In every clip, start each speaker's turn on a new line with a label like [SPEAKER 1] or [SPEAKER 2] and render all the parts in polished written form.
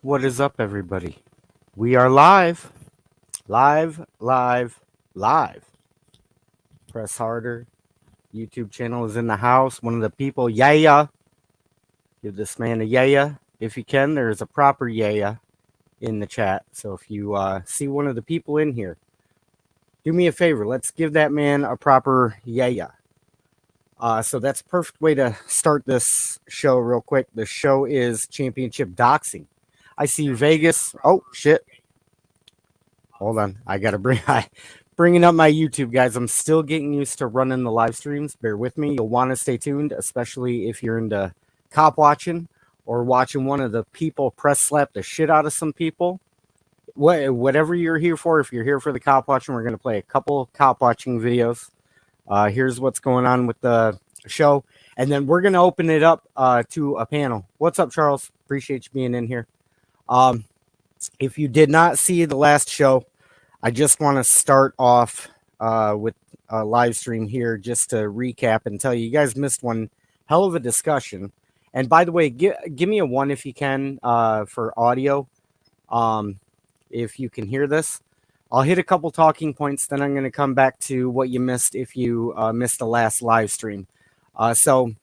[SPEAKER 1] What is up, everybody? We are live, live, live, live. Press harder. YouTube channel is in the house. One of the people, yeah. Give this man a yeah if you can. There is a proper yeah in the chat. So if you see one of the people in here, do me a favor. Let's give that man a proper yeah. So that's a perfect way to start this show real quick. The show is Championship Doxing. I see you, Vegas. Oh, shit. Hold on. I got to bringing up my YouTube, guys. I'm still getting used to running the live streams. Bear with me. You'll want to stay tuned, especially if you're into cop watching or watching one of the people press slap the shit out of some people. Whatever you're here for, if you're here for the cop watching, we're going to play a couple cop watching videos. Here's what's going on with the show. And then we're going to open it up to a panel. What's up, Charles? Appreciate you being in here. If you did not see the last show, I just want to start off with a live stream here just to recap and tell you, you guys missed one hell of a discussion. And by the way, give me a 1 if you can for audio, if you can hear this. I'll hit a couple talking points, then I'm going to come back to what you missed if you missed the last live stream. So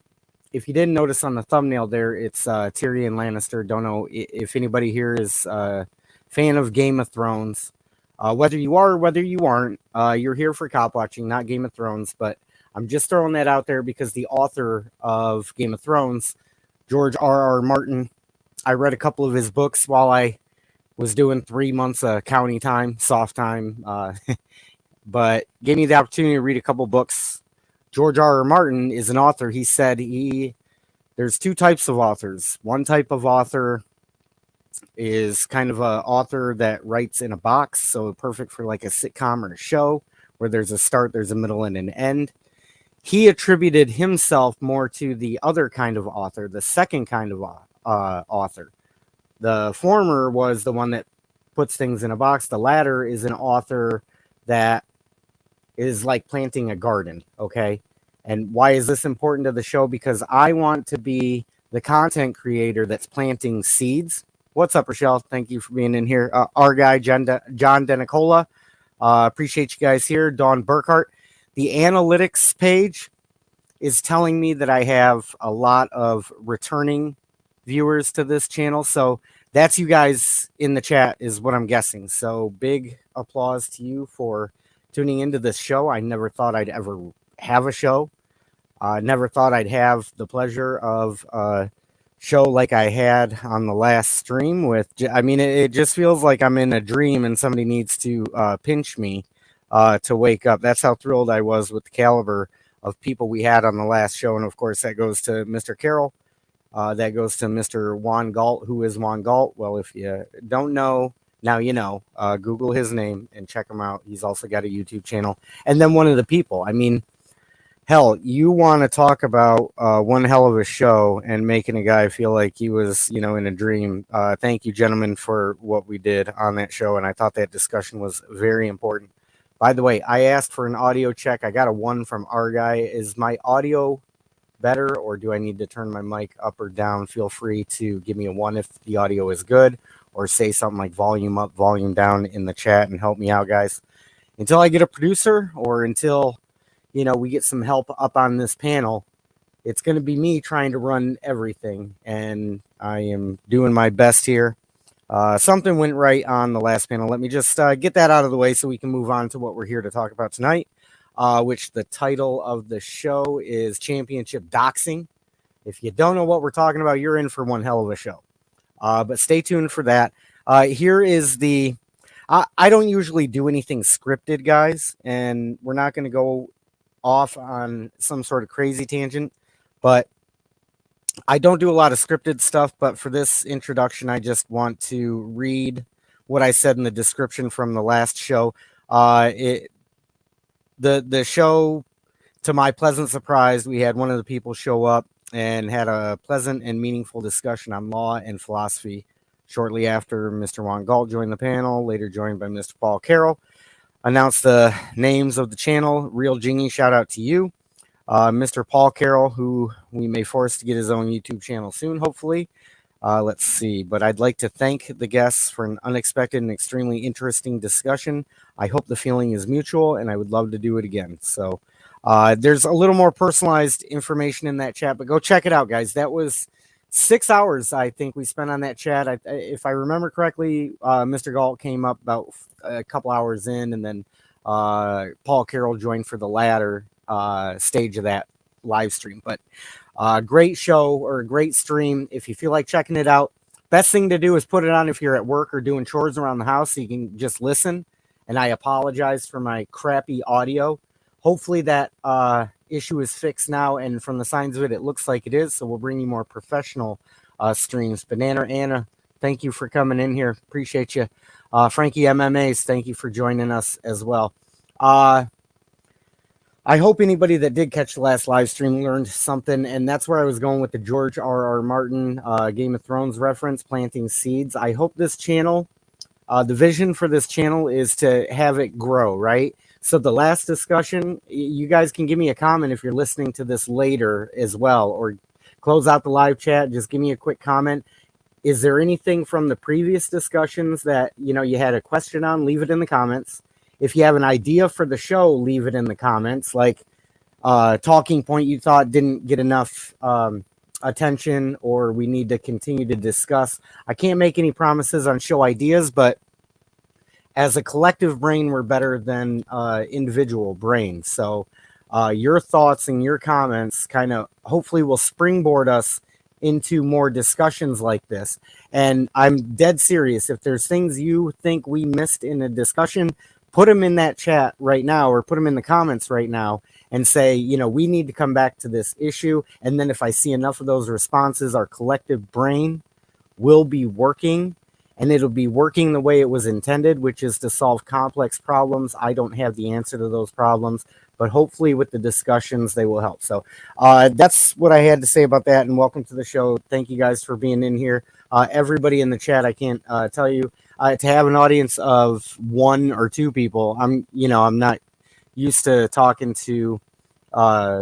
[SPEAKER 1] if you didn't notice on the thumbnail there, it's Tyrion Lannister. Don't know if anybody here is a fan of Game of Thrones. Whether you are or whether you aren't, you're here for cop watching, not Game of Thrones. But I'm just throwing that out there because the author of Game of Thrones, George R.R. Martin, I read a couple of his books while I was doing 3 months of county time, soft time, but gave me the opportunity to read a couple books. George R.R. Martin is an author. He said there's two types of authors. One type of author is kind of an author that writes in a box, so perfect for like a sitcom or a show where there's a start, there's a middle, and an end. He attributed himself more to the other kind of author, the second kind of author. The former was the one that puts things in a box. The latter is an author that is like planting a garden, okay? And why is this important to the show? Because I want to be the content creator that's planting seeds. What's up, Rochelle? Thank you for being in here. Our guy, John Denicola. Appreciate you guys here. Dawn Burkhart. The analytics page is telling me that I have a lot of returning viewers to this channel. So that's you guys in the chat is what I'm guessing. So big applause to you for tuning into this show. I never thought I'd ever have a show. Never thought I'd have the pleasure of show like I had on the last stream with, I mean, it just feels like I'm in a dream and somebody needs to pinch me to wake up. That's how thrilled I was with the caliber of people we had on the last show. And of course, that goes to Mr. Carroll. That goes to Mr. Juan Galt. Who is Juan Galt? Well, if you don't know, now you know. Google his name and check him out. He's also got a YouTube channel. And then one of the people. I mean, hell, you want to talk about one hell of a show and making a guy feel like he was, in a dream. Thank you, gentlemen, for what we did on that show. And I thought that discussion was very important. By the way, I asked for an audio check. I got a 1 from our guy. Is my audio better, or do I need to turn my mic up or down? Feel free to give me a 1 if the audio is good, or say something like volume up, volume down in the chat and help me out, guys. Until I get a producer, or until we get some help up on this panel, it's going to be me trying to run everything, and I am doing my best here. Something went right on the last panel. Let me just get that out of the way so we can move on to what we're here to talk about tonight, which the title of the show is Championship Doxing. If you don't know what we're talking about, you're in for one hell of a show. But stay tuned for that. Here is the... I don't usually do anything scripted, guys, and we're not going to go off on some sort of crazy tangent, but I don't do a lot of scripted stuff. But for this introduction, I just want to read what I said in the description from the last show. The show, to my pleasant surprise, we had one of the people show up and had a pleasant and meaningful discussion on law and philosophy. Shortly after, Mr. Juan Galt joined the panel, later joined by Mr. Paul Carroll. Announced the names of the channel. Real Jingy, shout out to you. Mr. Paul Carroll, who we may force to get his own YouTube channel soon, hopefully. Let's see, but I'd like to thank the guests for an unexpected and extremely interesting discussion. I hope the feeling is mutual, and I would love to do it again. So there's a little more personalized information in that chat, but go check it out, guys. That was 6 hours, I think, we spent on that chat. If I remember correctly, Mr. Galt came up about a couple hours in, and then Paul Carroll joined for the latter stage of that live stream. But great show or a great stream. If you feel like checking it out, best thing to do is put it on if you're at work or doing chores around the house so you can just listen. And I apologize for my crappy audio. Hopefully that issue is fixed now, and from the signs of it, it looks like it is. So we'll bring you more professional streams. Banana Anna, thank you for coming in here. Appreciate you. Frankie MMAs, thank you for joining us as well. I hope anybody that did catch the last live stream learned something, and that's where I was going with the George R.R. Martin Game of Thrones reference, planting seeds. I hope this channel, the vision for this channel is to have it grow, right? So the last discussion, you guys can give me a comment if you're listening to this later as well, or close out the live chat. Just give me a quick comment. Is there anything from the previous discussions that you had a question on? Leave it in the comments. If you have an idea for the show, leave it in the comments. Like talking point you thought didn't get enough attention, or we need to continue to discuss. I can't make any promises on show ideas, but as a collective brain, we're better than individual brains. So your thoughts and your comments kind of hopefully will springboard us into more discussions like this. And I'm dead serious. If there's things you think we missed in a discussion, put them in that chat right now, or put them in the comments right now and say, we need to come back to this issue. And then if I see enough of those responses, our collective brain will be working, and it'll be working the way it was intended, which is to solve complex problems. I don't have the answer to those problems, but hopefully with the discussions, they will help. So that's what I had to say about that. And welcome to the show. Thank you guys for being in here. Everybody in the chat, I can't tell you, to have an audience of 1 or 2 people. I'm not used to talking to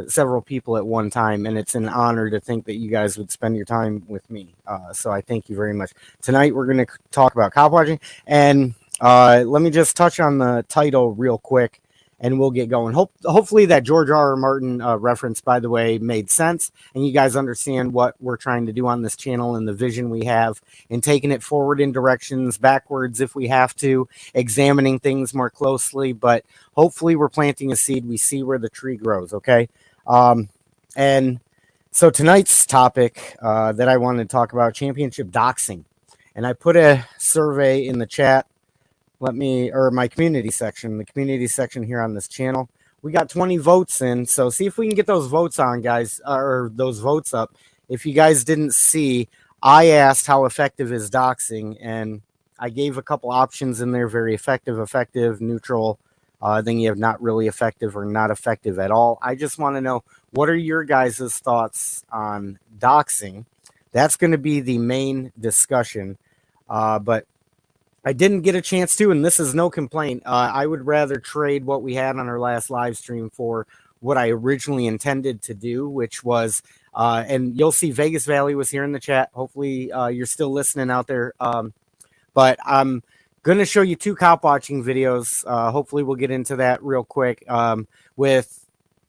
[SPEAKER 1] several people at one time, and it's an honor to think that you guys would spend your time with me. So I thank you very much. Tonight we're going to talk about cop watching, and let me just touch on the title real quick, and we'll get going. Hopefully that George R.R. Martin reference, by the way, made sense, and you guys understand what we're trying to do on this channel and the vision we have, and taking it forward in directions, backwards if we have to, examining things more closely, but hopefully we're planting a seed. We see where the tree grows, okay? And so tonight's topic that I wanted to talk about, championship doxing. And I put a survey in the chat. My community section, the community section here on this channel. We got 20 votes in, so see if we can get those votes on, guys, or those votes up. If you guys didn't see, I asked how effective is doxing, and I gave a couple options in there: very effective, neutral. Then you have not really effective or not effective at all. I just want to know, what are your guys' thoughts on doxing? That's going to be the main discussion, but I didn't get a chance to, and this is no complaint. I would rather trade what we had on our last live stream for what I originally intended to do, which was, and you'll see Vegas Valley was here in the chat. Hopefully you're still listening out there. But I'm going to show you 2 cop watching videos. Hopefully we'll get into that real quick with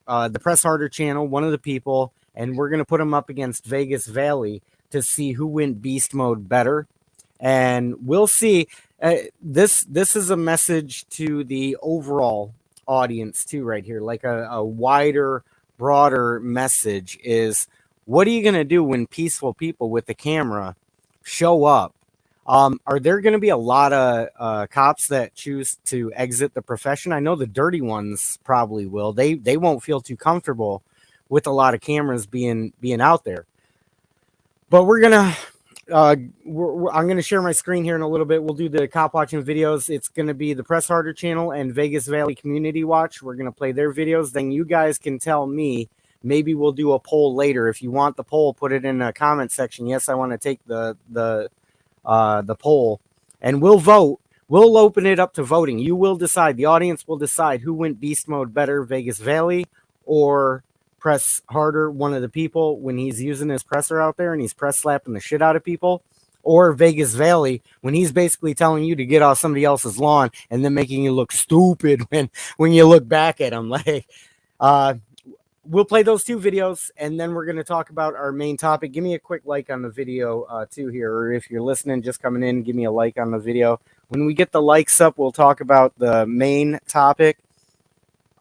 [SPEAKER 1] the Press Harder channel, one of the people, and we're going to put them up against Vegas Valley to see who went beast mode better. And we'll see. This is a message to the overall audience too, right here. Like a wider, broader message is, what are you going to do when peaceful people with the camera show up? Are there going to be a lot of cops that choose to exit the profession? I know the dirty ones probably will. They won't feel too comfortable with a lot of cameras being out there. But we're gonna. I'm going to share my screen here in a little bit. We'll do the cop watching videos. It's going to be the Press Harder channel and Vegas Valley Community Watch. We're going to play their videos. Then you guys can tell me. Maybe we'll do a poll later. If you want the poll, put it in the comment section. Yes, I want to take the poll, and we'll vote. We'll open it up to voting. You will decide. The audience will decide who went beast mode better, Vegas Valley or Press Harder, one of the people, when he's using his presser out there and he's press slapping the shit out of people, or Vegas Valley when he's basically telling you to get off somebody else's lawn and then making you look stupid when you look back at him. Like, we'll play those two videos and then we're going to talk about our main topic. Give me a quick like on the video too here, or if you're listening, just coming in, give me a like on the video. When we get the likes up, we'll talk about the main topic.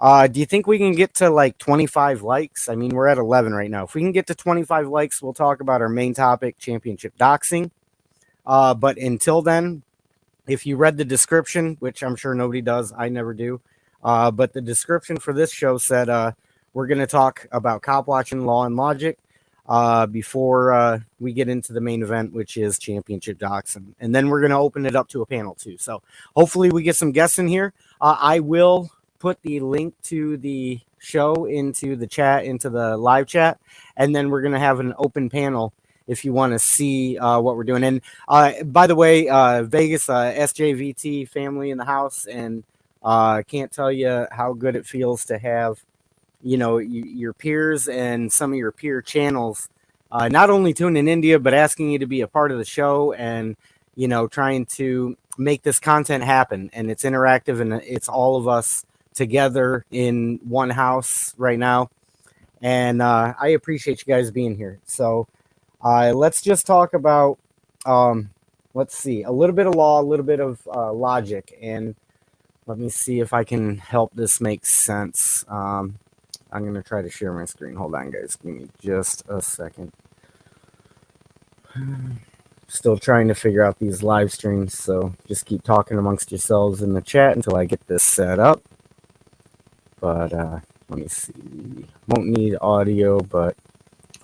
[SPEAKER 1] Do you think we can get to like 25 likes? I mean, we're at 11 right now. If we can get to 25 likes, we'll talk about our main topic, championship doxing. But until then, if you read the description, which I'm sure nobody does, I never do. But the description for this show said we're going to talk about cop watching, law, and logic before we get into the main event, which is championship doxing. And then we're going to open it up to a panel too. So hopefully we get some guests in here. I will put the link to the show into the chat, into the live chat, and then we're going to have an open panel if you want to see what we're doing. And by the way, Vegas, SJVT family in the house, and can't tell you how good it feels to have, you know, your peers and some of your peer channels not only tune in India, but asking you to be a part of the show and, you know, trying to make this content happen. And it's interactive and it's all of us together in one house right now. And I appreciate you guys being here. So let's just talk about, let's see, a little bit of law, a little bit of logic. And let me see if I can help this make sense. I'm going to try to share my screen. Hold on, guys. Give me just a second. Still trying to figure out these live streams, so just keep talking amongst yourselves in the chat until I get this set up. But let me see. Won't need audio, but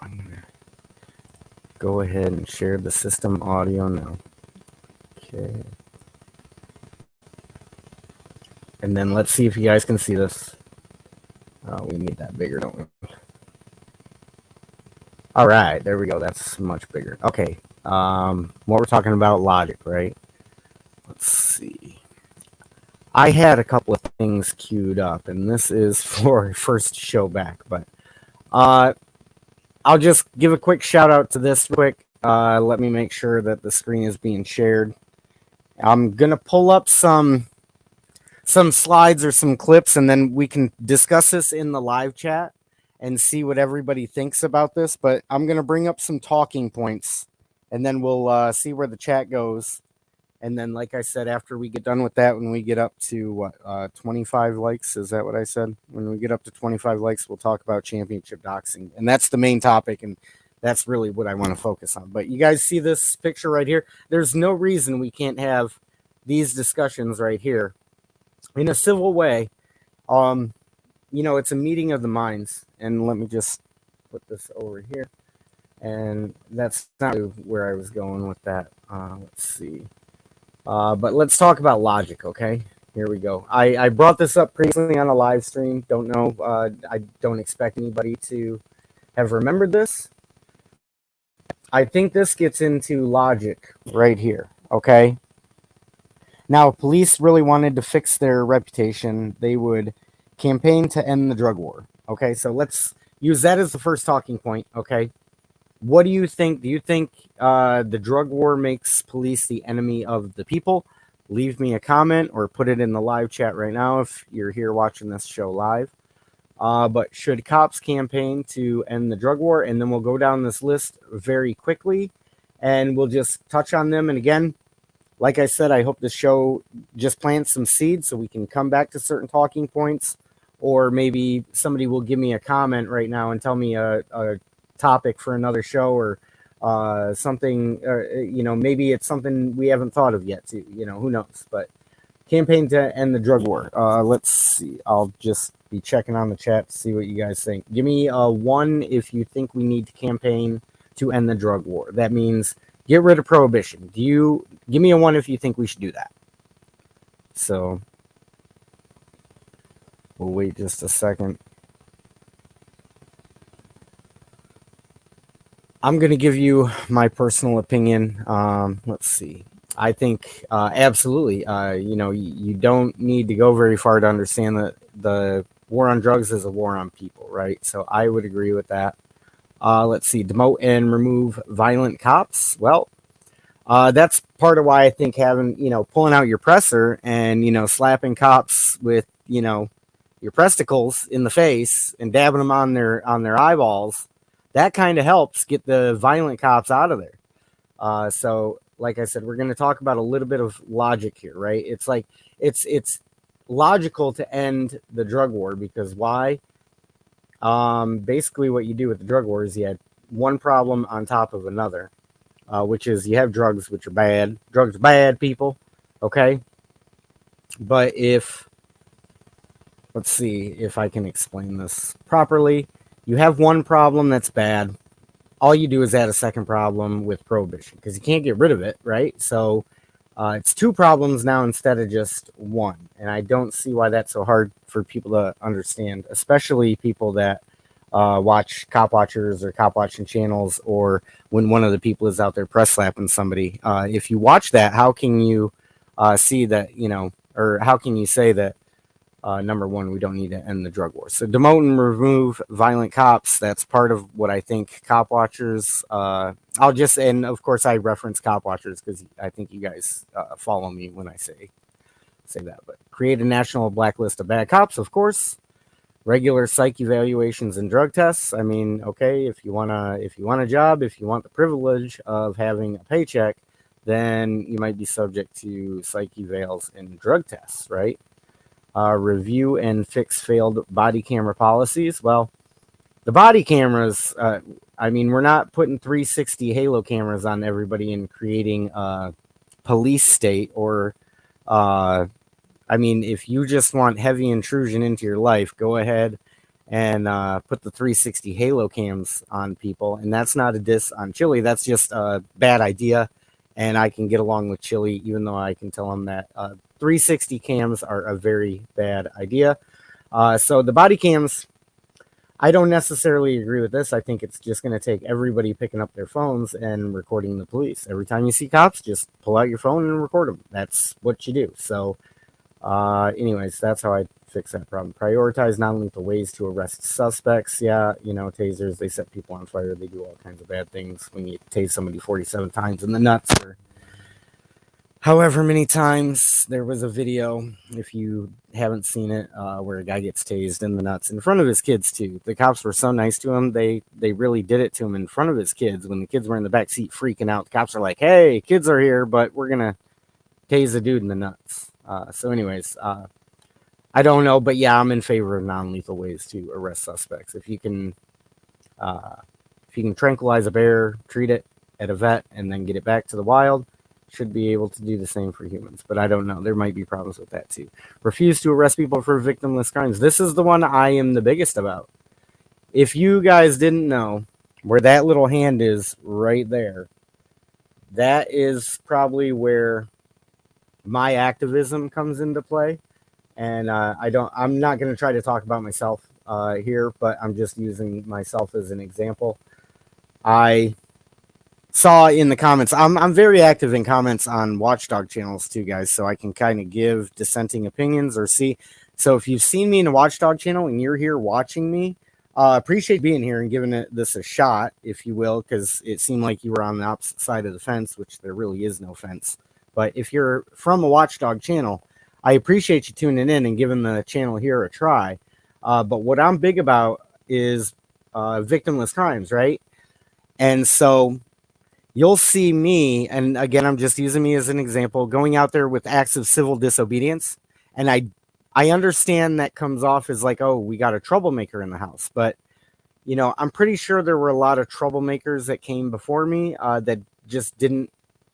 [SPEAKER 1] I'm going to go ahead and share the system audio now. Okay. And then let's see if you guys can see this. We need that bigger, don't we? All right, there we go. That's much bigger. Okay. What we're talking about, logic, right? Let's see. I had a couple of things queued up, and this is for first show back, but I'll just give a quick shout out to this quick. Let me make sure that the screen is being shared. I'm gonna pull up some slides or some clips, and then we can discuss this in the live chat and see what everybody thinks about this. But I'm gonna bring up some talking points, and then we'll see where the chat goes. And then, like I said, after we get done with that, when we get up to what, 25 likes, is that what I said? When we get up to 25 likes, we'll talk about championship doxing. And that's the main topic, and that's really what I want to focus on. But you guys see this picture right here? There's no reason we can't have these discussions right here in a civil way. You know, it's a meeting of the minds. And let me just put this over here. And that's not where I was going with that. Let's see. But let's talk about logic, okay? Here we go. I brought this up previously on a live stream. Don't know. I don't expect anybody to have remembered this. I think this gets into logic right here, okay? Now, if police really wanted to fix their reputation, they would campaign to end the drug war, okay? So let's use that as the first talking point, okay? What do you think? Do you think the drug war makes police the enemy of the people? Leave me a comment or put it in the live chat right now if you're here watching this show live. But should cops campaign to end the drug war? And then we'll go down this list very quickly and we'll just touch on them. And again, like I said, I hope the show just plants some seeds so we can come back to certain talking points, or maybe somebody will give me a comment right now and tell me a topic for another show, or something, you know, maybe it's something we haven't thought of yet too, you know, who knows. But campaign to end the drug war. Let's see, I'll just be checking on the chat to see what you guys think. Give me a 1 if you think we need to campaign to end the drug war. That means get rid of prohibition. Give me a 1 if you think we should do that. So we'll wait just a second. I'm going to give you my personal opinion. Let's see. I think absolutely. You know, you don't need to go very far to understand the war on drugs is a war on people, right? So I would agree with that. Let's see, demote and remove violent cops. Well, that's part of why I think having, pulling out your presser and, slapping cops with, your presticles in the face and dabbing them on their eyeballs, that kind of helps get the violent cops out of there. So, like I said, we're going to talk about a little bit of logic here, right? It's like it's logical to end the drug war because why? Basically, what you do with the drug war is you had one problem on top of another, which is you have drugs, which are bad. Drugs are bad, people. Okay, but let's see if I can explain this properly. You have one problem that's bad. All you do is add a second problem with prohibition because you can't get rid of it, right? So it's two problems now instead of just one. And I don't see why that's so hard for people to understand, especially people that watch cop watchers or cop watching channels, or when one of the people is out there press slapping somebody. If you watch that, how can you see that, or how can you say that, number one, we don't need to end the drug war? So demote and remove violent cops. That's part of what I think cop watchers, and of course I reference cop watchers because I think you guys follow me when I say that. But create a national blacklist of bad cops, of course. Regular psych evaluations and drug tests. I mean, okay, if you want a job, if you want the privilege of having a paycheck, then you might be subject to psych evals and drug tests, right? Review and fix failed body camera policies. Well, the body cameras, we're not putting 360 halo cameras on everybody and creating a police state or, if you just want heavy intrusion into your life, go ahead and put the 360 halo cams on people. And that's not a diss on Chili. That's just a bad idea. And I can get along with Chili, even though I can tell him that 360 cams are a very bad idea. So the body cams, I don't necessarily agree with this. I think it's just going to take everybody picking up their phones and recording the police. Every time you see cops, just pull out your phone and record them. That's what you do. So anyways, that's how I fix that problem. Prioritize non-lethal ways to arrest suspects. Yeah, tasers, they set people on fire. They do all kinds of bad things. When you tase somebody 47 times in the nuts or however many times. There was a video, if you haven't seen it, where a guy gets tased in the nuts in front of his kids too. The cops were so nice to him. They really did it to him in front of his kids. When the kids were in the back seat freaking out, the cops are like, hey, kids are here, but we're going to tase the dude in the nuts. So anyways, I don't know, but yeah, I'm in favor of non-lethal ways to arrest suspects. If you can tranquilize a bear, treat it at a vet, and then get it back to the wild, should be able to do the same for humans. But I don't know. There might be problems with that too. Refuse to arrest people for victimless crimes. This is the one I am the biggest about. If you guys didn't know, where that little hand is right there, that is probably where my activism comes into play. And I'm not going to try to talk about myself here, but I'm just using myself as an example. I saw in the comments, I'm very active in comments on watchdog channels too, guys, so I can kind of give dissenting opinions or see. So if you've seen me in a watchdog channel and you're here watching me, appreciate being here and giving this a shot, if you will, because it seemed like you were on the opposite side of the fence, which there really is no fence. But if you're from a watchdog channel, I appreciate you tuning in and giving the channel here a try. But what I'm big about is victimless crimes, right? And so you'll see me, and again, I'm just using me as an example, going out there with acts of civil disobedience. And I understand that comes off as like, oh, we got a troublemaker in the house. But, I'm pretty sure there were a lot of troublemakers that came before me that just didn't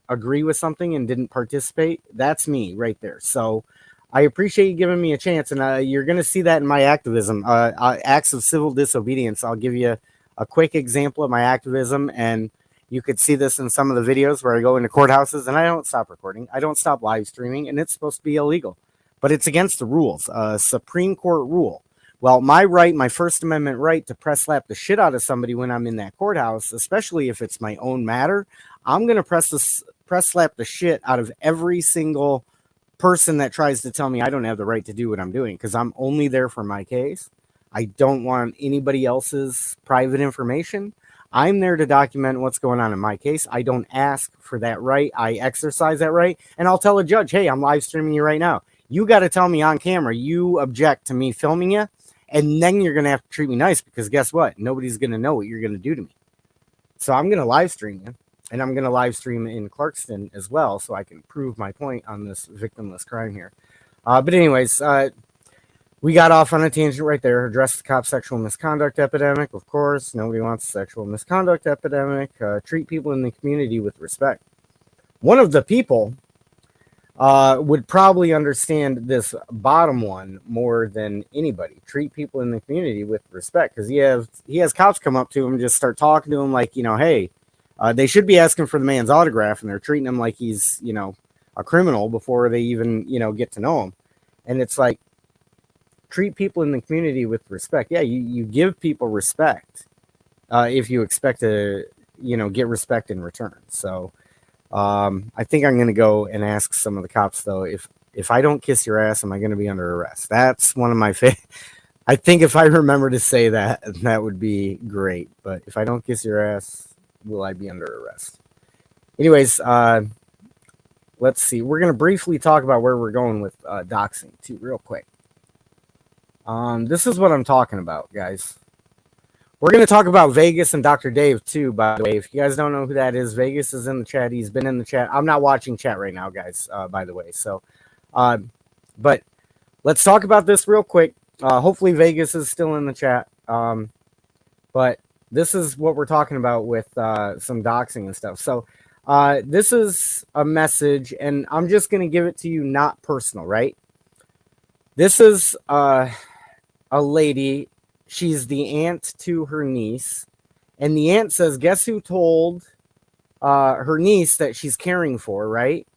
[SPEAKER 1] agree with something and didn't participate. That's me right there. So I appreciate you giving me a chance. And you're going to see that in my activism, acts of civil disobedience. I'll give you a quick example of my activism, and you could see this in some of the videos where I go into courthouses and I don't stop recording. I don't stop live streaming, and it's supposed to be illegal, but it's against the rules, Supreme Court rule. Well, my First Amendment right to press slap the shit out of somebody when I'm in that courthouse, especially if it's my own matter, I'm going to press slap the shit out of every single person that tries to tell me I don't have the right to do what I'm doing, because I'm only there for my case. I don't want anybody else's private information. I'm there to document what's going on in my case. I don't ask for that right. I exercise that right. And I'll tell a judge, hey, I'm live streaming you right now. You got to tell me on camera you object to me filming you. And then you're going to have to treat me nice, because guess what? Nobody's going to know what you're going to do to me. So I'm going to live stream you. And I'm going to live stream in Clarkston as well, so I can prove my point on this victimless crime here. But anyways, we got off on a tangent right there. Address the cop sexual misconduct epidemic. Of course, nobody wants a sexual misconduct epidemic. Treat people in the community with respect. One of the people would probably understand this bottom one more than anybody. Treat people in the community with respect, because he has cops come up to him and just start talking to him like, hey, they should be asking for the man's autograph, and they're treating him like he's, a criminal before they even, get to know him. And it's like, treat people in the community with respect. Yeah, you give people respect if you expect to, get respect in return. So I think I'm going to go and ask some of the cops, though, if I don't kiss your ass, am I going to be under arrest? That's one of my I think if I remember to say that, that would be great. But if I don't kiss your ass, will I be under arrest? Anyways, let's see. We're going to briefly talk about where we're going with doxing, too, real quick. This is what I'm talking about, guys. We're going to talk about Vegas and Dr. Dave, too, by the way. If you guys don't know who that is, Vegas is in the chat. He's been in the chat. I'm not watching chat right now, guys, by the way. So, but let's talk about this real quick. Hopefully Vegas is still in the chat. But this is what we're talking about with some doxing and stuff. So this is a message, and I'm just going to give it to you, not personal, right? This is a lady. She's the aunt to her niece. And the aunt says, guess who told her niece that she's caring for, right?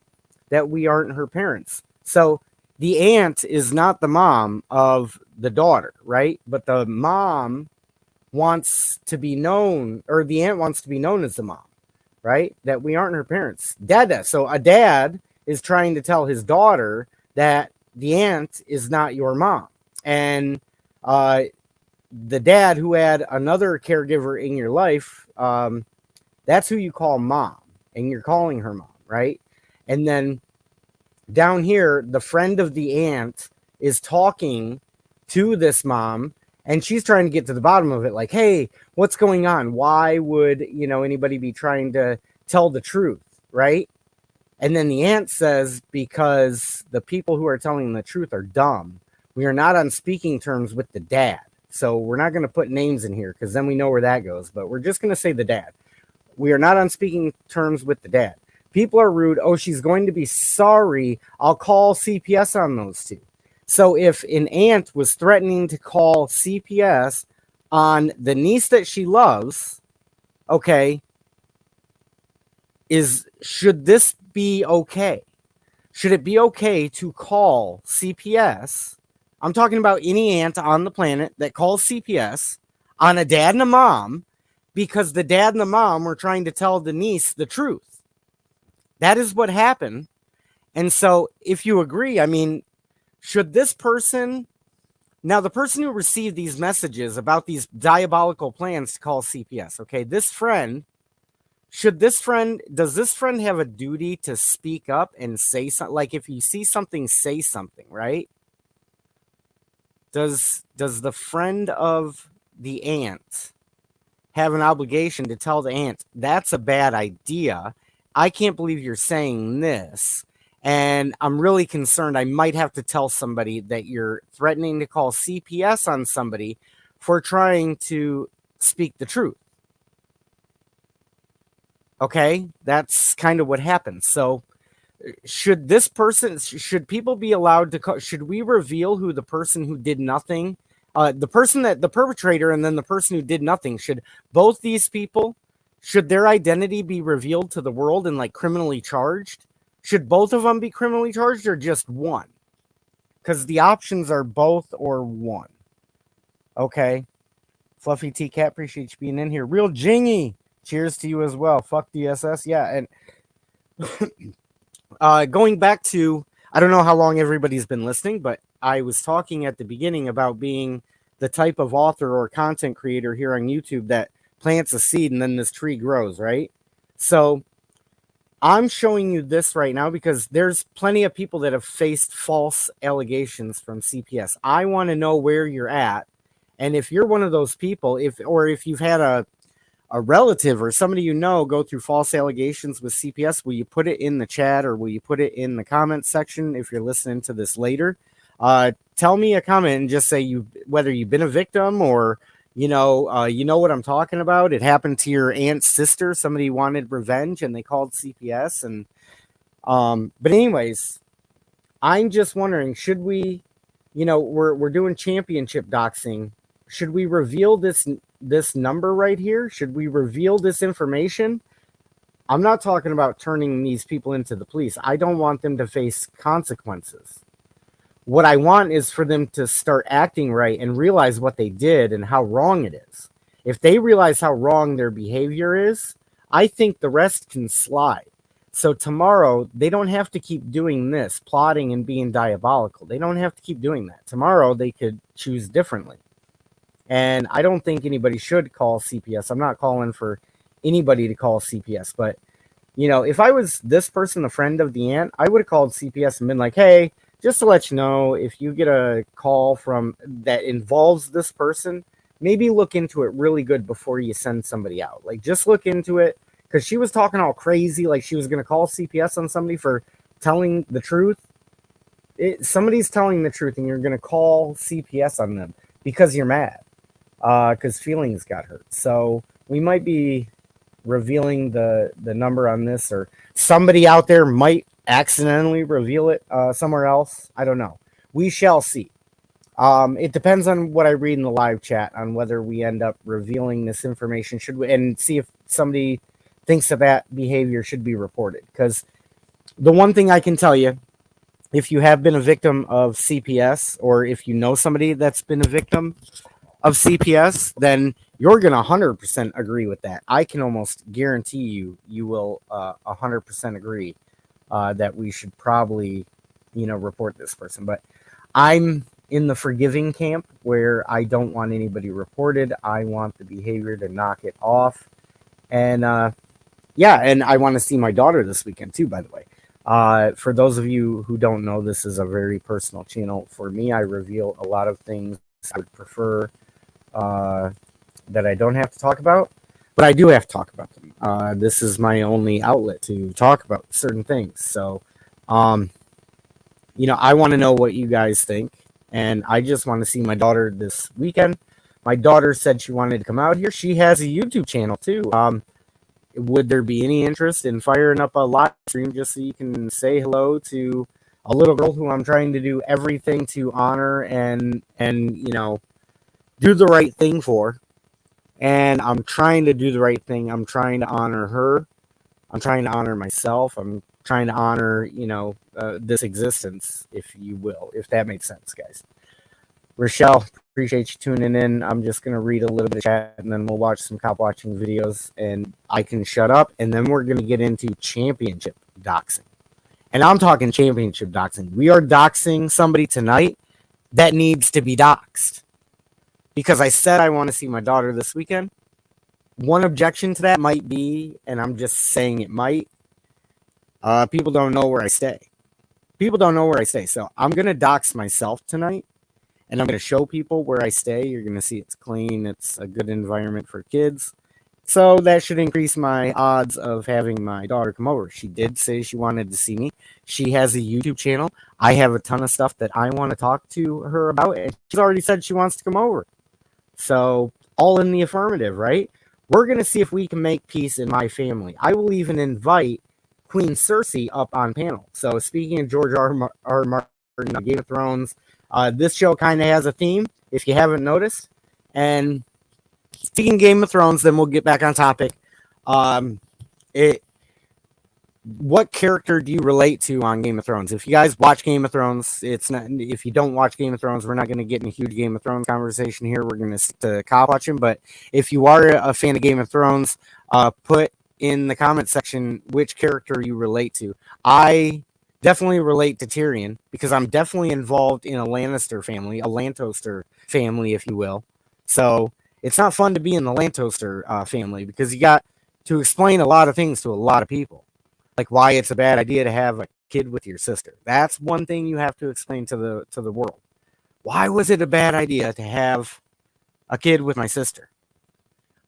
[SPEAKER 1] That we aren't her parents. So the aunt is not the mom of the daughter, right? But the mom wants to be known, or the aunt wants to be known as the mom, right? That we aren't her parents. Dada. So a dad is trying to tell his daughter that the aunt is not your mom. And the dad who had another caregiver in your life, that's who you call mom. And you're calling her mom, right? And then down here, the friend of the aunt is talking to this mom, and she's trying to get to the bottom of it, like, hey, what's going on? Why would, anybody be trying to tell the truth, right? And then the aunt says, because the people who are telling the truth are dumb. We are not on speaking terms with the dad. So we're not going to put names in here, because then we know where that goes. But we're just going to say the dad. We are not on speaking terms with the dad. People are rude. Oh, she's going to be sorry. I'll call CPS on those two. So if an aunt was threatening to call CPS on the niece that she loves, okay, should this be okay? Should it be okay to call CPS? I'm talking about any aunt on the planet that calls CPS on a dad and a mom because the dad and the mom were trying to tell the niece the truth. That is what happened. And so if you agree, I mean, should this person, now the person who received these messages about these diabolical plans to call CPS, okay, does this friend have a duty to speak up and say something? Like if you see something, say something, right? Does the friend of the aunt have an obligation to tell the aunt, that's a bad idea? I can't believe you're saying this. And I'm really concerned. I might have to tell somebody that you're threatening to call CPS on somebody for trying to speak the truth. Okay, that's kind of what happens. So should people be allowed to call, should we reveal who the person who did nothing, the perpetrator and then the person who did nothing, should both these people, should their identity be revealed to the world and like criminally charged? Should both of them be criminally charged or just one? Because the options are both or one. Okay. Fluffy T Cat, appreciate you being in here. Real Jingy, cheers to you as well. Fuck DSS. Yeah. And going back to, I don't know how long everybody's been listening, but I was talking at the beginning about being the type of author or content creator here on YouTube that plants a seed and then this tree grows, right? So I'm showing you this right now because there's plenty of people that have faced false allegations from CPS. I want to know where you're at. And if you're one of those people, if you've had a relative or somebody you know go through false allegations with CPS, will you put it in the chat or will you put it in the comment section if you're listening to this later? Tell me a comment and just say whether you've been a victim or you know what I'm talking about. It happened to your aunt's sister. Somebody wanted revenge and they called CPS. And but anyways, I'm just wondering, should we, we're doing championship doxing. Should we reveal this number right here? Should we reveal this information? I'm not talking about turning these people into the police. I don't want them to face consequences. What I want is for them to start acting right and realize what they did and how wrong it is. If they realize how wrong their behavior is, I think the rest can slide. So tomorrow, they don't have to keep doing this, plotting and being diabolical. They don't have to keep doing that. Tomorrow, they could choose differently. And I don't think anybody should call CPS. I'm not calling for anybody to call CPS. But, if I was this person, a friend of the aunt, I would have called CPS and been like, hey, just to let you know, if you get a call from that involves this person, maybe look into it really good before you send somebody out. Like, just look into it, because she was talking all crazy, like she was going to call CPS on somebody for telling the truth. Somebody's telling the truth, and you're going to call CPS on them because you're mad, because feelings got hurt. So we might be revealing the number on this, or somebody out there might accidentally reveal it somewhere else. I don't know. We shall see. It depends on what I read in the live chat on whether we end up revealing this information. Should we, and see if somebody thinks that behavior should be reported. Because the one thing I can tell you, if you have been a victim of CPS, or if you know somebody that's been a victim of CPS, then you're going to 100% agree with that. I can almost guarantee you will 100% agree that we should probably, report this person. But I'm in the forgiving camp where I don't want anybody reported. I want the behavior to knock it off. And and I want to see my daughter this weekend too, by the way. For those of you who don't know, this is a very personal channel. For me, I reveal a lot of things I would prefer that I don't have to talk about, but I do have to talk about them. This is my only outlet to talk about certain things. So, I want to know what you guys think, and I just want to see my daughter this weekend. My daughter said she wanted to come out here. She has a YouTube channel too. Would there be any interest in firing up a live stream just so you can say hello to a little girl who I'm trying to do everything to honor and do the right thing for? And I'm trying to do the right thing. I'm trying to honor her. I'm trying to honor myself. I'm trying to honor, this existence, if you will, if that makes sense, guys. Rochelle, appreciate you tuning in. I'm just going to read a little bit of chat, and then we'll watch some cop watching videos, and I can shut up, and then we're going to get into championship doxing. And I'm talking championship doxing. We are doxing somebody tonight that needs to be doxed. Because I said I want to see my daughter this weekend. One objection to that might be, and I'm just saying it might, people don't know where I stay. People don't know where I stay. So I'm going to dox myself tonight, and I'm going to show people where I stay. You're going to see it's clean. It's a good environment for kids. So that should increase my odds of having my daughter come over. She did say she wanted to see me. She has a YouTube channel. I have a ton of stuff that I want to talk to her about, and she's already said she wants to come over. So, all in the affirmative, right? We're going to see if we can make peace in my family. I will even invite Queen Cersei up on panel. So, speaking of George R. R. Martin, Game of Thrones, this show kind of has a theme, if you haven't noticed. And speaking of Game of Thrones, then we'll get back on topic. What character do you relate to on Game of Thrones? If you guys watch Game of Thrones, it's not. If you don't watch Game of Thrones, we're not going to get in a huge Game of Thrones conversation here. We're going to stick to cop watching. But if you are a fan of Game of Thrones, put in the comment section which character you relate to. I definitely relate to Tyrion because I'm definitely involved in a Lannister family, a Lantoster family, if you will. So it's not fun to be in the Lantoster family because you got to explain a lot of things to a lot of people, like why it's a bad idea to have a kid with your sister. That's one thing you have to explain to the world. Why was it a bad idea to have a kid with my sister?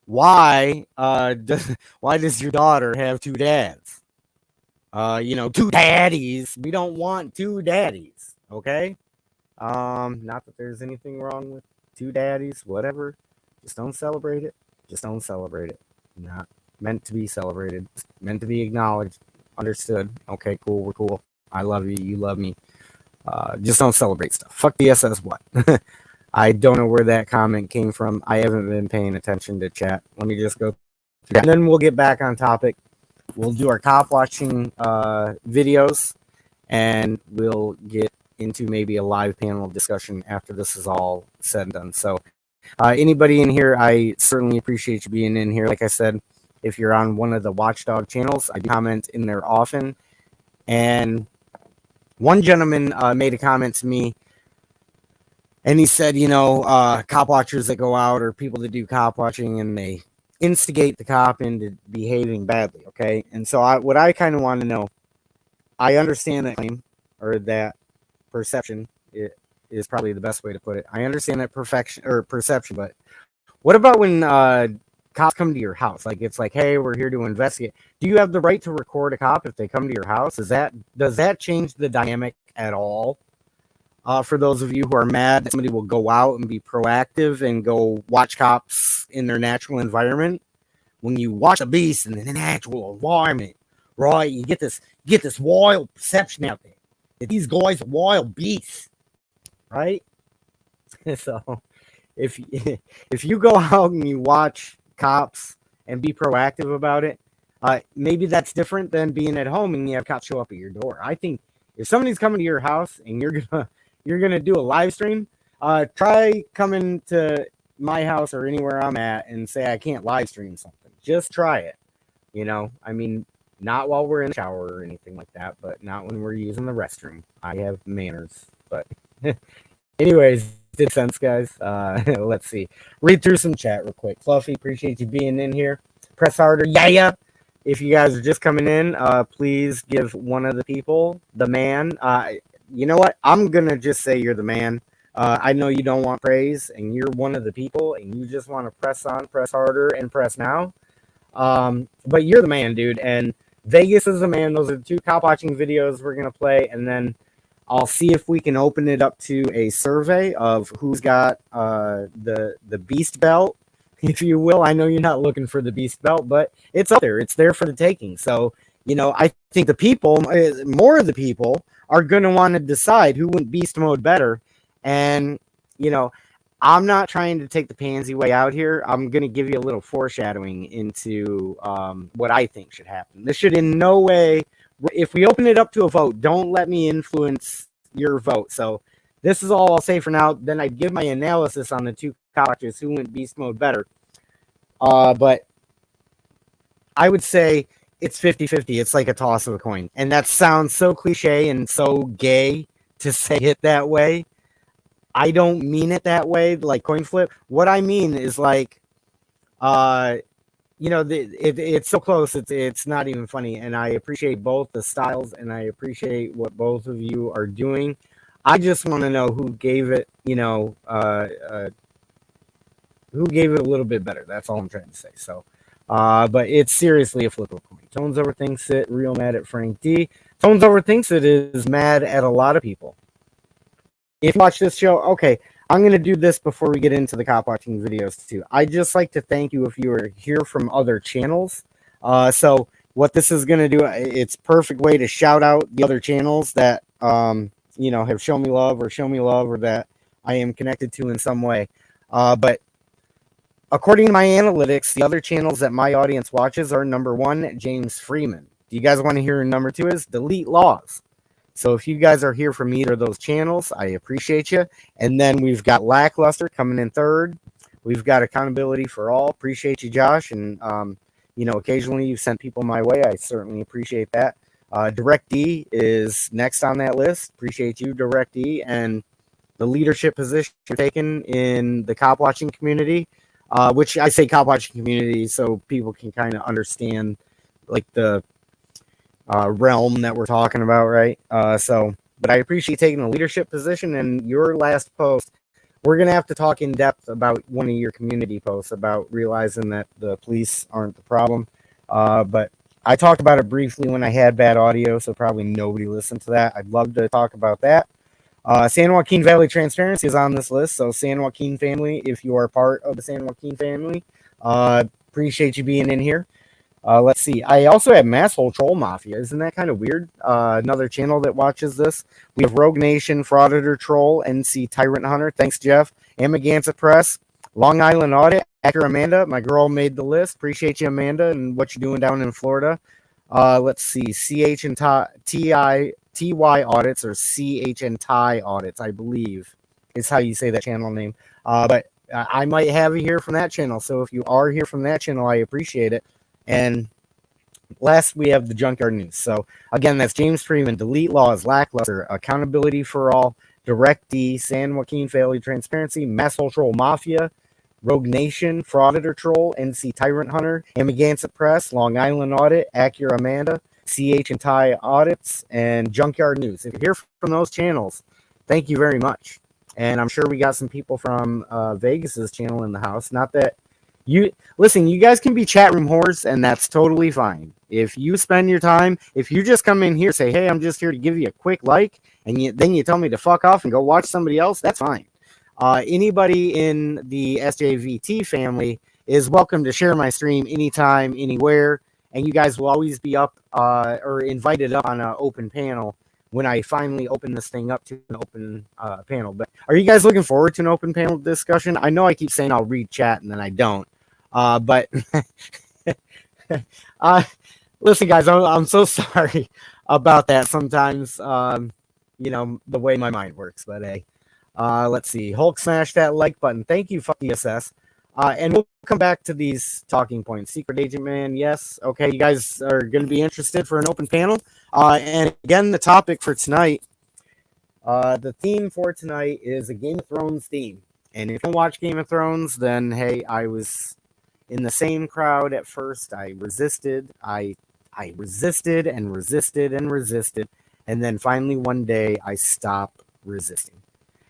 [SPEAKER 1] Why does your daughter have two dads? Two daddies. We don't want two daddies. Okay. Not that there's anything wrong with two daddies. Whatever. Just don't celebrate it. Just don't celebrate it. Not meant to be celebrated. Meant to be acknowledged. Understood. Okay. Cool. We're cool. I love you. You love me. Just don't celebrate stuff. Fuck the SS what? I don't know where that comment came from. I haven't been paying attention to chat. Let me just go through that. And then we'll get back on topic. We'll do our cop watching videos, and we'll get into maybe a live panel discussion after this is all said and done. So anybody in here, I certainly appreciate you being in here. Like I said, if you're on one of the Watchdog channels, I do comment in there often. And one gentleman made a comment to me, and he said, cop watchers that go out or people that do cop watching and they instigate the cop into behaving badly, okay? And so what I kind of want to know, I understand that claim, or that perception is probably the best way to put it. I understand that perception, but what about when cops come to your house? Like, it's like, hey, we're here to investigate. Do you have the right to record a cop if they come to your house? Does that change the dynamic at all? For those of you who are mad that somebody will go out and be proactive and go watch cops in their natural environment, when you watch a beast in the natural environment, right, you get this wild perception out there that these guys are wild beasts, right? So if you go out and you watch cops and be proactive about it, maybe that's different than being at home and you have cops show up at your door. I think if somebody's coming to your house and you're gonna do a live stream, try coming to my house or anywhere I'm at and say I can't live stream something. Just try it. I mean, not while we're in the shower or anything like that, but not when we're using the restroom. I have manners. But anyways, did sense, guys. Let's see. Read through some chat real quick. Fluffy, appreciate you being in here. Press harder. Yeah. If you guys are just coming in, please give one of the people, the man. You know what? I'm going to just say you're the man. I know you don't want praise, and you're one of the people, and you just want to press on, press harder, and press now. But you're the man, dude. And Vegas is the man. Those are the two cop watching videos we're going to play. And then I'll see if we can open it up to a survey of who's got the beast belt, if you will. I know you're not looking for the beast belt, but it's up there. It's there for the taking. So, I think the people, more of the people, are going to want to decide who went beast mode better. And, I'm not trying to take the pansy way out here. I'm going to give you a little foreshadowing into what I think should happen. This should in no way, if we open it up to a vote, don't let me influence your vote. So this is all I'll say for now. Then I'd give my analysis on the two coaches who went beast mode better. But I would say it's 50-50. It's like a toss of a coin. And that sounds so cliche and so gay to say it that way. I don't mean it that way, like coin flip. What I mean is like, it's so close. It's not even funny. And I appreciate both the styles, and I appreciate what both of you are doing. I just want to know who gave it, who gave it a little bit better. That's all I'm trying to say. So, but it's seriously a flip of a coin. Tones overthinks it. Real mad at Frank D. Tones overthinks it is mad at a lot of people. If you watch this show, okay, I'm going to do this before we get into the cop watching videos too. I just like to thank you if you are here from other channels. So what this is going to do, it's a perfect way to shout out the other channels that, have shown me love or that I am connected to in some way. But according to my analytics, the other channels that my audience watches are number 1, James Freeman. Do you guys want to hear number 2 is Delete Laws? So if you guys are here from either of those channels, I appreciate you. And then we've got Lackluster coming in 3rd. We've got Accountability for All. Appreciate you, Josh. And, occasionally you've sent people my way. I certainly appreciate that. Direct D is next on that list. Appreciate you, Direct D, and the leadership position you're taking in the cop watching community, which I say cop watching community so people can kind of understand like the realm that we're talking about, right? But I appreciate taking the leadership position. And your last post, we're gonna have to talk in depth about one of your community posts about realizing that the police aren't the problem. But I talked about it briefly when I had bad audio, so probably nobody listened to that. I'd love to talk about that. San Joaquin Valley Transparency is on this list. So San Joaquin family, if you are part of the San Joaquin family, appreciate you being in here. Let's see. I also have Masshole Troll Mafia. Isn't that kind of weird? Another channel that watches this. We have Rogue Nation, Frauditor Troll, NC Tyrant Hunter. Thanks, Jeff. Amagansett Press, Long Island Audit, Hacker Amanda. My girl made the list. Appreciate you, Amanda, and what you're doing down in Florida. Let's see. CH and TY Audits, or CH and TY Audits, I believe is how you say that channel name. But I might have you here from that channel. So if you are here from that channel, I appreciate it. And last, we have the Junkyard News. So again, that's James Freeman, Delete Laws, Lackluster, Accountability for All, Direct D, San Joaquin Valley Transparency, Masshole Troll Mafia, Rogue Nation, Frauditor Troll, NC Tyrant Hunter, Amagansett Press, Long Island Audit, Acura Amanda, CH and Ty Audits, and Junkyard News. If you hear from those channels, thank you very much. And I'm sure we got some people from Vegas's channel in the house. Not that you listen, you guys can be chat room whores, and that's totally fine. If you spend your time, if you just come in here, say, hey, I'm just here to give you a quick like, and then you tell me to fuck off and go watch somebody else, that's fine. Anybody in the SJVT family is welcome to share my stream anytime, anywhere, and you guys will always be up or invited up on an open panel when I finally open this thing up to an open panel. But are you guys looking forward to an open panel discussion? I know I keep saying I'll read chat and then I don't. But listen, guys, I'm so sorry about that sometimes, you know, the way my mind works. But hey, let's see. Hulk smash that like button. Thank you, fuck DSS. And we'll come back to these talking points. Secret Agent Man, yes. Okay, you guys are going to be interested for an open panel. And again, the topic for tonight, the theme for tonight is a Game of Thrones theme. And if you don't watch Game of Thrones, then hey, I was in the same crowd at first. I resisted. I resisted and resisted and resisted. And then finally one day I stopped resisting.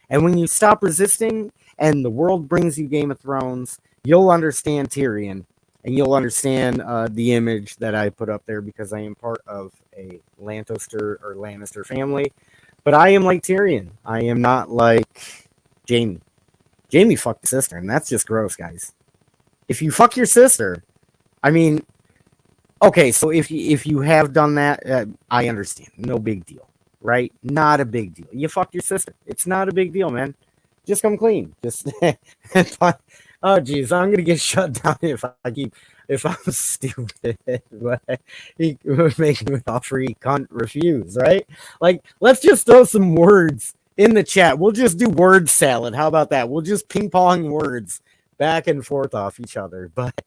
[SPEAKER 1] And when you stop resisting and the world brings you Game of Thrones, you'll understand Tyrion. And you'll understand the image that I put up there because I am part of a Lannister family. But I am like Tyrion. I am not like Jaime. Jaime fucked his sister, and that's just gross, guys. If you fuck your sister, I mean, okay, so if you have done that, I understand. No big deal, right? Not a big deal. You fucked your sister. It's not a big deal, man. Just come clean. Just oh, geez, I'm gonna get shut down if I'm stupid. He would make me an offer he can't refuse, right? Like, let's just throw some words in the chat. We'll just do word salad. How about that? We'll just ping pong words back and forth off each other. But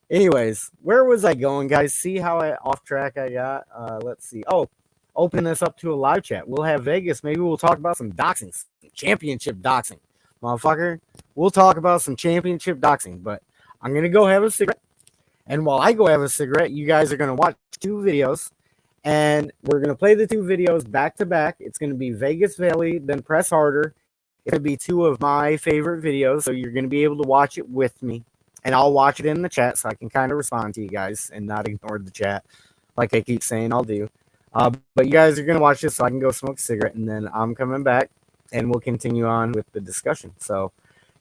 [SPEAKER 1] anyways, where was I going, guys? See how off track I got? Let's see. Oh, open this up to a live chat. We'll have Vegas. Maybe we'll talk about some doxing, some championship doxing. Motherfucker, we'll talk about some championship doxing. But I'm going to go have a cigarette. And while I go have a cigarette, you guys are going to watch 2 videos. And we're going to play the 2 videos back to back. It's going to be Vegas Valley, then Press Harder. It's going to be 2 of my favorite videos. So you're going to be able to watch it with me. And I'll watch it in the chat so I can kind of respond to you guys and not ignore the chat like I keep saying I'll do. But you guys are going to watch this so I can go smoke a cigarette. And then I'm coming back and we'll continue on with the discussion. So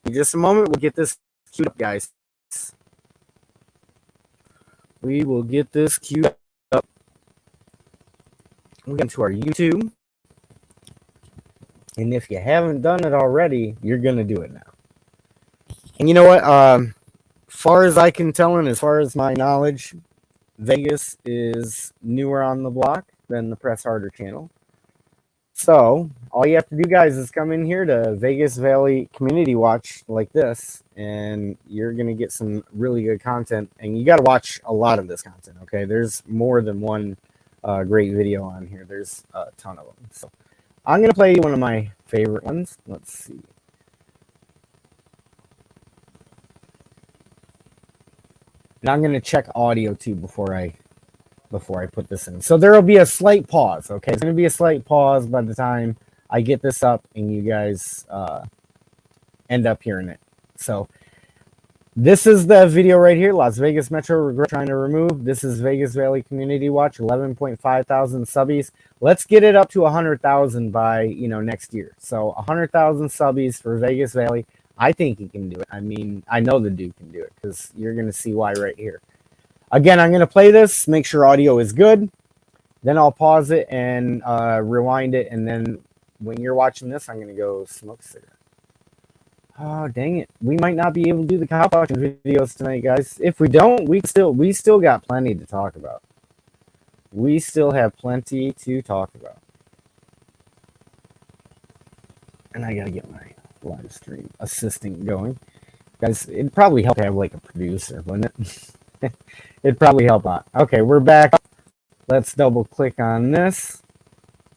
[SPEAKER 1] in just a moment, we'll get this queued up, guys. We will get this queued up. We'll get into our YouTube. And if you haven't done it already, you're going to do it now. And you know what? Far as I can tell and as far as my knowledge, Vegas is newer on the block than the Press Harder channel. So all you have to do, guys, is come in here to Vegas Valley Community Watch like this, and you're going to get some really good content. And you got to watch a lot of this content, okay? There's more than one great video on here. There's a ton of them. So I'm going to play one of my favorite ones. Let's see. And I'm going to check audio too before I put this in. So there will be a slight pause, okay? It's going to be a slight pause by the time I get this up and you guys end up hearing it. So this is the video right here. Las Vegas Metro regret trying to remove. This is Vegas Valley Community Watch, 11.5 thousand subbies. Let's get it up to 100,000 by, next year. So 100,000 subbies for Vegas Valley. I think he can do it. I mean, I know the dude can do it because you're going to see why right here. Again, I'm going to play this, make sure audio is good. Then I'll pause it and rewind it. And then when you're watching this, I'm going to go smoke a cigarette. Oh, dang it. We might not be able to do the cop auction videos tonight, guys. If we don't, we still got plenty to talk about. We still have plenty to talk about. And I got to get my live stream assistant going. Guys, it'd probably help to have like a producer, wouldn't it? It'd probably help out. Okay, we're back. Let's double click on this.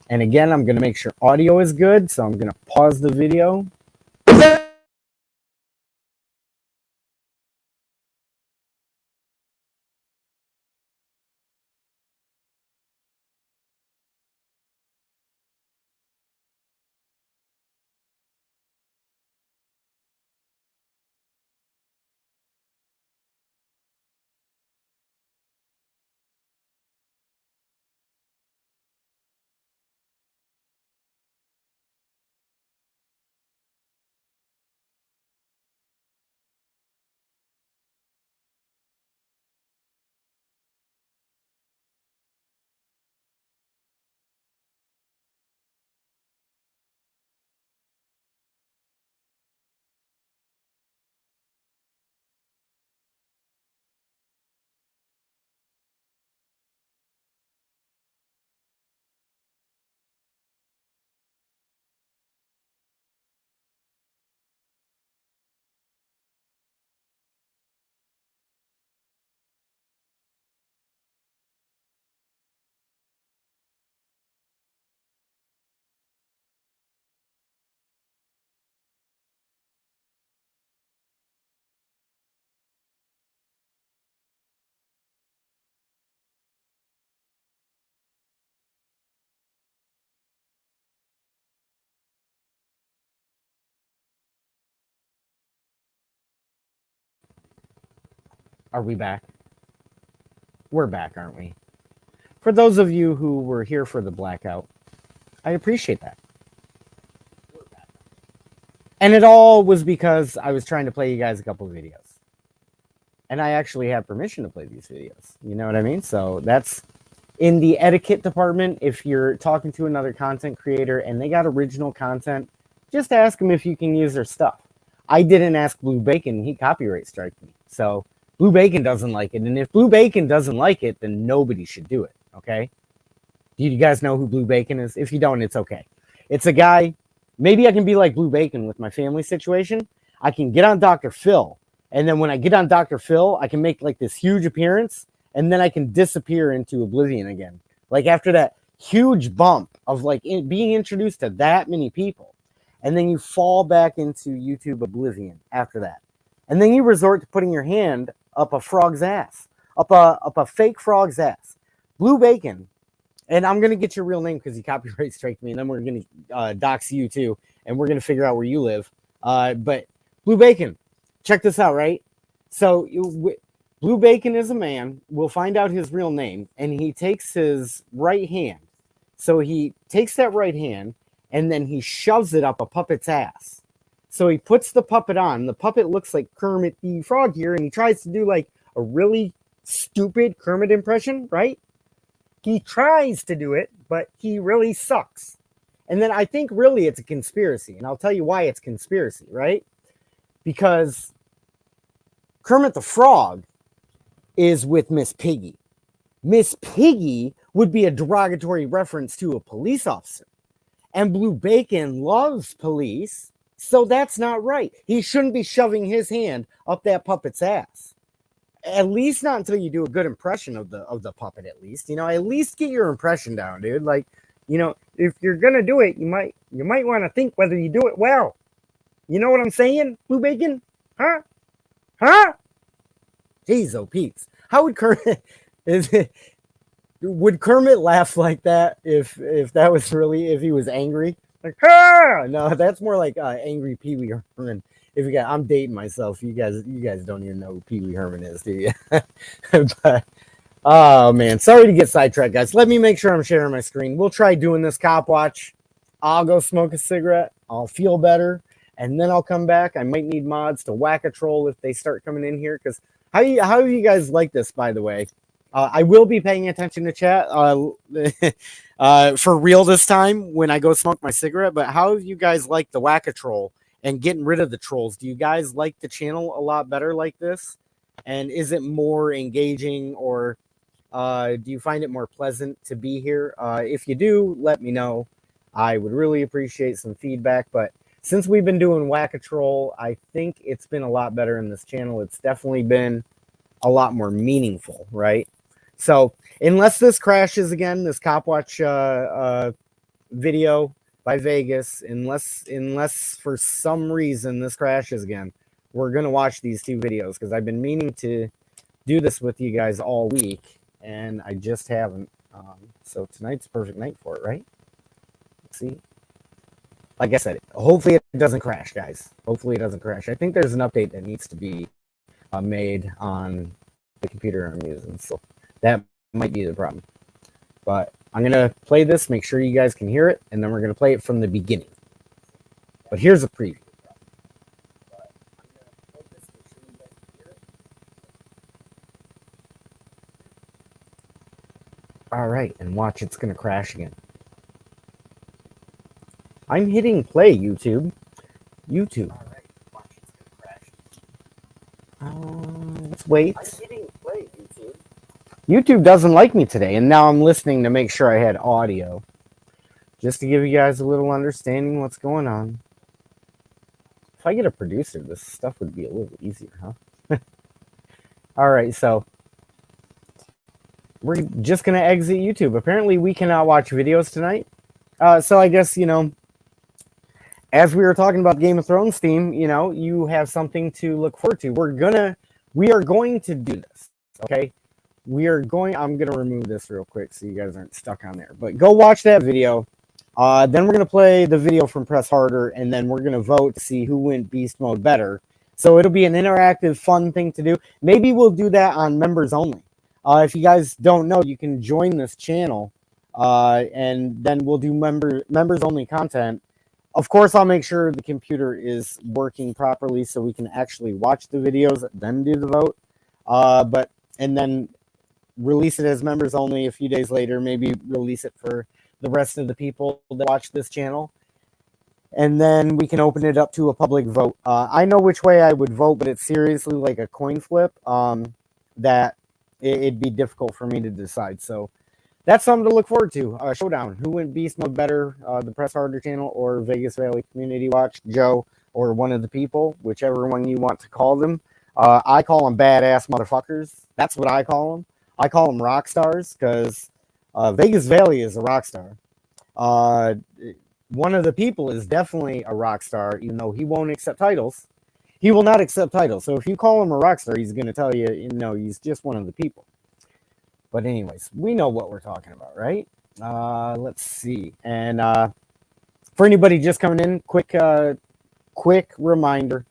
[SPEAKER 1] And again, I'm going to make sure audio is good. So I'm going to pause the video. Are we back? We're back, aren't we? For those of you who were here for the blackout, I appreciate that. And it all was because I was trying to play you guys a couple of videos. And I actually have permission to play these videos. You know what I mean? So that's in the etiquette department. If you're talking to another content creator and they got original content, just ask them if you can use their stuff. I didn't ask Blue Bacon. He copyright striked me. So Blue Bacon doesn't like it. And if Blue Bacon doesn't like it, then nobody should do it. Okay? Do you guys know who Blue Bacon is? If you don't, it's okay. It's a guy. Maybe I can be like Blue Bacon with my family situation. I can get on Dr. Phil. And then when I get on Dr. Phil, I can make like this huge appearance. And then I can disappear into oblivion again. Like after that huge bump of like being introduced to that many people. And then you fall back into YouTube oblivion after that. And then you resort to putting your hand up a frog's ass. Up a fake frog's ass. Blue Bacon. And I'm going to get your real name because you copyright strike me. And then we're going to dox you too. And we're going to figure out where you live. But Blue Bacon, check this out, right? So Blue Bacon is a man. We'll find out his real name. And he takes his right hand. So he takes that right hand and then he shoves it up a puppet's ass. So he puts the puppet on. The puppet looks like Kermit the Frog here. And he tries to do like a really stupid Kermit impression, right? He tries to do it, but he really sucks. And then I think really it's a conspiracy. And I'll tell you why it's conspiracy, right? Because Kermit the Frog is with Miss Piggy. Miss Piggy would be a derogatory reference to a police officer. And Blue Bacon loves police, so that's not right. He shouldn't be shoving his hand up that puppet's ass. At least not until you do a good impression of the puppet. At least, at least get your impression down, dude. Like, if you're gonna do it, you might want to think whether you do it well. You know what I'm saying, Blue Bacon? Huh? Huh? Jeez, oh Pete's. How would Kermit is it? Would Kermit laugh like that if that was really if he was angry? Like, ah! No, that's more like angry Pee Wee Herman. If you got, I'm dating myself. You guys don't even know who Pee Wee Herman is, do you? But oh man, sorry to get sidetracked, guys. Let me make sure I'm sharing my screen. We'll try doing this cop watch. I'll go smoke a cigarette. I'll feel better, and then I'll come back. I might need mods to whack a troll if they start coming in here. Because how do you guys like this, by the way? I will be paying attention to chat for real this time when I go smoke my cigarette. But how do you guys like the whack a troll and getting rid of the trolls? Do you guys like the channel a lot better like this? And is it more engaging, or do you find it more pleasant to be here? If you do, let me know. I would really appreciate some feedback. But since we've been doing Whack a Troll, I think it's been a lot better in this channel. It's definitely been a lot more meaningful, right? So unless this crashes again, this cop watch video by Vegas, unless for some reason this crashes again, we're gonna watch these two videos because I've been meaning to do this with you guys all week and I just haven't. So tonight's a perfect night for it, right? Let's see. Like I said, hopefully it doesn't crash, guys. Hopefully it doesn't crash. I think there's an update that needs to be made on the computer I'm using, so that might be the problem. But I'm going to play this, make sure you guys can hear it, and then we're going to play it from the beginning. But here's a preview. All right, and watch, it's going to crash again. I'm hitting play, YouTube. YouTube. All right, watch, it's going to crash. Let's wait. I'm hitting play, YouTube. YouTube doesn't like me today, and now I'm listening to make sure I had audio. Just to give you guys a little understanding what's going on. If I get a producer, this stuff would be a little easier, huh? All right, so we're just going to exit YouTube. Apparently, we cannot watch videos tonight. So I guess, as we were talking about Game of Thrones theme, you have something to look forward to. We are going to do this, okay? I'm going to remove this real quick so you guys aren't stuck on there. But go watch that video. Then we're going to play the video from Press Harder, and then we're going to vote to see who went beast mode better. So it'll be an interactive, fun thing to do. Maybe we'll do that on members only. If you guys don't know, you can join this channel, and then we'll do members only content. Of course, I'll make sure the computer is working properly so we can actually watch the videos, then do the vote. And then release it as members only a few days later, maybe release it for the rest of the people that watch this channel. And then we can open it up to a public vote. I know which way I would vote, but it's seriously like a coin flip that it'd be difficult for me to decide. So that's something to look forward to. Showdown. Who went beast mode better? The Press Harder channel or Vegas Valley Community Watch? Joe or one of the people, whichever one you want to call them. I call them badass motherfuckers. That's what I call them. I call them rock stars because Vegas Valley is a rock star. One of the people is definitely a rock star, even though he won't accept titles. He will not accept titles. So if you call him a rock star, he's going to tell you, he's just one of the people. But anyways, we know what we're talking about, right? Let's see. And for anybody just coming in, quick reminder.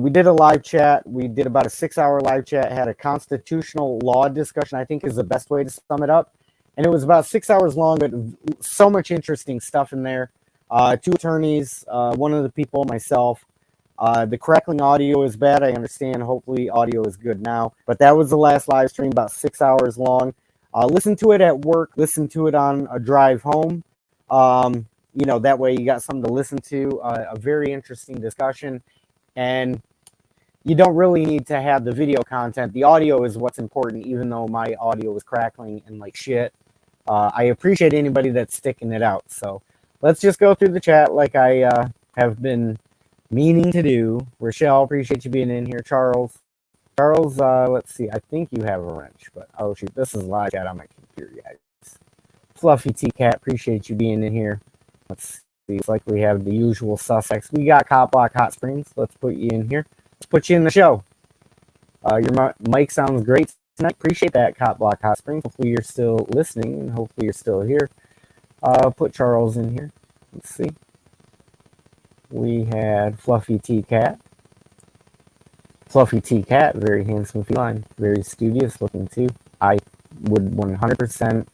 [SPEAKER 1] We did a live chat. We did about a 6-hour live chat, had a constitutional law discussion, I think is the best way to sum it up. And it was about 6 hours long, but so much interesting stuff in there. 2 attorneys, one of the people, myself. The crackling audio is bad, I understand. Hopefully audio is good now. But that was the last live stream, about 6 hours long. Listen to it at work. Listen to it on a drive home. That way you got something to listen to. A very interesting discussion. And you don't really need to have the video content. The audio is what's important, even though my audio is crackling and like shit. I appreciate anybody that's sticking it out. So let's just go through the chat like I have been meaning to do. Rochelle, appreciate you being in here. Charles, Charles, let's see. I think you have a wrench, but oh shoot, this is live chat on my computer, guys. Fluffy T Cat, appreciate you being in here. Let's see. It's like we have the usual suspects. We got Cop Block Hot Springs. Let's put you in here. Let's put you in the show. Your mic sounds great tonight. Appreciate that, Cop Block Hot Springs. Hopefully you're still listening, and hopefully you're still here. Put Charles in here. Let's see. We had Fluffy T Cat. Fluffy T Cat, very handsome feline, very studious looking too. I would 100%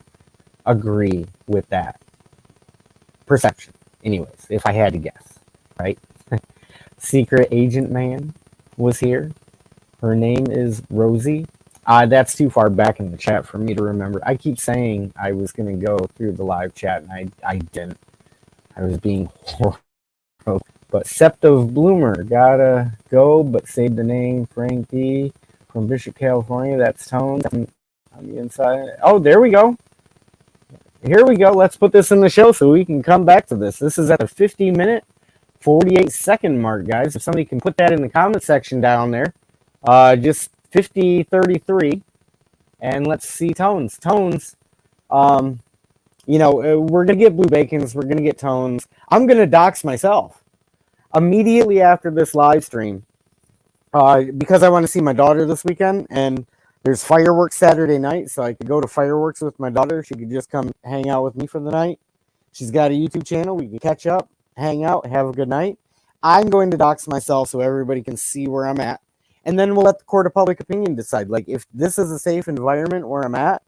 [SPEAKER 1] agree with that perception. Anyways, if I had to guess, right? Secret Agent Man was here. Her name is Rosie. That's too far back in the chat for me to remember. I keep saying I was going to go through the live chat, and I didn't. I was being horrible. But Sept of Bloomer, gotta go, but save the name. Frank D. from Bishop, California. That's Tones on the inside. Oh, there we go. Here we go. Let's put this in the show so we can come back to this. This is at the 50-minute, 48-second mark, guys. If somebody can put that in the comment section down there. Just 50:33. And let's see Tones. Tones, you know, we're going to get Blue Bacons. We're going to get Tones. I'm going to dox myself immediately after this live stream because I want to see my daughter this weekend, and there's fireworks Saturday night, so I could go to fireworks with my daughter. She could just come hang out with me for the night. She's got a YouTube channel. We can catch up, hang out, have a good night. I'm going to dox myself so everybody can see where I'm at, and then we'll let the court of public opinion decide. Like, if this is a safe environment where I'm at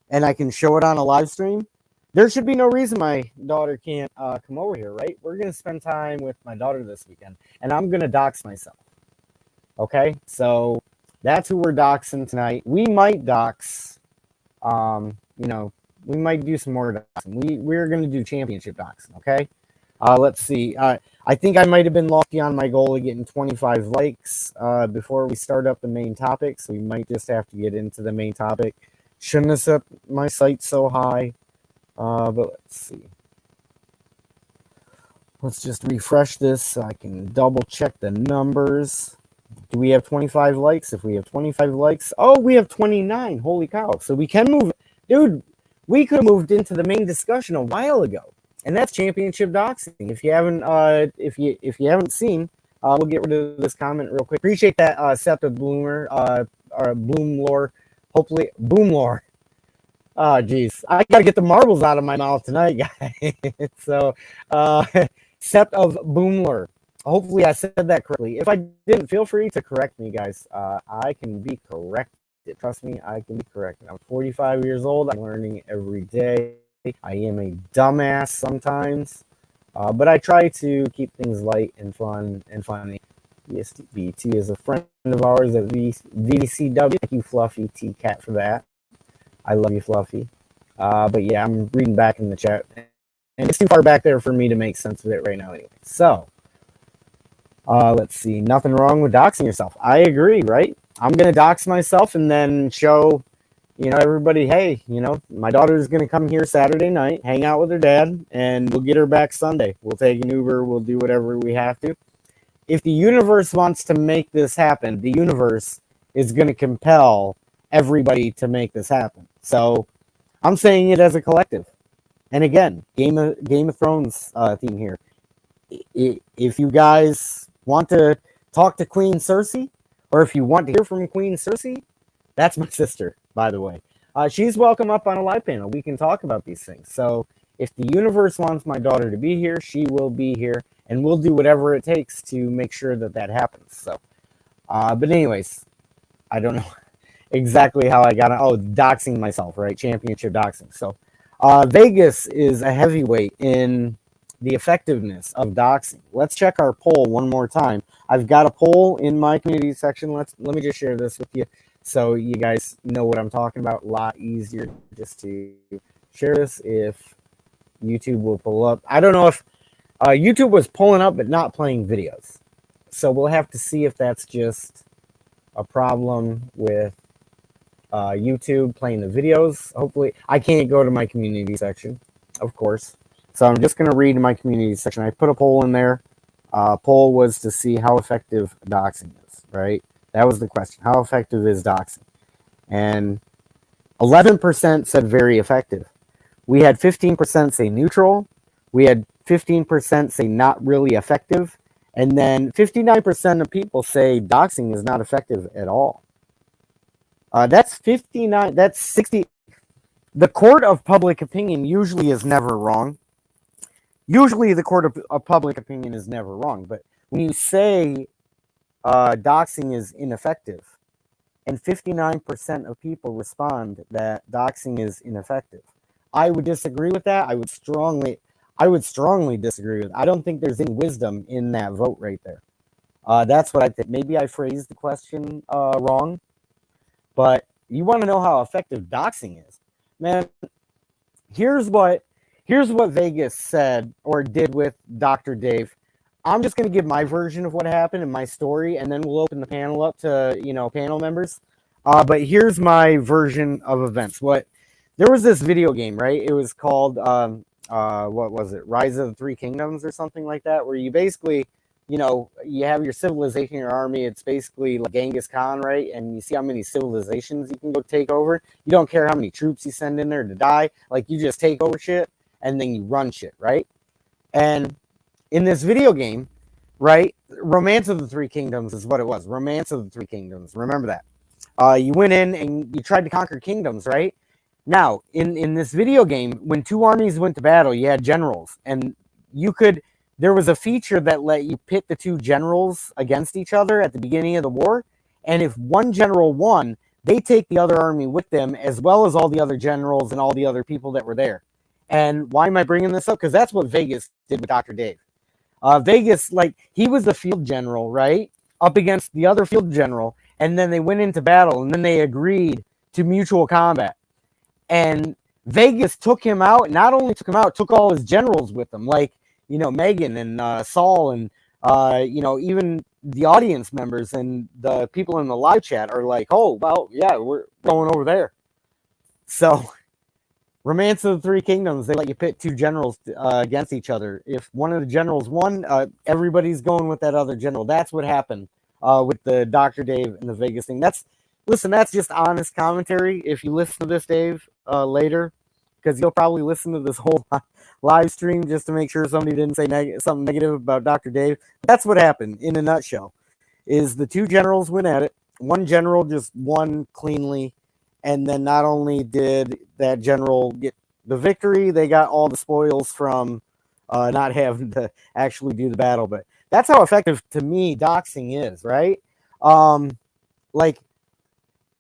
[SPEAKER 1] and I can show it on a live stream, there should be no reason my daughter can't come over here, right? We're going to spend time with my daughter this weekend, and I'm going to dox myself. Okay? So that's who we're doxing tonight. We might dox, you know, we might do some more doxing. We're going to do championship doxing, okay? Let's see. I think I might have been lofty on my goal of getting 25 likes before we start up the main topic, so we might just have to get into the main topic. Shouldn't have set my sights so high. But let's see. Let's just refresh this so I can double check the numbers. Do we have 25 likes? If we have 25 likes, oh, we have 29. Holy cow. So we can move. Dude, we could have moved into the main discussion a while ago. And that's championship doxing. If you haven't if you haven't seen, we'll get rid of this comment real quick. Appreciate that Sept Bloomer or Bloom Lore. Hopefully Boom Lore. Oh, geez. I got to get the marbles out of my mouth tonight, guys. So, Sept of Boomler. Hopefully I said that correctly. If I didn't, feel free to correct me, guys. I can be corrected. Trust me, I can be corrected. I'm 45 years old. I'm learning every day. I am a dumbass sometimes. But I try to keep things light and fun and funny. BT is a friend of ours at VDCW. Thank you, Fluffy T Cat, for that. I love you, Fluffy. But yeah, I'm reading back in the chat. And it's too far back there for me to make sense of it right now anyway. So, let's see. Nothing wrong with doxing yourself. I agree, right? I'm going to dox myself and then show, you know, everybody, hey, you know, my daughter's going to come here Saturday night, hang out with her dad, and we'll get her back Sunday. We'll take an Uber. We'll do whatever we have to. If the universe wants to make this happen, the universe is going to compel everybody to make this happen. So I'm saying it as a collective. And again, Game of Thrones theme here. If you guys want to talk to Queen Cersei, or if you want to hear from Queen Cersei, that's my sister, by the way. She's welcome up on a live panel. We can talk about these things. So if the universe wants my daughter to be here, she will be here, and we'll do whatever it takes to make sure that that happens. So, but anyways, I don't know exactly how I got it. Oh, doxing myself, right? Championship doxing. So Vegas is a heavyweight in the effectiveness of doxing. Let's check our poll one more time. I've got a poll in my community section. Let me just share this with you so you guys know what I'm talking about. A lot easier just to share this if YouTube will pull up. I don't know if YouTube was pulling up but not playing videos. So we'll have to see if that's just a problem with YouTube playing the videos. Hopefully, I can't go to my community section, of course. So I'm just going to read my community section. I put a poll in there. Poll was to see how effective doxing is, right? That was the question. How effective is doxing? And 11% said very effective. We had 15% say neutral. We had 15% say not really effective. And then 59% of people say doxing is not effective at all. That's 59. That's 60. The court of public opinion usually is never wrong. Usually the court of public opinion is never wrong. But when you say doxing is ineffective, and 59% of people respond that doxing is ineffective, I would disagree with that. I would strongly disagree with it. I don't think there's any wisdom in that vote right there. That's what I think. Maybe I phrased the question wrong, but you want to know how effective doxing is, man. Here's what Vegas said or did with Dr. Dave. I'm just going to give my version of what happened and my story, and then we'll open the panel up to, panel members. But here's my version of events. There was this video game, right? It was called, what was it? Rise of the Three Kingdoms or something like that, where you basically, you have your civilization, your army. It's basically like Genghis Khan, right? And you see how many civilizations you can go take over. You don't care how many troops you send in there to die. Like, you just take over shit, and then you run shit, right? And in this video game, right, Romance of the Three Kingdoms is what it was. Romance of the Three Kingdoms. Remember that. You went in and you tried to conquer kingdoms, right? Now, in this video game, when two armies went to battle, you had generals. And there was a feature that let you pit the two generals against each other at the beginning of the war. And if one general won, they take the other army with them, as well as all the other generals and all the other people that were there. And why am I bringing this up? Because that's what Vegas did with Dr. Dave. Vegas, he was the field general, right? Up against the other field general. And then they went into battle, and then they agreed to mutual combat. And Vegas took him out. Not only took him out, took all his generals with him, Megan and Saul and, even the audience members and the people in the live chat are like, oh, well, yeah, we're going over there. So, Romance of the Three Kingdoms, they let you pit two generals against each other. If one of the generals won, everybody's going with that other general. That's what happened with the Dr. Dave and the Vegas thing. That's just honest commentary. If you listen to this, Dave, later, because you'll probably listen to this whole live stream just to make sure somebody didn't say something negative about Dr. Dave. That's what happened in a nutshell, is the two generals went at it. One general just won cleanly. And then not only did that general get the victory, they got all the spoils from not having to actually do the battle. But that's how effective, to me, doxing is, right?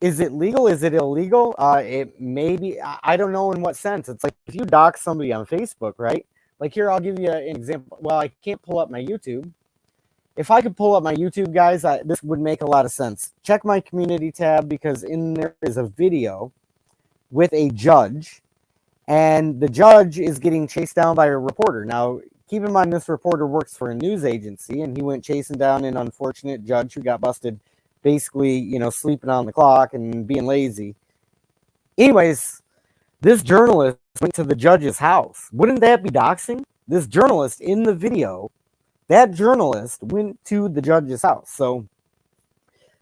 [SPEAKER 1] Is it legal? Is it illegal? It may be. I don't know in what sense. It's like if you dox somebody on Facebook, right? Like here, I'll give you an example. Well, I can't pull up my YouTube. If I could pull up my YouTube, guys, this would make a lot of sense. Check my community tab, because in there is a video with a judge, and the judge is getting chased down by a reporter. Now, keep in mind, this reporter works for a news agency, and he went chasing down an unfortunate judge who got busted basically, sleeping on the clock and being lazy. Anyways, this journalist went to the judge's house. Wouldn't that be doxing? This journalist in the video, that journalist went to the judge's house. So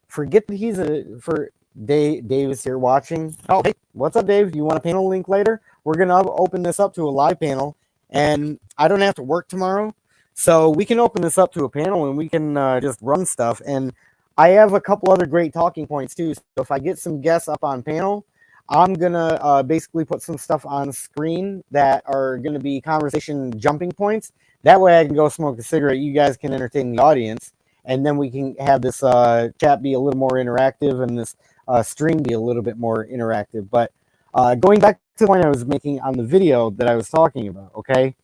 [SPEAKER 1] forget that Dave is here watching. Oh, hey, what's up, Dave? You want a panel link later? We're going to open this up to a live panel, and I don't have to work tomorrow. So we can open this up to a panel, and we can just run stuff. And I have a couple other great talking points, too. So if I get some guests up on panel, I'm going to basically put some stuff on screen that are going to be conversation jumping points. That way I can go smoke a cigarette. You guys can entertain the audience. And then we can have this chat be a little more interactive and this stream be a little bit more interactive. But going back to the point I was making on the video that I was talking about, okay?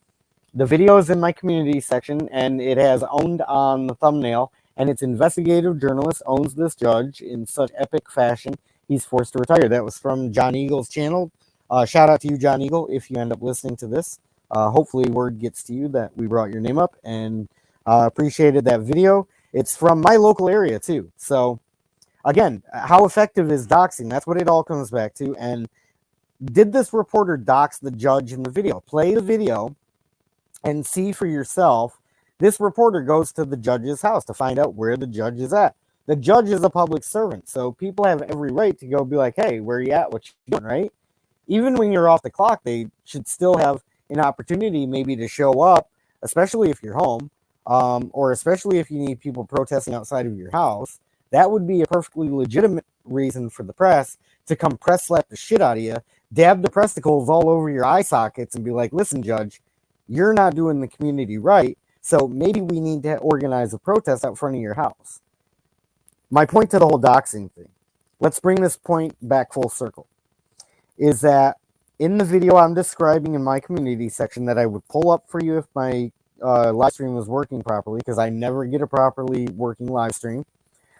[SPEAKER 1] The video is in my community section, and it has owned on the thumbnail. And it's investigative journalist owns this judge in such epic fashion, he's forced to retire. That was from John Eagle's channel. Shout out to you, John Eagle, if you end up listening to this. Hopefully word gets to you that we brought your name up, and appreciated that video. It's from my local area too. So again, how effective is doxing? That's what it all comes back to. And did this reporter dox the judge in the video? Play the video and see for yourself. This reporter goes to the judge's house to find out where the judge is at. The judge is a public servant, so people have every right to go be like, hey, where you at? What you doing, right? Even when you're off the clock, they should still have an opportunity maybe to show up, especially if you're home, or especially if you need people protesting outside of your house. That would be a perfectly legitimate reason for the press to come press slap the shit out of you, dab the presticles all over your eye sockets, and be like, listen, judge, you're not doing the community right, so maybe we need to organize a protest out front of your house. My point to the whole doxing thing, let's bring this point back full circle, is that in the video I'm describing in my community section that I would pull up for you if my live stream was working properly, because I never get a properly working live stream,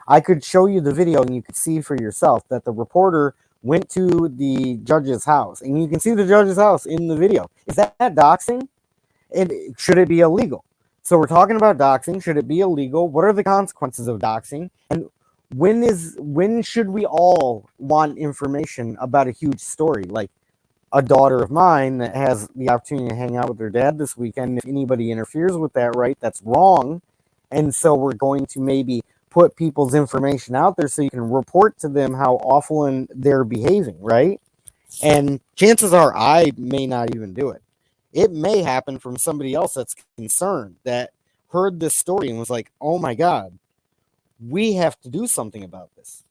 [SPEAKER 1] I could show you the video and you could see for yourself that the reporter went to the judge's house, and you can see the judge's house in the video. Is that doxing? And should it be illegal? So we're talking about doxing. Should it be illegal? What are the consequences of doxing? And when should we all want information about a huge story? Like a daughter of mine that has the opportunity to hang out with her dad this weekend. If anybody interferes with that right, that's wrong. And so we're going to maybe put people's information out there so you can report to them how awful and they're behaving, right? And chances are I may not even do it. It may happen from somebody else that's concerned, that heard this story and was like, oh my God, we have to do something about this.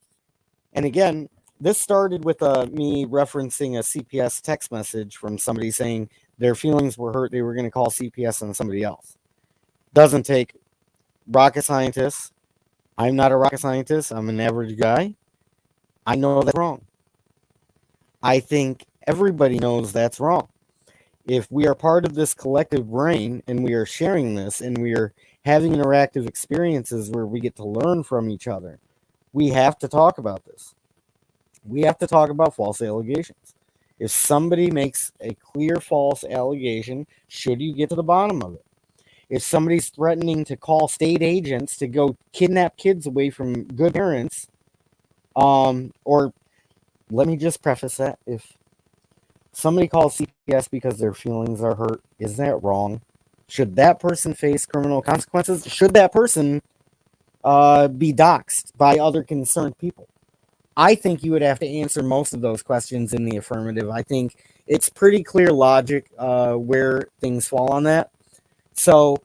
[SPEAKER 1] And again, this started with me referencing a CPS text message from somebody saying their feelings were hurt. They were going to call CPS on somebody else. Doesn't take rocket scientists. I'm not a rocket scientist. I'm an average guy. I know that's wrong. I think everybody knows that's wrong. If we are part of this collective brain and we are sharing this and we are having interactive experiences where we get to learn from each other, we have to talk about this. We have to talk about false allegations. If somebody makes a clear false allegation, should you get to the bottom of it? If somebody's threatening to call state agents to go kidnap kids away from good parents, or let me just preface that, if somebody calls CPS because their feelings are hurt, is that wrong? Should that person face criminal consequences? Should that person be doxxed by other concerned people? I think you would have to answer most of those questions in the affirmative. I think it's pretty clear logic where things fall on that. So,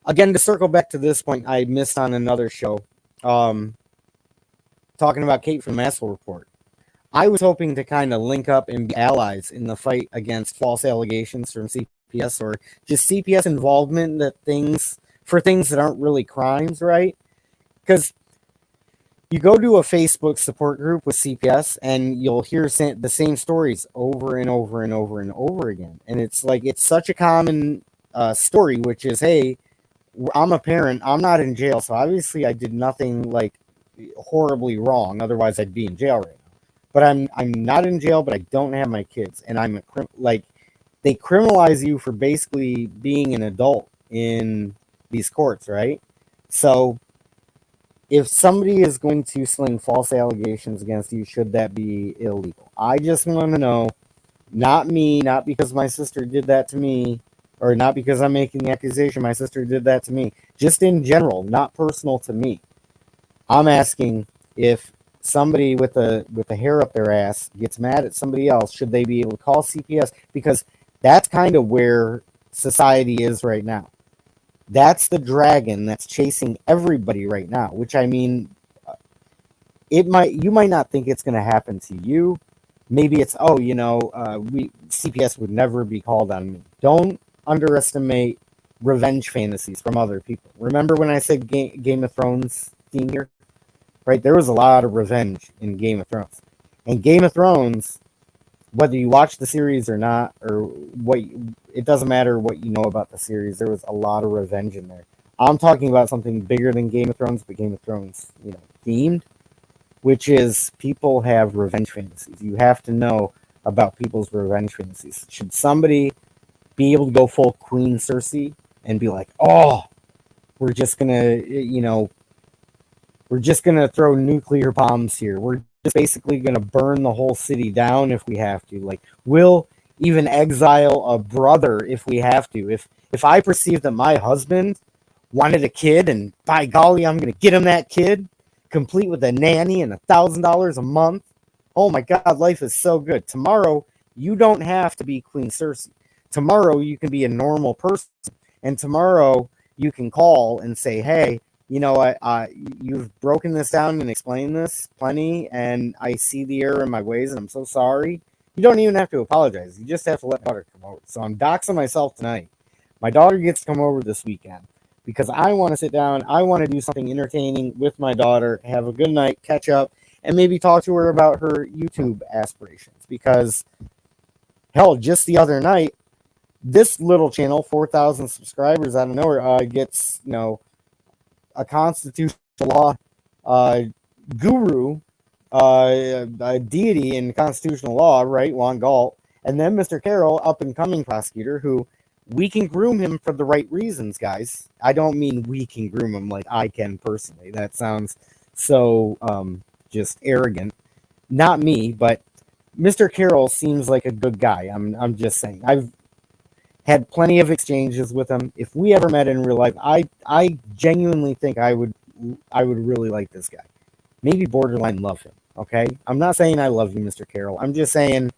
[SPEAKER 1] again, to circle back to this point, I missed on another show talking about Kate from Maslow Report. I was hoping to kind of link up and be allies in the fight against false allegations from CPS, or just CPS involvement for things that aren't really crimes, right? Because you go to a Facebook support group with CPS and you'll hear the same stories over and over and over and over again. And it's like, it's such a common story, which is, hey, I'm a parent, I'm not in jail, so obviously I did nothing like horribly wrong, otherwise I'd be in jail right now. But I'm not in jail, but I don't have my kids, and I'm they criminalize you for basically being an adult in these courts, right? So if somebody is going to sling false allegations against you, should that be illegal? I just want to know, not me, not because my sister did that to me, or not because I'm making the accusation my sister did that to me, just in general, not personal to me. I'm asking, if somebody with a hair up their ass gets mad at somebody else, should they be able to call CPS? Because that's kind of where society is right now. That's the dragon that's chasing everybody right now, which, I mean, you might not think it's going to happen to you. Maybe it's, CPS would never be called on me. Don't underestimate revenge fantasies from other people. Remember when I said Game of Thrones theme here? Right? There was a lot of revenge in Game of Thrones. And Game of Thrones, whether you watch the series or not, or it doesn't matter what you know about the series, there was a lot of revenge in there. I'm talking about something bigger than Game of Thrones, but Game of Thrones, themed, which is people have revenge fantasies. You have to know about people's revenge fantasies. Should somebody be able to go full Queen Cersei and be like, oh, we're just gonna throw nuclear bombs here. We're just basically gonna burn the whole city down if we have to. Like, we'll even exile a brother if we have to. If I perceive that my husband wanted a kid, and by golly, I'm gonna get him that kid, complete with a nanny and $1,000 a month. Oh my God, life is so good. Tomorrow, you don't have to be Queen Cersei. Tomorrow, you can be a normal person. And tomorrow, you can call and say, hey, you know what, you've broken this down and explained this plenty, and I see the error in my ways, and I'm so sorry. You don't even have to apologize. You just have to let my daughter come over. So I'm doxing myself tonight. My daughter gets to come over this weekend because I want to sit down. I want to do something entertaining with my daughter, have a good night, catch up, and maybe talk to her about her YouTube aspirations. Because, hell, just the other night, this little channel, 4,000 subscribers out of nowhere, gets, a constitutional law guru, a deity in constitutional law, right? Juan Galt. And then Mr. Carroll, up and coming prosecutor, who we can groom him for the right reasons, guys. I don't mean we can groom him like I can personally. That sounds so just arrogant. Not me, but Mr. Carroll seems like a good guy. I'm just saying. I've had plenty of exchanges with him. If we ever met in real life, I genuinely think I would really like this guy. Maybe borderline love him. Okay, I'm not saying I love you, Mr. Carroll. I'm just saying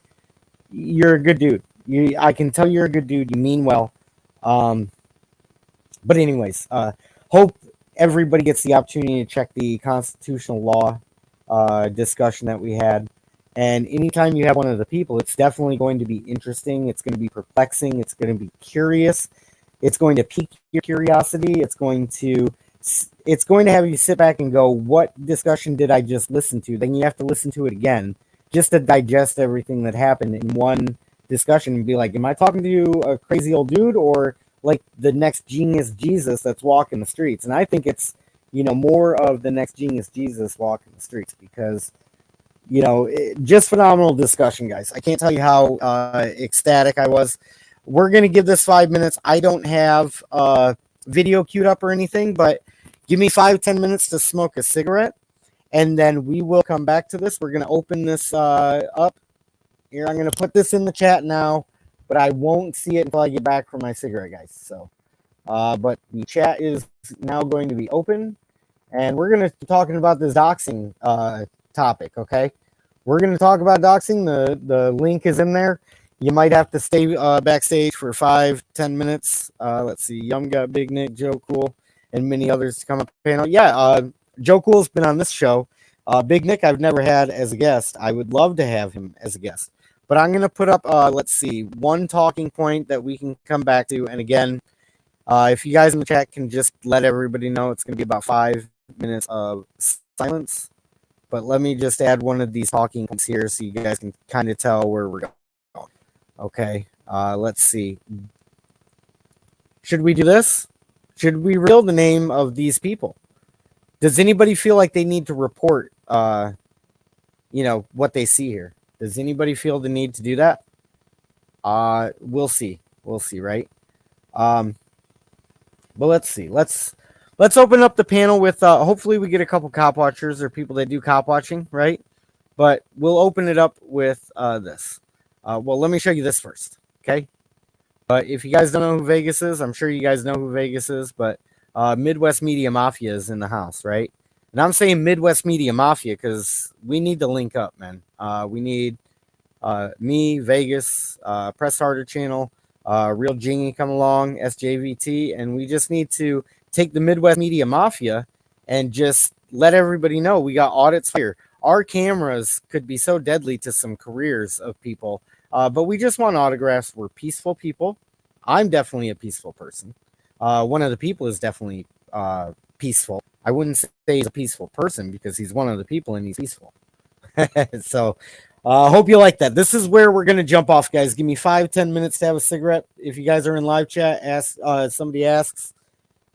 [SPEAKER 1] you're a good dude. I can tell you're a good dude. You mean well. But anyways, hope everybody gets the opportunity to check the constitutional law discussion that we had. And anytime you have one of the people, it's definitely going to be interesting. It's going to be perplexing. It's going to be curious. It's going to pique your curiosity. It's going to have you sit back and go, what discussion did I just listen to? Then you have to listen to it again just to digest everything that happened in one discussion and be like, am I talking to a crazy old dude or like the next genius Jesus that's walking the streets? And I think it's, more of the next genius Jesus walking the streets because, just phenomenal discussion, guys. I can't tell you how ecstatic I was. We're going to give this 5 minutes. I don't have video queued up or anything, but give me 5-10 minutes to smoke a cigarette, and then we will come back to this. We're going to open this up. Here, I'm going to put this in the chat now, but I won't see it until I get back from my cigarette, guys. So, but the chat is now going to be open, and we're going to be talking about this doxing topic, okay? We're going to talk about doxing. The link is in there. You might have to stay backstage for 5-10 minutes. Let's see. Yum got Big Nick, Joe Cool, and many others to come up panel. Yeah, Joe Cool's been on this show. Big Nick I've never had as a guest. I would love to have him as a guest. But I'm going to put up, let's see, one talking point that we can come back to. And again, if you guys in the chat can just let everybody know, it's going to be about 5 minutes of silence. But let me just add one of these talking points here so you guys can kind of tell where we're going. Okay, let's see. Should we do this? Should we reveal the name of these people? Does anybody feel like they need to report, what they see here? Does anybody feel the need to do that? We'll see. We'll see, right? But let's see. Let's open up the panel with, hopefully we get a couple cop watchers or people that do cop watching, right? But we'll open it up with this. Well, let me show you this first, okay? But if you guys don't know who Vegas is, I'm sure you guys know who Vegas is, but Midwest Media Mafia is in the house, right? And I'm saying Midwest Media Mafia because we need to link up, man. We need me, Vegas, Press Harder Channel, Real Jingy come along, SJVT, and we just need to take the Midwest Media Mafia and just let everybody know we got audits here. Our cameras could be so deadly to some careers of people, but we just want autographs. We're peaceful people. I'm definitely a peaceful person. One of the people is definitely peaceful. I wouldn't say he's a peaceful person because he's one of the people and he's peaceful. So hope you like that. This is where we're going to jump off, guys. Give me 5-10 minutes to have a cigarette. If you guys are in live chat, somebody asks,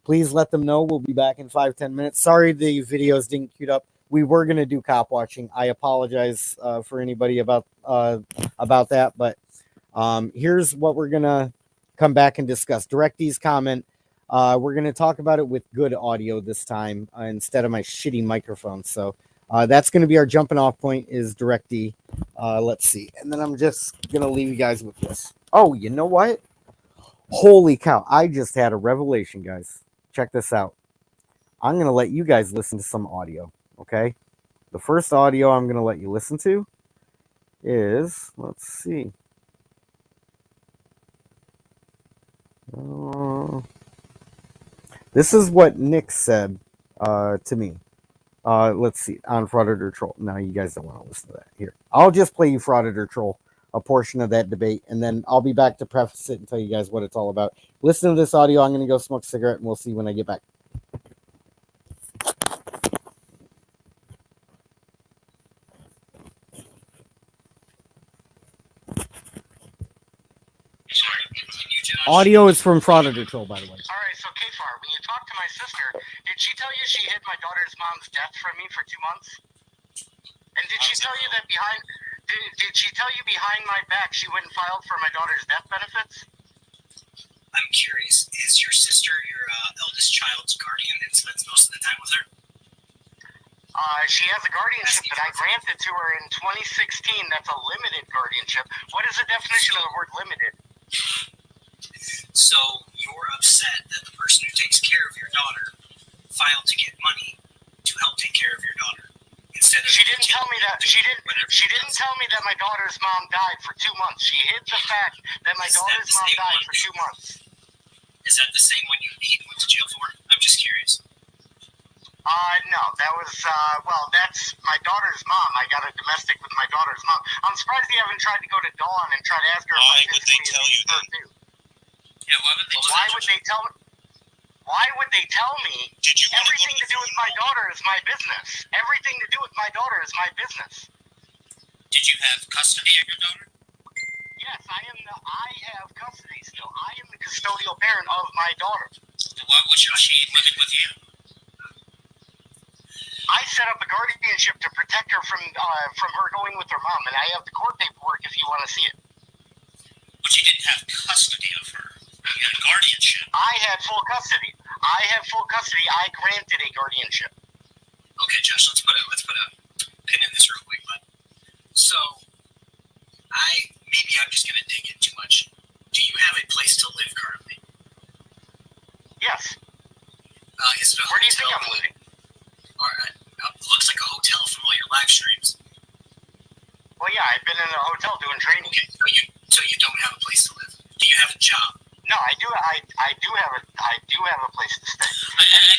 [SPEAKER 1] please let them know. We'll be back in 5-10 minutes. Sorry the videos didn't queue up. We were going to do cop watching. I apologize for anybody about that. But here's what we're going to come back and discuss. DOXXING's comment. We're going to talk about it with good audio this time instead of my shitty microphone. So that's going to be our jumping off point is DOXXING. Let's see. And then I'm just going to leave you guys with this. Oh, you know what? Holy cow. I just had a revelation, guys. Check this out. I'm going to let you guys listen to some audio. Okay. The first audio I'm going to let you listen to is, let's see. This is what Nick said to me. Let's see, on Frauded or Troll. No, you guys don't want to listen to that. Here, I'll just play you Frauded or Troll, a portion of that debate, and then I'll be back to preface it and tell you guys what it's all about. Listen to this audio. I'm going to go smoke a cigarette, and we'll see when I get back. Audio is from Frauded or Troll, by the way.
[SPEAKER 2] All right, so Kfar, when you talked to my sister, did she tell you she hid my daughter's mom's death from me for 2 months? And did she tell you that did she tell you behind my back she went and filed for my daughter's death benefits?
[SPEAKER 3] I'm curious, is your sister your eldest child's guardian and spends most of the time with her?
[SPEAKER 2] She has a guardianship that I granted to her in 2016. That's a limited guardianship. What is the definition of the word limited?
[SPEAKER 3] So you're upset that the person who takes care of your daughter filed to get money to help take care of your daughter instead of.
[SPEAKER 2] She didn't tell me that. She didn't tell me that my daughter's mom died for 2 months. She hid the fact that my daughter's mom died for 2 months.
[SPEAKER 3] Is that the same one you went to jail for? I'm just curious.
[SPEAKER 2] No, that was, that's my daughter's mom. I got a domestic with my daughter's mom. I'm surprised you haven't tried to go to Dawn and try to ask her.
[SPEAKER 4] Why would they tell you that?
[SPEAKER 3] Yeah, why would they
[SPEAKER 2] tell me? Why would they tell me?
[SPEAKER 4] Did you
[SPEAKER 2] everything to do with my daughter is my business. Everything to do with my daughter is my business.
[SPEAKER 3] Did you have custody of your daughter?
[SPEAKER 2] Yes, I have custody still. I am the custodial parent of my daughter.
[SPEAKER 3] So why wasn't she living with you?
[SPEAKER 2] I set up a guardianship to protect her from her going with her mom, and I have the court paperwork if you want to see it.
[SPEAKER 3] But you didn't have custody of her. You had a guardianship.
[SPEAKER 2] I had full custody. I granted a guardianship.
[SPEAKER 3] Okay, Josh, let's put a pin in this real quick, bud. So, maybe I'm just gonna dig in too much. Do you have a place to live currently?
[SPEAKER 2] Yes.
[SPEAKER 3] Is it a
[SPEAKER 2] Where do you
[SPEAKER 3] hotel?
[SPEAKER 2] think I'm living?
[SPEAKER 3] Or looks like a hotel from all your live streams.
[SPEAKER 2] Well, yeah, I've been in a hotel doing training.
[SPEAKER 3] Okay, so you don't have a place to live. Do you have a job?
[SPEAKER 2] No, I do have a place to stay.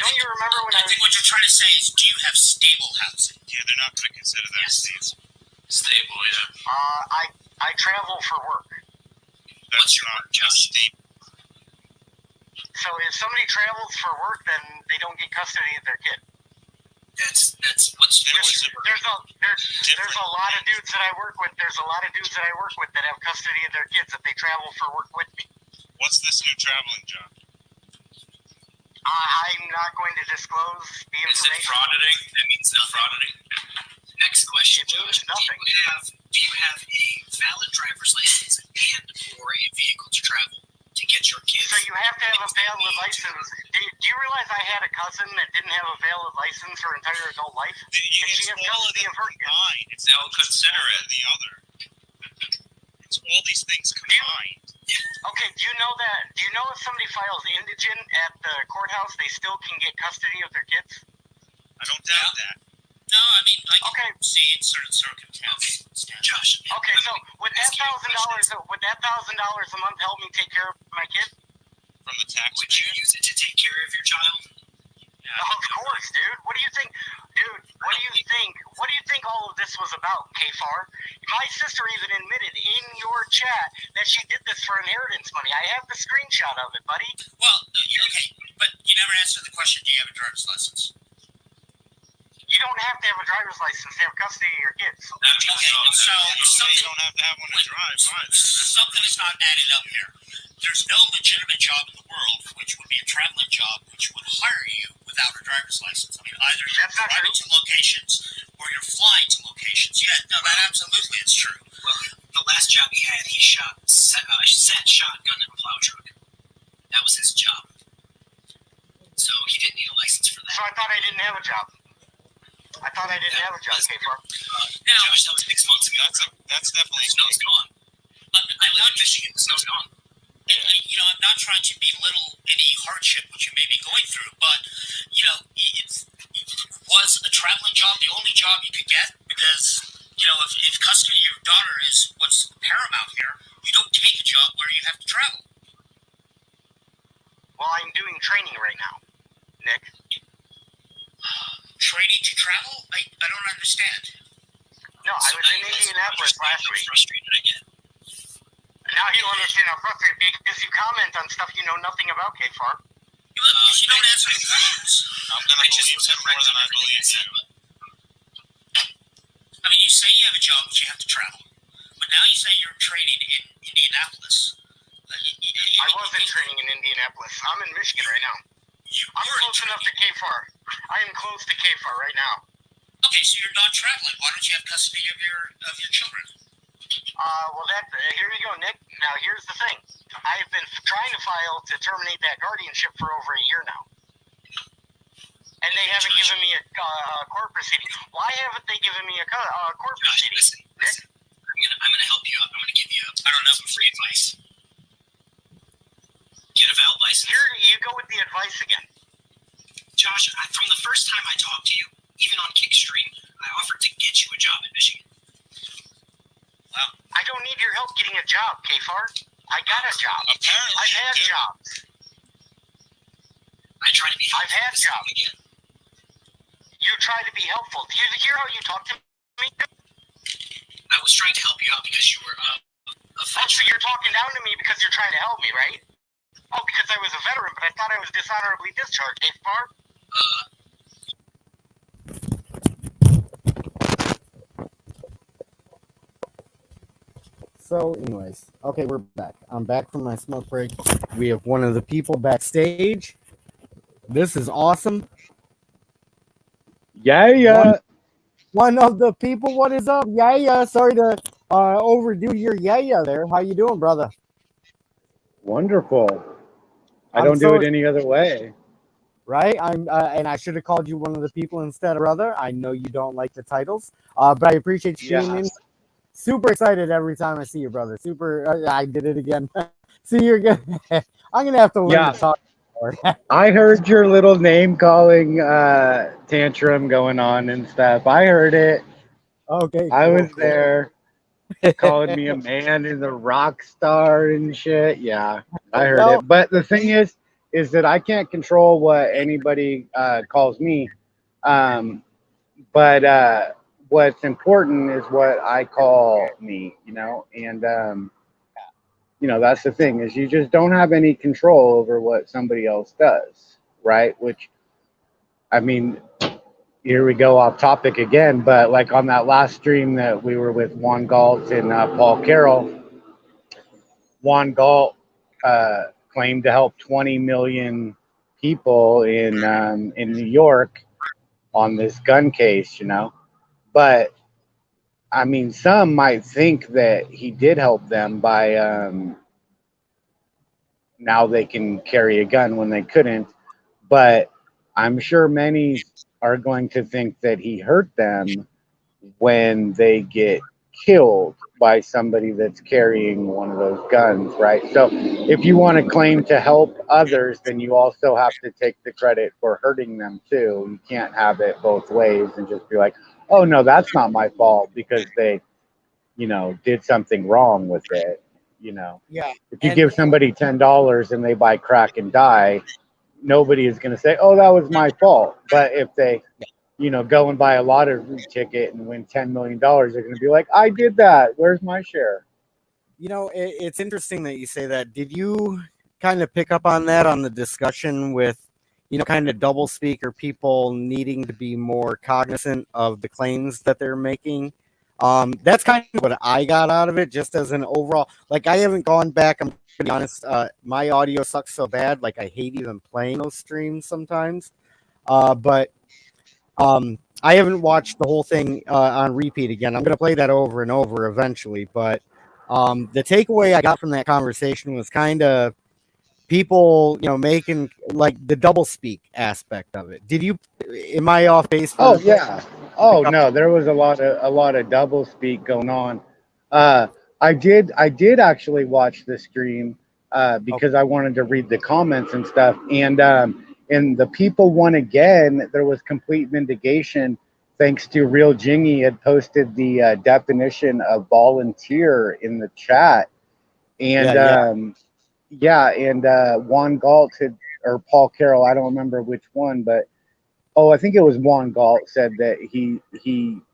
[SPEAKER 2] Don't you remember when
[SPEAKER 3] I think what you're trying to say is, do you have stable housing?
[SPEAKER 4] Yeah, they're not going to consider that
[SPEAKER 3] stable. Yeah.
[SPEAKER 2] I travel for work.
[SPEAKER 3] What's your work job?
[SPEAKER 4] Stable.
[SPEAKER 2] So if somebody travels for work, then they don't get custody of their kid.
[SPEAKER 3] That's what's your work?
[SPEAKER 2] There's a lot of dudes that I work with. There's a lot of dudes that I work with that have custody of their kids if they travel for work with me.
[SPEAKER 4] What's this new traveling job?
[SPEAKER 2] I'm not going to disclose the information.
[SPEAKER 3] Is it frauditing? That means no frauditing. Next question, Josh.
[SPEAKER 2] Nothing.
[SPEAKER 3] Do you have a valid driver's license and or a vehicle to travel to get your kids?
[SPEAKER 2] So you have to have a valid license. Do you realize I had a cousin that didn't have a valid license her entire adult life? And she has custody of her kids.
[SPEAKER 4] They'll consider it the other. It's all these things combined.
[SPEAKER 2] Okay, do you know if somebody files indigent at the courthouse, they still can get custody of their kids?
[SPEAKER 4] I don't doubt that.
[SPEAKER 3] No, I mean, I can see in certain circumstances. Okay, Josh.
[SPEAKER 2] Okay, so would that $1,000 a month help me take care of my kid?
[SPEAKER 4] From the tax?
[SPEAKER 3] Would you use it to take care of your child?
[SPEAKER 2] Yeah, of course, dude. What do you think? Dude, what do you think all of this was about, Kfar? My sister even admitted in your chat that she did this for inheritance money. I have the screenshot of it, buddy.
[SPEAKER 3] Well, okay, but you never answered the question, do you have a driver's license?
[SPEAKER 2] You don't have to have a driver's license to have custody of your kids.
[SPEAKER 3] Okay, so
[SPEAKER 4] you don't have to have one to drive either.
[SPEAKER 3] Something is not adding up here. There's no legitimate job in the world, which would be a traveling job, which would hire you without a driver's license. I mean, either you're driving to locations or you're flying to locations. Yeah, no, that absolutely is true. Well, the last job he had, he sat shotgun in a plow truck. That was his job. So he didn't need a license for that.
[SPEAKER 2] So I thought I didn't have a job. Kfar.
[SPEAKER 3] Now, Josh, that was 6 months ago.
[SPEAKER 4] That's definitely...
[SPEAKER 3] The snow's gone. I live in Michigan. The snow's gone. And, I'm not trying to belittle any hardship which you may be going through, but, it was a traveling job job the only job you could get? Because, you know, if custody of your daughter is what's paramount here, you don't take a job where you have to travel.
[SPEAKER 2] Well, I'm doing training right now, Nick.
[SPEAKER 3] Training to travel? I don't understand.
[SPEAKER 2] No, I was in Indianapolis last week.
[SPEAKER 3] Frustrated again.
[SPEAKER 2] Now you understand how frustrated because you comment on stuff you know nothing about, K-Far.
[SPEAKER 3] Because you don't answer the questions.
[SPEAKER 4] I'm going to believe him more than I believe you.
[SPEAKER 3] I mean, you say you have a job, but you have to travel. But now you say you're training in Indianapolis.
[SPEAKER 2] I wasn't training in Indianapolis. I'm in Michigan right now. I'm close enough to K-Far. I am close to K-Far right now.
[SPEAKER 3] Okay, so you're not traveling. Why don't you have custody of your children?
[SPEAKER 2] Well, here you go, Nick. Now, here's the thing. I've been trying to file to terminate that guardianship for over a year now. And they haven't given me a court proceeding. Why haven't they given me a court proceeding?
[SPEAKER 3] Listen. I'm gonna help you out. I'm gonna give you, some free advice. Get a valid license.
[SPEAKER 2] Here, you go with the advice again.
[SPEAKER 3] Josh, from the first time I talked to you, even on Kickstream, I offered to get you a job in Michigan. Well,
[SPEAKER 2] I don't need your help getting a job, K-Far. I got a job.
[SPEAKER 4] Apparently
[SPEAKER 2] I've had jobs.
[SPEAKER 3] I try to be helpful.
[SPEAKER 2] I've had jobs.
[SPEAKER 3] Again.
[SPEAKER 2] You try to be helpful. Do you hear how you talk to me?
[SPEAKER 3] I was trying to help you out because you were a
[SPEAKER 2] So you're talking down to me because you're trying to help me, right? Oh, because I was a veteran, but I thought I was dishonorably discharged, K-Far.
[SPEAKER 1] So, anyways, okay, we're back. I'm back from my smoke break. We have one of the people backstage. This is awesome.
[SPEAKER 5] Yeah.
[SPEAKER 1] One of the people. What is up? Yeah. Sorry to overdo your yeah there. How you doing, brother?
[SPEAKER 5] Wonderful. I
[SPEAKER 1] I'm
[SPEAKER 5] don't do
[SPEAKER 1] so-
[SPEAKER 5] it any other way.
[SPEAKER 1] Right? I'm, and I should have called you one of the people instead of brother. I know you don't like the titles, but I appreciate you tuning in. Super excited every time I see you, brother. Super. I did it again. See you again. I'm gonna have to learn to talk more.
[SPEAKER 5] I heard your little name calling tantrum going on and stuff. I heard it.
[SPEAKER 1] Okay.
[SPEAKER 5] I was there, calling me a man and a rock star and shit. Yeah, I heard it. But the thing is that I can't control what anybody calls me. But what's important is what I call me, and that's the thing is you just don't have any control over what somebody else does, right? Which, I mean, here we go off topic again, but like on that last stream that we were with Juan Galt and Paul Carroll, Juan Galt claimed to help 20 million people in New York on this gun case, But I mean, some might think that he did help them by now they can carry a gun when they couldn't. But I'm sure many are going to think that he hurt them when they get killed by somebody that's carrying one of those guns, right? So if you want to claim to help others, then you also have to take the credit for hurting them too. You can't have it both ways and just be like, oh no, that's not my fault because they, did something wrong with it.
[SPEAKER 1] Yeah.
[SPEAKER 5] If you give somebody $10 and they buy crack and die, nobody is going to say, oh, that was my fault. But if they, go and buy a lottery ticket and win $10 million, they're going to be like, I did that. Where's my share?
[SPEAKER 1] It's interesting that you say that. Did you kind of pick up on that on the discussion with, kind of double speaker people needing to be more cognizant of the claims that they're making? That's kind of what I got out of it, just as an overall, like, I haven't gone back. I'm gonna be honest. My audio sucks so bad. Like, I hate even playing those streams sometimes. But I haven't watched the whole thing on repeat again. I'm going to play that over and over eventually. But the takeaway I got from that conversation was kind of people, making like the double speak aspect of it. Am I off base?
[SPEAKER 5] Oh yeah. Oh no, there was a lot of double speak going on. I did actually watch the stream because I wanted to read the comments and stuff. And the people won again. There was complete vindication thanks to Real Jingy, had posted the definition of volunteer in the chat, and
[SPEAKER 1] Yeah.
[SPEAKER 5] Juan Galt had, or Paul Carroll, I don't remember which one, but I think it was Juan Galt said that he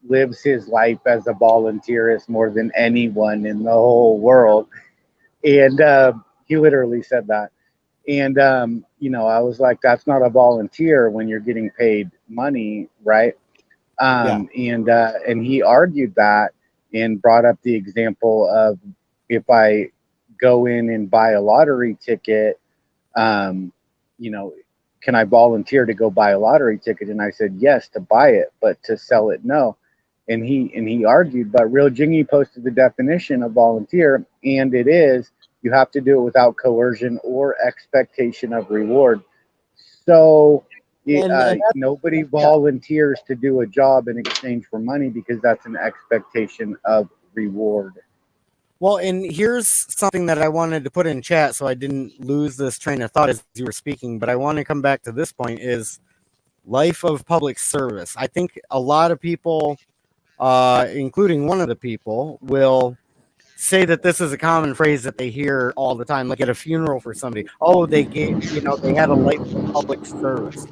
[SPEAKER 5] lives his life as a volunteerist more than anyone in the whole world, and he literally said that. And I was like, that's not a volunteer when you're getting paid money, right?
[SPEAKER 1] Yeah.
[SPEAKER 5] And he argued that and brought up the example of, if I go in and buy a lottery ticket, um, you know, can I volunteer to go buy a lottery ticket? And I said yes, to buy it, but to sell it, no. And he argued, but Real Jingy posted the definition of volunteer, and it is, you have to do it without coercion or expectation of reward. So
[SPEAKER 1] And
[SPEAKER 5] nobody
[SPEAKER 1] yeah.
[SPEAKER 5] volunteers to do a job in exchange for money, because that's an expectation of reward.
[SPEAKER 1] Well, and here's something that I wanted to put in chat so I didn't lose this train of thought as you were speaking, but I want to come back to this point is life of public service. I think a lot of people, including one of the people, will say that this is a common phrase that they hear all the time, like at a funeral for somebody. Oh, they gave, they had a life of public service.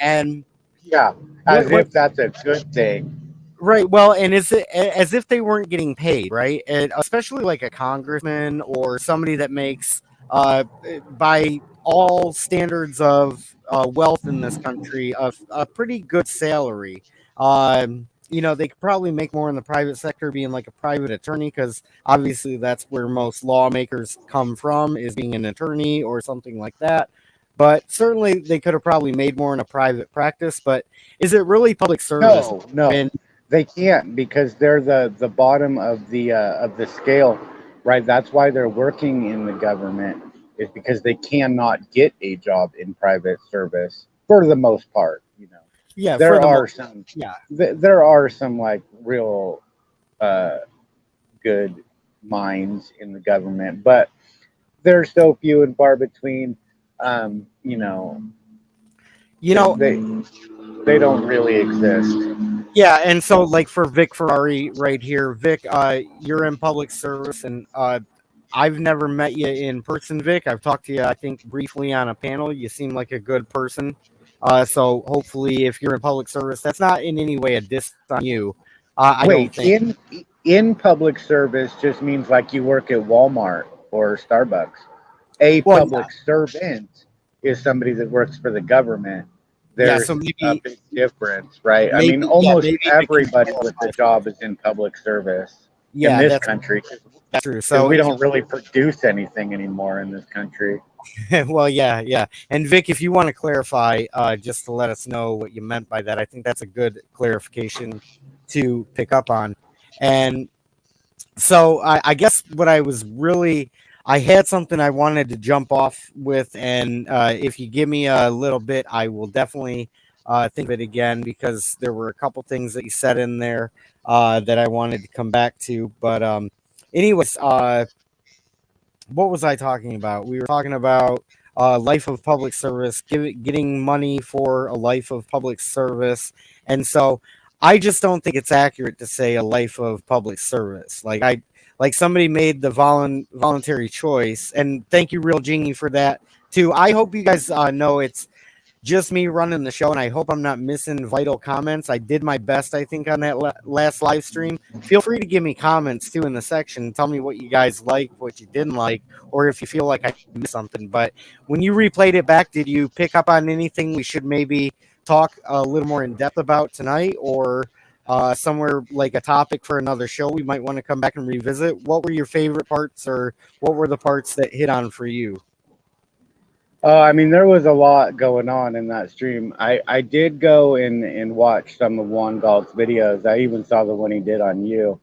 [SPEAKER 1] And
[SPEAKER 5] Yeah, as
[SPEAKER 1] what
[SPEAKER 5] if that's a good thing.
[SPEAKER 1] right. Well, and is it as if they weren't getting paid, right? And especially like a congressman or somebody that makes, by all standards of wealth in this country, a pretty good salary. They could probably make more in the private sector being like a private attorney, because obviously that's where most lawmakers come from, is being an attorney or something like that. But certainly they could have probably made more in a private practice. But is it really public service
[SPEAKER 5] No,
[SPEAKER 1] when
[SPEAKER 5] they can't, because they're the bottom of the scale, right? That's why they're working in the government, is because they cannot get a job in private service for the most part.
[SPEAKER 1] yeah, for
[SPEAKER 5] There
[SPEAKER 1] the
[SPEAKER 5] are
[SPEAKER 1] most,
[SPEAKER 5] some
[SPEAKER 1] yeah,
[SPEAKER 5] there are some like real uh, good minds in the government, but they're so few and far between. Um, you know,
[SPEAKER 1] you
[SPEAKER 5] they,
[SPEAKER 1] know,
[SPEAKER 5] they they don't really exist.
[SPEAKER 1] yeah. And so like for Vic Ferrari right here, Vic, you're in public service, and I've never met you in person, Vic. I've talked to you, I think, briefly on a panel. You seem like a good person. So hopefully, if you're in public service, that's not in any way a diss on you. I don't
[SPEAKER 5] Wait,
[SPEAKER 1] think.
[SPEAKER 5] in public service just means like you work at Walmart or Starbucks. A
[SPEAKER 1] Well, yeah,
[SPEAKER 5] public servant is somebody that works for the government.
[SPEAKER 1] yeah. So
[SPEAKER 5] There's a big difference, right? I mean, almost
[SPEAKER 1] maybe Vic can
[SPEAKER 5] everybody with
[SPEAKER 1] qualify
[SPEAKER 5] a
[SPEAKER 1] for
[SPEAKER 5] job
[SPEAKER 1] that.
[SPEAKER 5] is in public service in
[SPEAKER 1] Yeah,
[SPEAKER 5] this
[SPEAKER 1] that's
[SPEAKER 5] country,
[SPEAKER 1] true.
[SPEAKER 5] because
[SPEAKER 1] So
[SPEAKER 5] we don't really produce anything anymore in this country.
[SPEAKER 1] well, yeah. And Vic, if you want to clarify, just to let us know what you meant by that, I think that's a good clarification to pick up on. And so I guess what I had something I wanted to jump off with, and if you give me a little bit, I will definitely think of it again, because there were a couple things that you said in there that I wanted to come back to. But anyways, what was I talking about? We were talking about life of public service, getting money for a life of public service, and so I just don't think it's accurate to say a life of public service. Like somebody made the voluntary choice, and thank you, Real Genie, for that too. I hope you guys know it's just me running the show, and I hope I'm not missing vital comments. I did my best, I think, on that last live stream. Feel free to give me comments too in the section. Tell me what you guys like, what you didn't like, or if you feel like I missed something. But when you replayed it back, did you pick up on anything we should maybe talk a little more in depth about tonight, or somewhere like a topic for another show we might want to come back and revisit? What were your favorite parts, or what were the parts that hit on for you?
[SPEAKER 5] I mean, there was a lot going on in that stream. I did go and watch some of Juan Galt's videos. I even saw the one he did on you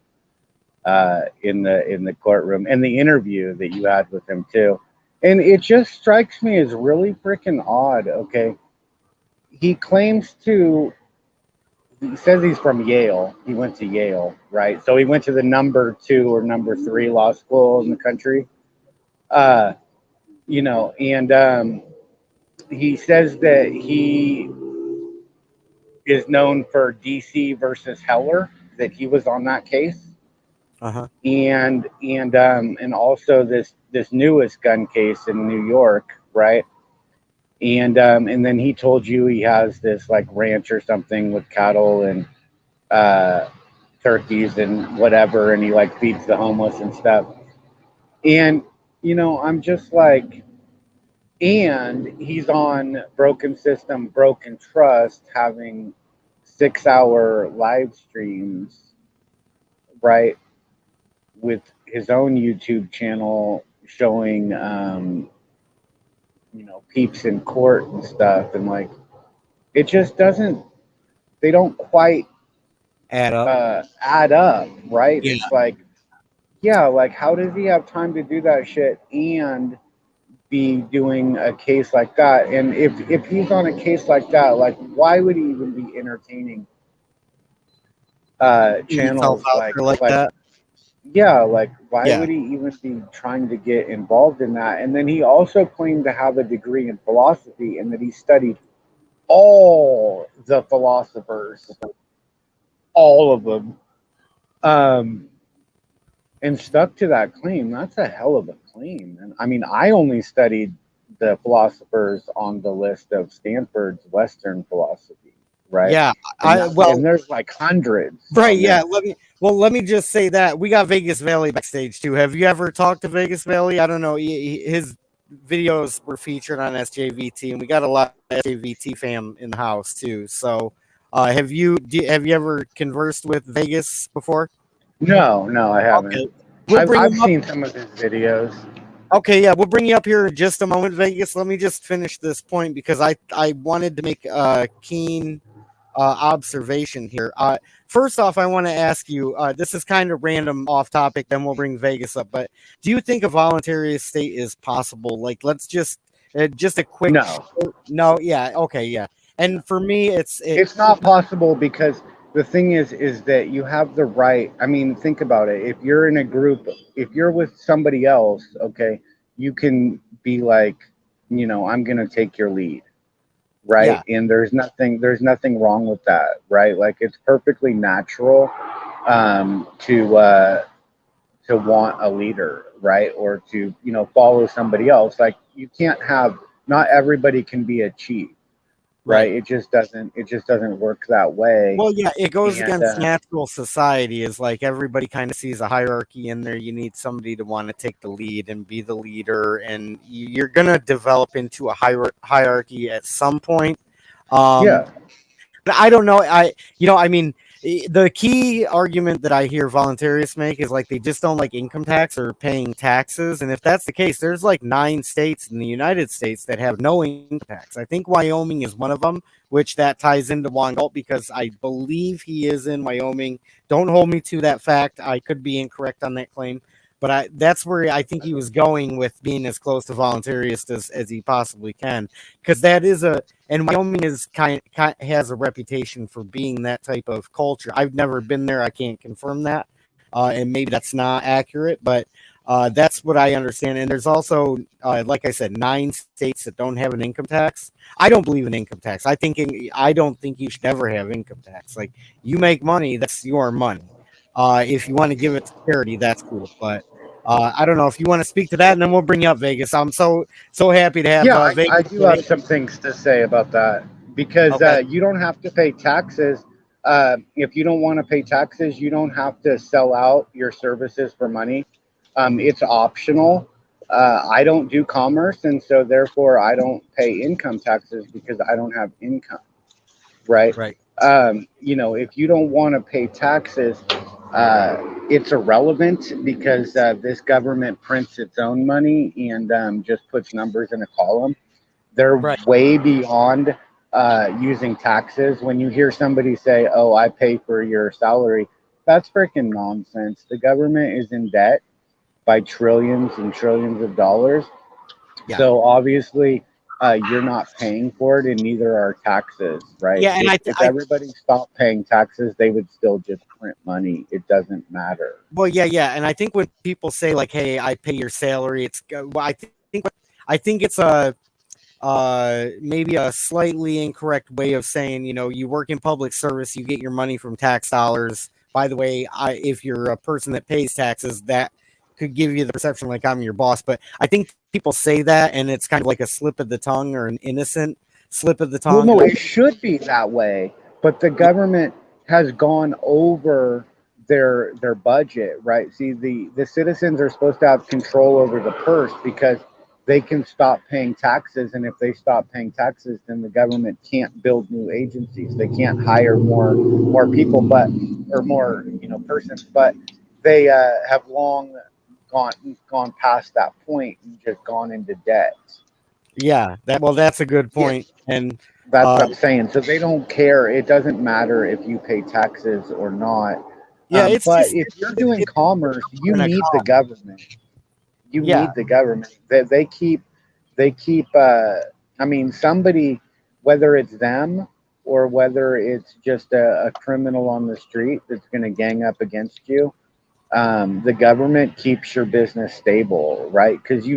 [SPEAKER 5] in the courtroom, and the interview that you had with him too. And it just strikes me as really freaking odd. Okay, he claims to. He says he's from Yale. He went to Yale, right? So he went to the number 2 or number 3 law school in the country. Uh, and he says that he is known for DC versus Heller, that he was on that case.
[SPEAKER 1] Uh-huh.
[SPEAKER 5] And also this newest gun case in New York, right? And then he told you he has this like ranch or something with cattle and turkeys and whatever, and he like feeds the homeless and stuff. And I'm just like, and he's on Broken System, Broken Trust, having 6-hour live streams, right, with his own YouTube channel showing, peeps in court and stuff, and like, it just doesn't. They don't quite
[SPEAKER 1] Add up.
[SPEAKER 5] add up, right?
[SPEAKER 1] Yeah.
[SPEAKER 5] It's like, yeah, like how does he have time to do that shit and be doing a case like that? And if he's on a case like that, like why would he even be entertaining channels
[SPEAKER 1] Like that.
[SPEAKER 5] yeah, like why
[SPEAKER 1] Yeah.
[SPEAKER 5] would he even be trying to get involved in that? And then he also claimed to have a degree in philosophy and that he studied all the philosophers, all of them, and stuck to that claim. That's a hell of a claim. And I mean, I only studied the philosophers on the list of Stanford's Western philosophy, right?
[SPEAKER 1] Yeah.
[SPEAKER 5] And there's like hundreds.
[SPEAKER 1] Right. Yeah. Let me just say that we got Vegas Valley backstage too. Have you ever talked to Vegas Valley? I don't know. His videos were featured on SJVT, and we got a lot of SJVT fam in the house too. So, have you ever conversed with Vegas before?
[SPEAKER 5] No, I haven't.
[SPEAKER 1] Okay.
[SPEAKER 5] I've seen some of his videos.
[SPEAKER 1] Okay, yeah, we'll bring you up here in just a moment, Vegas. Let me just finish this point because I wanted to make a keen observation here. First off, I want to ask you, this is kind of random off topic, then we'll bring Vegas up, but do you think a voluntary estate is possible? Like, let's just a quick... No, yeah, okay, yeah. And for me, it's
[SPEAKER 5] not possible because the thing is that you have the right. I mean, think about it. If you're in a group, if you're with somebody else, okay, you can be like, I'm going to take your lead. Right. Yeah. And there's nothing wrong with that. Right. Like it's perfectly natural to want a leader. Right. Or to, follow somebody else. Like you can't have, not everybody can be a chief. Right. It just doesn't work that way.
[SPEAKER 1] Well, yeah, it goes against natural society. Is like everybody kind of sees a hierarchy in there. You need somebody to want to take the lead and be the leader, and you're gonna develop into a hierarchy at some point.
[SPEAKER 5] Yeah,
[SPEAKER 1] but I don't know. I mean, the key argument that I hear voluntarists make is like they just don't like income tax or paying taxes. And if that's the case, there's like 9 states in the United States that have no income tax. I think Wyoming is one of them, which that ties into Juan Galt because I believe he is in Wyoming. Don't hold me to that fact. I could be incorrect on that claim. But that's where I think he was going with being as close to voluntarist as he possibly can, because that is and Wyoming is kind has a reputation for being that type of culture. I've never been there; I can't confirm that, and maybe that's not accurate, but that's what I understand. And there's also, like I said, 9 states that don't have an income tax. I don't believe in income tax. I don't think you should ever have income tax. Like you make money, that's your money. If you want to give it to charity, that's cool, but. I don't know if you want to speak to that, and then we'll bring you up Vegas. I'm so happy to have.
[SPEAKER 5] Vegas. I do have some things to say about that because you don't have to pay taxes. If you don't want to pay taxes, you don't have to sell out your services for money. It's optional. I don't do commerce, and so therefore I don't pay income taxes because I don't have income. Right.
[SPEAKER 1] Right.
[SPEAKER 5] If you don't want to pay taxes. It's irrelevant because this government prints its own money and just puts numbers in a column. They're way beyond using taxes. When you hear somebody say, "Oh, I pay for your salary," that's freaking nonsense. The government is in debt by trillions and trillions of dollars. Yeah. So obviously, you're not paying for it, and neither are taxes, right?
[SPEAKER 1] Yeah, and
[SPEAKER 5] if everybody stopped paying taxes, they would still just print money. It doesn't matter.
[SPEAKER 1] Well, yeah, and I think when people say like, "Hey, I pay your salary," it's I think it's maybe a slightly incorrect way of saying, you work in public service, you get your money from tax dollars. By the way, if you're a person that pays taxes, that could give you the perception like I'm your boss. But I think people say that, and it's kind of like a slip of the tongue or an innocent slip of the
[SPEAKER 5] Well,
[SPEAKER 1] tongue.
[SPEAKER 5] no, it should be that way, but the government has gone over their budget, right? See, the citizens are supposed to have control over the purse because they can stop paying taxes, and if they stop paying taxes, then the government can't build new agencies. They can't hire more people, but or more persons. But they have long gone past that point and just gone into debt.
[SPEAKER 1] Yeah, that's a good point. And
[SPEAKER 5] That's what I'm saying. So they don't care. It doesn't matter if you pay taxes or not.
[SPEAKER 1] yeah, it's
[SPEAKER 5] But
[SPEAKER 1] just
[SPEAKER 5] if you're doing commerce, you
[SPEAKER 1] an
[SPEAKER 5] need the government. You
[SPEAKER 1] Yeah.
[SPEAKER 5] need the government. They keep. I mean, somebody, whether it's them or whether it's just a criminal on the street that's going to gang up against you, the government keeps your business stable, right? Because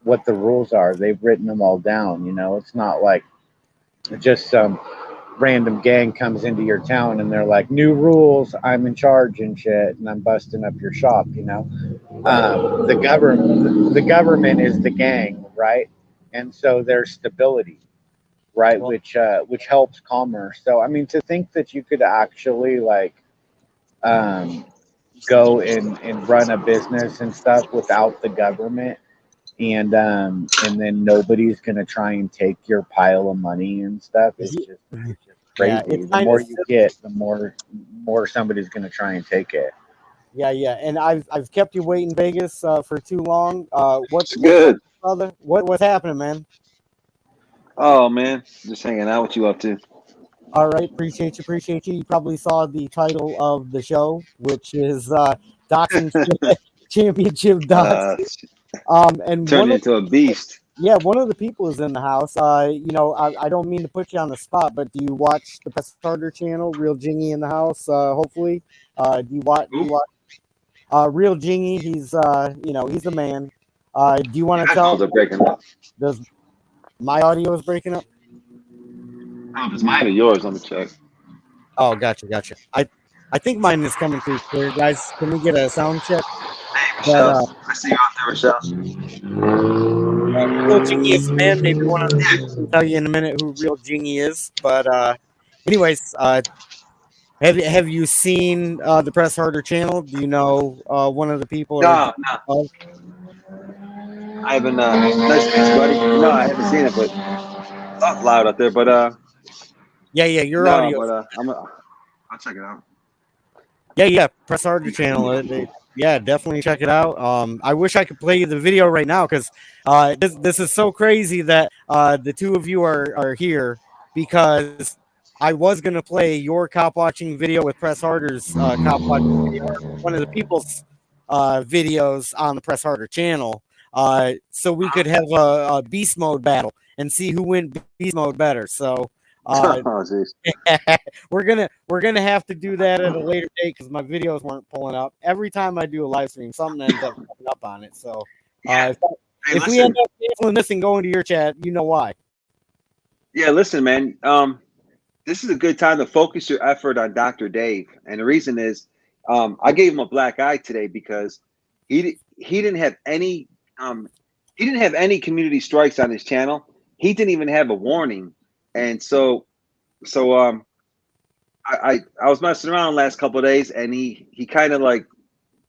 [SPEAKER 5] what the rules are. They've written them all down. It's not like just some random gang comes into your town and they're like, new rules, I'm in charge and shit, and I'm busting up your shop. The government is the gang, right? And so there's stability, right?
[SPEAKER 1] Well-
[SPEAKER 5] Which helps commerce. So I mean, to think that you could actually um, go and run a business and stuff without the government, and then nobody's gonna try and take your pile of money and stuff. It's just crazy.
[SPEAKER 1] Yeah, it's
[SPEAKER 5] The
[SPEAKER 1] kind
[SPEAKER 5] more
[SPEAKER 1] of
[SPEAKER 5] you get, the more somebody's gonna try and take it.
[SPEAKER 1] Yeah, and I've kept you waiting, Vegas, for too long. What's
[SPEAKER 6] Good.
[SPEAKER 1] brother? What's happening, man?
[SPEAKER 6] Oh man, just hanging out. What you up to?
[SPEAKER 1] All right, appreciate you. You probably saw the title of the show, which is Doxing Championship Dox. And
[SPEAKER 6] Turned into a beast.
[SPEAKER 1] one of the people is in the house. I don't mean to put you on the spot, but do you watch the Press Harder channel? Real Jingy in the house. Hopefully, do you watch? Real Jingy? He's he's the man. Do you want to tell?
[SPEAKER 6] Headphones are breaking up.
[SPEAKER 1] Does my audio is breaking up?
[SPEAKER 6] Oh, it's mine or yours? Let me check.
[SPEAKER 1] Oh, gotcha. I think mine is coming through clear, guys. Can we get a sound check?
[SPEAKER 6] Hey, Michelle. I see you out there, Michelle.
[SPEAKER 1] Real Jingy is the man. Maybe one of the people can tell you in a minute who Real Jingy is. But anyways, have you seen the Press Harder channel? Do you know one of the people?
[SPEAKER 6] No.
[SPEAKER 1] Oh,
[SPEAKER 6] I haven't. Nice to meet you, buddy. No, I haven't seen it, but it's loud out there. But
[SPEAKER 1] yeah, your
[SPEAKER 6] no,
[SPEAKER 1] audio.
[SPEAKER 6] but I'll check it out.
[SPEAKER 1] Yeah, Press Harder channel. Yeah, definitely check it out. I wish I could play you the video right now because this is so crazy that the two of you are here because I was gonna play your cop watching video with Press Harder's cop watching video, one of the people's videos on the Press Harder channel, so we could have a beast mode battle and see who went beast mode better. So.
[SPEAKER 6] Oh, jeez.
[SPEAKER 1] we're gonna have to do that at a later date because my videos weren't pulling up. Every time I do a live stream, something ends up coming up on it. So
[SPEAKER 6] Yeah.
[SPEAKER 1] if we end up canceling this and going to your chat, you know why.
[SPEAKER 6] Yeah, listen, man. This is a good time to focus your effort on Dr. Dave, and the reason is, I gave him a black eye today because he didn't have any community strikes on his channel. He didn't even have a warning, and so I was messing around the last couple of days, and he kind of like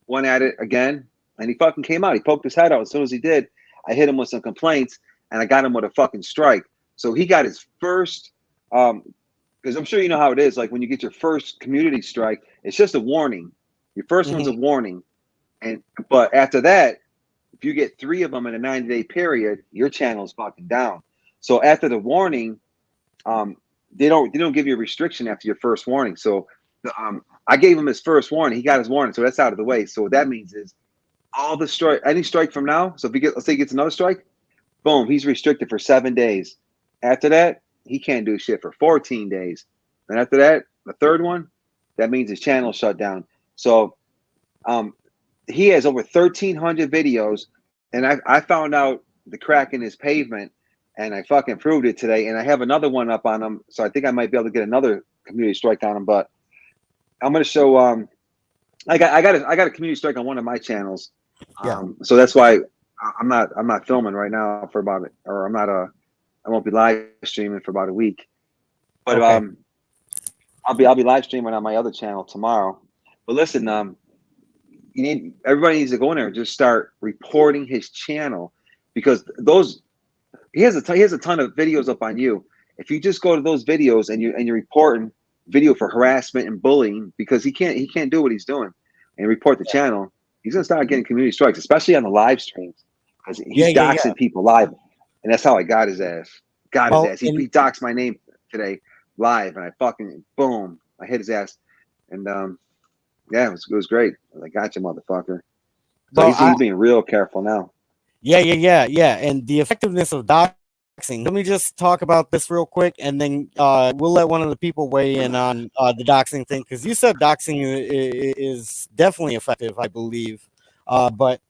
[SPEAKER 6] went at it again, and he fucking came out. He poked his head out. As soon as he did, I hit him with some complaints, and I got him with a fucking strike. So he got his first, because I'm sure you know how it is. Like when you get your first community strike, it's just a warning. Your 1st one's a warning, but after that, if you get 3 of them in a 90-day period, your channel is fucking down. So after the warning, they don't give you a restriction after your first warning. So I gave him his first warning. He got his warning, so that's out of the way. So what that means is all the strike, any strike from now. So if let's say he gets another strike, boom, he's restricted for 7 days. After that, he can't do shit for 14 days. And after that, the 3rd one, that means his channel shut down. So he has over 1,300 videos, and I found out the crack in his pavement, and I fucking proved it today. And I have another one up on him, so I think I might be able to get another community strike on him. But I'm gonna show. I got a community strike on one of my channels.
[SPEAKER 1] Yeah.
[SPEAKER 6] So that's why I'm not filming right now for about it, or I won't be live streaming for about a week. But
[SPEAKER 1] Okay.
[SPEAKER 6] I'll be live streaming on my other channel tomorrow. But listen, everybody needs to go in there and just start reporting his channel, because he has a ton of videos up on you. If you just go to those videos and you're reporting video for harassment and bullying, because he can't do what he's doing, and report the channel, he's gonna start getting community strikes, especially on the live streams, because he's doxing people live, and that's how I got his ass. His ass. He doxed my name today live, and I fucking boom, I hit his ass, and yeah, it was great. I got you, motherfucker. So he's being real careful now.
[SPEAKER 1] Yeah. And the effectiveness of doxing. Let me just talk about this real quick, and then we'll let one of the people weigh in on the doxing thing, because you said doxing is definitely effective, I believe. But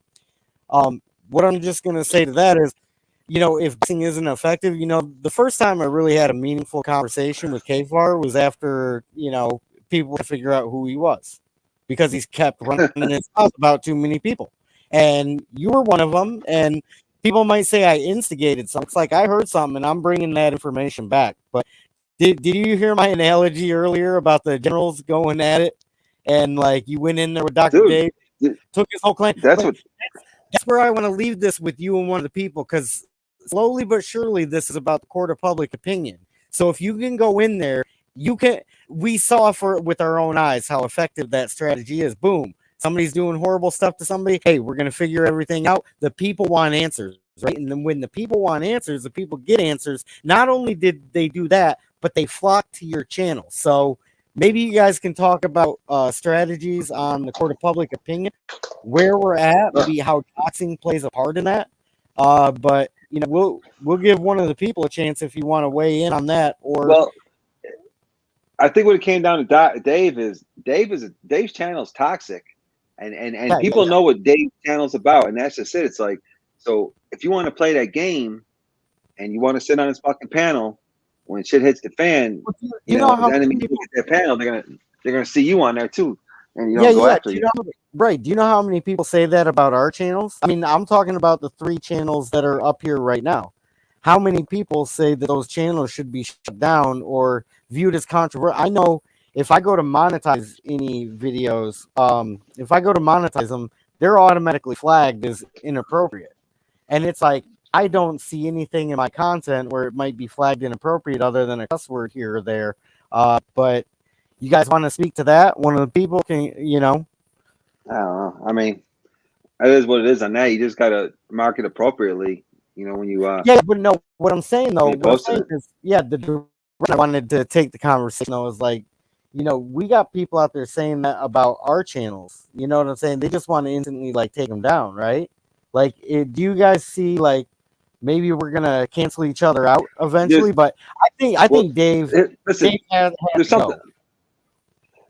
[SPEAKER 1] what I'm just going to say to that is, if doxing isn't effective, the first time I really had a meaningful conversation with KFAR was after, people to figure out who he was, because he's kept running his mouth about too many people. And you were one of them, and people might say I instigated something. It's like I heard something, and I'm bringing that information back. But did you hear my analogy earlier about the generals going at it, and like you went in there with Dr. Dave, took his whole claim? That's where I want to leave this with you and one of the people, because slowly but surely this is about the court of public opinion. So if you can go in there, we saw with our own eyes how effective that strategy is. Boom. Somebody's doing horrible stuff to somebody. Hey, we're going to figure everything out. The people want answers, right? And then when the people want answers, the people get answers. Not only did they do that, but they flock to your channel. So maybe you guys can talk about strategies on the court of public opinion, where we're at, maybe how doxing plays a part in that. But we'll give one of the people a chance if you want to weigh in on that. Or
[SPEAKER 6] I think what it came down to Dave's channel is toxic. And people know what Dave's channel's about, and that's just it. It's like, so if you want to play that game and you want to sit on his fucking panel, when shit hits the fan, you know how enemies look at their panel, they're gonna see you on there too, and go after you.
[SPEAKER 1] Right? Do you know how many people say that about our channels? I mean, I'm talking about the 3 channels that are up here right now. How many people say that those channels should be shut down or viewed as controversial? I know. If I go to monetize any videos, if I go to monetize them, they're automatically flagged as inappropriate. And it's like, I don't see anything in my content where it might be flagged inappropriate other than a cuss word here or there. But you guys want to speak to that? One of the people can,
[SPEAKER 6] I don't know. I mean, it is what it is on that. You just got to mark it appropriately, when you...
[SPEAKER 1] yeah, but no, what I'm saying, though, the I wanted to take the conversation, though, is like, we got people out there saying that about our channels. You know what I'm saying? They just want to instantly like take them down, right? Like, do you guys see like maybe we're gonna cancel each other out eventually? But I think Dave.
[SPEAKER 6] Listen,
[SPEAKER 1] Dave
[SPEAKER 6] there's something.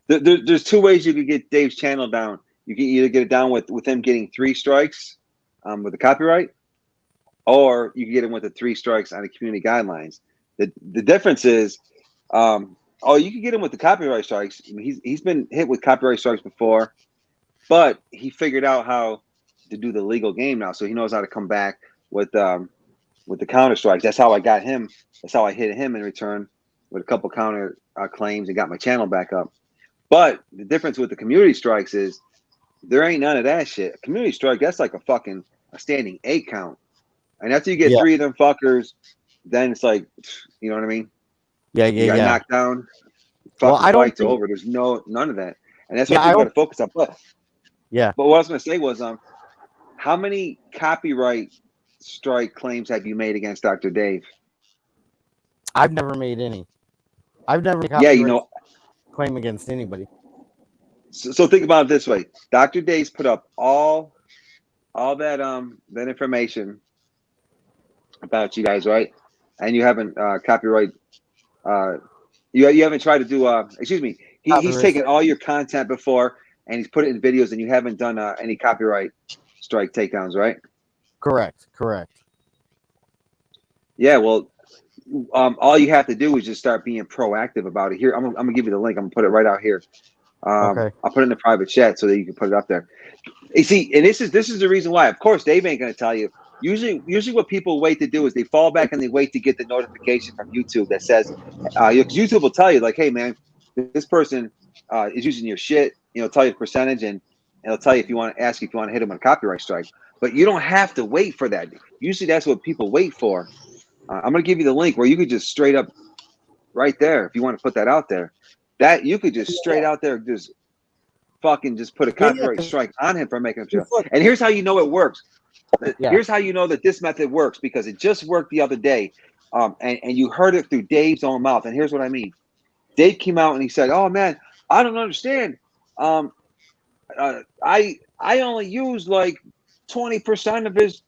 [SPEAKER 6] There's 2 ways you could get Dave's channel down. You can either get it down with him getting 3 strikes, with the copyright, or you can get him with the 3 strikes on the community guidelines. The difference is. You can get him with the copyright strikes. I mean, he's been hit with copyright strikes before, but he figured out how to do the legal game now, so he knows how to come back with the counter strikes. That's how I got him. That's how I hit him in return with a couple counter claims and got my channel back up. But the difference with the community strikes is there ain't none of that shit. A community strike, that's like a standing 8 count, and after you get 3 of them fuckers, then it's like, you know what I mean? You got knocked down. Fucking fight's over. There's none of that, and that's what people got to focus on. But what I was going to say was, how many copyright strike claims have you made against Dr. Dave?
[SPEAKER 1] I've never made any. I've never made a claim against anybody.
[SPEAKER 6] So think about it this way: Dr. Dave's put up all that information about you guys, right? And you haven't copyright. You haven't tried to do excuse me. He's taken all your content before and he's put it in videos, and you haven't done any copyright strike takedowns, right?
[SPEAKER 1] Correct.
[SPEAKER 6] Yeah, well, all you have to do is just start being proactive about it. Here, I'm gonna give you the link. I'm gonna put it right out here.
[SPEAKER 1] Okay.
[SPEAKER 6] I'll put it in the private chat so that you can put it up there. You see, and this is the reason why. Of course, Dave ain't gonna tell you. Usually what people wait to do is they fall back and they wait to get the notification from YouTube that says, because YouTube will tell you like, hey man, this person is using your shit. You know, tell you the percentage, and it'll tell you if you want to ask if you want to hit them on a copyright strike. But you don't have to wait for that. Usually that's what people wait for. I'm gonna give you the link where you could just straight up right there, if you want to put that out there, that you could just straight out there just fucking just put a copyright strike on him for making a show. And here's how you know it works.
[SPEAKER 1] Yeah.
[SPEAKER 6] Here's how you know that this method works, because it just worked the other day. And you heard it through Dave's own mouth. And here's what I mean. Dave came out and he said, oh man, I don't understand. I only use like 20% of his,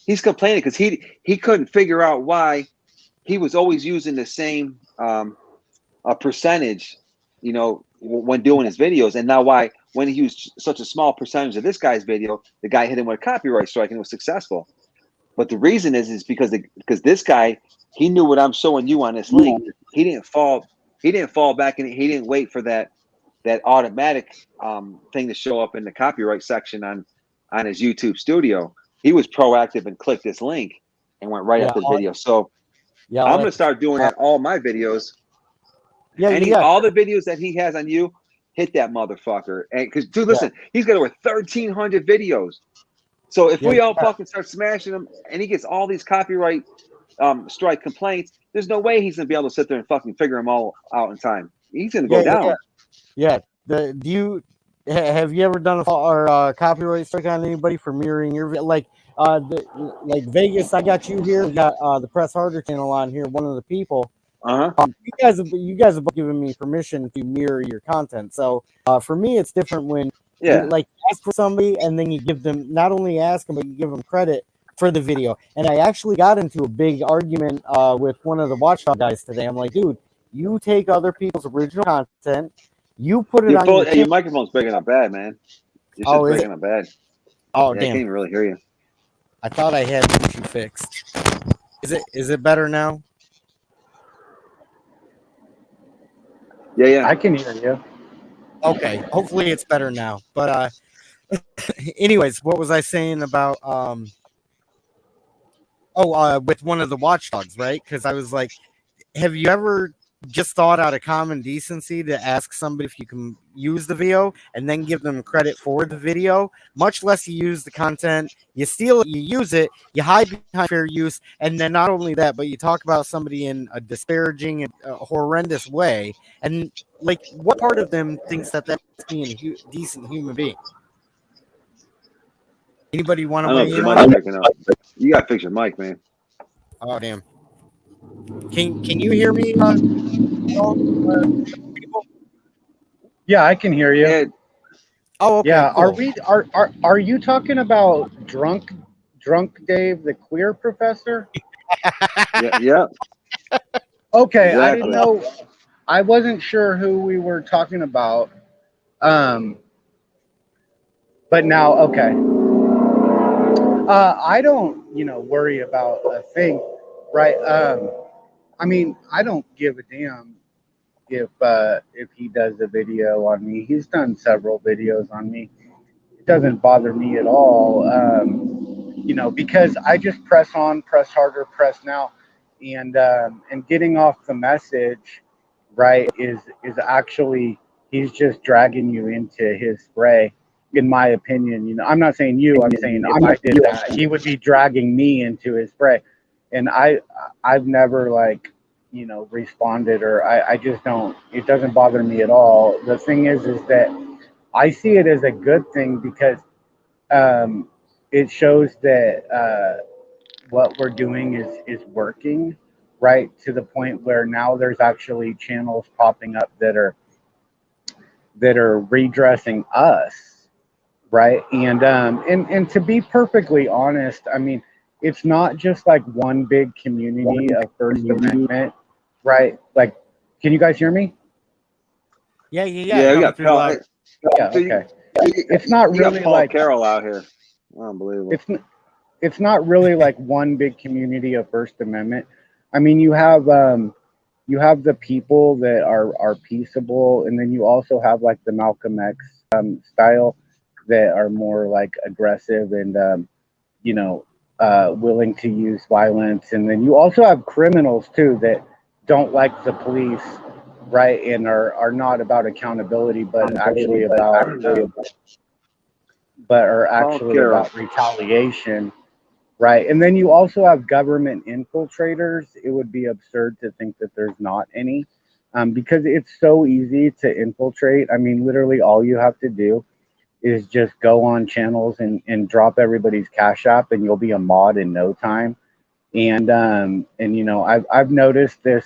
[SPEAKER 6] He's complaining because he couldn't figure out why he was always using the same percentage, when doing his videos, and now why when he used such a small percentage of this guy's video, the guy hit him with a copyright strike and it was successful. But the reason is because this guy, he knew what I'm showing you on this link. He didn't fall back, and he didn't wait for that automatic thing to show up in the copyright section on his YouTube studio. He was proactive and clicked this link and went right at the video. So I'm gonna start doing that all my videos. All the videos that he has on you, hit that motherfucker. And because dude, listen, he's got over 1,300 videos. So if we all fucking start smashing him, and he gets all these copyright strike complaints, there's no way he's gonna be able to sit there and fucking figure them all out in time. He's gonna go down.
[SPEAKER 1] Yeah. Have you ever done a copyright strike on anybody for mirroring your like Vegas? I got you here. We got the Press Harder channel on here. One of the people. You guys have given me permission to mirror your content. So for me, it's different when you ask for somebody and then you give them, not only ask them, but you give them credit for the video. And I actually got into a big argument with one of the Watchdog guys today. I'm like, dude, you take other people's original content, you put it on
[SPEAKER 6] your microphone's breaking up bad, man. Your shit's breaking up bad.
[SPEAKER 1] Oh,
[SPEAKER 6] yeah,
[SPEAKER 1] damn.
[SPEAKER 6] I can't even really hear you.
[SPEAKER 1] I thought I had the issue fixed. Is it better now?
[SPEAKER 6] Yeah.
[SPEAKER 5] I can hear you.
[SPEAKER 1] Okay. Hopefully it's better now. But anyways, what was I saying about with one of the Watchdogs, right? Because I was like, have you ever just thought out of common decency to ask somebody if you can use the video and then give them credit for the video? Much less you use the content, you steal it, you use it, you hide behind fair use, and then not only that, but you talk about somebody in a disparaging and horrendous way. And like, what part of them thinks that that's being a decent human being? Anybody want to weigh in on
[SPEAKER 6] it? You gotta fix your mic, man.
[SPEAKER 1] Oh damn. Can you hear me?
[SPEAKER 5] Yeah, I can hear you.
[SPEAKER 6] Yeah.
[SPEAKER 5] Oh, okay. Yeah. Cool. Are you talking about drunk Dave, the queer professor?
[SPEAKER 6] Yeah.
[SPEAKER 5] Okay, exactly. I didn't know. I wasn't sure who we were talking about. But now, okay. I don't, worry about a thing, right? I mean, I don't give a damn if he does a video on me. He's done several videos on me. It doesn't bother me at all, because I just press on, press harder, press now, and getting off the message, right, is actually, he's just dragging you into his spray. In my opinion, I'm not saying you. I'm saying if I did that, he would be dragging me into his spray, and I've never responded, or I just don't. It doesn't bother me at all. The thing is that I see it as a good thing because it shows that what we're doing is working, right? To the point where now there's actually channels popping up that are redressing us. Right. And to be perfectly honest, I mean, it's not just like one big community of First Amendment, right? Like, can you guys hear me?
[SPEAKER 1] Yeah.
[SPEAKER 6] Yeah, we got Paul.
[SPEAKER 5] Yeah, okay. It's not really
[SPEAKER 6] Paul
[SPEAKER 5] like
[SPEAKER 6] Carroll out here. Unbelievable.
[SPEAKER 5] it's not really like one big community of First Amendment. I mean, you have the people that are peaceable, and then you also have like the Malcolm X style that are more like aggressive and you know, willing to use violence. And then you also have criminals too that don't like the police, right? And are not about accountability, but actually about but are actually about retaliation, right? And then you also have government infiltrators. It would be absurd to think that there's not any, because it's so easy to infiltrate. I mean, literally all you have to do is just go on channels and drop everybody's cash app, and you'll be a mod in no time. And you know, I've noticed this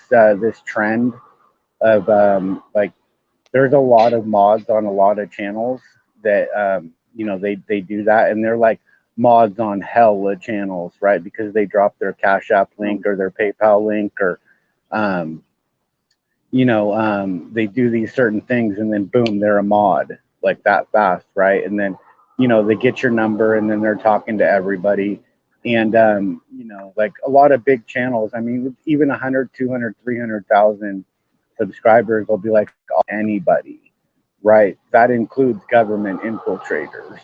[SPEAKER 5] trend of like there's a lot of mods on a lot of channels that you know, they do that, and they're like mods on hella channels, right? Because they drop their cash app link or their PayPal link, or you know, they do these certain things, and then boom, they're a mod like that fast, right? And then, you know, they get your number, and then they're talking to everybody. And you know, like a lot of big channels, I mean, even 100, 200, 300,000 subscribers will be like anybody, right? That includes government infiltrators.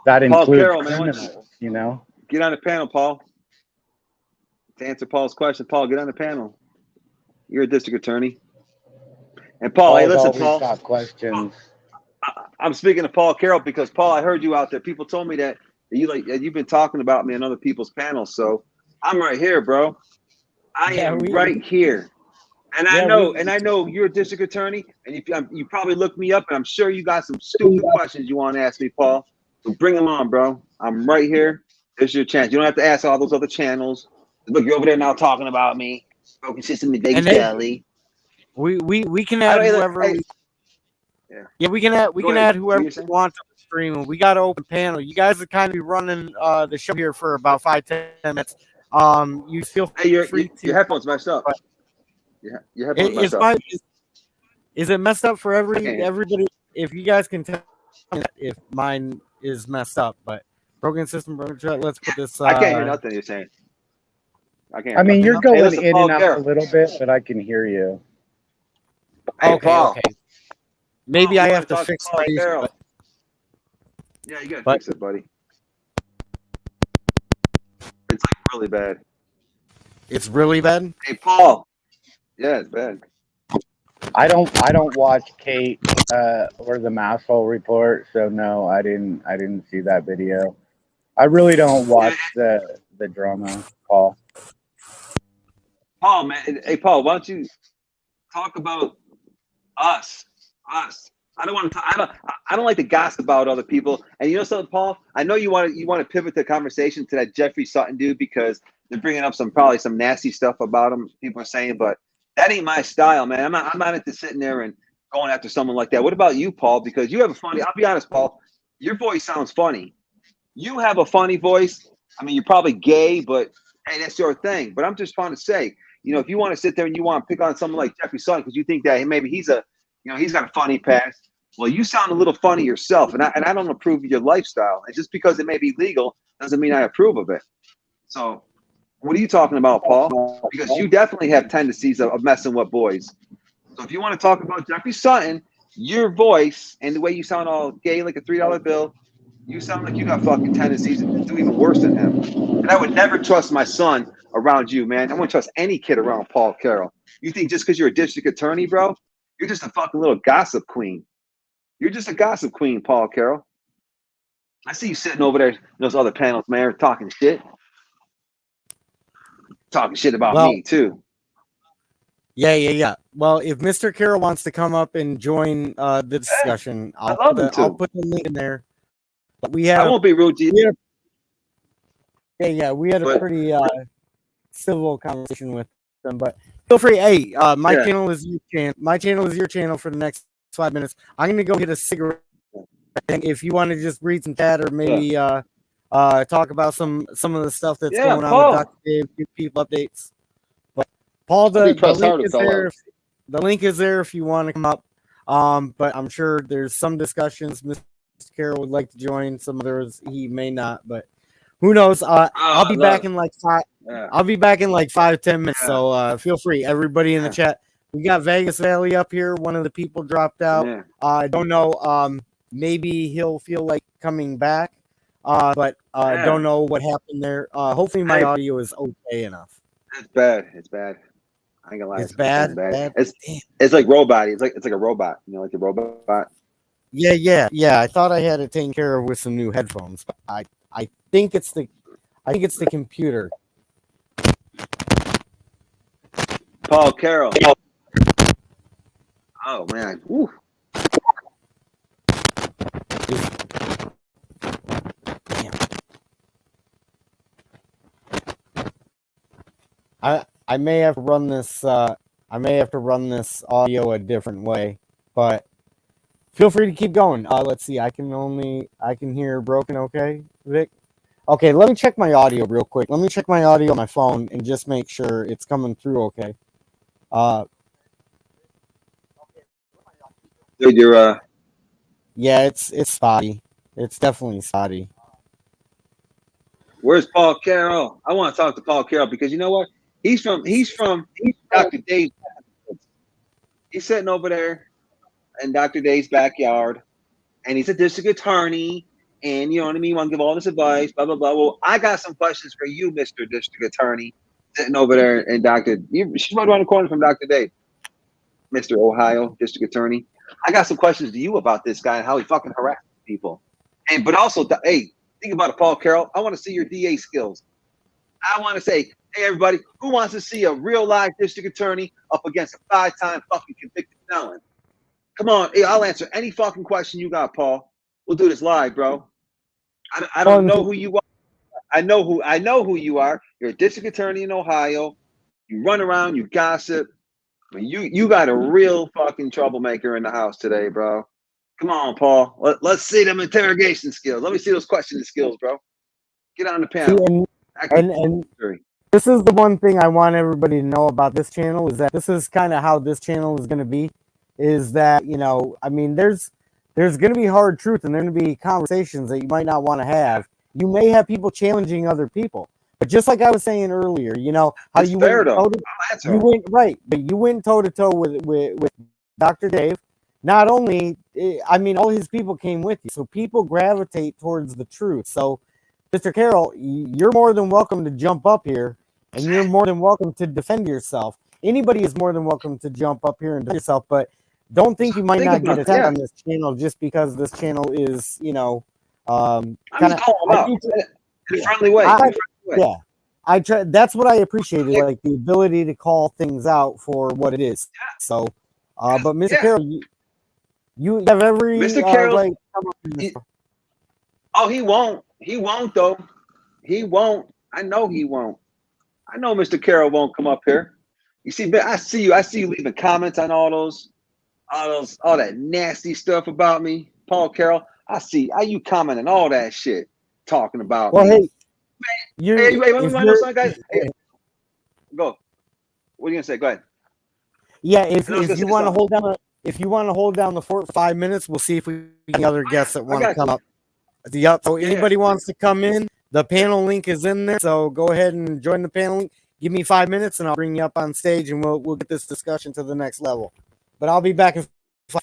[SPEAKER 5] That includes
[SPEAKER 6] Carroll,
[SPEAKER 5] criminals,
[SPEAKER 6] man,
[SPEAKER 5] you know.
[SPEAKER 6] get on the panel, Paul. To answer Paul's question, Paul, get on the panel. You're a district attorney. And Paul, hey, listen, Paul.
[SPEAKER 5] Got questions.
[SPEAKER 6] I'm speaking to Paul Carroll because Paul, I heard you out there. People told me that you've been talking about me on other people's panels. So I'm right here, bro. I am right here. And I know you're a district attorney, and you probably looked me up, and I'm sure you got some stupid questions you want to ask me, Paul. So bring them on, bro. I'm right here. There's your chance. You don't have to ask all those other channels. Look, you're over there now talking about me. Broken system in Vegas Valley.
[SPEAKER 1] We can add whoever. We can add whoever we want to the stream. We got an open panel. You guys are kind of running the show here for about 5-10 minutes. You feel free to.
[SPEAKER 6] Your headphones messed up. Yeah, your headphones messed up.
[SPEAKER 1] Is it messed up for everybody? If you guys can tell me if mine is messed up, but broken system. Let's put this.
[SPEAKER 6] I can't hear nothing you're saying.
[SPEAKER 5] I mean, you're going in and out a little bit, but I can hear you.
[SPEAKER 1] Okay. Maybe I have to fix my issue.
[SPEAKER 6] Yeah, you gotta fix it, buddy. It's like really bad.
[SPEAKER 1] It's really bad?
[SPEAKER 6] Hey, Paul. Yeah, it's bad.
[SPEAKER 5] I don't watch Kate or the Masshole Report, so no, I didn't see that video. I really don't watch the drama, Paul.
[SPEAKER 6] Paul, man. Hey, Paul, why don't you talk about us? I don't want to. I don't like to gossip about other people. And you know something, Paul? I know you want to pivot the conversation to that Jeffrey Sutton dude because they're bringing up probably some nasty stuff about him. People are saying, but that ain't my style, man. I'm not into sitting there and going after someone like that. What about you, Paul? Because you have a funny. I'll be honest, Paul. Your voice sounds funny. You have a funny voice. I mean, you're probably gay, but hey, that's your thing. But I'm just trying to say, you know, if you want to sit there and you want to pick on someone like Jeffrey Sutton because you think that maybe he's got a funny past. Well, you sound a little funny yourself, and I don't approve of your lifestyle. And just because it may be legal doesn't mean I approve of it. So, what are you talking about, Paul? Because you definitely have tendencies of messing with boys. So, if you want to talk about Jeffrey Sutton, your voice and the way you sound all gay like a $3 bill, you sound like you got fucking tendencies to do even worse than him. And I would never trust my son around you, man. I wouldn't trust any kid around Paul Carroll. You think just because you're a district attorney, bro, you're just a fucking little gossip queen. You're just a gossip queen, Paul Carroll. I see you sitting over there in those other panels, man, talking shit. Talking shit about me, too.
[SPEAKER 1] Yeah. Well, if Mr. Carroll wants to come up and join the discussion, I'll put the link in there. But
[SPEAKER 6] I won't be rude to you.
[SPEAKER 1] We had a pretty civil conversation with them, but feel free. Hey, my channel is your channel. My channel is your channel for the next 5 minutes. I'm gonna go get a cigarette. And if you want to just read some chat or maybe talk about some of the stuff that's going on with Dr. Dave, give people updates. But Paul, the link is there. The link is there if you want to come up. But I'm sure there's some discussions Mr. Carol would like to join. Some others he may not, but who knows? I'll be back in like 5.
[SPEAKER 6] Yeah.
[SPEAKER 1] I'll be back in like 5-10 minutes.
[SPEAKER 6] Yeah.
[SPEAKER 1] So feel free, everybody in the chat. We got Vegas Valley up here. One of the people dropped out.
[SPEAKER 6] Yeah.
[SPEAKER 1] I don't know. Maybe he'll feel like coming back. But don't know what happened there. Hopefully my audio is okay enough.
[SPEAKER 6] It's bad. It's bad. I ain't gonna lie.
[SPEAKER 1] It's bad. Bad.
[SPEAKER 6] It's like robot. It's like a robot. You know, like a robot.
[SPEAKER 1] Yeah. I thought I had it taken care of with some new headphones, but I think it's the computer.
[SPEAKER 6] Paul Carroll. Oh man. Woo.
[SPEAKER 1] I may have to run this. I may have to run this audio a different way, but feel free to keep going. Let's see. I can hear broken. Okay, Vic. Okay, let me check my audio real quick. Let me check my audio on my phone and just make sure it's coming through okay.
[SPEAKER 6] Dude, you're
[SPEAKER 1] yeah, it's spotty. It's definitely spotty.
[SPEAKER 6] Where's Paul Carroll? I want to talk to Paul Carroll because you know what? He's from Dr. Dave's. He's sitting over there in Dr. Dave's backyard, and he's a district attorney, and you know what I mean? Want to give all this advice, blah blah blah. Well, I got some questions for you, Mr. District Attorney, sitting over there in she's right around the corner from Dr. Dave, Mr. Ohio District Attorney. I got some questions to you about this guy and how he fucking harasses people, but also, hey, think about it, Paul Carroll. I want to see your DA skills. I want to say, hey, everybody, who wants to see a real live district attorney up against a 5-time fucking convicted felon? Come on, hey, I'll answer any fucking question you got, Paul. We'll do this live, bro. I don't know who you are. I know who you are. You're a district attorney in Ohio. You run around, you gossip. I mean, you got a real fucking troublemaker in the house today, bro. Come on, Paul. Let's see them interrogation skills. Let me see those questioning skills, bro. Get on the panel.
[SPEAKER 1] And this is the one thing I want everybody to know about this channel is that this is kind of how this channel is going to be. Is that, you know, I mean, there's going to be hard truth and there's going to be conversations that you might not want to have. You may have people challenging other people, but just like I was saying earlier, you know how
[SPEAKER 6] it's
[SPEAKER 1] you
[SPEAKER 6] fair,
[SPEAKER 1] went right, but you went toe to toe with Dr. Dave. Not only, I mean, all his people came with you, so people gravitate towards the truth. So, Mr. Carroll, you're more than welcome to jump up here, and you're more than welcome to defend yourself. Anybody is more than welcome to jump up here and defend yourself, but don't think you might not get attacked on this channel just because this channel is, you know, kind of
[SPEAKER 6] in a friendly way.
[SPEAKER 1] Yeah, I try. That's what I appreciated, like the ability to call things out for what it is. So, but Mr. Carroll, you have every
[SPEAKER 6] Mr. Carroll.
[SPEAKER 1] right.
[SPEAKER 6] Oh, he won't. He won't though. He won't. I know he won't. I know Mr. Carroll won't come up here. You see, I see you leaving comments on all that nasty stuff about me, Paul Carroll. I see you commenting all that shit, talking about me.
[SPEAKER 1] Hey,
[SPEAKER 6] let me know something, guys. Hey, go. What are you gonna say? Go ahead.
[SPEAKER 1] Yeah, if you want to hold down the fort for 5 minutes, we'll see if we get other guests that want to come up. So anybody wants to come in, the panel link is in there. So go ahead and join the panel link. Give me 5 minutes, and I'll bring you up on stage, and we'll get this discussion to the next level. But I'll be back in 5.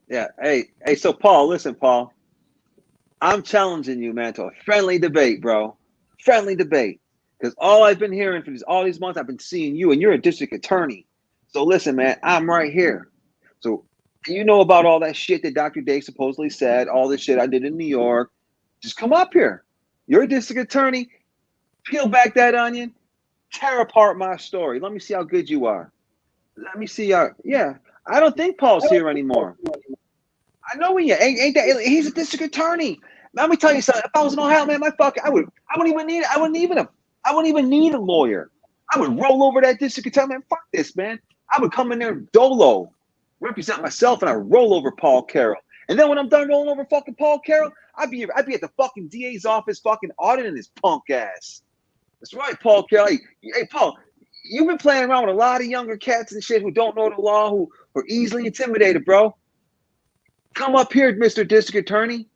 [SPEAKER 6] Yeah. Hey. So Paul, listen, Paul. I'm challenging you, man, to a friendly debate, bro. Friendly debate. Because all I've been hearing for all these months, I've been seeing you, and you're a district attorney. So listen, man, I'm right here. So you know about all that shit that Dr. Dave supposedly said, all this shit I did in New York. Just come up here. You're a district attorney. Peel back that onion. Tear apart my story. Let me see how good you are. Let me see how. Yeah, I don't think Paul's here anymore. I know he ain't that. He's a district attorney. Let me tell you something. If I was in Ohio, man, I wouldn't even need a lawyer. I would roll over that district attorney, man. Fuck this, man. I would come in there dolo, represent myself, and I roll over Paul Carroll. And then when I'm done rolling over fucking Paul Carroll, I'd be at the fucking DA's office, fucking auditing his punk ass. That's right, Paul Carroll. Hey, Paul, you've been playing around with a lot of younger cats and shit who don't know the law, who are easily intimidated, bro. Come up here, Mr. District Attorney.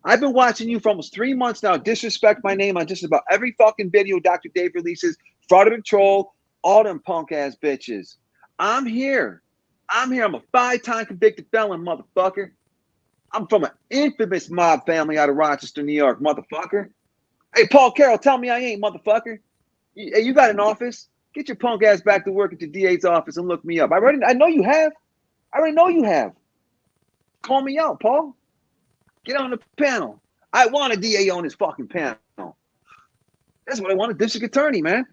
[SPEAKER 6] I've been watching you for almost 3 months now disrespect my name on just about every fucking video Dr. Dave releases. Fraud of the Troll, all them punk ass bitches. I'm here. I'm a 5-time convicted felon, motherfucker. I'm from an infamous mob family out of Rochester, New York, motherfucker. Hey, Paul Carroll, tell me I ain't, motherfucker. Hey, you got an office? Get your punk ass back to work at the DA's office and look me up. I know you have. I already know you have. Call me out, Paul. Get on the panel. I want a DA on this fucking panel. That's what I want, a district attorney, man.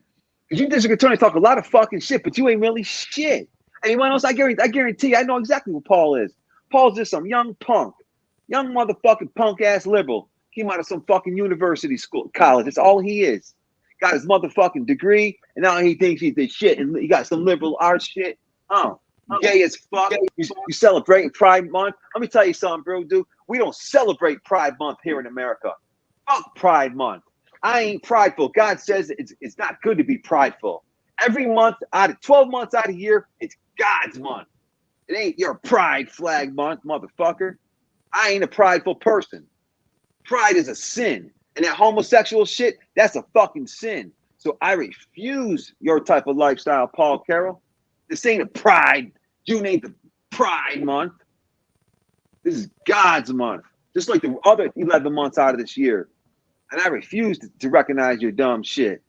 [SPEAKER 6] Because you district attorney talk a lot of fucking shit, but you ain't really shit. Anyone else? I guarantee I know exactly what Paul is. Paul's just some young punk. Young motherfucking punk ass liberal. Came out of some fucking university school, college. That's all he is. Got his motherfucking degree, and now he thinks he's the shit, and he got some liberal arts shit. Gay as fuck. You celebrating Pride Month? Let me tell you something, bro, dude. We don't celebrate Pride Month here in America. Fuck Pride Month. I ain't prideful. God says it's not good to be prideful. Every month out of 12 months out of the year, it's God's month. It ain't your pride flag month, motherfucker. I ain't a prideful person. Pride is a sin. And that homosexual shit, that's a fucking sin. So I refuse your type of lifestyle, Paul Carroll. This ain't a pride. June ain't the Pride Month. This is God's month. Just like the other 11 months out of this year. And I refuse to recognize your dumb shit.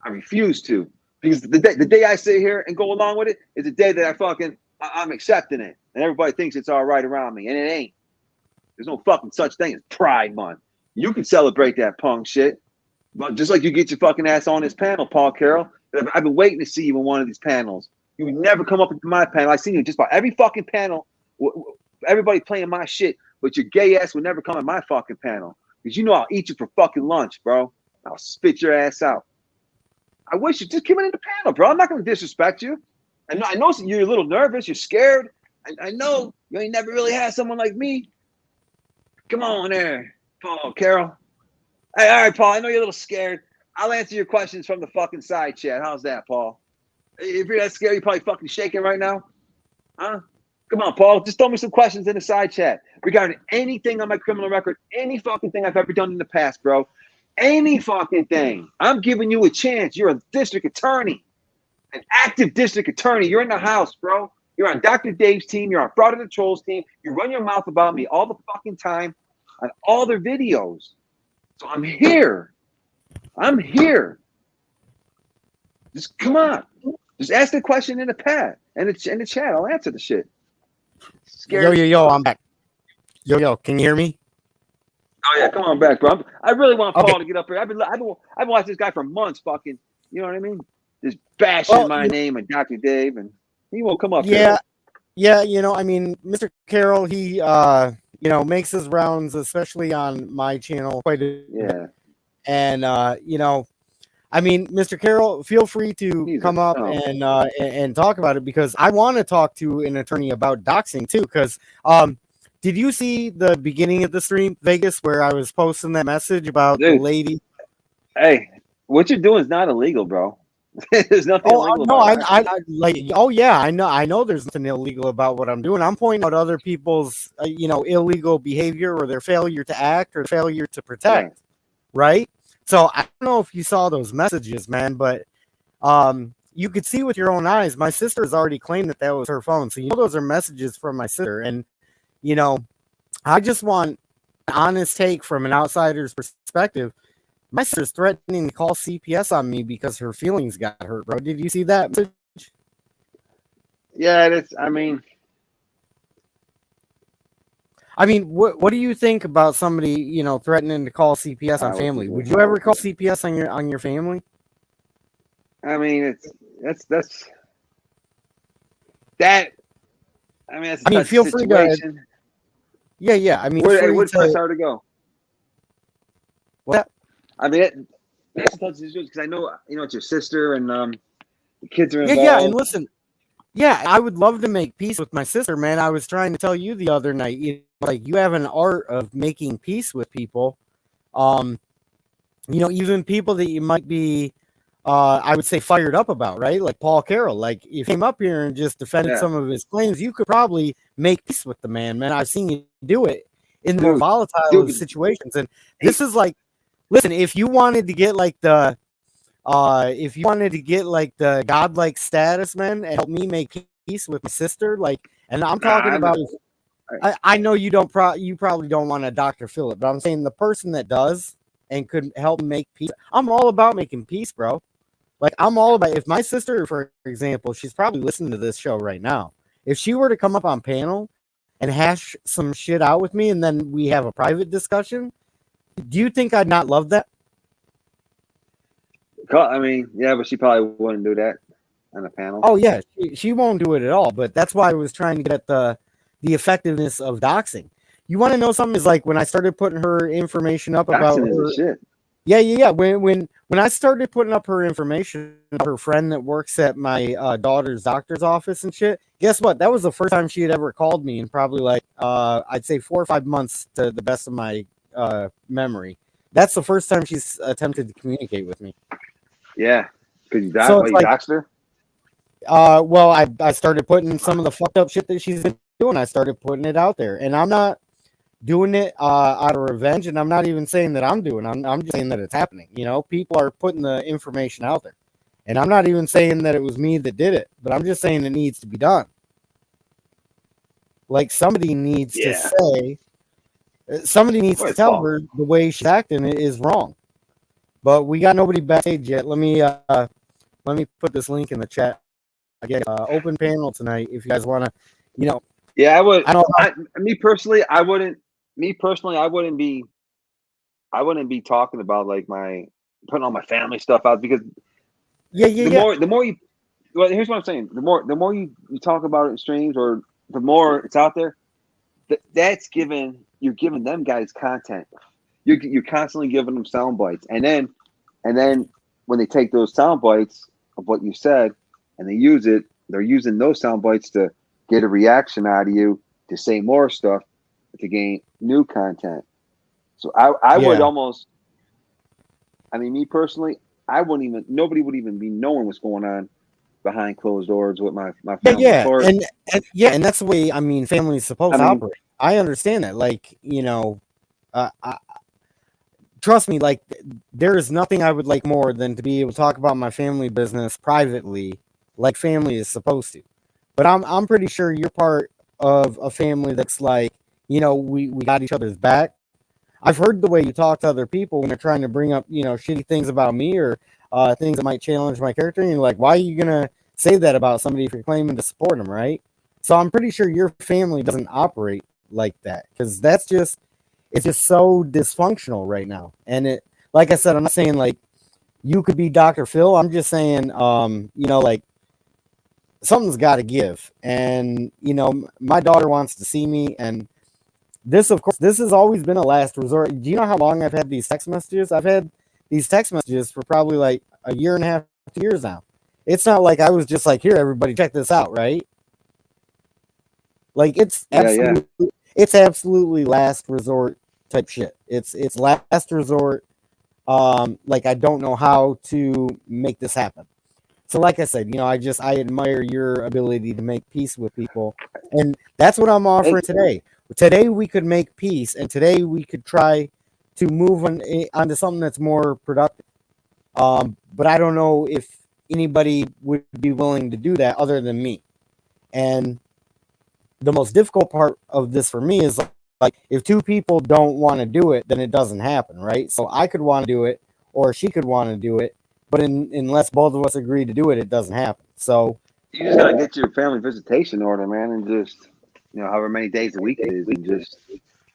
[SPEAKER 6] I refuse to. Because the day I sit here and go along with it is the day that I'm accepting it. And everybody thinks it's all right around me. And it ain't. There's no fucking such thing as Pride Month. You can celebrate that punk shit. But just like you get your fucking ass on this panel, Paul Carroll. I've been waiting to see you in one of these panels. You would never come up into my panel. I've seen you just about every fucking panel. Everybody playing my shit. But your gay ass would never come in my fucking panel. Because you know I'll eat you for fucking lunch, bro. I'll spit your ass out. I wish you just come in the panel, bro. I'm not going to disrespect you. I know you're a little nervous. You're scared. I know you ain't never really had someone like me. Come on there, Paul Carroll. Hey, all right, Paul. I know you're a little scared. I'll answer your questions from the fucking side chat. How's that, Paul? If you're that scared, you're probably fucking shaking right now. Huh? Come on, Paul. Just throw me some questions in the side chat regarding anything on my criminal record, any fucking thing I've ever done in the past, bro. Any fucking thing. I'm giving you a chance. You're a district attorney, an active district attorney. You're in the house, bro. You're on Dr. Dave's team. You're on Fraud of the Trolls team. You run your mouth about me all the fucking time on all their videos. So I'm here. I'm here. Just come on. Just ask the question in the pad and in the chat. I'll answer the shit.
[SPEAKER 1] Yo, I'm back. Yo, can you hear me?
[SPEAKER 6] Oh yeah, come on back, bro. I really want Paul to get up here. I've been watching this guy for months, fucking. You know what I mean? Just bashing my name and Dr. Dave, and he won't come up.
[SPEAKER 1] Yeah. You know, I mean, Mr. Carroll, he makes his rounds, especially on my channel, quite a bit. And you know, I mean, Mr. Carroll, feel free to come up and talk about it, because I want to talk to an attorney about doxing too. Because did you see the beginning of the stream, Vegas, where I was posting that message about the lady?
[SPEAKER 6] Hey, what you're doing is not illegal, bro. There's nothing illegal about it.
[SPEAKER 1] I know there's nothing illegal about what I'm doing. I'm pointing out other people's illegal behavior, or their failure to act, or failure to protect, right? So I don't know if you saw those messages, man, but you could see with your own eyes. My sister has already claimed that was her phone. So those are messages from my sister. And, I just want an honest take from an outsider's perspective. My sister's threatening to call CPS on me because her feelings got hurt, bro. Did you see that message?
[SPEAKER 6] Yeah,
[SPEAKER 1] what do you think about somebody, threatening to call CPS on family? Would you ever call CPS on your family?
[SPEAKER 6] I mean,
[SPEAKER 1] feel free to. Yeah. I mean,
[SPEAKER 6] where'd press hard to go?
[SPEAKER 1] What?
[SPEAKER 6] I mean, that's a tough situation, because I know, it's your sister and the kids are involved.
[SPEAKER 1] Yeah, and listen. Yeah, I would love to make peace with my sister, man. I was trying to tell you the other night, you have an art of making peace with people. Even people that you might be I would say fired up about, right? Like Paul Carroll. Like if he came up here and just defended
[SPEAKER 6] Yeah.
[SPEAKER 1] some of his claims, you could probably make peace with the man. I've seen you do it in the more
[SPEAKER 6] Dude,
[SPEAKER 1] volatile of
[SPEAKER 6] dude.
[SPEAKER 1] situations. And this is like, listen, if you wanted to get like the godlike status, man, and help me make peace with my sister, like, and I'm talking about. I know you don't. You probably don't want to Dr. Philip, but I'm saying the person that does and could help make peace. I'm all about making peace, bro. Like I'm all about. If my sister, for example, she's probably listening to this show right now. If she were to come up on panel and hash some shit out with me, and then we have a private discussion, do you think I'd not love that?
[SPEAKER 6] I mean, yeah, but she probably wouldn't do that on a panel.
[SPEAKER 1] Oh yeah, she won't do it at all. But that's why I was trying to get at the effectiveness of doxing. You want to know something? Is like when I started putting her information up about
[SPEAKER 6] Doxing
[SPEAKER 1] her,
[SPEAKER 6] is the shit.
[SPEAKER 1] Yeah. When I started putting up her information about her friend that works at my daughter's doctor's office and shit, guess what? That was the first time she had ever called me in probably like I'd say 4 or 5 months to the best of my memory. That's the first time she's attempted to communicate with me.
[SPEAKER 6] Yeah, because you
[SPEAKER 1] So it's like,
[SPEAKER 6] doxed her.
[SPEAKER 1] Well, I started putting some of the fucked up shit that she's been doing. I started putting it out there, and I'm not doing it out of revenge, and I'm not even saying that I'm doing. I'm just saying that it's happening. You know, people are putting the information out there, and I'm not even saying that it was me that did it, but I'm just saying it needs to be done. Like somebody needs to say, somebody needs to tell her the way she's acting is wrong. But we got nobody backstage yet. Let me put this link in the chat. I get open panel tonight if you guys want to, you know.
[SPEAKER 6] Yeah, I would.
[SPEAKER 1] I don't.
[SPEAKER 6] Me personally, I wouldn't. I wouldn't be talking about like putting all my family stuff out because the more you. Well, here's what I'm saying. The more you talk about it in streams or the more it's out there, you're giving them guys content. You're constantly giving them sound bites, and then when they take those sound bites of what you said and they use it, they're using those sound bites to get a reaction out of you to say more stuff to gain new content. So I would almost. I mean, me personally, nobody would even be knowing what's going on behind closed doors with my family.
[SPEAKER 1] And that's the way, I mean, family is supposed to operate. I understand that. Like, you know, trust me, like there is nothing I would like more than to be able to talk about my family business privately like family is supposed to. But I'm pretty sure you're part of a family that's like, you know, we got each other's back. I've heard the way you talk to other people when they're trying to bring up, you know, shitty things about me or things that might challenge my character. And you're like, why are you going to say that about somebody if you're claiming to support them, right? So I'm pretty sure your family doesn't operate like that because it's just so dysfunctional right now. And it, like I said, I'm not saying like you could be Dr. Phil. I'm just saying, you know, like something's got to give. And, you know, my daughter wants to see me. And this, of course, this has always been a last resort. Do you know how long I've had these text messages? I've had these text messages for probably like a year and a half, 2 years now. It's not like I was just like, here, everybody, check this out, right? Like it's absolutely last resort type shit. It's last resort. Like I don't know how to make this happen. So like I said, you know, I admire your ability to make peace with people. And that's what I'm offering today. Today we could make peace, and today we could try to move onto something that's more productive. But I don't know if anybody would be willing to do that other than me. And the most difficult part of this for me is like if two people don't want to do it, then it doesn't happen, right? So I could want to do it, or she could want to do it, but unless both of us agree to do it, it doesn't happen. So
[SPEAKER 6] you just gotta get your family visitation order, man, and just, you know, however many days a week it is, and just.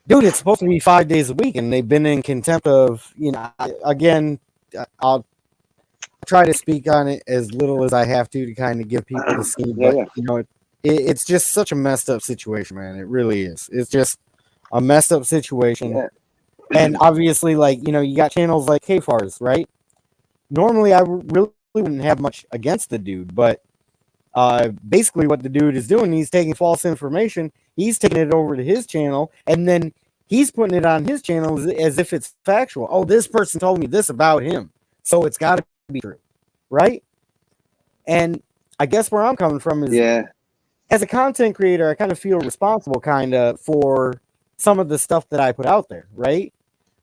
[SPEAKER 1] Dude, it's supposed to be 5 days a week, and they've been in contempt of, you know, again, I'll try to speak on it as little as I have to kind of give people the scene, but you know, it's just such a messed up situation, man. It really is. It's just a messed up situation. Yeah. And obviously, like, you know, you got channels like KFARS, right? Normally, I really wouldn't have much against the dude, but basically what the dude is doing, he's taking false information, he's taking it over to his channel, and then he's putting it on his channel as if it's factual. Oh, this person told me this about him, so it's got to be true. right? And I guess where I'm coming from is,
[SPEAKER 6] Yeah.
[SPEAKER 1] as a content creator, I kind of feel responsible kind of for some of the stuff that I put out there, right?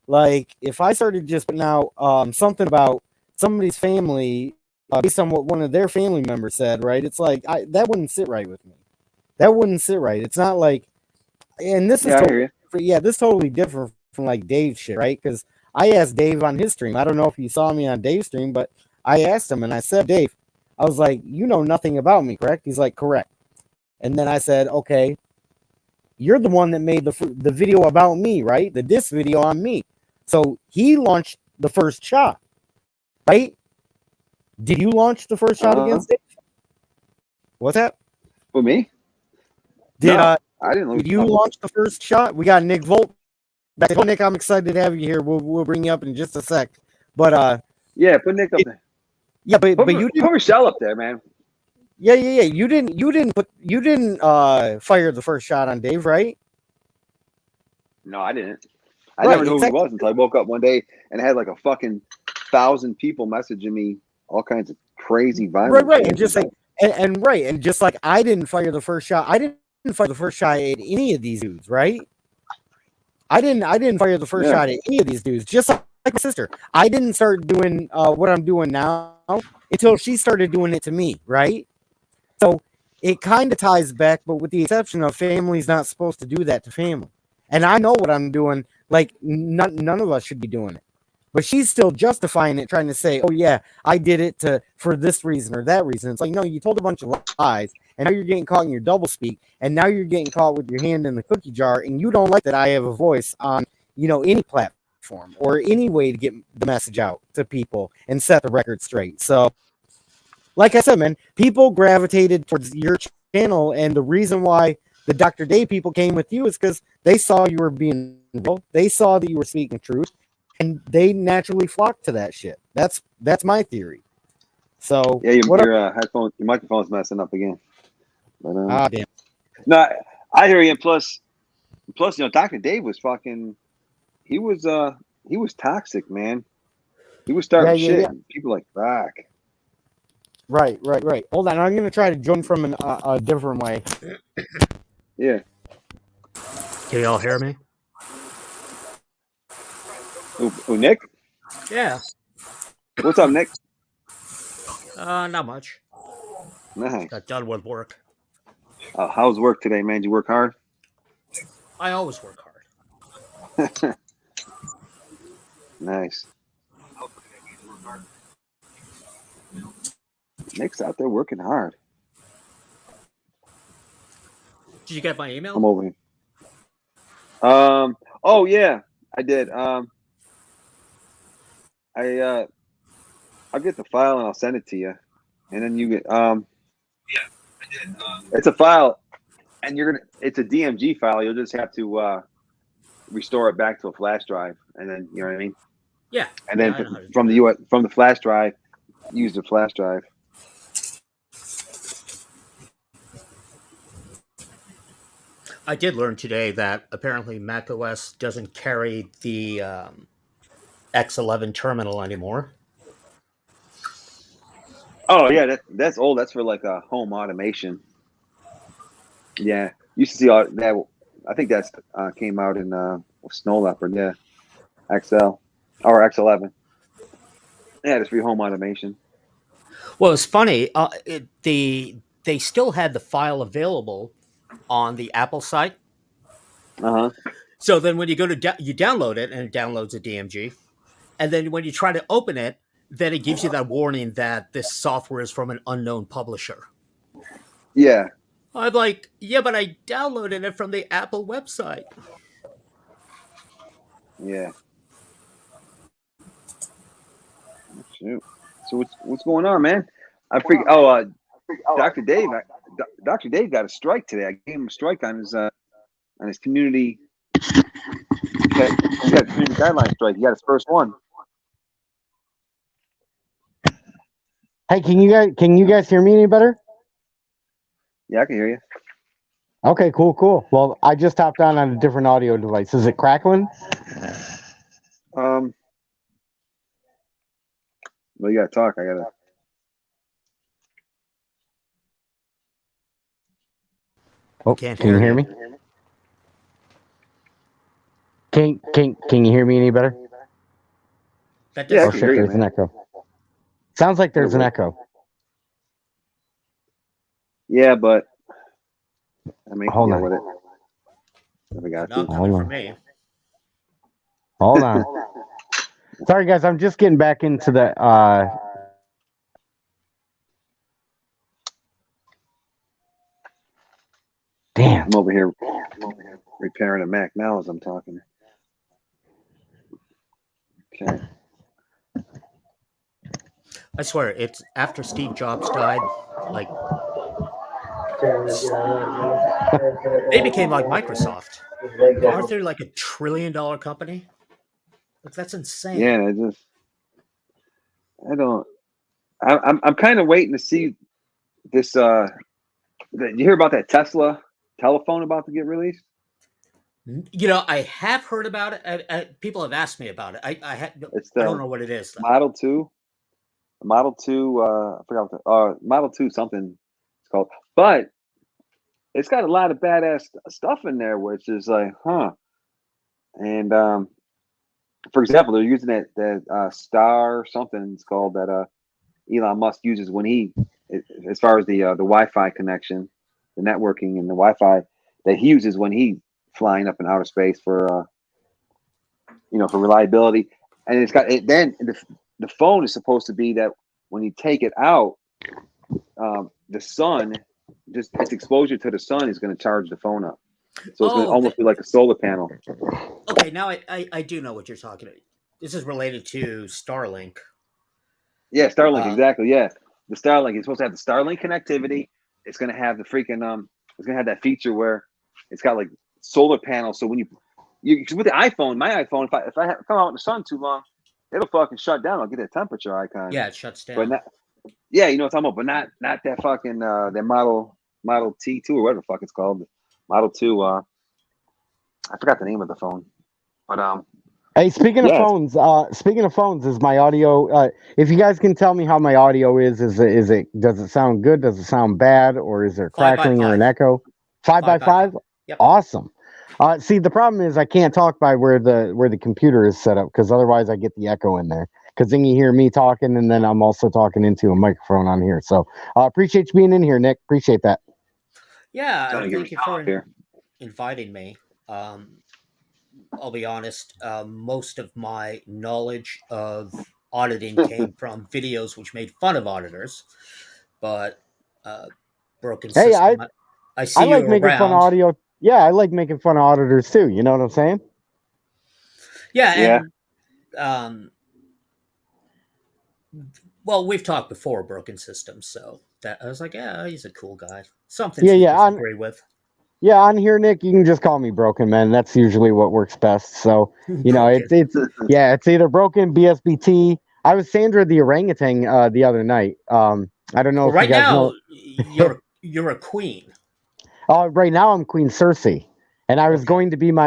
[SPEAKER 1] Like if I started just putting out something about somebody's family based on what one of their family members said, right? It's like that wouldn't sit right with me. That wouldn't sit right. It's not like, and this is
[SPEAKER 6] Yeah, I hear
[SPEAKER 1] totally
[SPEAKER 6] you.
[SPEAKER 1] different. Yeah, this is totally different from like Dave's shit, right? Because I asked Dave on his stream. I don't know if you saw me on Dave's stream, but I asked him and I said, Dave, I was like, you know nothing about me, correct? He's like, correct. And then I said, okay, you're the one that made the video about me, right? The diss video on me. So he launched the first shot, right? Did you launch the first shot against Dave? What's that?
[SPEAKER 6] For me?
[SPEAKER 1] Did
[SPEAKER 6] No, I didn't
[SPEAKER 1] did you launch the first shot? We got Nick Volt. Nick, I'm excited to have you here. We'll bring you up in just a sec. But
[SPEAKER 6] yeah, put Nick up there.
[SPEAKER 1] yeah, but you
[SPEAKER 6] Put
[SPEAKER 1] didn't.
[SPEAKER 6] Michelle up there, man.
[SPEAKER 1] Yeah. You didn't fire the first shot on Dave, right?
[SPEAKER 6] No, I didn't. I
[SPEAKER 1] Right,
[SPEAKER 6] never knew
[SPEAKER 1] exactly.
[SPEAKER 6] who he was until I woke up one day and had like a fucking 1,000 people messaging me all kinds of crazy violent.
[SPEAKER 1] Right, and just like and just like I didn't fire the first shot. I didn't fire the first shot at any of these dudes, right? I didn't fire the first shot at any of these dudes. Just like my sister, I didn't start doing what I'm doing now until she started doing it to me, right? So it kind of ties back, but with the exception of family's not supposed to do that to family. And I know what I'm doing. Like none of us should be doing it. But she's still justifying it, trying to say, "Oh yeah, I did it for this reason or that reason." It's like, no, you told a bunch of lies, and now you're getting caught in your doublespeak, and now you're getting caught with your hand in the cookie jar, and you don't like that I have a voice on, any platform or any way to get the message out to people and set the record straight. So, like I said, man, people gravitated towards your channel, and the reason why the Dr. Day people came with you is because they saw you were being real, they saw that you were speaking truth. And they naturally flock to that shit. That's my theory. So
[SPEAKER 6] yeah, your headphone, your microphone's messing up again. But,
[SPEAKER 1] damn.
[SPEAKER 6] No, I hear you. And plus, Dr. Dave was fucking. He was toxic, man. He was starting shit.
[SPEAKER 1] Yeah.
[SPEAKER 6] People like fuck.
[SPEAKER 1] Right. Hold on, I'm gonna try to join from a different way.
[SPEAKER 6] Yeah.
[SPEAKER 7] Can y'all hear me?
[SPEAKER 6] Who, Nick?
[SPEAKER 7] Yeah.
[SPEAKER 6] What's up, Nick?
[SPEAKER 7] Not much.
[SPEAKER 6] Nice.
[SPEAKER 7] Got done with work.
[SPEAKER 6] How's work today, man? Did you work hard?
[SPEAKER 7] I always work hard.
[SPEAKER 6] Nice. Nick's out there working hard.
[SPEAKER 7] Did you get my email?
[SPEAKER 6] I'm over here. Oh yeah, I did. I'll get the file and I'll send it to you, and then you get
[SPEAKER 4] Yeah, I did.
[SPEAKER 6] it's a file, and it's a DMG file. You'll just have to restore it back to a flash drive, and then you know what I mean.
[SPEAKER 7] Yeah.
[SPEAKER 6] And then
[SPEAKER 7] I know how to
[SPEAKER 6] from
[SPEAKER 7] do
[SPEAKER 6] the flash drive, use the flash drive.
[SPEAKER 7] I did learn today that apparently macOS doesn't carry the X11 terminal anymore.
[SPEAKER 6] Oh yeah, that's old. That's for like a home automation. Yeah, used to see all that. I think that's came out in Snow Leopard. Yeah, XL or X11. Yeah, it's for your home automation.
[SPEAKER 7] Well, it's funny. They still had the file available on the Apple site. So then when you go to you download it, and it downloads a DMG, and then when you try to open it, then it gives you that warning that this software is from an unknown publisher.
[SPEAKER 6] Yeah.
[SPEAKER 7] I'm like, yeah, but I downloaded it from the Apple website.
[SPEAKER 6] Yeah. Shoot. So what's going on, man? I figured. Dr. Dave. Dr. Dave got a strike today. I gave him a strike on his community. He got a community guideline strike. He got his first one.
[SPEAKER 1] Hey, can you guys hear me any better?
[SPEAKER 6] Yeah, I can hear you.
[SPEAKER 1] Okay, cool. Well, I just hopped on a different audio device. Is it crackling?
[SPEAKER 6] Well, you gotta talk. I gotta.
[SPEAKER 1] Oh,
[SPEAKER 7] Can't
[SPEAKER 1] can you hear me? Can you hear me any better?
[SPEAKER 7] That
[SPEAKER 6] Yeah, I
[SPEAKER 7] does
[SPEAKER 1] Oh
[SPEAKER 6] can
[SPEAKER 1] shit,
[SPEAKER 6] hear you,
[SPEAKER 1] there's an
[SPEAKER 6] man.
[SPEAKER 1] echo. Sounds like there's an echo.
[SPEAKER 6] Yeah, but I mean,
[SPEAKER 1] Hold
[SPEAKER 6] deal
[SPEAKER 1] on.
[SPEAKER 6] with it. We got
[SPEAKER 7] none
[SPEAKER 6] to.
[SPEAKER 7] coming
[SPEAKER 1] Hold
[SPEAKER 7] from
[SPEAKER 1] on.
[SPEAKER 7] me.
[SPEAKER 1] Hold on. Sorry guys, I'm just getting back into the damn.
[SPEAKER 6] I'm over here repairing a Mac now as I'm talking. Okay.
[SPEAKER 7] I swear, it's after Steve Jobs died, like they became like Microsoft. Aren't they like $1 trillion company? Like that's insane.
[SPEAKER 6] Yeah, I don't. I'm kind of waiting to see this. You hear about that Tesla telephone about to get released?
[SPEAKER 7] You know, I have heard about it. People have asked me about it.
[SPEAKER 6] It's
[SPEAKER 7] I don't
[SPEAKER 6] the
[SPEAKER 7] know what it is though.
[SPEAKER 6] Model 2. Model 2, I forgot what Model 2 something it's called. But it's got a lot of badass stuff in there, which is like, huh. And for example, they're using that Star something it's called that Elon Musk uses when as far as the Wi-Fi connection, the networking and the Wi-Fi that he uses when he flying up in outer space for for reliability. And it's got it. Then the phone is supposed to be that when you take it out, the sun, just its exposure to the sun is going to charge the phone up. So it's going to
[SPEAKER 7] Oh,
[SPEAKER 6] almost be like a solar panel.
[SPEAKER 7] okay. Now I do know what you're talking about. This is related to Starlink.
[SPEAKER 6] Yeah, Starlink,
[SPEAKER 7] Uh,
[SPEAKER 6] exactly. Yeah, the Starlink is supposed to have the Starlink connectivity. It's going to have the freaking it's going to have that feature where it's got like solar panels. So when you with the iPhone, my iPhone, if I come out in the sun too long, it'll fucking shut down. I'll get that temperature icon.
[SPEAKER 7] yeah, it shuts
[SPEAKER 6] But
[SPEAKER 7] down.
[SPEAKER 6] not, yeah, you know what I'm talking about. But not that fucking that Model T2 or whatever the fuck it's called. Model 2. I forgot the name of the phone. But
[SPEAKER 1] Hey, speaking of
[SPEAKER 6] yeah,
[SPEAKER 1] phones, is my audio? If you guys can tell me how my audio is it does it sound good? Does it sound bad, or is there
[SPEAKER 7] 5 by
[SPEAKER 1] crackling or an
[SPEAKER 7] 5.
[SPEAKER 1] echo? Five by
[SPEAKER 7] 5 by 5.
[SPEAKER 1] five,
[SPEAKER 7] Yep.
[SPEAKER 1] awesome. See, the problem is I can't talk by where the computer is set up because otherwise I get the echo in there. Because then you hear me talking, and then I'm also talking into a microphone on here. So appreciate you being in here, Nick. Appreciate that.
[SPEAKER 7] Yeah,
[SPEAKER 6] trying
[SPEAKER 7] and
[SPEAKER 6] to get
[SPEAKER 7] thank you for
[SPEAKER 6] here.
[SPEAKER 7] inviting me. I'll be honest. Most of my knowledge of auditing came from videos which made fun of auditors, but broken
[SPEAKER 1] Hey,
[SPEAKER 7] system. I
[SPEAKER 1] I
[SPEAKER 7] see you
[SPEAKER 1] like making fun of
[SPEAKER 7] around.
[SPEAKER 1] audio. Yeah, I like making fun of auditors too. You know what I'm saying?
[SPEAKER 7] Yeah,
[SPEAKER 6] Yeah,
[SPEAKER 7] and um, well, we've talked before, broken systems. So that I was like, yeah, he's a cool guy. Some things
[SPEAKER 1] Yeah,
[SPEAKER 7] we
[SPEAKER 1] yeah. On
[SPEAKER 7] disagree with.
[SPEAKER 1] Yeah, on here, Nick, you can just call me Broken Man. That's usually what works best. So,
[SPEAKER 7] Broken.
[SPEAKER 1] it's either Broken, BSBT. I was Sandra the orangutan the other night. I don't know
[SPEAKER 7] Well,
[SPEAKER 1] if you
[SPEAKER 7] right
[SPEAKER 1] guys
[SPEAKER 7] now
[SPEAKER 1] know.
[SPEAKER 7] you're a queen.
[SPEAKER 1] Right now I'm Queen Cersei, and
[SPEAKER 7] Okay.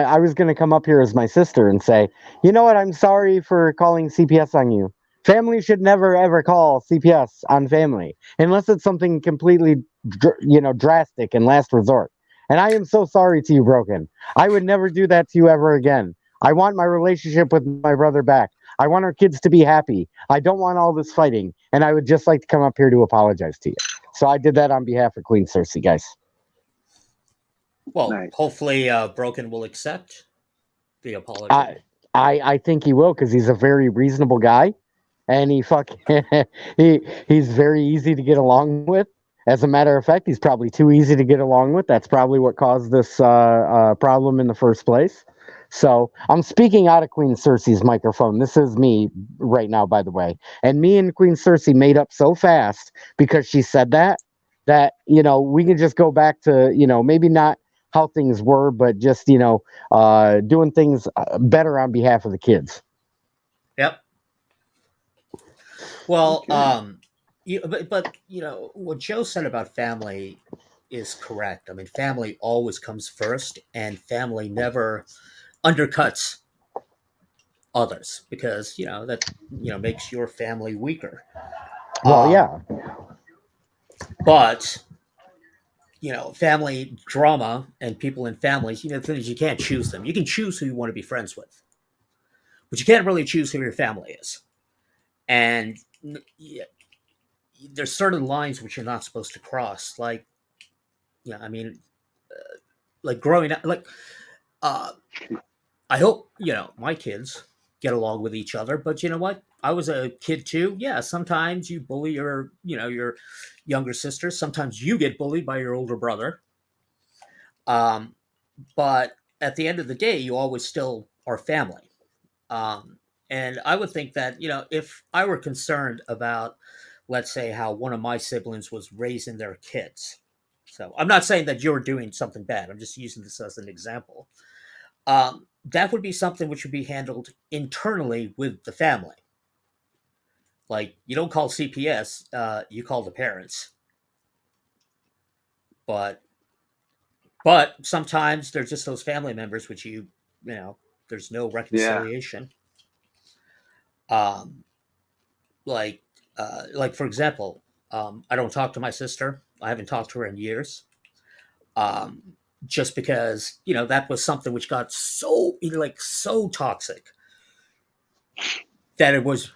[SPEAKER 1] I was going to come up here as my sister and say, you know what? I'm sorry for calling CPS on you. Family should never ever call CPS on family unless it's something completely, drastic and last resort. And I am so sorry to you, Broken. I would never do that to you ever again. I want my relationship with my brother back. I want our kids to be happy. I don't want all this fighting, and I would just like to come up here to apologize to you. So I did that on behalf of Queen Cersei, guys.
[SPEAKER 7] Well,
[SPEAKER 6] nice.
[SPEAKER 7] hopefully, Broken will accept the apology.
[SPEAKER 1] I I think he will because he's a very reasonable guy, and he's very easy to get along with. As a matter of fact, he's probably too easy to get along with. That's probably what caused this problem in the first place. So I'm speaking out of Queen Cersei's microphone. This is me right now, by the way. And me and Queen Cersei made up so fast because she said that we can just go back to maybe not how things were, but just doing things better on behalf of the kids.
[SPEAKER 7] Yep. Well,
[SPEAKER 6] Okay.
[SPEAKER 7] but what Joe said about family is correct. I mean, family always comes first, and family never undercuts others because that makes your family weaker.
[SPEAKER 1] Well,
[SPEAKER 7] Um,
[SPEAKER 1] yeah.
[SPEAKER 7] but family drama and people in families, the thing is you can't choose them. You can choose who you want to be friends with, but you can't really choose who your family is. And there's certain lines which you're not supposed to cross. Like, I mean, like growing up, like, I hope, my kids get along with each other, but you know what? I was a kid too. Yeah, sometimes you bully your younger sister. Sometimes you get bullied by your older brother. Um, but at the end of the day, you always still are family. Um, and I would think that, if I were concerned about, let's say, how one of my siblings was raising their kids. So I'm not saying that you're doing something bad. I'm just using this as an example. That would be something which would be handled internally with the family. Like, you don't call CPS, you call the parents. But sometimes there's just those family members which there's no reconciliation. Um, like for example, I don't talk to my sister. I haven't talked to her in years. Um, just because that was something which got so toxic that it was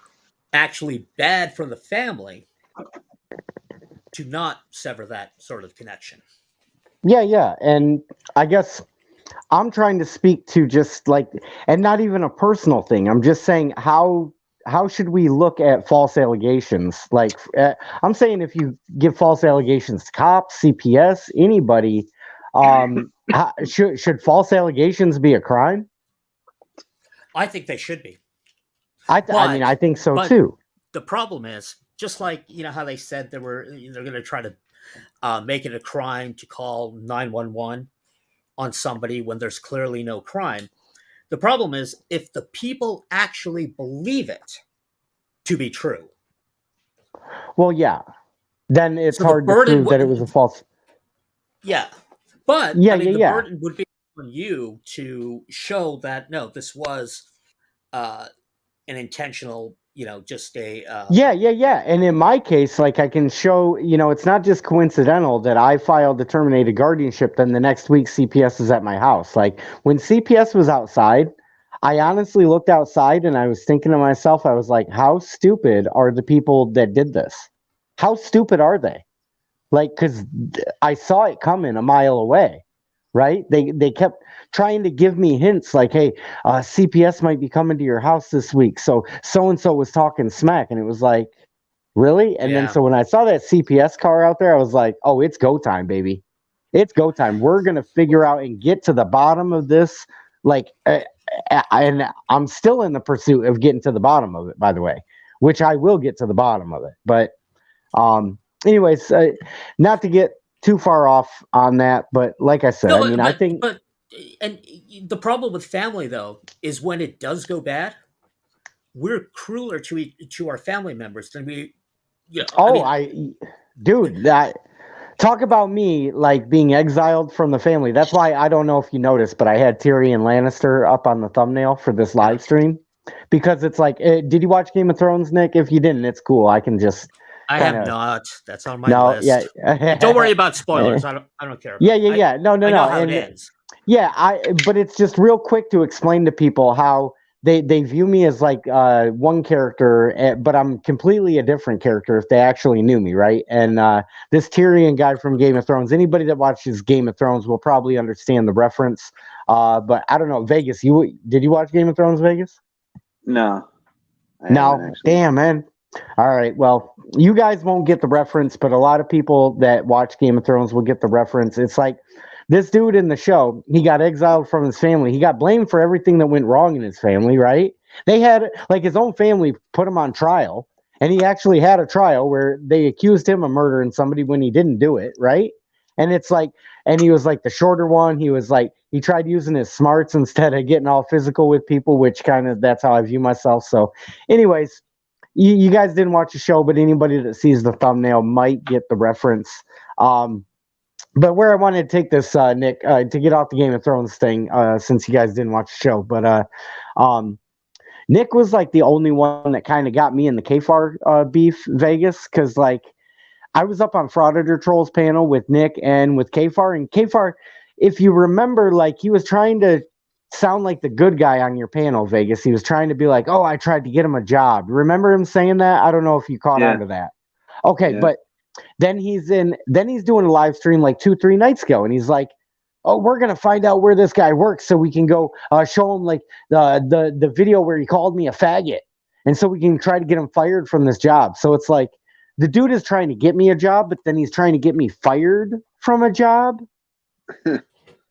[SPEAKER 7] actually bad for the family to not sever that sort of connection.
[SPEAKER 1] Yeah. And I guess I'm trying to speak to just like, and not even a personal thing. I'm just saying how should we look at false allegations? Like, I'm saying if you give false allegations to cops, CPS, anybody, should false allegations be a crime?
[SPEAKER 7] I think they should be.
[SPEAKER 1] I mean, I think so
[SPEAKER 7] but
[SPEAKER 1] too.
[SPEAKER 7] The problem is, just like how they said they're going to try to make it a crime to call 911 on somebody when there's clearly no crime. The problem is if the people actually believe it to be true.
[SPEAKER 1] Well, yeah. Then it's hard to prove that it was a false.
[SPEAKER 7] Yeah. But the burden would be on you to show that, no, this was an intentional, just a...
[SPEAKER 1] Yeah. And in my case, like I can show, it's not just coincidental that I filed the terminated guardianship, then the next week CPS is at my house. Like when CPS was outside, I honestly looked outside and I was thinking to myself, I was like, how stupid are the people that did this? How stupid are they? Like, because I saw it coming a mile away, right? They kept trying to give me hints like, hey, CPS might be coming to your house this week. So-and-so was talking smack. And it was like, really? And then so when I saw that CPS car out there, I was like, oh, it's go time, baby. It's go time. We're going to figure out and get to the bottom of this. Like, and I'm still in the pursuit of getting to the bottom of it, by the way, which I will get to the bottom of it. But anyways, not to get too far off on that, but like I said, I think...
[SPEAKER 7] And the problem with family, though, is when it does go bad, we're crueler to our family members than we...
[SPEAKER 1] Dude, that... Talk about me like being exiled from the family. That's why I don't know if you noticed, but I had Tyrion Lannister up on the thumbnail for this live stream because it's like, did you watch Game of Thrones, Nick? If you didn't, it's cool. I can just...
[SPEAKER 7] I have not. That's on my list. Yeah. Don't worry about spoilers. I don't care.
[SPEAKER 1] Yeah. No.
[SPEAKER 7] I know how it ends.
[SPEAKER 1] Yeah, but it's just real quick to explain to people how they view me as like one character, but I'm completely a different character if they actually knew me, right? And this Tyrion guy from Game of Thrones, anybody that watches Game of Thrones will probably understand the reference. But I don't know, Vegas, did you watch Game of Thrones, Vegas?
[SPEAKER 6] No.
[SPEAKER 1] No, damn, man. All right, well, you guys won't get the reference, but a lot of people that watch Game of Thrones will get the reference. It's like this dude in the show, he got exiled from his family. He got blamed for everything that went wrong in his family, right? They had, like, his own family put him on trial, and he actually had a trial where they accused him of murdering somebody when he didn't do it, right? And it's like, and he was like the shorter one. He was like, he tried using his smarts instead of getting all physical with people, which kind of, that's how I view myself. So anyways, you guys didn't watch the show, but anybody that sees the thumbnail might get the reference. But where I wanted to take this, Nick, to get off the Game of Thrones thing, since you guys didn't watch the show, but Nick was like the only one that kind of got me in the KFAR beef, Vegas, because like I was up on Frauditor Trolls panel with Nick and with Kfar, and Kfar, if you remember, like he was trying to sound like the good guy on your panel, Vegas. He was trying to be like, "Oh, I tried to get him a job." Remember him saying that? I don't know if you caught on to that. Okay,
[SPEAKER 6] Yeah.
[SPEAKER 1] but then he's doing a live stream like 2-3 nights ago, and he's like, "Oh, we're gonna find out where this guy works, so we can go show him like the video where he called me a faggot, and so we can try to get him fired from this job." So it's like the dude is trying to get me a job, but then he's trying to get me fired from a job.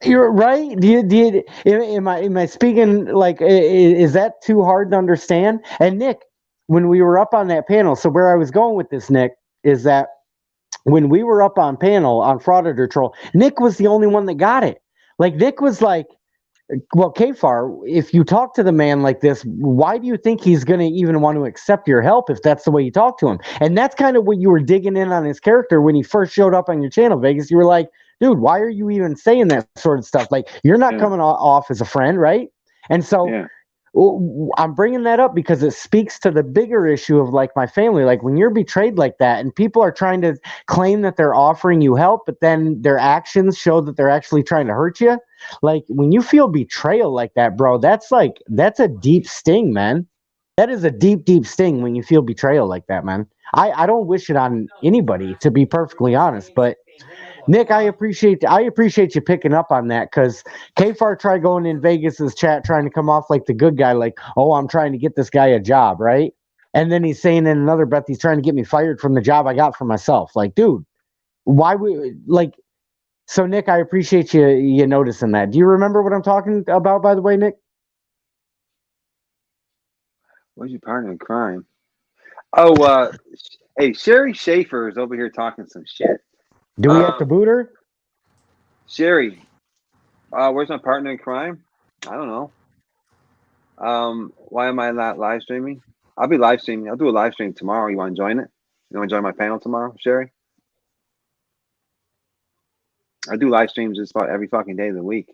[SPEAKER 1] You're right. Am I speaking like? Is that too hard to understand? And Nick, when we were up on that panel, so where I was going with this, Nick, is that when we were up on panel on Frauditor Troll, Nick was the only one that got it. Like Nick was like, well, Kfar, if you talk to the man like this, why do you think he's going to even want to accept your help if that's the way you talk to him? And that's kind of what you were digging in on his character when he first showed up on your channel, Vegas. You were like, dude, why are you even saying that sort of stuff? Like, you're not coming off as a friend, right? And so I'm bringing that up because it speaks to the bigger issue of like my family. Like when you're betrayed like that and people are trying to claim that they're offering you help, but then their actions show that they're actually trying to hurt you. Like when you feel betrayal like that, bro, that's a deep sting, man. That is a deep, deep sting when you feel betrayal like that, man. I don't wish it on anybody, to be perfectly honest, but Nick, I appreciate you picking up on that, because Kfar tried going in Vegas's chat trying to come off like the good guy, like, oh, I'm trying to get this guy a job, right? And then he's saying in another breath he's trying to get me fired from the job I got for myself. Like, dude, why would like? So Nick, I appreciate you noticing that. Do you remember what I'm talking about, by the way, Nick?
[SPEAKER 6] What's your partner in crime? Oh, hey, Sherry Schaefer is over here talking some shit.
[SPEAKER 1] Do we have to boot her?
[SPEAKER 6] Sherry, where's my partner in crime? I don't know. Why am I not live streaming? I'll be live streaming. I'll do a live stream tomorrow. You want to join it? You want to join my panel tomorrow, Sherry? I do live streams just about every fucking day of the week.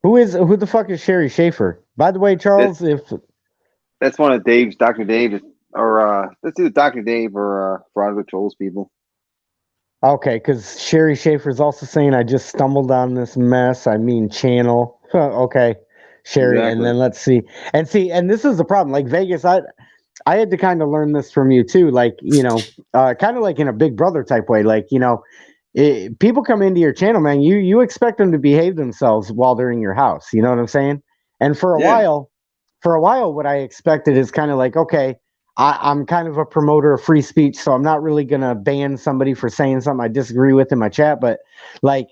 [SPEAKER 6] Who
[SPEAKER 1] the fuck is Sherry Schaefer? By the way, Charles,
[SPEAKER 6] that's one of Dave's, Dr. Dave, or let's do Dr. Dave or Frauditor Trolls people.
[SPEAKER 1] Okay, because Sherry Schaefer is also saying I just stumbled on this mess. I mean channel. Okay, Sherry, exactly. And then let's see. And this is the problem. Like Vegas, I had to kind of learn this from you too. Like, you know, kind of like in a Big Brother type way. Like, you know, people come into your channel, man. You expect them to behave themselves while they're in your house. You know what I'm saying? And for a while, what I expected is kind of like, okay, I'm kind of a promoter of free speech, so I'm not really going to ban somebody for saying something I disagree with in my chat. But like,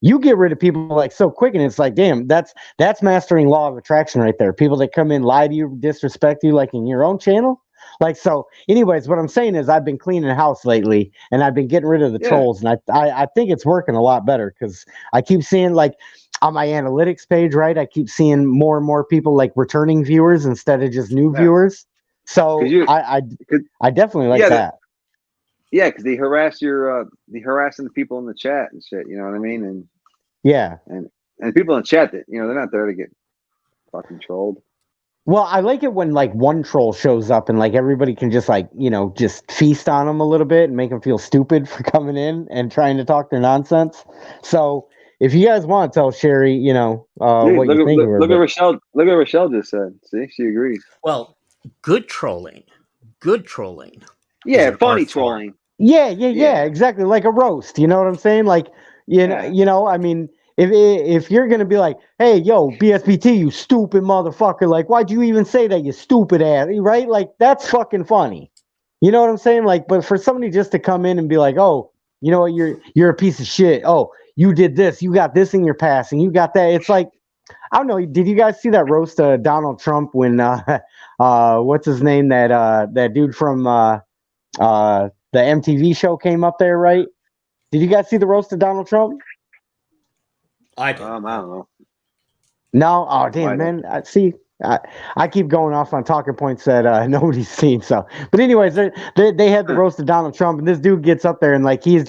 [SPEAKER 1] you get rid of people like so quick, and it's like, damn, that's mastering law of attraction right there. People that come in, lie to you, disrespect you, like in your own channel. Like, so anyways, what I'm saying is I've been cleaning the house lately, and I've been getting rid of the trolls, and I think it's working a lot better, because I keep seeing, like, on my analytics page, right, I keep seeing more and more people like returning viewers instead of just new viewers. So I definitely like that.
[SPEAKER 6] Yeah, because they harassing the people in the chat and shit. You know what I mean? And and people in the chat that, you know, they're not there to get fucking trolled.
[SPEAKER 1] Well, I like it when like one troll shows up and like everybody can just like, you know, just feast on them a little bit and make them feel stupid for coming in and trying to talk their nonsense. So if you guys want to tell Sherry, you know, what you think of her.
[SPEAKER 6] Look at Rochelle just said. See, she agrees.
[SPEAKER 7] Well, good trolling.
[SPEAKER 6] Yeah, funny trolling.
[SPEAKER 1] Yeah, exactly. Like a roast. You know what I'm saying? Like, you know, I mean, if you're gonna be like, hey, yo, BSBT, you stupid motherfucker, like, why'd you even say that, you stupid ass, right? Like, that's fucking funny. You know what I'm saying? Like, but for somebody just to come in and be like, oh, you know what, you're a piece of shit. Oh, you did this, you got this in your past, and you got that. It's like, I don't know. Did you guys see that roast of Donald Trump when what's his name? That dude from the MTV show came up there, right? Did you guys see the roast of Donald Trump?
[SPEAKER 7] I did.
[SPEAKER 6] I don't know.
[SPEAKER 1] No? Oh, damn, man. I keep going off on talking points that nobody's seen. So, but anyways, they had the roast of Donald Trump, and this dude gets up there and like he's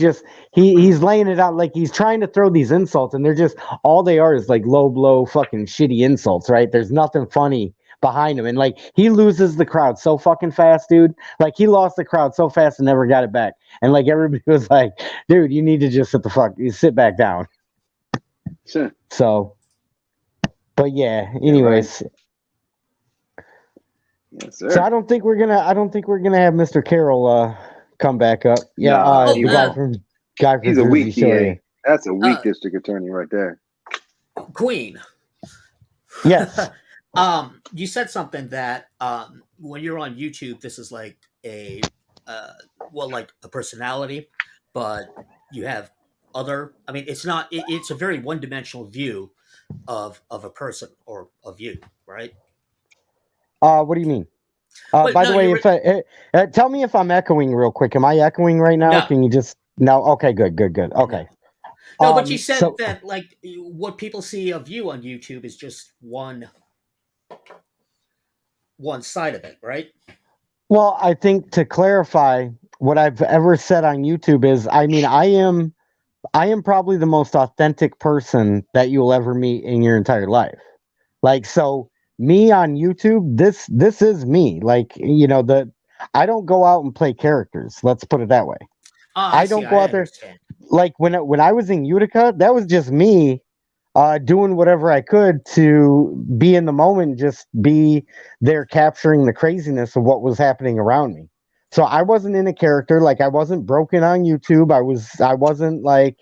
[SPEAKER 1] laying it out, like he's trying to throw these insults, and they're just all they are is like low blow fucking shitty insults, right? There's nothing funny behind him, and like he loses the crowd so fucking fast, dude. Like he lost the crowd so fast and never got it back, and like everybody was like, "Dude, you need to just sit back down."
[SPEAKER 6] Sure.
[SPEAKER 1] So, but yeah.
[SPEAKER 6] Yeah,
[SPEAKER 1] Anyways,
[SPEAKER 6] Yes, sir.
[SPEAKER 1] so I don't think we're gonna have Mr. Carroll come back up. Yeah,
[SPEAKER 6] Nah,
[SPEAKER 1] the guy from
[SPEAKER 6] he's a
[SPEAKER 1] Jersey
[SPEAKER 6] weak
[SPEAKER 1] Shore.
[SPEAKER 6] DA. That's a weak
[SPEAKER 7] Uh,
[SPEAKER 6] district attorney right there.
[SPEAKER 7] Queen.
[SPEAKER 1] Yes.
[SPEAKER 7] You said something that when you're on YouTube, this is like a like a personality, but you have other. I mean, it's not. It's a very one-dimensional view of a person or of you, right?
[SPEAKER 1] What do you mean?
[SPEAKER 7] But
[SPEAKER 1] By
[SPEAKER 7] no,
[SPEAKER 1] the way,
[SPEAKER 7] you're
[SPEAKER 1] if tell me if I'm echoing real quick. Am I echoing right now?
[SPEAKER 7] No.
[SPEAKER 1] Can you just no? Okay, good. Okay.
[SPEAKER 7] no, but you said
[SPEAKER 1] so
[SPEAKER 7] that like what people see of you on YouTube is just one side of it, right?
[SPEAKER 1] well, I think to clarify what I've ever said on YouTube is, I mean, I am probably the most authentic person that you'll ever meet in your entire life. Like, so me on YouTube, this is me. Like, I don't go out and play characters. Let's put it that way.
[SPEAKER 7] I see.
[SPEAKER 1] don't go
[SPEAKER 7] I
[SPEAKER 1] out there.
[SPEAKER 7] understand.
[SPEAKER 1] Like when I was in Utica, that was just me doing whatever I could to be in the moment, just be there capturing the craziness of what was happening around me. So I wasn't in a character, like I wasn't broken on YouTube. I wasn't like,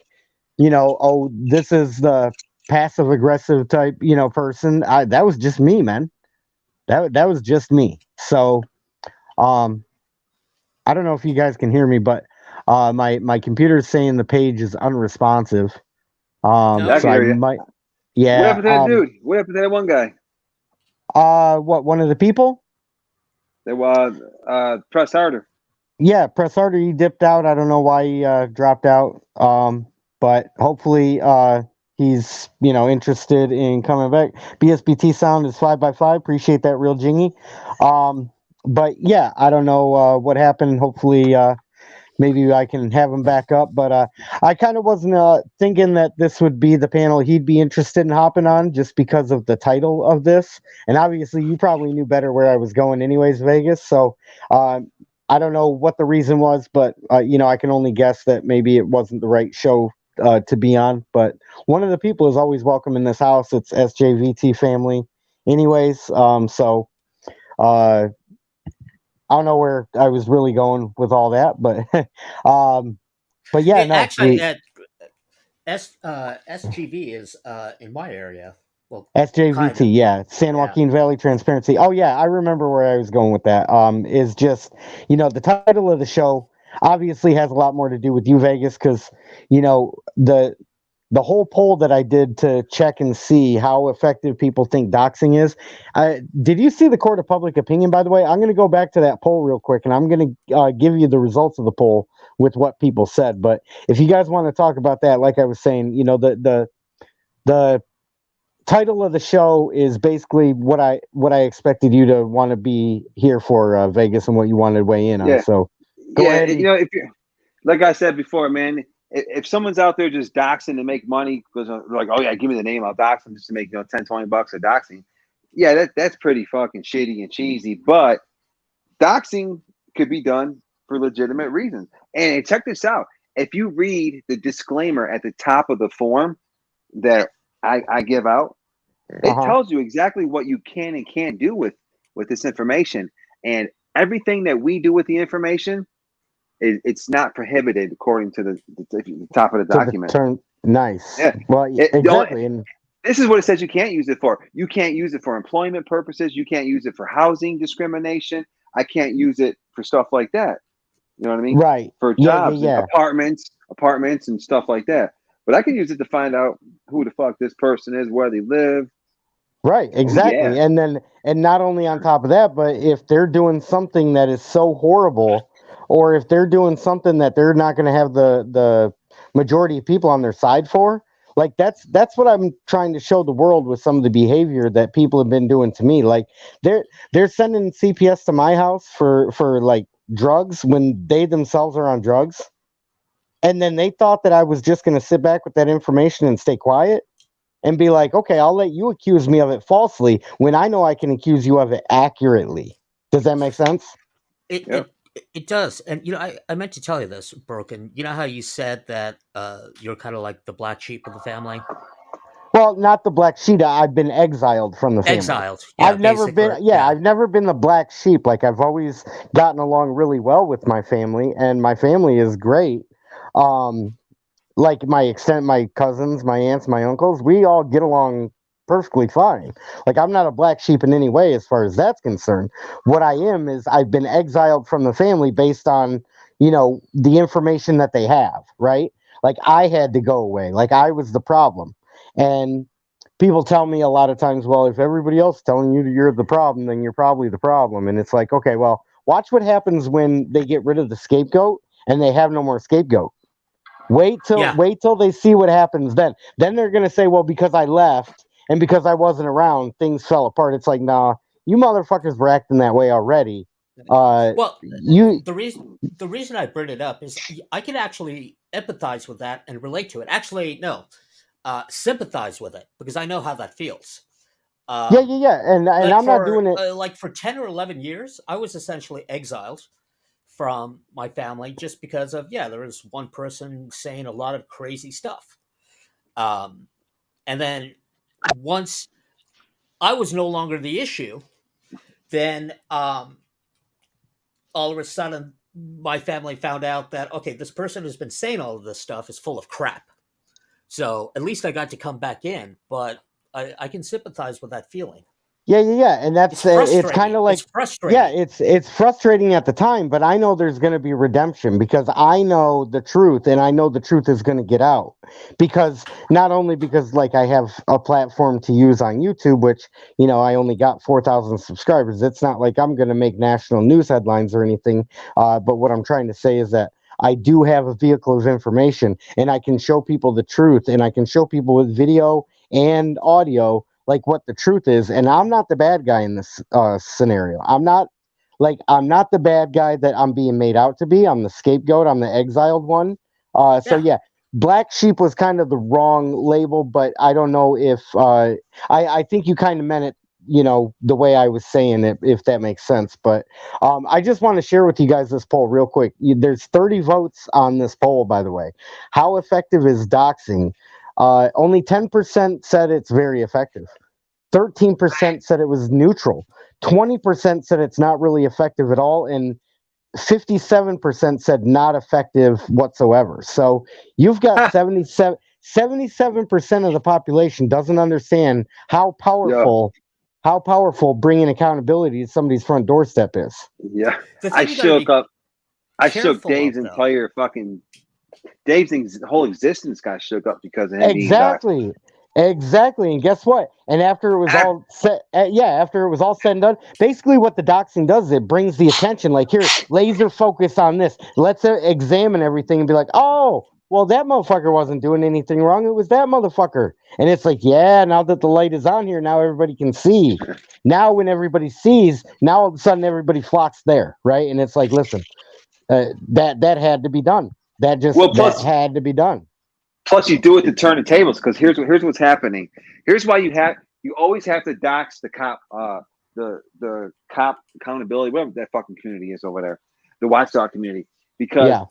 [SPEAKER 1] oh, this is the passive aggressive type, person. That was just me, man. That was just me. So I don't know if you guys can hear me, but my computer's saying the page is unresponsive.
[SPEAKER 7] No.
[SPEAKER 6] Yeah, I
[SPEAKER 1] So
[SPEAKER 6] can
[SPEAKER 1] I
[SPEAKER 6] hear you.
[SPEAKER 1] might,
[SPEAKER 6] What
[SPEAKER 1] yeah.
[SPEAKER 6] happened to that dude? What happened to that one guy?
[SPEAKER 1] What, one of the people?
[SPEAKER 6] They press harder.
[SPEAKER 1] Yeah, Press Harder, he dipped out. I don't know why he dropped out. But hopefully he's interested in coming back. BSBT sound is 5x5. Appreciate that, real Jingy. But yeah, I don't know what happened. Hopefully maybe I can have him back up. But I kind of wasn't thinking that this would be the panel he'd be interested in hopping on, just because of the title of this. And obviously, you probably knew better where I was going, anyways, Vegas. So I don't know what the reason was, but I can only guess that maybe it wasn't the right show to be on. But one of the people is always welcome in this house. It's SJVT family, anyways. So. I don't know where I was really going with all that, but yeah, no.
[SPEAKER 7] Actually, SGV is in my area. Well,
[SPEAKER 1] SJVT,
[SPEAKER 7] kind of.
[SPEAKER 1] yeah, San Joaquin Valley Transparency. Oh yeah, I remember where I was going with that. Is just the title of the show obviously has a lot more to do with you, Vegas, because the whole poll that I did to check and see how effective people think doxing is. Did you see the court of public opinion, by the way? I'm going to go back to that poll real quick, and I'm going to give you the results of the poll with what people said. But if you guys want to talk about that, like I was saying, the title of the show is basically what I expected you to want to be here for, Vegas, and what you wanted to weigh in on.
[SPEAKER 6] Yeah.
[SPEAKER 1] So go ahead.
[SPEAKER 6] If you, like I said before, man, if someone's out there just doxing to make money because like, oh yeah, give me the name, I'll dox them just to make $10, $20 of doxing. Yeah, that's pretty fucking shitty and cheesy. But doxing could be done for legitimate reasons. And check this out: if you read the disclaimer at the top of the form that I give out, it tells you exactly what you can and can't do with this information, and everything that we do with the information. It's not prohibited according to the top of the document.
[SPEAKER 1] Nice.
[SPEAKER 6] Yeah.
[SPEAKER 1] Well, exactly. And
[SPEAKER 6] this is what it says you can't use it for. You can't use it for employment purposes. You can't use it for housing discrimination. I can't use it for stuff like that. You know what I mean?
[SPEAKER 1] Right.
[SPEAKER 6] For jobs, apartments and stuff like that. But I can use it to find out who the fuck this person is, where they live.
[SPEAKER 1] Right, exactly.
[SPEAKER 6] Oh, yeah.
[SPEAKER 1] And not only on top of that, but if they're doing something that is so horrible, or if they're doing something that they're not going to have the majority of people on their side for, like that's what I'm trying to show the world with some of the behavior that people have been doing to me. Like they're sending CPS to my house for like drugs when they themselves are on drugs. And then they thought that I was just going to sit back with that information and stay quiet. and be like, okay, I'll let you accuse me of it falsely when I know I can accuse you of it accurately. Does that make sense?
[SPEAKER 7] It
[SPEAKER 6] Yeah.
[SPEAKER 7] it does, and I meant to tell you this, Broken. You know how you said that you're kind of like the black sheep of the family,
[SPEAKER 1] Well, not the black sheep. I've been exiled from the family.
[SPEAKER 7] exiled. Yeah, basically. Yeah,
[SPEAKER 1] I've never been the black sheep. Like I've always gotten along really well with my family, and my family is great. Um, like my cousins, my aunts, my uncles, we all get along perfectly fine. Like I'm not a black sheep in any way as far as that's concerned. What I am is I've been exiled from the family based on, the information that they have, right? Like I had to go away. Like I was the problem. And people tell me a lot of times, well, if everybody else is telling you that you're the problem, then you're probably the problem. And it's like, okay, well, watch what happens when they get rid of the scapegoat and they have no more scapegoat.
[SPEAKER 7] yeah.
[SPEAKER 1] Wait till they see what happens then. Then they're gonna say, well, because I left and because I wasn't around, things fell apart. It's like, nah, you motherfuckers were acting that way already.
[SPEAKER 7] Well,
[SPEAKER 1] You
[SPEAKER 7] the reason I bring it up is I can actually empathize with that and relate to it. Actually, no, sympathize with it because I know how that feels. Um,
[SPEAKER 1] yeah. And
[SPEAKER 7] like
[SPEAKER 1] I'm not
[SPEAKER 7] for
[SPEAKER 1] doing it.
[SPEAKER 7] like for 10 or 11 years, I was essentially exiled from my family just because of there was one person saying a lot of crazy stuff, um, and then once I was no longer the issue, then all of a sudden my family found out that okay, this person who's been saying all of this stuff is full of crap. So at least I got to come back in, but I can sympathize with that feeling.
[SPEAKER 1] Yeah. And
[SPEAKER 7] It's
[SPEAKER 1] that's it's kind
[SPEAKER 7] frustrating.
[SPEAKER 1] of
[SPEAKER 7] It's
[SPEAKER 1] like, yeah,
[SPEAKER 7] frustrating.
[SPEAKER 1] it's frustrating at the time, but I know there's going to be redemption because I know the truth, and I know the truth is going to get out. Because not only because like I have a platform to use on YouTube, which I only got 4,000 subscribers. It's not like I'm going to make national news headlines or anything. But what I'm trying to say is that I do have a vehicle of information, and I can show people the truth, and I can show people with video and audio like what the truth is. And I'm not the bad guy in this scenario. I'm not the bad guy that I'm being made out to be. I'm the scapegoat. I'm the exiled one. So
[SPEAKER 7] Yeah.
[SPEAKER 1] yeah, black sheep was kind of the wrong label, but I don't know if I think you kind of meant it, the way I was saying it, if that makes sense. But I just want to share with you guys this poll real quick. There's 30 votes on this poll, by the way. How effective is doxing? Only 10% said it's very effective. 13% said it was neutral. 20% said it's not really effective at all. And 57% said not effective whatsoever. So you've got 77% of the population doesn't understand how powerful bringing accountability to somebody's front doorstep is.
[SPEAKER 6] Yeah.
[SPEAKER 7] The
[SPEAKER 6] I
[SPEAKER 7] thing you got to
[SPEAKER 6] shook
[SPEAKER 7] be
[SPEAKER 6] up. I shook
[SPEAKER 7] careful
[SPEAKER 6] Dave's
[SPEAKER 7] of, though.
[SPEAKER 6] entire fucking. Dave's whole existence got shook up because of him being doxxed.
[SPEAKER 1] Exactly. And guess what? And after it was all set, after it was all said and done, basically what the doxing does is it brings the attention, like, here, laser focus on this. Let's examine everything and be like, oh, well, that motherfucker wasn't doing anything wrong. It was that motherfucker. And it's like, yeah, now that the light is on here, now everybody can see. Now when everybody sees, now all of a sudden everybody flocks there, right? And it's like, listen, that had to be done. That had to be done.
[SPEAKER 6] Plus, you do it to turn the tables because here's what's happening. Here's why you always have to dox the cop, the cop accountability, whatever that fucking community is over there, the watchdog community, because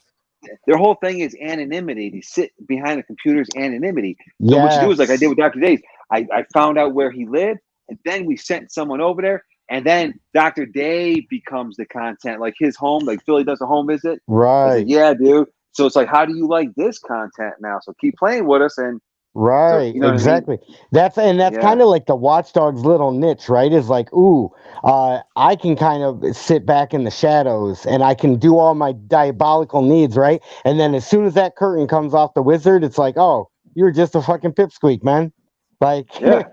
[SPEAKER 6] their whole thing is anonymity. They sit behind the computer's anonymity. So what you do is like I did with Dr. Dave. I found out where he lived, and then we sent someone over there, and then Dr. Dave becomes the content, like his home, like Philly does a home visit.
[SPEAKER 1] Right.
[SPEAKER 6] I said, yeah, dude. So it's like, how do you like this content now? So keep playing with us, and
[SPEAKER 1] right,
[SPEAKER 6] so,
[SPEAKER 1] exactly.
[SPEAKER 6] What I mean?
[SPEAKER 1] That's kind of like the watchdog's little niche, right? Is like, ooh, I can kind of sit back in the shadows and I can do all my diabolical needs, right? And then as soon as that curtain comes off the wizard, it's like, oh, you're just a fucking pipsqueak, man. Like,
[SPEAKER 6] yeah.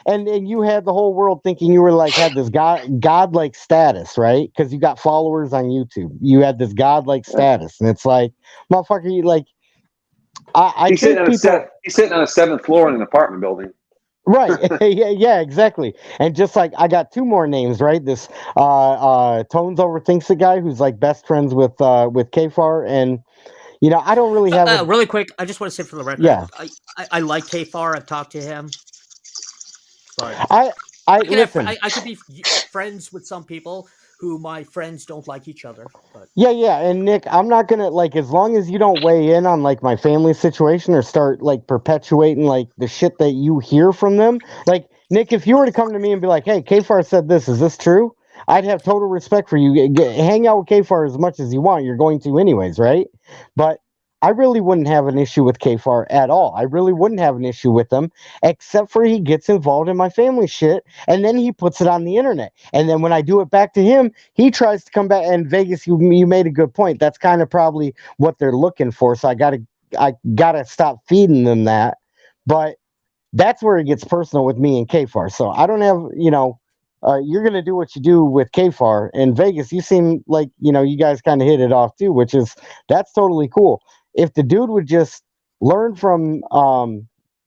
[SPEAKER 1] And you had the whole world thinking you were like had this godlike status, right? Because you got followers on YouTube. You had this godlike status, and it's like, motherfucker, you like. I think people.
[SPEAKER 6] He's sitting on a 7th floor in an apartment building.
[SPEAKER 1] Right. yeah, exactly. And just like I got 2 more names, right? This Tones Overthinks the guy who's like best friends with KFAR, and You know, I don't really have a,
[SPEAKER 7] Really quick, I just want to say for the record,
[SPEAKER 1] Yeah.
[SPEAKER 7] I like Kfar. I've talked to him, but
[SPEAKER 1] I listen.
[SPEAKER 7] I could be friends with some people who my friends don't like each other. But
[SPEAKER 1] Yeah, and Nick, I'm not gonna like as long as you don't weigh in on like my family situation or start like perpetuating like the shit that you hear from them. Like Nick, if you were to come to me and be like, "Hey, Kfar said this. Is this true?" I'd have total respect for you. Hang out with Kfar as much as you want. You're going to anyways, right? But I really wouldn't have an issue with Kfar at all. I really wouldn't have an issue with him, except for he gets involved in my family shit, and then he puts it on the internet. And then when I do it back to him, he tries to come back. And Vegas, you made a good point. That's kind of probably what they're looking for. So I gotta stop feeding them that. But that's where it gets personal with me and Kfar. So I don't have, you're gonna do what you do with Kfar. And Vegas, you seem like you guys kind of hit it off too, which is that's totally cool. If the dude would just learn from,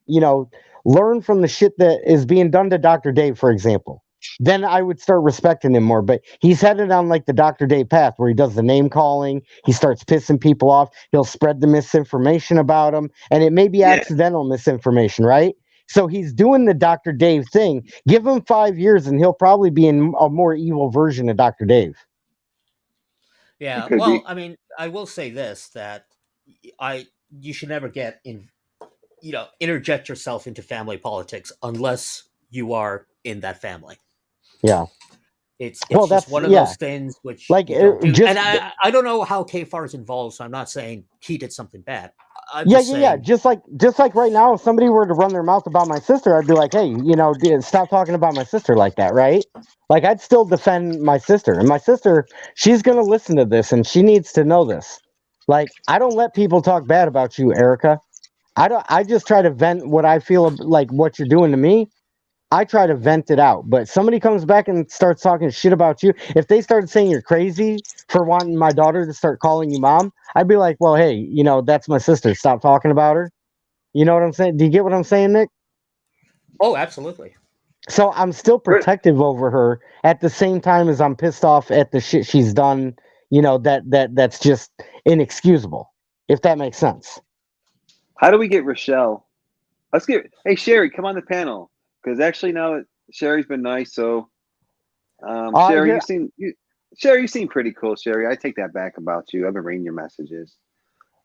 [SPEAKER 1] learn from the shit that is being done to Dr. Dave, for example, then I would start respecting him more. But he's headed on like the Dr. Dave path where he does the name calling, he starts pissing people off, he'll spread the misinformation about him, and it may be accidental misinformation, right? So he's doing the Dr. Dave thing. Give him 5 years and he'll probably be in a more evil version of Dr. Dave.
[SPEAKER 7] yeah, well, I mean, I will say this that you should never get in, interject yourself into family politics unless you are in that family.
[SPEAKER 1] Yeah.
[SPEAKER 7] It's just one of those things which
[SPEAKER 1] like
[SPEAKER 7] you don't do.
[SPEAKER 1] just,
[SPEAKER 7] And I don't know how Kfar is involved, so I'm not saying he did something bad.
[SPEAKER 1] Yeah. Just like right now, if somebody were to run their mouth about my sister, I'd be like, hey, stop talking about my sister like that, right? Like I'd still defend my sister, and my sister, she's gonna listen to this, and she needs to know this. Like I don't let people talk bad about you, Erica. I just try to vent what I feel like what you're doing to me. I try to vent it out, but somebody comes back and starts talking shit about you. If they started saying you're crazy for wanting my daughter to start calling you mom, I'd be like, well, hey, that's my sister. Stop talking about her. You know what I'm saying? Do you get what I'm saying, Nick?
[SPEAKER 7] Oh, absolutely.
[SPEAKER 1] So I'm still protective over her at the same time as I'm pissed off at the shit she's done. That's just inexcusable, if that makes sense.
[SPEAKER 6] How do we get Rochelle? Hey, Sherry, come on the panel. Because actually now that Sherry's been nice, so Sherry, you seem pretty cool, Sherry. I take that back about you. I've been reading your messages.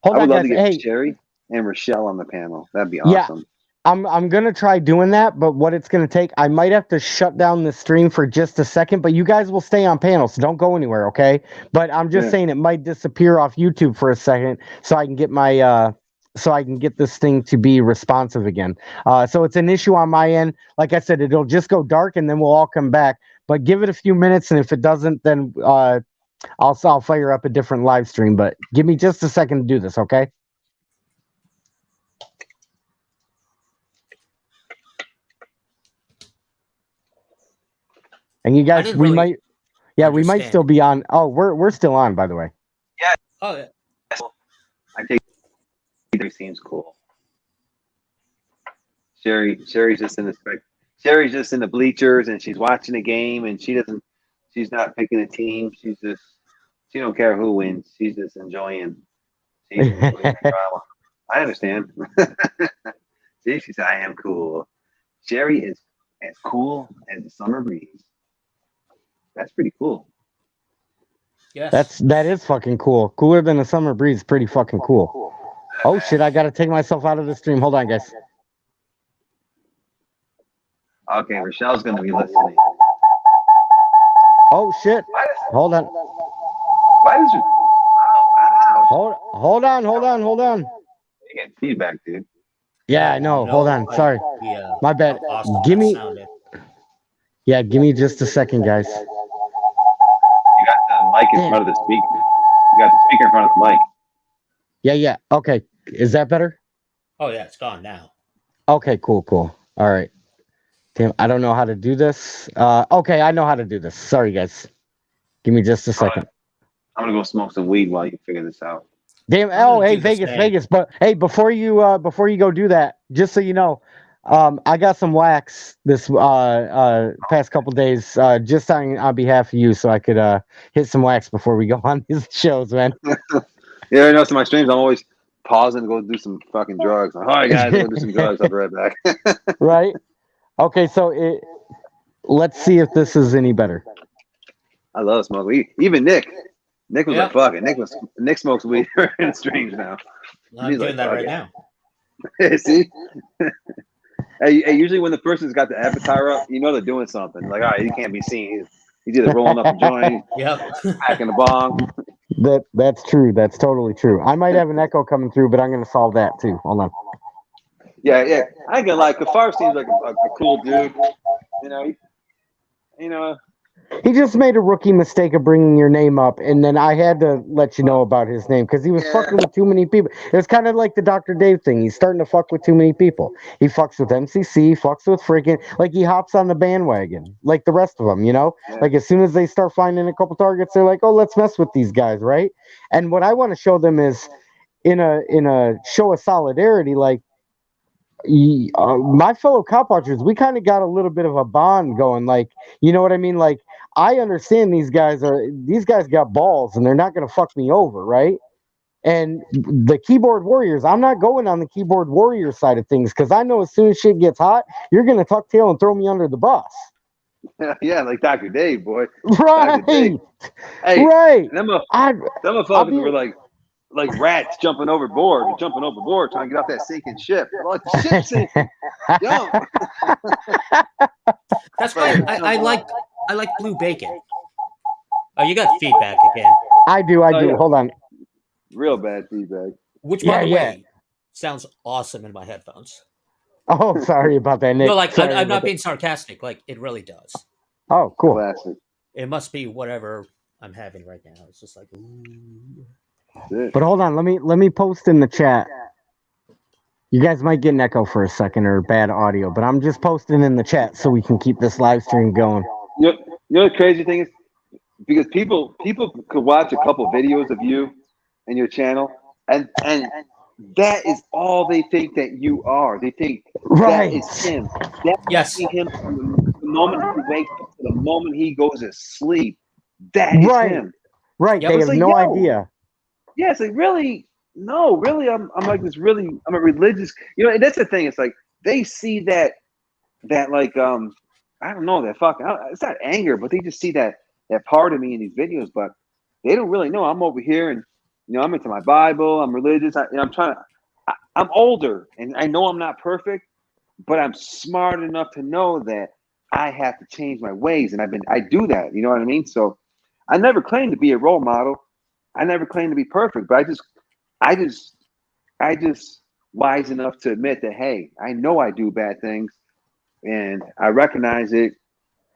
[SPEAKER 6] I would love to get Sherry and Rochelle on the panel. That'd be awesome.
[SPEAKER 1] Yeah, I'm gonna try doing that, but what it's gonna take, I might have to shut down the stream for just a second, but you guys will stay on panel, so don't go anywhere, okay? But I'm just saying it might disappear off YouTube for a second so I can get my this thing to be responsive again. So it's an issue on my end. Like I said, it'll just go dark and then we'll all come back. But give it a few minutes, and if it doesn't, then I'll fire up a different live stream. But give me just a second to do this, okay? And you guys, we might still be on. Oh, we're still on, by the way.
[SPEAKER 6] Yeah.
[SPEAKER 7] Oh yeah.
[SPEAKER 6] I take. It seems cool. Sherry's just in the bleachers and she's watching the game and she's not picking a team. She don't care who wins. She's just enjoying. Drama. I understand. See, she said, I am cool. Sherry is as cool as the summer breeze. That's pretty cool.
[SPEAKER 7] Yes.
[SPEAKER 1] That is fucking cool. Cooler than a summer breeze. Pretty fucking cool. Oh shit, I gotta take myself out of the stream. Hold on, guys.
[SPEAKER 6] Okay, Rochelle's gonna be listening.
[SPEAKER 1] Oh shit. Hold on.
[SPEAKER 6] Why does it? Wow.
[SPEAKER 1] Hold on.
[SPEAKER 6] You get feedback, dude.
[SPEAKER 1] Yeah, I know. Hold on. Sorry. My bad. Give me just a second, guys.
[SPEAKER 6] You got the mic in front of the speaker. You got the speaker in front of the mic.
[SPEAKER 1] Yeah. Okay. Is that better?
[SPEAKER 7] Oh yeah, it's gone now.
[SPEAKER 1] Okay, cool. All right. Damn, I don't know how to do this. Okay, I know how to do this. Sorry, guys. Give me just a second.
[SPEAKER 6] I'm gonna go smoke some weed while you figure this out.
[SPEAKER 1] Damn. Oh, hey, Vegas. But hey, before you go do that, just so you know, I got some wax this past couple days, just on behalf of you, so I could hit some wax before we go on these shows, man.
[SPEAKER 6] Yeah, I know some of my streams. I'm always pausing to go do some fucking drugs. Like, all right, guys, go do some drugs. I'll be right back.
[SPEAKER 1] Right? Okay, so let's see if this is any better.
[SPEAKER 6] I love smoking. Even Nick. Nick was
[SPEAKER 7] Yeah.
[SPEAKER 6] like, fuck it. Nick smokes weed in streams now.
[SPEAKER 7] I'm
[SPEAKER 6] He's
[SPEAKER 7] doing
[SPEAKER 6] like,
[SPEAKER 7] that right
[SPEAKER 6] fuck
[SPEAKER 7] now.
[SPEAKER 6] See? Hey, usually when the person's got the avatar up, you know they're doing something. Like, all right, he can't be seen. He's either rolling up a joint,
[SPEAKER 7] Yep.
[SPEAKER 6] packing a bong.
[SPEAKER 1] That's true. That's totally true. I might have an echo coming through, but I'm going to solve that too. Hold on.
[SPEAKER 6] Yeah. I ain't gonna lie. Kafar seems like a cool dude. You know.
[SPEAKER 1] He just made a rookie mistake of bringing your name up, and then I had to let you know about his name because he was fucking with too many people. It was kind of like the Dr. Dave thing. He's starting to fuck with too many people. He fucks with MCC, fucks with freaking, like he hops on the bandwagon, like the rest of them, you know?
[SPEAKER 6] Yeah.
[SPEAKER 1] Like as soon as they start finding a couple targets, they're like, oh, let's mess with these guys, right? And what I want to show them is in a show of solidarity, like, my fellow cop watchers, we kind of got a little bit of a bond going. Like, you know what I mean? Like, I understand these guys got balls and they're not going to fuck me over, right? And the keyboard warriors, I'm not going on the keyboard warrior side of things because I know as soon as shit gets hot, you're going to tuck tail and throw me under the bus.
[SPEAKER 6] Yeah, like Dr. Dave, boy.
[SPEAKER 1] Right.
[SPEAKER 6] Dave. Hey,
[SPEAKER 1] right.
[SPEAKER 6] Them motherfuckers were like rats jumping overboard, trying to get off that sinking ship. Like the ship's sinking. Yo.
[SPEAKER 7] That's why I like blue bacon. Oh, you got feedback again.
[SPEAKER 1] I do.
[SPEAKER 6] Yeah.
[SPEAKER 1] Hold on.
[SPEAKER 6] Real bad feedback.
[SPEAKER 7] Which, by the way, sounds awesome in my headphones.
[SPEAKER 1] Oh, sorry about that, Nick.
[SPEAKER 7] No, like
[SPEAKER 1] Sorry
[SPEAKER 7] I'm not
[SPEAKER 1] about
[SPEAKER 7] being sarcastic. Like it really does.
[SPEAKER 1] Oh, cool.
[SPEAKER 6] Classic.
[SPEAKER 7] It must be whatever I'm having right now. It's just like, ooh.
[SPEAKER 1] But hold on, let me post in the chat. You guys might get an echo for a second or bad audio, but I'm just posting in the chat so we can keep this live stream going.
[SPEAKER 6] You know the crazy thing is, because people could watch a couple videos of you and your channel, and that is all they think that you are. They think that is him. That's him from the moment he wakes up to the moment he goes to sleep. That is him.
[SPEAKER 1] Right. They have no idea.
[SPEAKER 6] Yeah, it's like really, no, really, I'm like this really, I'm a religious, and that's the thing. It's like they see that like I don't know, that fucking, it's not anger, but they just see that part of me in these videos, but they don't really know I'm over here and I'm into my Bible, I'm religious, I'm older and I know I'm not perfect, but I'm smart enough to know that I have to change my ways, and I do that, you know what I mean? So I never claimed to be a role model. I never claimed to be perfect, but I just wise enough to admit that, hey, I know I do bad things, and I recognize it,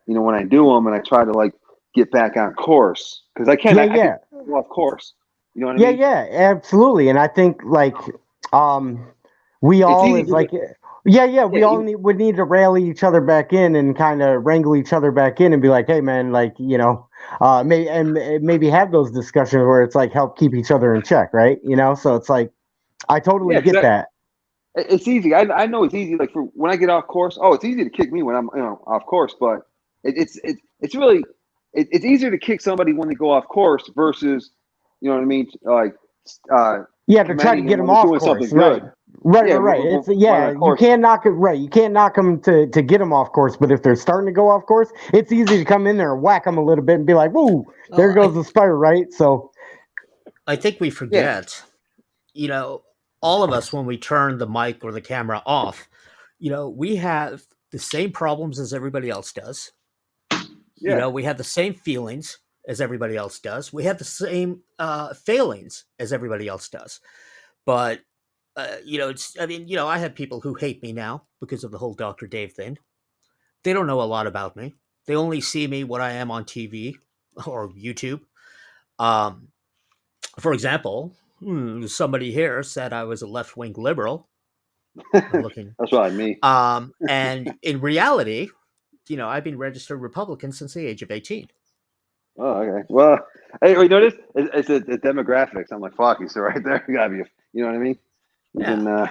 [SPEAKER 6] when I do them, and I try to like get back on course because I can't. I can't go off course. You know what I mean?
[SPEAKER 1] Yeah, absolutely. And I think like we all is like. We all would need to rally each other back in and kind of wrangle each other back in and be like, hey, man, like, maybe have those discussions where it's like help keep each other in check, right? So it's like, I totally get that.
[SPEAKER 6] It's easy. I know it's easy. Like for when I get off course, it's easy to kick me when I'm off course, but it's really it's easier to kick somebody when they go off course versus, you know what I mean? Like
[SPEAKER 1] to try to get them off course, right? Right. It's you can't knock it. Right, you can't knock them to get them off course. But if they're starting to go off course, it's easy to come in there and whack them a little bit and be like, "Woo, there goes the spider!" Right. So,
[SPEAKER 7] I think we forget, all of us when we turn the mic or the camera off, we have the same problems as everybody else does.
[SPEAKER 6] Yeah.
[SPEAKER 7] We have the same feelings as everybody else does. We have the same failings as everybody else does. But I have people who hate me now because of the whole Dr. Dave thing. They don't know a lot about me. They only see me what I am on TV or YouTube. For example, somebody here said I was a left-wing liberal. I'm looking.
[SPEAKER 6] That's what I mean.
[SPEAKER 7] And in reality, I've been registered Republican since the age of 18.
[SPEAKER 6] Oh, okay. Well, hey, you notice it's the demographics. I'm like, fuck you. So right there, you gotta be, you know what I mean?
[SPEAKER 7] Yeah.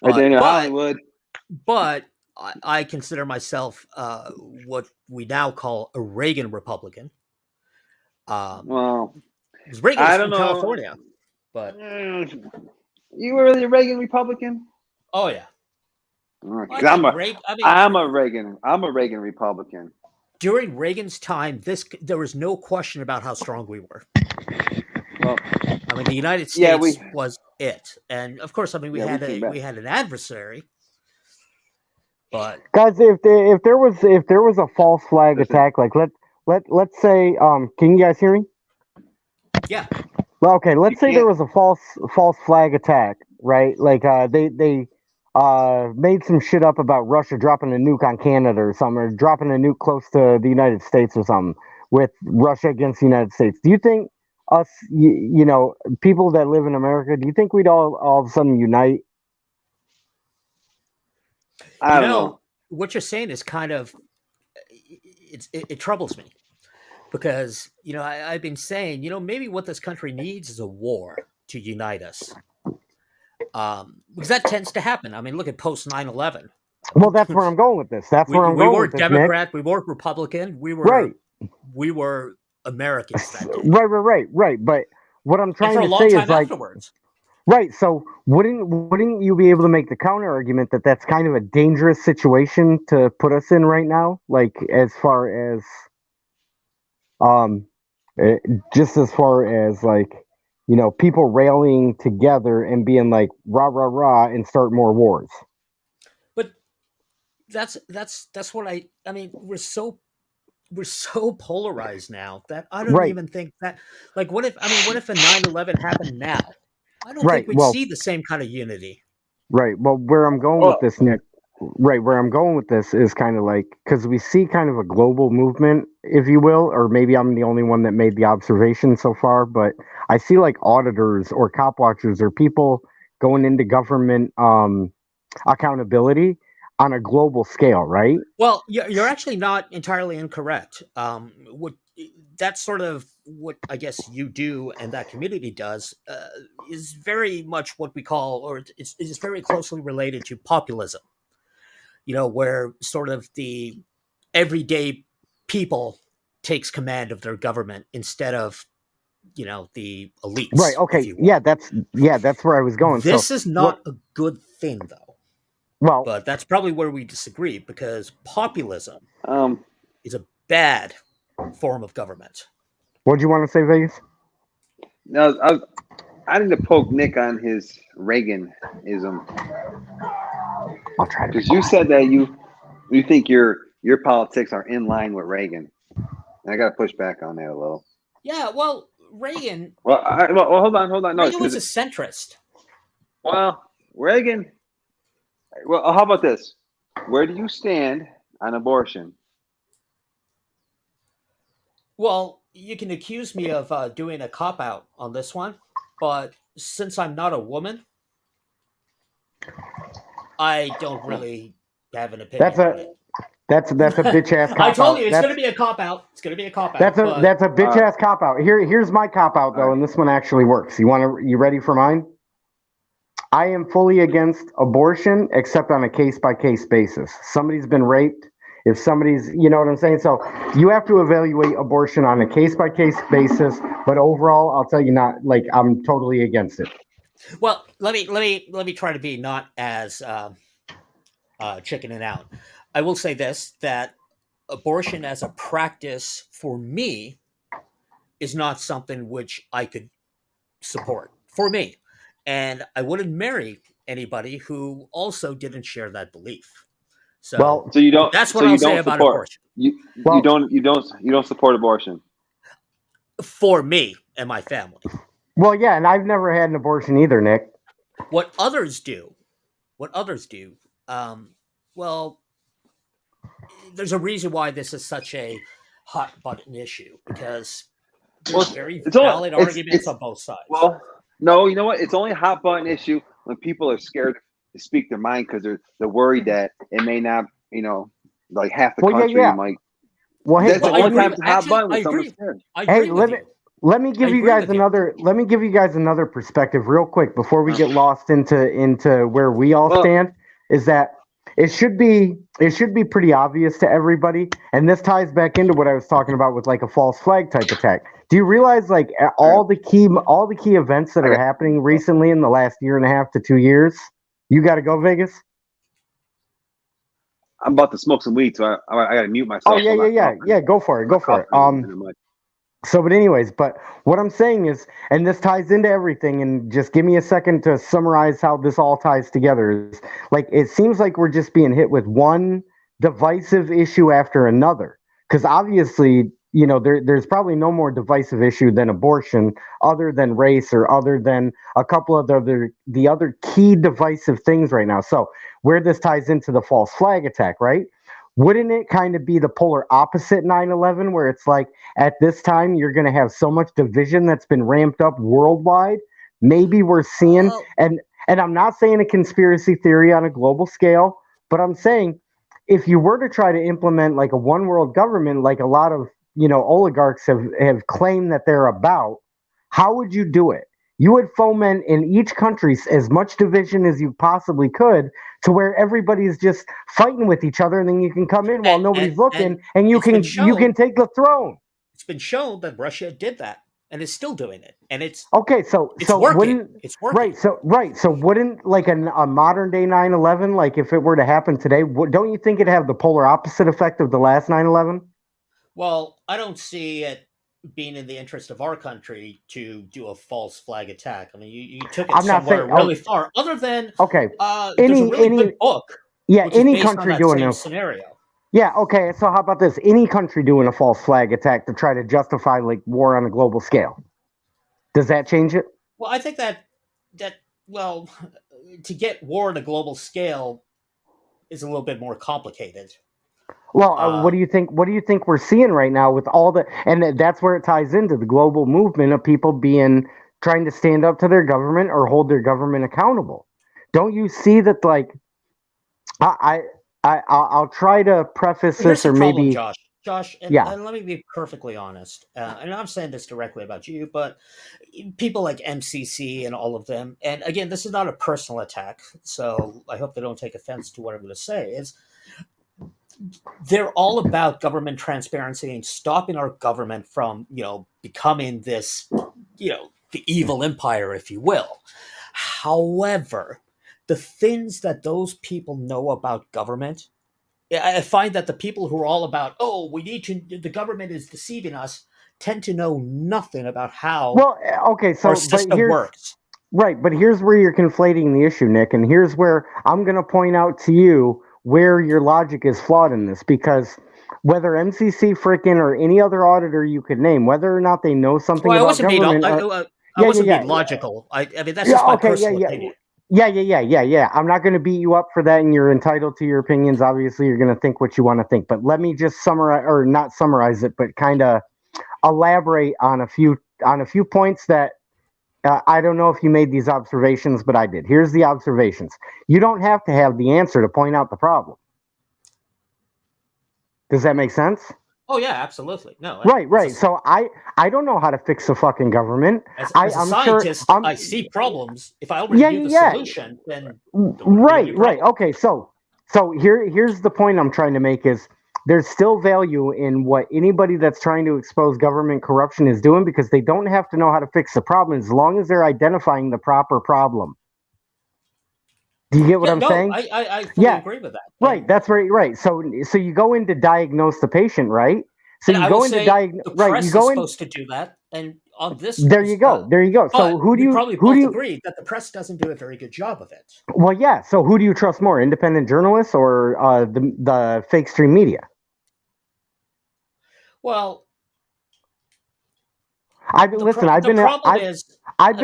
[SPEAKER 6] There in Hollywood.
[SPEAKER 7] But I consider myself what we now call a Reagan Republican.
[SPEAKER 6] Well,
[SPEAKER 7] Reagan is from California. But
[SPEAKER 6] You were really a Reagan Republican?
[SPEAKER 7] oh yeah,
[SPEAKER 6] Because
[SPEAKER 7] I think
[SPEAKER 6] I'm a Reagan Republican.
[SPEAKER 7] during Reagan's time, there was no question about how strong we were.
[SPEAKER 6] Well,
[SPEAKER 7] I mean, the United
[SPEAKER 6] Yeah,
[SPEAKER 7] States was it, and of course, I mean, we had an adversary, but
[SPEAKER 1] Guys, if there was a false flag attack, like let's say, can you guys hear me?
[SPEAKER 7] yeah,
[SPEAKER 1] Well, okay, let's say
[SPEAKER 6] can't-
[SPEAKER 1] there was a false flag attack, right? Like they made some shit up about Russia dropping a nuke on Canada or something, or dropping a nuke close to the United States or something with Russia against the United States. Do you think us, you know, people that live in America, do you think we'd all of a sudden unite?
[SPEAKER 6] I don't know.
[SPEAKER 7] what you're saying is kind of it troubles me because I've been saying maybe what this country needs is a war to unite us. Because that tends to happen. I mean, look at post 9/11.
[SPEAKER 1] Well, that's where I'm going with this. That's where I'm going with this, Nick.
[SPEAKER 7] We weren't Democrat. We weren't Republican. We were
[SPEAKER 1] Right.
[SPEAKER 7] We were Americans that day.
[SPEAKER 1] Right. But what I'm
[SPEAKER 7] And
[SPEAKER 1] trying
[SPEAKER 7] for a
[SPEAKER 1] to
[SPEAKER 7] long
[SPEAKER 1] say
[SPEAKER 7] time
[SPEAKER 1] is like,
[SPEAKER 7] afterwards.
[SPEAKER 1] right. So wouldn't you be able to make the counter argument that that's kind of a dangerous situation to put us in right now? Like as far as, just as far as like, people rallying together and being like rah rah rah and start more wars.
[SPEAKER 7] But that's what I mean. We're so polarized now that I don't
[SPEAKER 1] Right.
[SPEAKER 7] even think that. Like, what if a 9/11 happened now? I don't
[SPEAKER 1] Right,
[SPEAKER 7] think we'd
[SPEAKER 1] well-
[SPEAKER 7] see the same kind of unity.
[SPEAKER 1] Right. Well, where I'm going with this, Nick, right, where I'm going with this is kind of like, because we see kind of a global movement, if you will, or maybe I'm the only one that made the observation so far, but I see like auditors or cop watchers or people going into government accountability on a global scale, right?
[SPEAKER 7] Well, you're actually not entirely incorrect. That's sort of what I guess you do and that community does is very much what we call, or it's very closely related to populism. Where sort of the everyday people takes command of their government instead of the elites.
[SPEAKER 1] Right. Okay. Yeah, that's where I was going.
[SPEAKER 7] This is not a good thing, though.
[SPEAKER 1] Well,
[SPEAKER 7] But that's probably where we disagree because populism
[SPEAKER 6] Um,
[SPEAKER 7] is a bad form of government.
[SPEAKER 1] what do you want to say, Vegas?
[SPEAKER 6] no, I need to poke Nick on his Reaganism
[SPEAKER 1] I'll try to.
[SPEAKER 6] because you said that you think your politics are in line with Reagan. And I got to push back on that a little.
[SPEAKER 7] Yeah, well, Reagan.
[SPEAKER 6] Well, hold on. No,
[SPEAKER 7] Reagan was a centrist.
[SPEAKER 6] well, Reagan. Well, how about this? Where do you stand on abortion?
[SPEAKER 7] Well, you can accuse me of doing a cop out on this one, but since I'm not a woman, I don't really have an opinion.
[SPEAKER 1] That's a bitch ass cop out.
[SPEAKER 7] I told you it's going to be a cop out. It's going to be a cop out.
[SPEAKER 1] That's a bitch ass cop out. Here's my cop out though, and this one actually works. You ready for mine? I am fully against abortion, except on a case by case basis. Somebody's been raped. If somebody's, you know what I'm saying? So you have to evaluate abortion on a case by case basis. But overall, I'll tell you, not like I'm totally against it.
[SPEAKER 7] Well, let me try to be not as chickening out. I will say this: that abortion as a practice for me is not something which I could support for me, and I wouldn't marry anybody who also didn't share that belief. So,
[SPEAKER 6] So you don't.
[SPEAKER 7] that's what
[SPEAKER 6] so
[SPEAKER 7] I'll
[SPEAKER 6] you
[SPEAKER 7] say
[SPEAKER 6] don't
[SPEAKER 7] about
[SPEAKER 6] support,
[SPEAKER 7] abortion.
[SPEAKER 6] You don't support abortion.
[SPEAKER 7] For me and my family.
[SPEAKER 1] Well, yeah, and I've never had an abortion either, Nick.
[SPEAKER 7] What others do, well, there's a reason why this is such a hot button issue because there's very valid arguments on both sides.
[SPEAKER 6] Well, no, you know what? It's only a hot button issue when people are scared to speak their mind because they're worried that it may not, like half the country might.
[SPEAKER 1] Well, hey,
[SPEAKER 6] That's the only time it's a hot button when someone's scared.
[SPEAKER 1] Hey, let me give you guys another perspective real quick before we get lost into where we all stand. Is that it should be pretty obvious to everybody. And this ties back into what I was talking about with like a false flag type attack. Do you realize like all the key events that are happening recently in the last year and a half to 2 years? You got to go, Vegas.
[SPEAKER 6] I'm about to smoke some weed, so I got to mute myself.
[SPEAKER 1] Oh yeah. Go for it. So, but anyways, but what I'm saying is, and this ties into everything, and just give me a second to summarize how this all ties together. Is like it seems like we're just being hit with one divisive issue after another. Because obviously, you know, there's probably no more divisive issue than abortion, other than race or other than a couple of the other key divisive things right now. So where this ties into the false flag attack, right? Wouldn't it kind of be the polar opposite 9/11, where it's like at this time you're going to have so much division that's been ramped up worldwide? Maybe we're seeing, and I'm not saying a conspiracy theory on a global scale, but I'm saying if you were to try to implement like a one world government, like a lot of, you know, oligarchs have claimed that they're about, how would you do it? You would foment in each country as much division as you possibly could, to where everybody's just fighting with each other, and then you can come in while nobody's looking, and you can take the throne.
[SPEAKER 7] It's been shown that Russia did that and is still doing it, and it's
[SPEAKER 1] okay. So
[SPEAKER 7] working. It's working.
[SPEAKER 1] Right. So wouldn't like a modern day 9/11, like if it were to happen today, don't you think it'd have the polar opposite effect of the last 9/11?
[SPEAKER 7] Well, I don't see it being in the interest of our country to do a false flag attack. I mean, you took it somewhere really far. Other than there's a really good book.
[SPEAKER 1] Yeah,
[SPEAKER 7] which is
[SPEAKER 1] any
[SPEAKER 7] based
[SPEAKER 1] country
[SPEAKER 7] on that
[SPEAKER 1] doing
[SPEAKER 7] same
[SPEAKER 1] a
[SPEAKER 7] scenario.
[SPEAKER 1] Yeah, okay. So how about this? Any country doing a false flag attack to try to justify like war on a global scale. Does that change it?
[SPEAKER 7] Well, I think that to get war on a global scale is a little bit more complicated.
[SPEAKER 1] Well, what do you think? What do you think we're seeing right now with all the? And that's where it ties into the global movement of people trying to stand up to their government or hold their government accountable. Don't you see that? Like, I'll try to preface this, or
[SPEAKER 7] problem,
[SPEAKER 1] maybe
[SPEAKER 7] Josh, and let me be perfectly honest. And I'm saying this directly about you, but people like MCC and all of them. And again, this is not a personal attack, so I hope they don't take offense to what I'm going to say. They're all about government transparency and stopping our government from, becoming this, the evil empire, if you will. However, the things that those people know about government, I find that the people who are all about, the government is deceiving us, tend to know nothing about how our system works.
[SPEAKER 1] Right, but here's where you're conflating the issue, Nick, and here's where I'm going to point out to you where your logic is flawed in this, because whether MCC frickin' or any other auditor you could name, whether or not they know something about government...
[SPEAKER 7] I wasn't being logical. I mean, that's just my personal opinion.
[SPEAKER 1] Yeah. I'm not going to beat you up for that, and you're entitled to your opinions. Obviously, you're going to think what you want to think. But let me just summarize, or not summarize it, but kind of elaborate on a few points that I don't know if you made these observations, but I did. Here's the observations. You don't have to have the answer to point out the problem. Does that make sense?
[SPEAKER 7] Oh yeah, absolutely. No.
[SPEAKER 1] Right. So I don't know how to fix the fucking government.
[SPEAKER 7] As a scientist, I see problems. If I already knew the solution, then
[SPEAKER 1] right. Okay, so here's the point I'm trying to make is there's still value in what anybody that's trying to expose government corruption is doing, because they don't have to know how to fix the problem as long as they're identifying the proper problem. Do you get what I'm saying?
[SPEAKER 7] I fully agree with that.
[SPEAKER 1] Right, that's right. So you go in to diagnose the patient, right? So you go into
[SPEAKER 7] diagnose. The press is supposed to do that, and on this.
[SPEAKER 1] There you go. So who do you
[SPEAKER 7] agree that the press doesn't do a very good job of it?
[SPEAKER 1] Well, yeah. So who do you trust more, independent journalists or the fake stream media?
[SPEAKER 7] Well,
[SPEAKER 1] I've been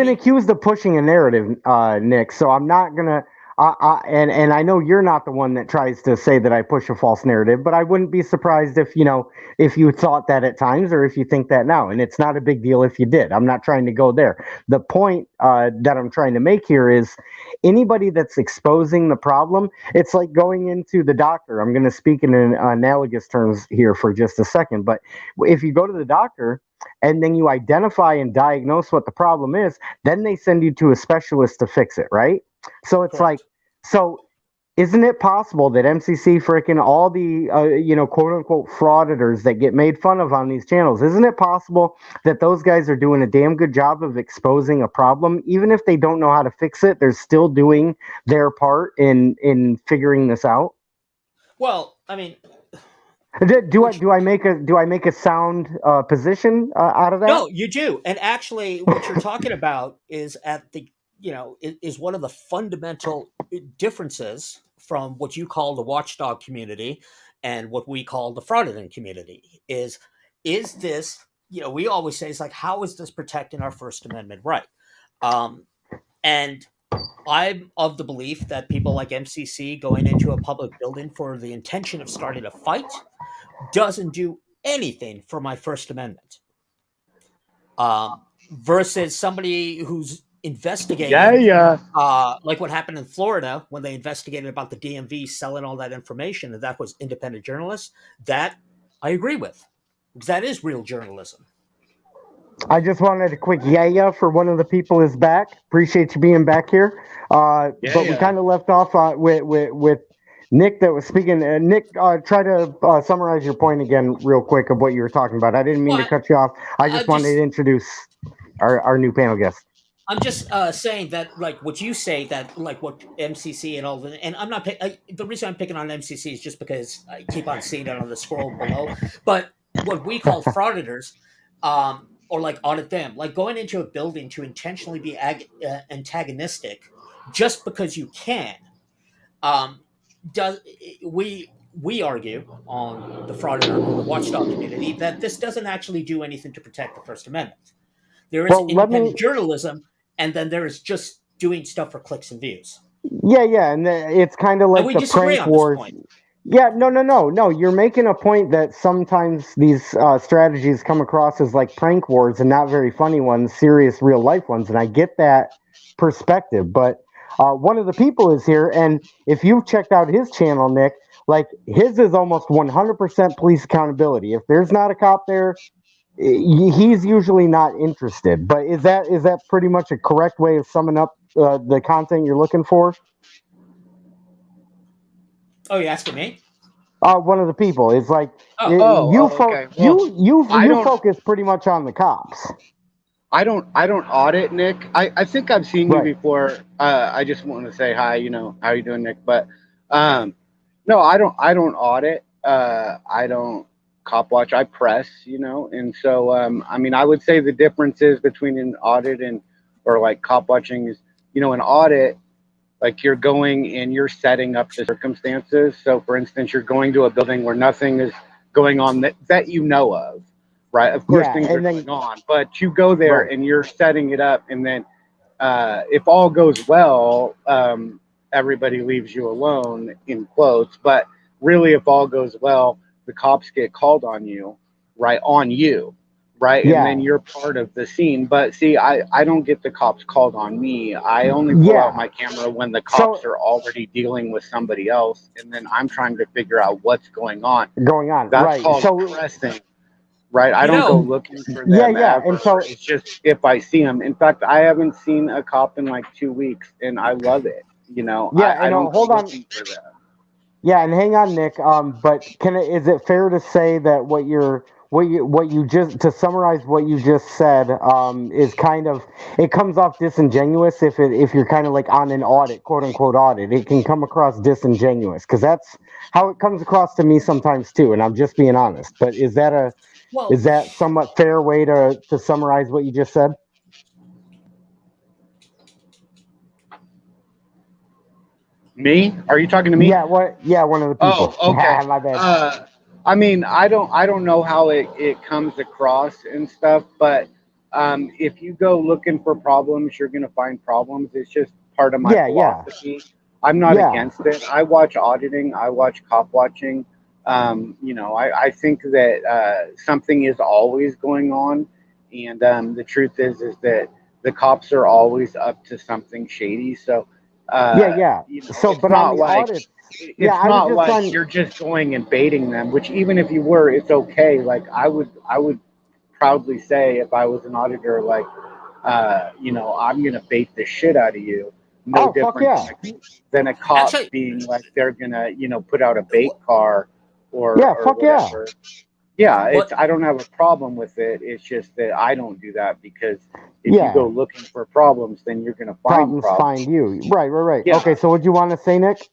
[SPEAKER 1] accused of pushing a narrative, Nick. So I'm not gonna. And I know you're not the one that tries to say that I push a false narrative, but I wouldn't be surprised if you thought that at times, or if you think that now. And it's not a big deal if you did. I'm not trying to go there. The point that I'm trying to make here is anybody that's exposing the problem, it's like going into the doctor. I'm going to speak in analogous terms here for just a second. But if you go to the doctor and then you identify and diagnose what the problem is, then they send you to a specialist to fix it, right? So it's like, so Isn't it possible that MCC freaking all the quote unquote frauditors that get made fun of on these channels? Isn't it possible that those guys are doing a damn good job of exposing a problem, even if they don't know how to fix it? They're still doing their part in figuring this out.
[SPEAKER 7] Well, I mean,
[SPEAKER 1] Do I make a sound position out of that?
[SPEAKER 7] no, you do. And actually, what you're talking about is at the is one of the fundamental differences from what you call the watchdog community and what we call the fraudulent community. Is this, we always say, it's like, how is this protecting our First Amendment right? And I'm of the belief that people like MCC going into a public building for the intention of starting a fight doesn't do anything for my First Amendment. Versus somebody who's investigating, like what happened in Florida when they investigated about the DMV selling all that information, and that was independent journalists. That I agree with, because that is real journalism.
[SPEAKER 1] I just wanted a quick for one of the people is back. Appreciate you being back here. But we kind of left off with Nick that was speaking. Nick, try to summarize your point again real quick of what you were talking about. I didn't mean to cut you off. I just wanted to introduce our new panel guest.
[SPEAKER 7] I'm just saying that, like what you say, that like what MCC and all the, and I'm not the reason I'm picking on MCC is just because I keep on seeing it on the scroll below. But what we call frauditors, or like audit them, like going into a building to intentionally be antagonistic just because you can. Does we argue on the frauditor or the watchdog community that this doesn't actually do anything to protect the First Amendment. There is independent journalism, and then there is just doing stuff for clicks and views.
[SPEAKER 1] Yeah, and it's kind of like the prank wars. Yeah, no. You're making a point that sometimes these strategies come across as like prank wars and not very funny ones, serious real life ones, and I get that perspective. But one of the people is here, and if you've checked out his channel, Nick, like his is almost 100% police accountability. If there's not a cop there, he's usually not interested. But is that pretty much a correct way of summing up the content you're looking for?
[SPEAKER 7] Oh, you asking me?
[SPEAKER 1] One of the people is like you focus pretty much on the cops.
[SPEAKER 5] I don't audit, Nick. I think I've seen you before. I just want to say hi. How you doing, Nick? But no, I don't audit. I don't cop watch. I press, and so I mean, I would say the differences between an audit or like cop watching is, an audit, like you're going and you're setting up the circumstances. So for instance, you're going to a building where nothing is going on that you know of, right? Of course, things are going on, but you go there and you're setting it up, and then if all goes well, everybody leaves you alone, in quotes. But really, if all goes well, the cops get called on you, right? On you, right?
[SPEAKER 1] Yeah.
[SPEAKER 5] And then you're part of the scene. But see, I don't get the cops called on me. I only pull out my camera when the cops are already dealing with somebody else, and then I'm trying to figure out what's going on. That's called pressing. Right, I don't go looking for them. Ever. And so it's just if I see them. In fact, I haven't seen a cop in like 2 weeks, and I love it. I don't hold on for them.
[SPEAKER 1] Yeah, and hang on, Nick. But is it fair to say that what you just, to summarize what you just said, is kind of, it comes off disingenuous if you're kind of like on an audit, quote unquote audit. It can come across disingenuous because that's how it comes across to me sometimes too. And I'm just being honest. But is that somewhat fair way to summarize what you just said?
[SPEAKER 5] Me? Are you talking to me?
[SPEAKER 1] Yeah, one of the people.
[SPEAKER 5] Oh, okay.
[SPEAKER 1] My bad.
[SPEAKER 5] I mean, I don't know how it comes across and stuff, but if you go looking for problems, you're gonna find problems. It's just part of my philosophy. I'm not against it. I watch auditing. I watch cop watching. I think that something is always going on, and the truth is that the cops are always up to something shady. So. So, but on the audit, it's not like you're just going and baiting them. Which even if you were, it's okay. Like I would proudly say if I was an auditor, like, I'm gonna bait the shit out of you. no
[SPEAKER 1] fuck
[SPEAKER 5] different
[SPEAKER 1] yeah.
[SPEAKER 5] than a cop
[SPEAKER 7] Actually,
[SPEAKER 5] being like they're gonna, put out a bait car or
[SPEAKER 1] Yeah,
[SPEAKER 5] or
[SPEAKER 1] fuck yeah.
[SPEAKER 5] whatever. Yeah,
[SPEAKER 7] what
[SPEAKER 5] I don't have a problem with it. It's just that I don't do that because if you
[SPEAKER 1] Yeah.
[SPEAKER 5] go looking for problems, then you're gonna find
[SPEAKER 1] Problems find you. Right.
[SPEAKER 5] Yeah.
[SPEAKER 1] Okay, so what do you want to say, Nick?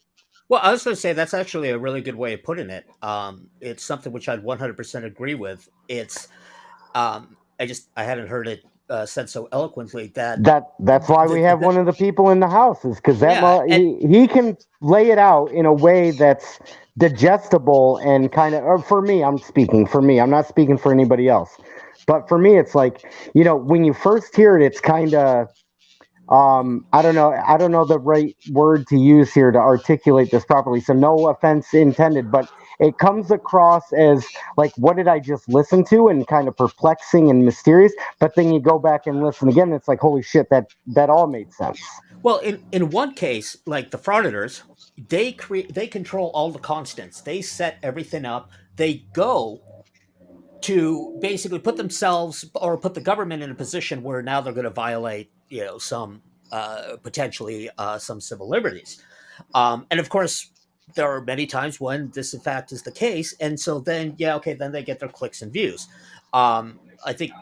[SPEAKER 7] Well, I was going to say that's actually a really good way of putting it. It's something which I'd 100% agree with. It's I hadn't heard it said so eloquently that
[SPEAKER 1] That's why we have one of the people in the house, is because
[SPEAKER 7] yeah, and
[SPEAKER 1] he can lay it out in a way that's digestible and kind of. Or for me, I'm speaking for me. I'm not speaking for anybody else. But for me, it's like, when you first hear it, it's kind of. I don't know the right word to use here to articulate this properly. So no offense intended, but it comes across as like, what did I just listen to, and kind of perplexing and mysterious. But then you go back and listen again, and it's like, holy shit, that all made sense.
[SPEAKER 7] well, in one case, like the frauditors, they control all the constants. They set everything up. They go to basically put themselves or put the government in a position where now they're going to violate, some potentially some civil liberties. And of course, there are many times when this in fact is the case, and so then then they get their clicks and views. I think,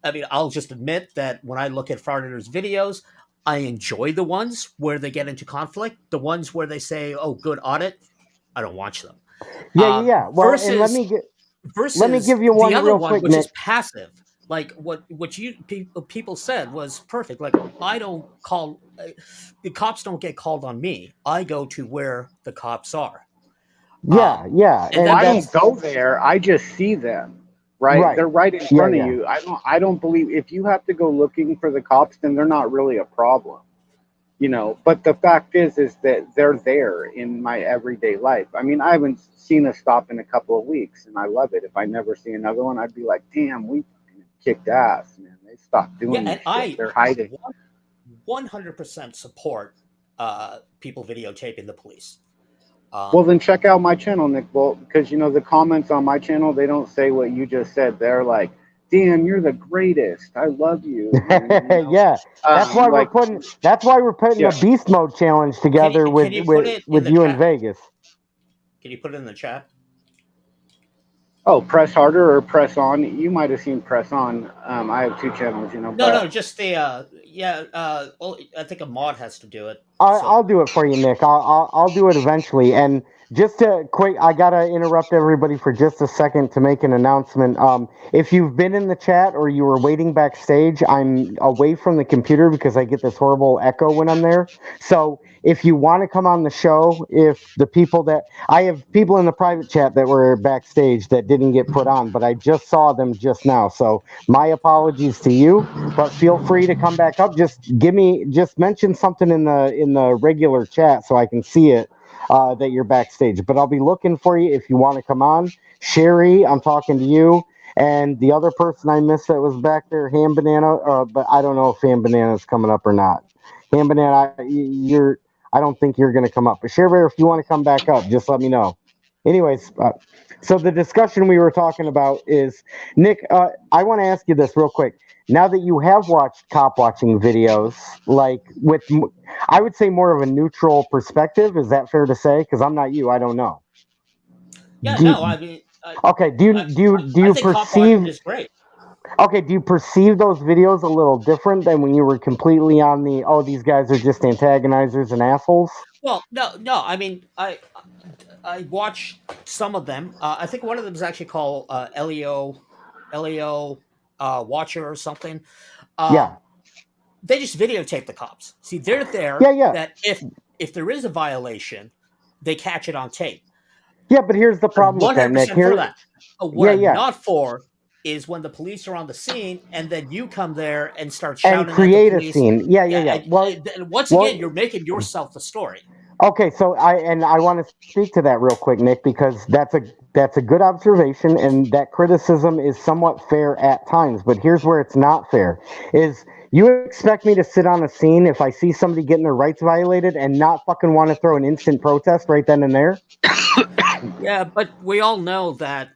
[SPEAKER 7] I mean, I'll just admit that when I look at frauditors' videos, I enjoy the ones where they get into conflict. The ones where they say, "Oh, good audit," I don't watch them.
[SPEAKER 1] Yeah. Well, and let
[SPEAKER 7] Versus
[SPEAKER 1] me
[SPEAKER 7] versus
[SPEAKER 1] give you
[SPEAKER 7] the
[SPEAKER 1] one
[SPEAKER 7] other
[SPEAKER 1] real
[SPEAKER 7] one,
[SPEAKER 1] quick,
[SPEAKER 7] which
[SPEAKER 1] Nick.
[SPEAKER 7] is passive. Like what you people said was perfect. Like, I don't call the cops don't get called on me. I go to where the cops are.
[SPEAKER 1] Yeah, yeah,
[SPEAKER 7] And
[SPEAKER 1] and
[SPEAKER 7] that
[SPEAKER 5] I
[SPEAKER 1] that's
[SPEAKER 5] don't
[SPEAKER 7] makes
[SPEAKER 5] go there. I just see them. Right?
[SPEAKER 1] right.
[SPEAKER 5] They're right in
[SPEAKER 1] Yeah,
[SPEAKER 5] front of
[SPEAKER 1] yeah.
[SPEAKER 5] you. I don't believe if you have to go looking for the cops, then they're not really a problem. But the fact is that they're there in my everyday life. I mean, I haven't seen a stop in a couple of weeks, and I love it. If I never see another one, I'd be like, damn, we kicked ass, man. They stopped
[SPEAKER 7] yeah,
[SPEAKER 5] doing
[SPEAKER 7] and
[SPEAKER 5] this shit.
[SPEAKER 7] I
[SPEAKER 5] They're hiding.
[SPEAKER 7] 100% support people videotaping the police.
[SPEAKER 5] Well, then check out my channel, Nick Bolt, because the comments on my channel, they don't say what you just said. They're like, damn, you're the greatest. I love you.
[SPEAKER 1] Yeah,
[SPEAKER 5] Like,
[SPEAKER 1] that's why we're putting
[SPEAKER 5] yeah.
[SPEAKER 1] a beast mode challenge together
[SPEAKER 7] Can
[SPEAKER 1] with
[SPEAKER 7] you put it in
[SPEAKER 1] with
[SPEAKER 7] the
[SPEAKER 1] you in
[SPEAKER 7] chat?
[SPEAKER 1] Vegas.
[SPEAKER 7] Can you put it in the chat?
[SPEAKER 5] Oh, press harder or press on. You might have seen press on. I have two channels,
[SPEAKER 7] No,
[SPEAKER 5] but
[SPEAKER 7] just the well, I think a mod has to do it. So
[SPEAKER 1] I'll do it for you, Nick. I'll do it eventually. And just to quick, I gotta interrupt everybody for just a second to make an announcement. If you've been in the chat or you were waiting backstage, I'm away from the computer because I get this horrible echo when I'm there. So if you want to come on the show, if the people that I have people in the private chat that were backstage that didn't get put on, but I just saw them just now. So my apologies to you, but feel free to come back up. Just mention something in the regular chat so I can see it, that you're backstage. But I'll be looking for you if you want to come on. Sherry, I'm talking to you. And the other person I missed that was back there, Ham Banana, but I don't know if Ham Banana's coming up or not. Ham Banana, I don't think you're going to come up. But Sherry, if you want to come back up, just let me know. Anyways, so the discussion we were talking about is, Nick, I want to ask you this real quick. Now that you have watched cop watching videos, like I would say more of a neutral perspective. Is that fair to say? Because I'm not you, I don't know.
[SPEAKER 7] yeah,
[SPEAKER 1] Do
[SPEAKER 7] no,
[SPEAKER 1] you,
[SPEAKER 7] I mean,
[SPEAKER 1] okay. Do
[SPEAKER 7] I
[SPEAKER 1] you
[SPEAKER 7] think cop watching
[SPEAKER 1] perceive?
[SPEAKER 7] is great.
[SPEAKER 1] Okay. Do you perceive those videos a little different than when you were completely on the? Oh, these guys are just antagonizers and assholes.
[SPEAKER 7] Well, no, I mean, I watched some of them. I think one of them is actually called Leo Watcher or something.
[SPEAKER 1] Yeah.
[SPEAKER 7] They just videotape the cops. See, they're there
[SPEAKER 1] Yeah.
[SPEAKER 7] that if there is a violation, they catch it on tape.
[SPEAKER 1] Yeah. But here's the
[SPEAKER 7] I'm
[SPEAKER 1] problem with that, Nick.
[SPEAKER 7] 100% for that. What I'm
[SPEAKER 1] Yeah.
[SPEAKER 7] not for is when the police are on the scene and then you come there and start
[SPEAKER 1] And
[SPEAKER 7] shouting at the
[SPEAKER 1] create a
[SPEAKER 7] police.
[SPEAKER 1] scene. Yeah.
[SPEAKER 7] Yeah, and once again,
[SPEAKER 1] Well.
[SPEAKER 7] you're making yourself the story.
[SPEAKER 1] Okay, so I want to speak to that real quick, Nick, because that's a good observation, and that criticism is somewhat fair at times. But here's where it's not fair: is you expect me to sit on a scene if I see somebody getting their rights violated and not fucking want to throw an instant protest right then and there?
[SPEAKER 7] Yeah, but we all know that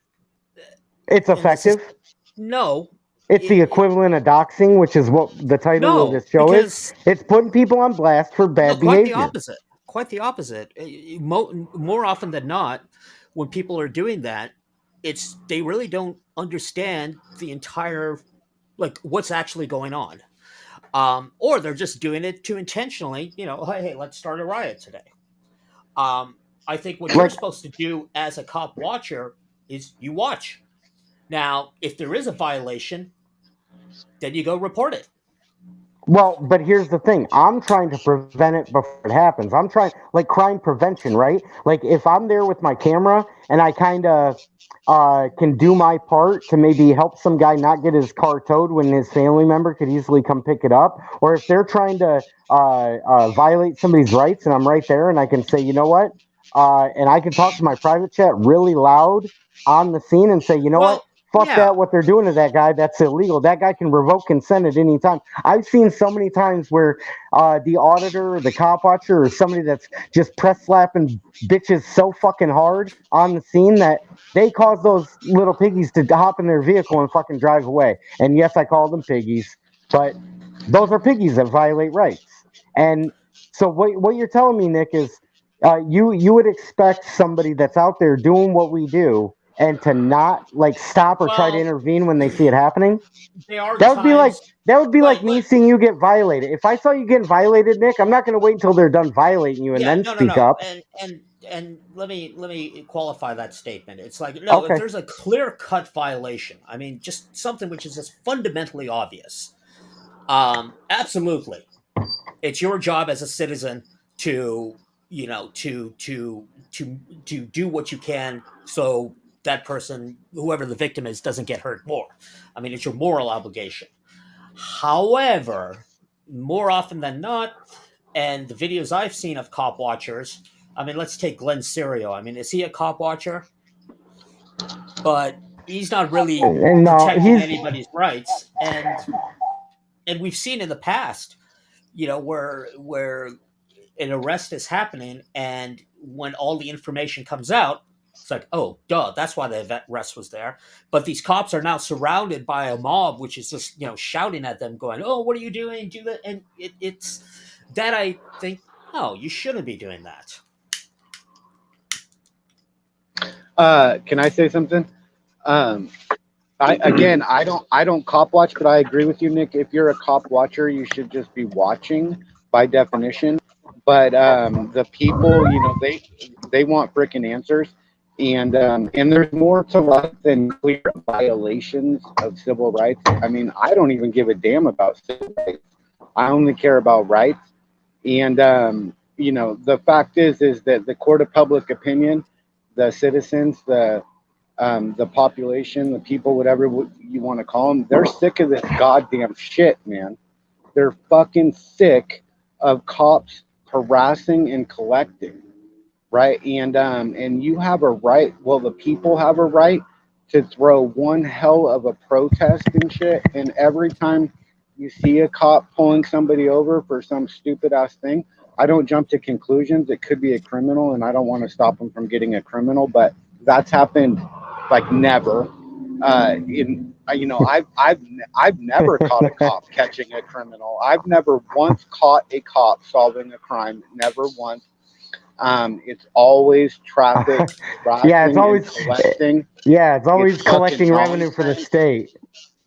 [SPEAKER 1] It's
[SPEAKER 7] in this is
[SPEAKER 1] effective.
[SPEAKER 7] no.
[SPEAKER 1] It's the equivalent of doxing, which is what the title of
[SPEAKER 7] No,
[SPEAKER 1] this show is.
[SPEAKER 7] because
[SPEAKER 1] It's putting people on blast for bad
[SPEAKER 7] quite the
[SPEAKER 1] behavior.
[SPEAKER 7] opposite. Quite the opposite. More often than not, when people are doing that, they really don't understand the entire, like, what's actually going on, or they're just doing it to intentionally, hey, let's start a riot today. I think what you're
[SPEAKER 1] Like,
[SPEAKER 7] supposed to do as a cop watcher is you watch. Now, if there is a violation, then you go report it.
[SPEAKER 1] well, but here's the thing. I'm trying to prevent it before it happens. I'm trying, like, crime prevention, right? Like, if I'm there with my camera and I kind of can do my part to maybe help some guy not get his car towed when his family member could easily come pick it up, or if they're trying to violate somebody's rights and I'm right there and I can say, you know what? And I can talk to my private chat really loud on the scene and say, you know what?
[SPEAKER 7] Well,
[SPEAKER 1] Fuck
[SPEAKER 7] yeah.
[SPEAKER 1] that, what they're doing to that guy, that's illegal. That guy can revoke consent at any time. I've seen so many times where the auditor or the cop watcher or somebody that's just press slapping bitches so fucking hard on the scene that they cause those little piggies to hop in their vehicle and fucking drive away. And yes, I call them piggies, but those are piggies that violate rights. And so what you're telling me, Nick, is you would expect somebody that's out there doing what we do and to not like stop or try to
[SPEAKER 7] Well,
[SPEAKER 1] intervene when they see it happening.
[SPEAKER 7] there are
[SPEAKER 1] That would be like
[SPEAKER 7] times.
[SPEAKER 1] me seeing you get violated. If I saw you getting violated, Nick, I'm not going to wait until they're done violating you and
[SPEAKER 7] Yeah,
[SPEAKER 1] then
[SPEAKER 7] no,
[SPEAKER 1] speak up.
[SPEAKER 7] and let me qualify that statement. It's like, no, if
[SPEAKER 1] Okay.
[SPEAKER 7] there's a clear cut violation, I mean, just something which is just fundamentally obvious. Absolutely, it's your job as a citizen to to do what you can so that person, whoever the victim is, doesn't get hurt more. I mean, it's your moral obligation. However, more often than not, and the videos I've seen of cop watchers, I mean, let's take Glenn Serio. I mean, is he a cop watcher? But he's not really
[SPEAKER 1] And no,
[SPEAKER 7] protecting anybody's rights, and we've seen in the past, where an arrest is happening, and when all the information comes out, it's like, oh, duh, that's why the arrest was there. But these cops are now surrounded by a mob, which is just, shouting at them, going, oh, what are you doing? Do that. And it's that I think, oh, you shouldn't be doing that.
[SPEAKER 5] Can I say something? I don't cop watch, but I agree with you, Nick. If you're a cop watcher, you should just be watching by definition. But the people, they want freaking answers, and there's more to life than clear violations of civil rights. I mean, I don't even give a damn about civil rights. I only care about rights. And the fact is that the court of public opinion, the citizens, the population, the people, whatever you want to call them, they're sick of this goddamn shit, man. They're fucking sick of cops harassing and collecting, right? And you have a right. Well, the people have a right to throw one hell of a protest and shit. And every time you see a cop pulling somebody over for some stupid ass thing, I don't jump to conclusions. It could be a criminal, and I don't want to stop them from getting a criminal, but that's happened like never. I've never caught a cop catching a criminal. I've never once caught a cop solving a crime. Never once. It's always traffic.
[SPEAKER 1] Yeah, it's always
[SPEAKER 5] collecting.
[SPEAKER 1] Yeah, it's always collecting revenue
[SPEAKER 5] nonsense
[SPEAKER 1] for the state.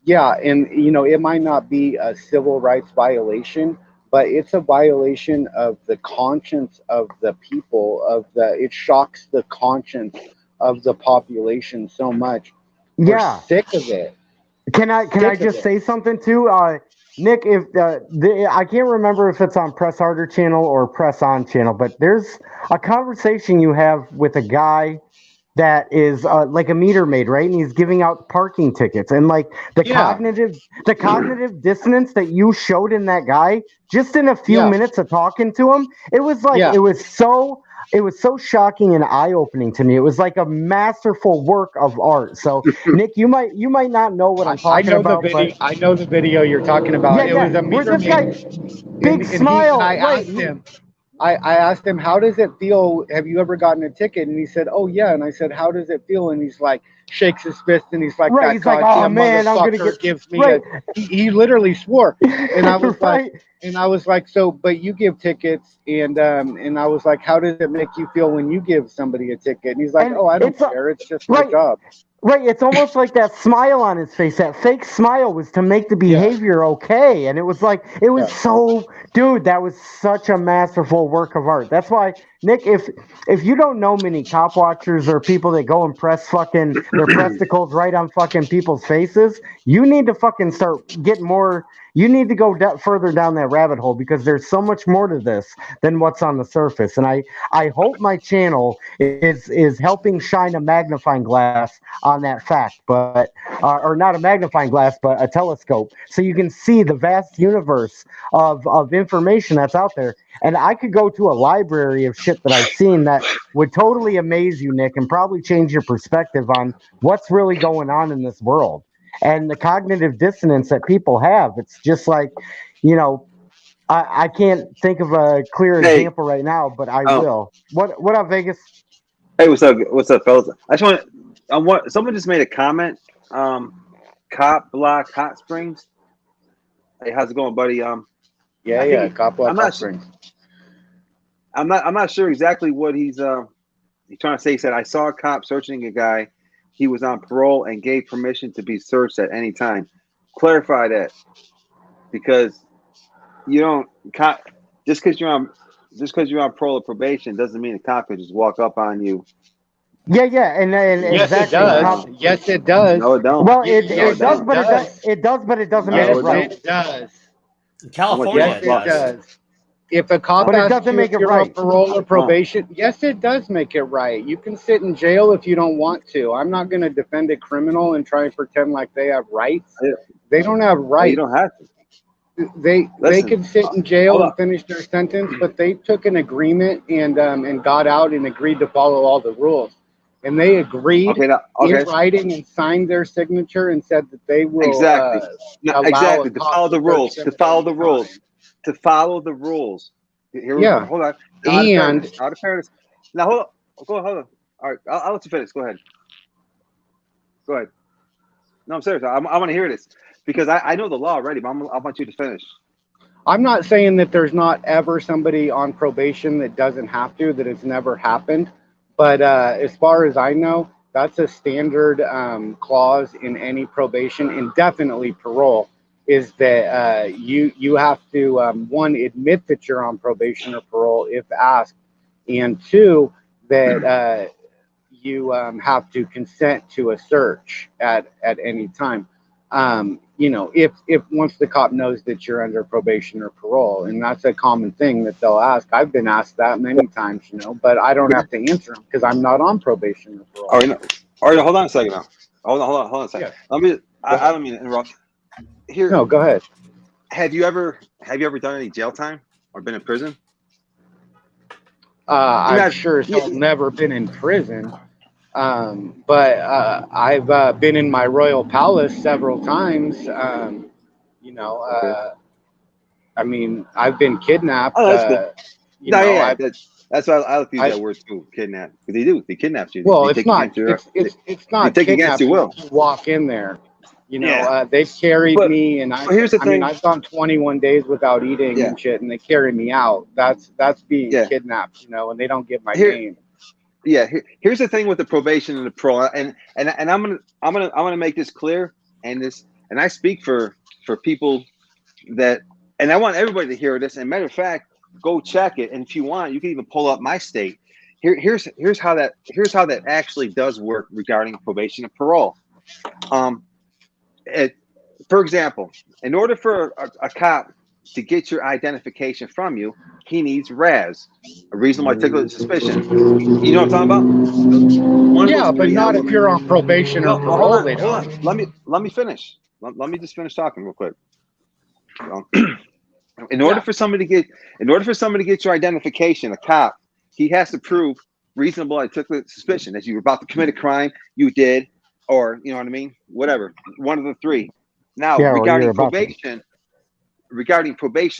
[SPEAKER 5] Yeah, and it might not be a civil rights violation, but it's a violation of the conscience of the people. It shocks the conscience of the population so much.
[SPEAKER 1] Yeah.
[SPEAKER 5] We're sick of it.
[SPEAKER 1] Can I just say something too, Nick? If I can't remember if it's on Press Harder channel or Press On channel, but there's a conversation you have with a guy that is like a meter maid, right? And he's giving out parking tickets, and like the cognitive dissonance that you showed in that guy just in a few minutes of talking to him, it was like it was so shocking and eye-opening to me. It was like a masterful work of art. So Nick, you might not know what I'm talking about.
[SPEAKER 5] I know the video you're talking about.
[SPEAKER 1] Yeah,
[SPEAKER 5] was a meter maid.
[SPEAKER 1] Big smile.
[SPEAKER 5] I asked him, how does it feel? Have you ever gotten a ticket? And he said, oh, yeah. And I said, how does it feel? And he's like, shakes his fist and he's like,
[SPEAKER 8] Right,
[SPEAKER 5] that
[SPEAKER 8] he's like,
[SPEAKER 5] goddamn
[SPEAKER 8] "Oh, man, I'm gonna
[SPEAKER 5] motherfucker
[SPEAKER 8] get-"
[SPEAKER 5] gives me
[SPEAKER 8] Right.
[SPEAKER 5] he literally swore. And I was
[SPEAKER 8] Right.
[SPEAKER 5] like, so, but you give tickets, and I was like, how does it make you feel when you give somebody a ticket? And he's like,
[SPEAKER 8] And
[SPEAKER 5] oh, I don't
[SPEAKER 8] it's
[SPEAKER 5] care. It's just my
[SPEAKER 8] right.
[SPEAKER 5] job.
[SPEAKER 8] Right, it's almost like that smile on his face. That fake smile was to make the behavior okay, and it was like it was so, dude. That was such a masterful work of art. That's why, Nick, if you don't know many cop watchers or people that go and press fucking their presticles right on fucking people's faces, you need to fucking start getting more. You need to go further down that rabbit hole because there's so much more to this than what's on the surface. And I hope my channel is helping shine a magnifying glass on that fact, but or not a magnifying glass, but a telescope, so you can see the vast universe of information that's out there. And I could go to a library of shit that I've seen that would totally amaze you, Nick, and probably change your perspective on what's really going on in this world and the cognitive dissonance that people have. It's just like, you know, I can't think of a clear
[SPEAKER 6] Hey.
[SPEAKER 8] example right now, but I will. What up, Vegas?
[SPEAKER 6] Hey, what's up, fellas? I want someone just made a comment. Cop Block Hot Springs. Hey, how's it going, buddy?
[SPEAKER 5] Cop Block Hot Springs.
[SPEAKER 6] I'm not sure exactly what he's trying to say. He said, I saw a cop searching a guy. He was on parole and gave permission to be searched at any time. Clarify that, because you don't cop just because you're on parole or probation doesn't mean a cop can just walk up on you.
[SPEAKER 8] Yeah, and
[SPEAKER 5] Yes,
[SPEAKER 8] exactly.
[SPEAKER 5] it does. Yes, it does.
[SPEAKER 6] No, it don't.
[SPEAKER 8] Well, it
[SPEAKER 5] Yes,
[SPEAKER 8] does,
[SPEAKER 5] it
[SPEAKER 8] but
[SPEAKER 5] does.
[SPEAKER 8] it does, but it doesn't
[SPEAKER 6] No,
[SPEAKER 8] make it
[SPEAKER 6] it
[SPEAKER 8] right.
[SPEAKER 5] It does.
[SPEAKER 7] In California,
[SPEAKER 5] Yes,
[SPEAKER 7] it
[SPEAKER 5] it
[SPEAKER 7] does.
[SPEAKER 5] does. If a cop
[SPEAKER 8] But it
[SPEAKER 5] asks
[SPEAKER 8] doesn't
[SPEAKER 5] you
[SPEAKER 8] make
[SPEAKER 5] if
[SPEAKER 8] it
[SPEAKER 5] you're on
[SPEAKER 8] right.
[SPEAKER 5] parole or probation, yes, it does make it right. You can sit in jail if you don't want to. I'm not going to defend a criminal and try and pretend like they have rights. They don't have rights.
[SPEAKER 6] You don't have to.
[SPEAKER 5] They can sit in jail
[SPEAKER 6] Hold
[SPEAKER 5] and
[SPEAKER 6] on.
[SPEAKER 5] finish their sentence, but they took an agreement and got out and agreed to follow all the rules. And they agreed in writing and signed their signature and said that they will allow a
[SPEAKER 6] to
[SPEAKER 5] cop
[SPEAKER 6] follow the rules.
[SPEAKER 5] search
[SPEAKER 6] To
[SPEAKER 5] them
[SPEAKER 6] follow
[SPEAKER 5] at
[SPEAKER 6] the
[SPEAKER 5] any
[SPEAKER 6] rules.
[SPEAKER 5] time.
[SPEAKER 6] To follow the rules. Here we
[SPEAKER 5] Yeah.
[SPEAKER 6] go. Hold on. Out of fairness. Now hold on. Hold on. All right, I'll let you finish. Go ahead. No, I'm serious. I want to hear this because I know the law already, but I want you to finish.
[SPEAKER 5] I'm not saying that there's not ever somebody on probation that doesn't have to, that it's never happened. But as far as I know, that's a standard clause in any probation, and definitely parole, is that you have to, one, admit that you're on probation or parole if asked, and two, that you have to consent to a search at any time. If once the cop knows that you're under probation or parole, and that's a common thing that they'll ask. I've been asked that many times, but I don't have to answer them because I'm not on probation or parole.
[SPEAKER 6] All right, hold on a second now. Hold on a second.
[SPEAKER 5] Yeah.
[SPEAKER 6] I don't mean to interrupt. Here.
[SPEAKER 5] No, go ahead.
[SPEAKER 6] Have you ever done any jail time or been in prison?
[SPEAKER 5] I've sure as hell never been in prison. But I've been in my royal palace several times. I mean, I've been kidnapped.
[SPEAKER 6] Oh, that's good. That's why I like to use that word too, kidnap. Because they kidnap you.
[SPEAKER 5] Well,
[SPEAKER 6] it's
[SPEAKER 5] not kidnapping. You walk in there. They've carried me, and
[SPEAKER 6] here's the thing.
[SPEAKER 5] I've gone 21 days without eating and shit, and they carry me out. That's being kidnapped, and they don't get my name.
[SPEAKER 6] Yeah, here's the thing with the probation and the parole, and I'm gonna make this clear, and I speak for people that, and I want everybody to hear this. And matter of fact, go check it, and if you want, you can even pull up my state. Here's how that actually does work regarding probation and parole. For example, in order for a cop to get your identification from you, he needs RAS, a reasonable articulate suspicion. You know what I'm talking about?
[SPEAKER 5] But not if you're on probation or parole. Hold on.
[SPEAKER 6] Let me finish. Let me just finish talking real quick. In order for somebody to get your identification, a cop, he has to prove reasonable articulate suspicion that you were about to commit a crime, you did, or you know what I mean, whatever, one of the three. Now, regarding probation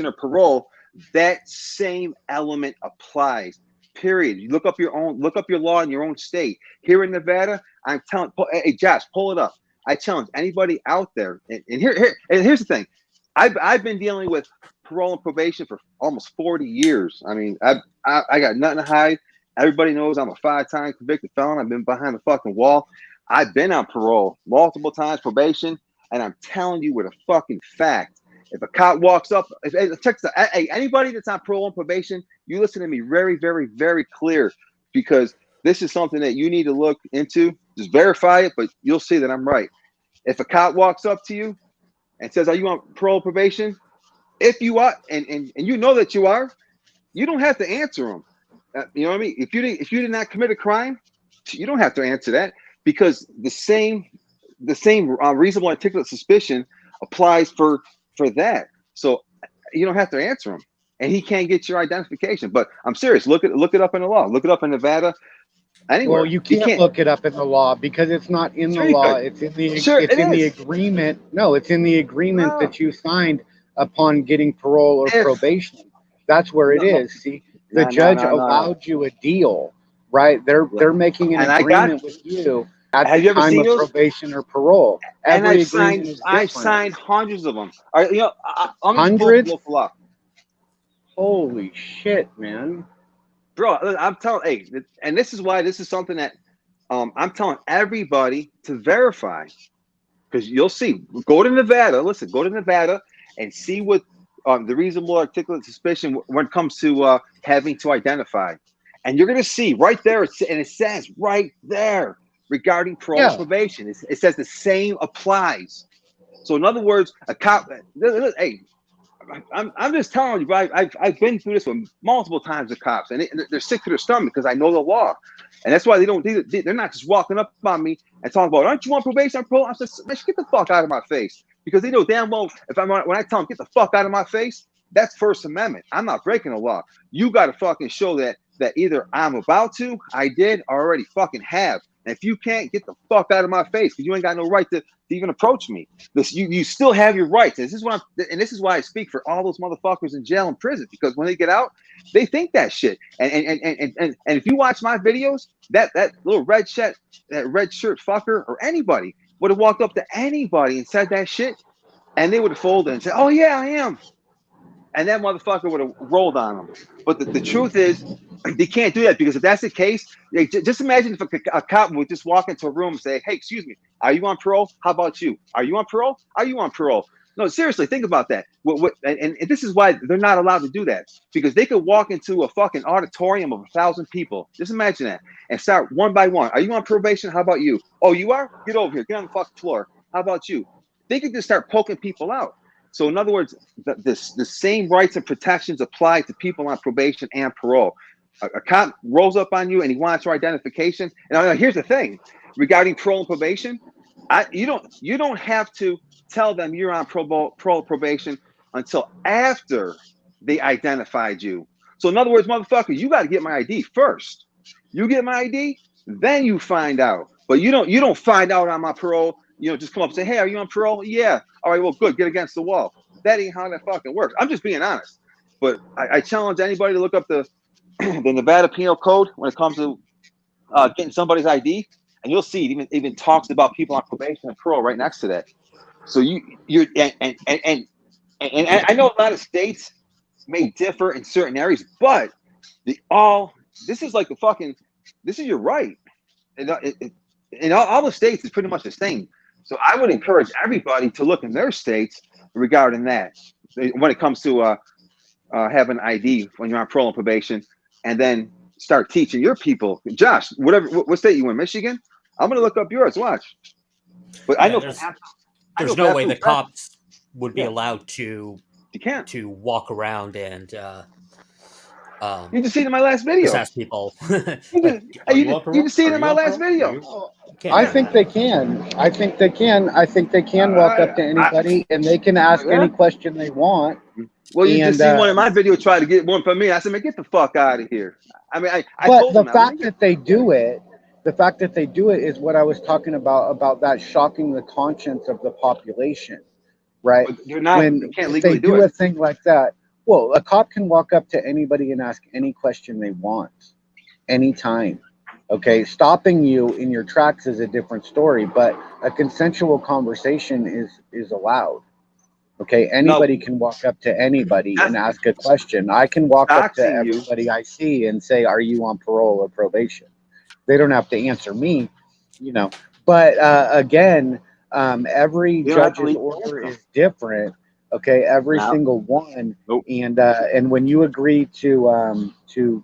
[SPEAKER 6] or parole, that same element applies. Period. You look up your law in your own state. Here in Nevada, I'm telling, hey Josh, pull it up. I challenge anybody out there. And here's the thing. I've been dealing with parole and probation for almost 40 years. I mean, I got nothing to hide. Everybody knows I'm a 5-time convicted felon. I've been behind the fucking wall. I've been on parole multiple times, probation, and I'm telling you with a fucking fact. If a cop walks up, hey, anybody that's on parole and probation, you listen to me very, very, very clear, because this is something that you need to look into. Just verify it, but you'll see that I'm right. If a cop walks up to you and says, "Are you on parole and probation?" If you are, and you know that you are, you don't have to answer them. You know what I mean? If you did not commit a crime, you don't have to answer that, because the same reasonable articulate suspicion applies for that. So you don't have to answer him, and he can't get your identification. But I'm serious. Look it up in the law. Look it up in Nevada. Anywhere.
[SPEAKER 5] Well, you can't look it up in the law because it's not in the law. It's in the the agreement. No, it's in the agreement that you signed upon getting parole or probation. That's where it is. See, the judge allowed you a deal, right? They're making an agreement with you at the time of probation or parole.
[SPEAKER 6] And I've signed hundreds of them. All right,
[SPEAKER 5] hundreds? Holy shit, man.
[SPEAKER 6] Bro, I'm telling, hey, and this is why this is something that I'm telling everybody to verify, because you'll see. Go to Nevada, go to Nevada and see what the reasonable articulate suspicion when it comes to having to identify, and you're gonna see right there, and it says right there regarding parole and probation. It says the same applies. So in other words, a cop, hey, I'm just telling you, bro, I've been through this with multiple times with cops, and they're sick to their stomach because I know the law, and that's why they're not just walking up on me and talking about, "Aren't you on probation or parole?" I said, "Man, get the fuck out of my face," because they know damn well when I tell them get the fuck out of my face, that's First Amendment. I'm not breaking the law. You got to fucking show that either I'm about to, I did, or already fucking have. And if you can't, get the fuck out of my face, because you ain't got no right to even approach me. You still have your rights. And this is why I speak for all those motherfuckers in jail and prison, because when they get out, they think that shit. And if you watch my videos, that little red shirt fucker or anybody would have walked up to anybody and said that shit, and they would have folded and said, "Oh yeah, I am." And that motherfucker would have rolled on them. But the truth is, they can't do that, because if that's the case, just imagine if a cop would just walk into a room and say, "Hey, excuse me, are you on parole? How about you? Are you on parole? Are you on parole?" No, seriously, think about that. And this is why they're not allowed to do that, because they could walk into a fucking auditorium of 1,000 people. Just imagine that, and start one by one. "Are you on probation? How about you? Oh, you are? Get over here. Get on the fucking floor. How about you?" They could just start poking people out. So in other words, the same rights and protections apply to people on probation and parole. A cop rolls up on you and he wants your identification. And here's the thing regarding parole and probation: you don't have to tell them you're on parole probation until after they identified you. So in other words, motherfuckers, you got to get my ID first. You get my ID, then you find out. But you don't find out on my parole. Just come up and say, "Hey, are you on parole?" "Yeah." "All right, well, good. Get against the wall." That ain't how that fucking works. I'm just being honest. But I challenge anybody to look up the Nevada Penal Code when it comes to getting somebody's ID, and you'll see it even talks about people on probation and parole right next to that. So you're and I know a lot of states may differ in certain areas, but this is your right. In all the states is pretty much the same. So I would encourage everybody to look in their states regarding that when it comes to having ID when you're on parole and probation, and then start teaching your people. Josh, what state you in? Michigan? I'm gonna look up yours. Watch. But I know
[SPEAKER 7] there's no way the cops would be allowed to.
[SPEAKER 6] You can't
[SPEAKER 7] to walk around and.
[SPEAKER 6] You just see it in my last video.
[SPEAKER 7] Ask people.
[SPEAKER 6] You just see it in my last video.
[SPEAKER 5] I think they can. I think they can walk up to anybody and they can ask any question they want.
[SPEAKER 6] Well, you just see one in my video try to get one from me. I said, "Man, get the fuck out of here." I mean,
[SPEAKER 5] but the fact that they do it is what I was talking about that shocking the conscience of the population, right?
[SPEAKER 6] But you're not. You can't legally do
[SPEAKER 5] a thing like that. Well, a cop can walk up to anybody and ask any question they want. anytime. Okay, stopping you in your tracks is a different story, but a consensual conversation is allowed. Okay, anybody can walk up to anybody and ask a question. I can walk up to
[SPEAKER 6] Doxing you.
[SPEAKER 5] everybody I see and say, "Are you on parole or probation?" They don't have to answer me, you know. But again, every
[SPEAKER 6] You don't have to
[SPEAKER 5] judge's
[SPEAKER 6] leave.
[SPEAKER 5] order is different. Okay, every
[SPEAKER 6] No.
[SPEAKER 5] single one,
[SPEAKER 6] Nope.
[SPEAKER 5] and when you agree to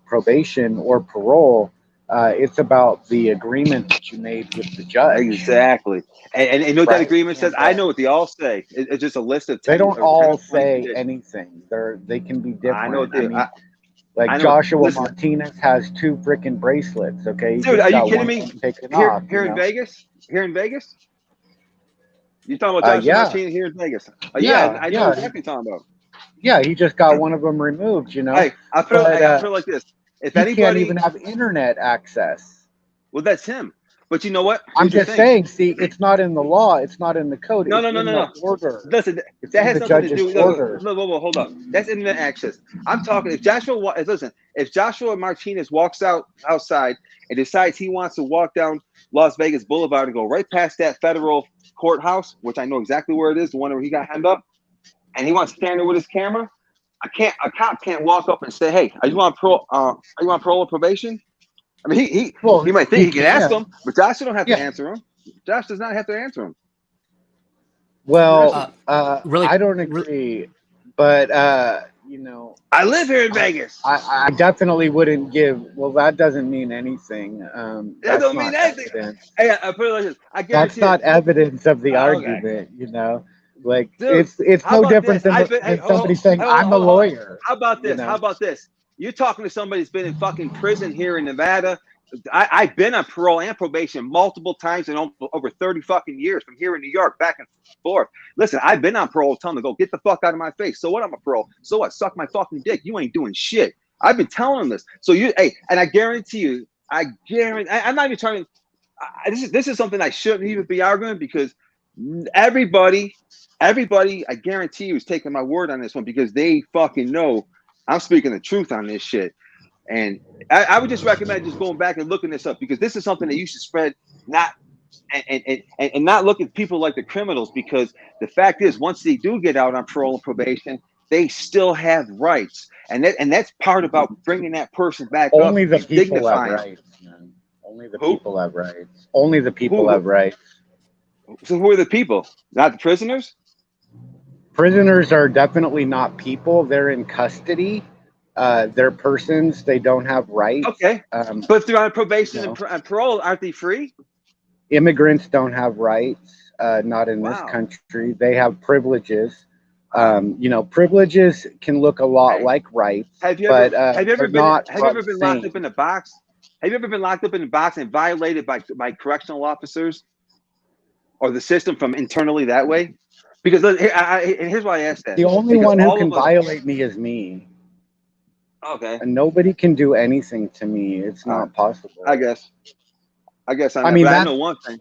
[SPEAKER 5] probation or parole, it's about the agreement that you made with the judge.
[SPEAKER 6] Exactly. And you know what that
[SPEAKER 5] Right.
[SPEAKER 6] agreement says?
[SPEAKER 5] And,
[SPEAKER 6] I know what they all say. It's just a list of 10.
[SPEAKER 5] They don't
[SPEAKER 6] or
[SPEAKER 5] all
[SPEAKER 6] 20
[SPEAKER 5] say
[SPEAKER 6] conditions.
[SPEAKER 5] anything. They can be different.
[SPEAKER 6] I know what they.
[SPEAKER 5] I mean,
[SPEAKER 6] I
[SPEAKER 5] like
[SPEAKER 6] know.
[SPEAKER 5] Joshua
[SPEAKER 6] Listen.
[SPEAKER 5] Martinez has 2 freaking bracelets. Okay, he
[SPEAKER 6] Dude,
[SPEAKER 5] just
[SPEAKER 6] are you
[SPEAKER 5] got
[SPEAKER 6] kidding
[SPEAKER 5] one
[SPEAKER 6] me?
[SPEAKER 5] of them taken
[SPEAKER 6] Here
[SPEAKER 5] off.
[SPEAKER 6] in Vegas? Here in Vegas? You talking about Joshua
[SPEAKER 5] Yeah.
[SPEAKER 6] Martinez here in Vegas?
[SPEAKER 5] Yeah,
[SPEAKER 6] I know exactly what you're talking about.
[SPEAKER 5] Yeah, he just got one of them removed.
[SPEAKER 6] Hey, I feel like this. If
[SPEAKER 5] he
[SPEAKER 6] anybody
[SPEAKER 5] can't even have internet access.
[SPEAKER 6] Well, that's him. But you know what?
[SPEAKER 5] I'm
[SPEAKER 6] Here's the
[SPEAKER 5] just
[SPEAKER 6] thing.
[SPEAKER 5] saying. See, it's not in the law. It's not in the code.
[SPEAKER 6] No,
[SPEAKER 5] it's in the order.
[SPEAKER 6] Listen,
[SPEAKER 5] It's
[SPEAKER 6] that
[SPEAKER 5] in
[SPEAKER 6] has
[SPEAKER 5] the
[SPEAKER 6] nothing to
[SPEAKER 5] judge's
[SPEAKER 6] do.
[SPEAKER 5] order.
[SPEAKER 6] Look, hold up. That's internet access. I'm talking. If Joshua Martinez walks outside and decides he wants to walk down Las Vegas Boulevard and go right past that federal courthouse, which I know exactly where it is, the one where he got hemmed up, and he wants to stand there with his camera, a cop can't walk up and say, "Hey, are you on parole? Or probation?" I mean, he might think he can ask him, but Josh don't have to answer him. Josh does not have to answer him.
[SPEAKER 5] Well,
[SPEAKER 7] really,
[SPEAKER 5] I don't agree, but you know,
[SPEAKER 6] I live here in Vegas.
[SPEAKER 5] I definitely wouldn't give. Well, that doesn't mean anything.
[SPEAKER 6] That don't mean anything.
[SPEAKER 5] Evidence.
[SPEAKER 6] Hey, I put it like this. I guarantee
[SPEAKER 5] That's not evidence of the
[SPEAKER 6] okay.
[SPEAKER 5] argument. You know, like
[SPEAKER 6] Dude,
[SPEAKER 5] it's no different than somebody saying I'm a lawyer.
[SPEAKER 6] How about this?
[SPEAKER 5] You know?
[SPEAKER 6] How about this? You're talking to somebody who's been in fucking prison here in Nevada. I've been on parole and probation multiple times in over 30 fucking years from here in New York, back and forth. Listen, I've been on parole. Telling them to go get the fuck out of my face. So what? I'm a parole. So what? Suck my fucking dick. You ain't doing shit. I've been telling them this. So and I guarantee you, I'm not even trying to. This is something I shouldn't even be arguing because everybody, I guarantee you, is taking my word on this one because they fucking know I'm speaking the truth on this shit. And I would just recommend just going back and looking this up because this is something that you should spread, not and not look at people like the criminals, because the fact is, once they do get out on parole and probation, they still have rights, and that's part about bringing that person back.
[SPEAKER 5] Only
[SPEAKER 6] up,
[SPEAKER 5] the people
[SPEAKER 6] dignifying.
[SPEAKER 5] have rights, man. Only the people have rights. Only the people have rights.
[SPEAKER 6] So who are the people? Not the prisoners?
[SPEAKER 5] Prisoners are definitely not people. They're in custody. They're persons. They don't have rights.
[SPEAKER 6] Okay. But if they're on probation and parole, aren't they free?
[SPEAKER 5] Immigrants don't have rights. Not in this country. They have privileges. Privileges can look a lot like rights.
[SPEAKER 6] Have you ever been locked up in a box? Have you ever been locked up in a box and violated by correctional officers or the system from internally that way? Because and here's why I asked that.
[SPEAKER 5] The only one who can violate me is me.
[SPEAKER 6] Okay.
[SPEAKER 5] And nobody can do anything to me. It's not possible. I
[SPEAKER 6] guess I know one thing.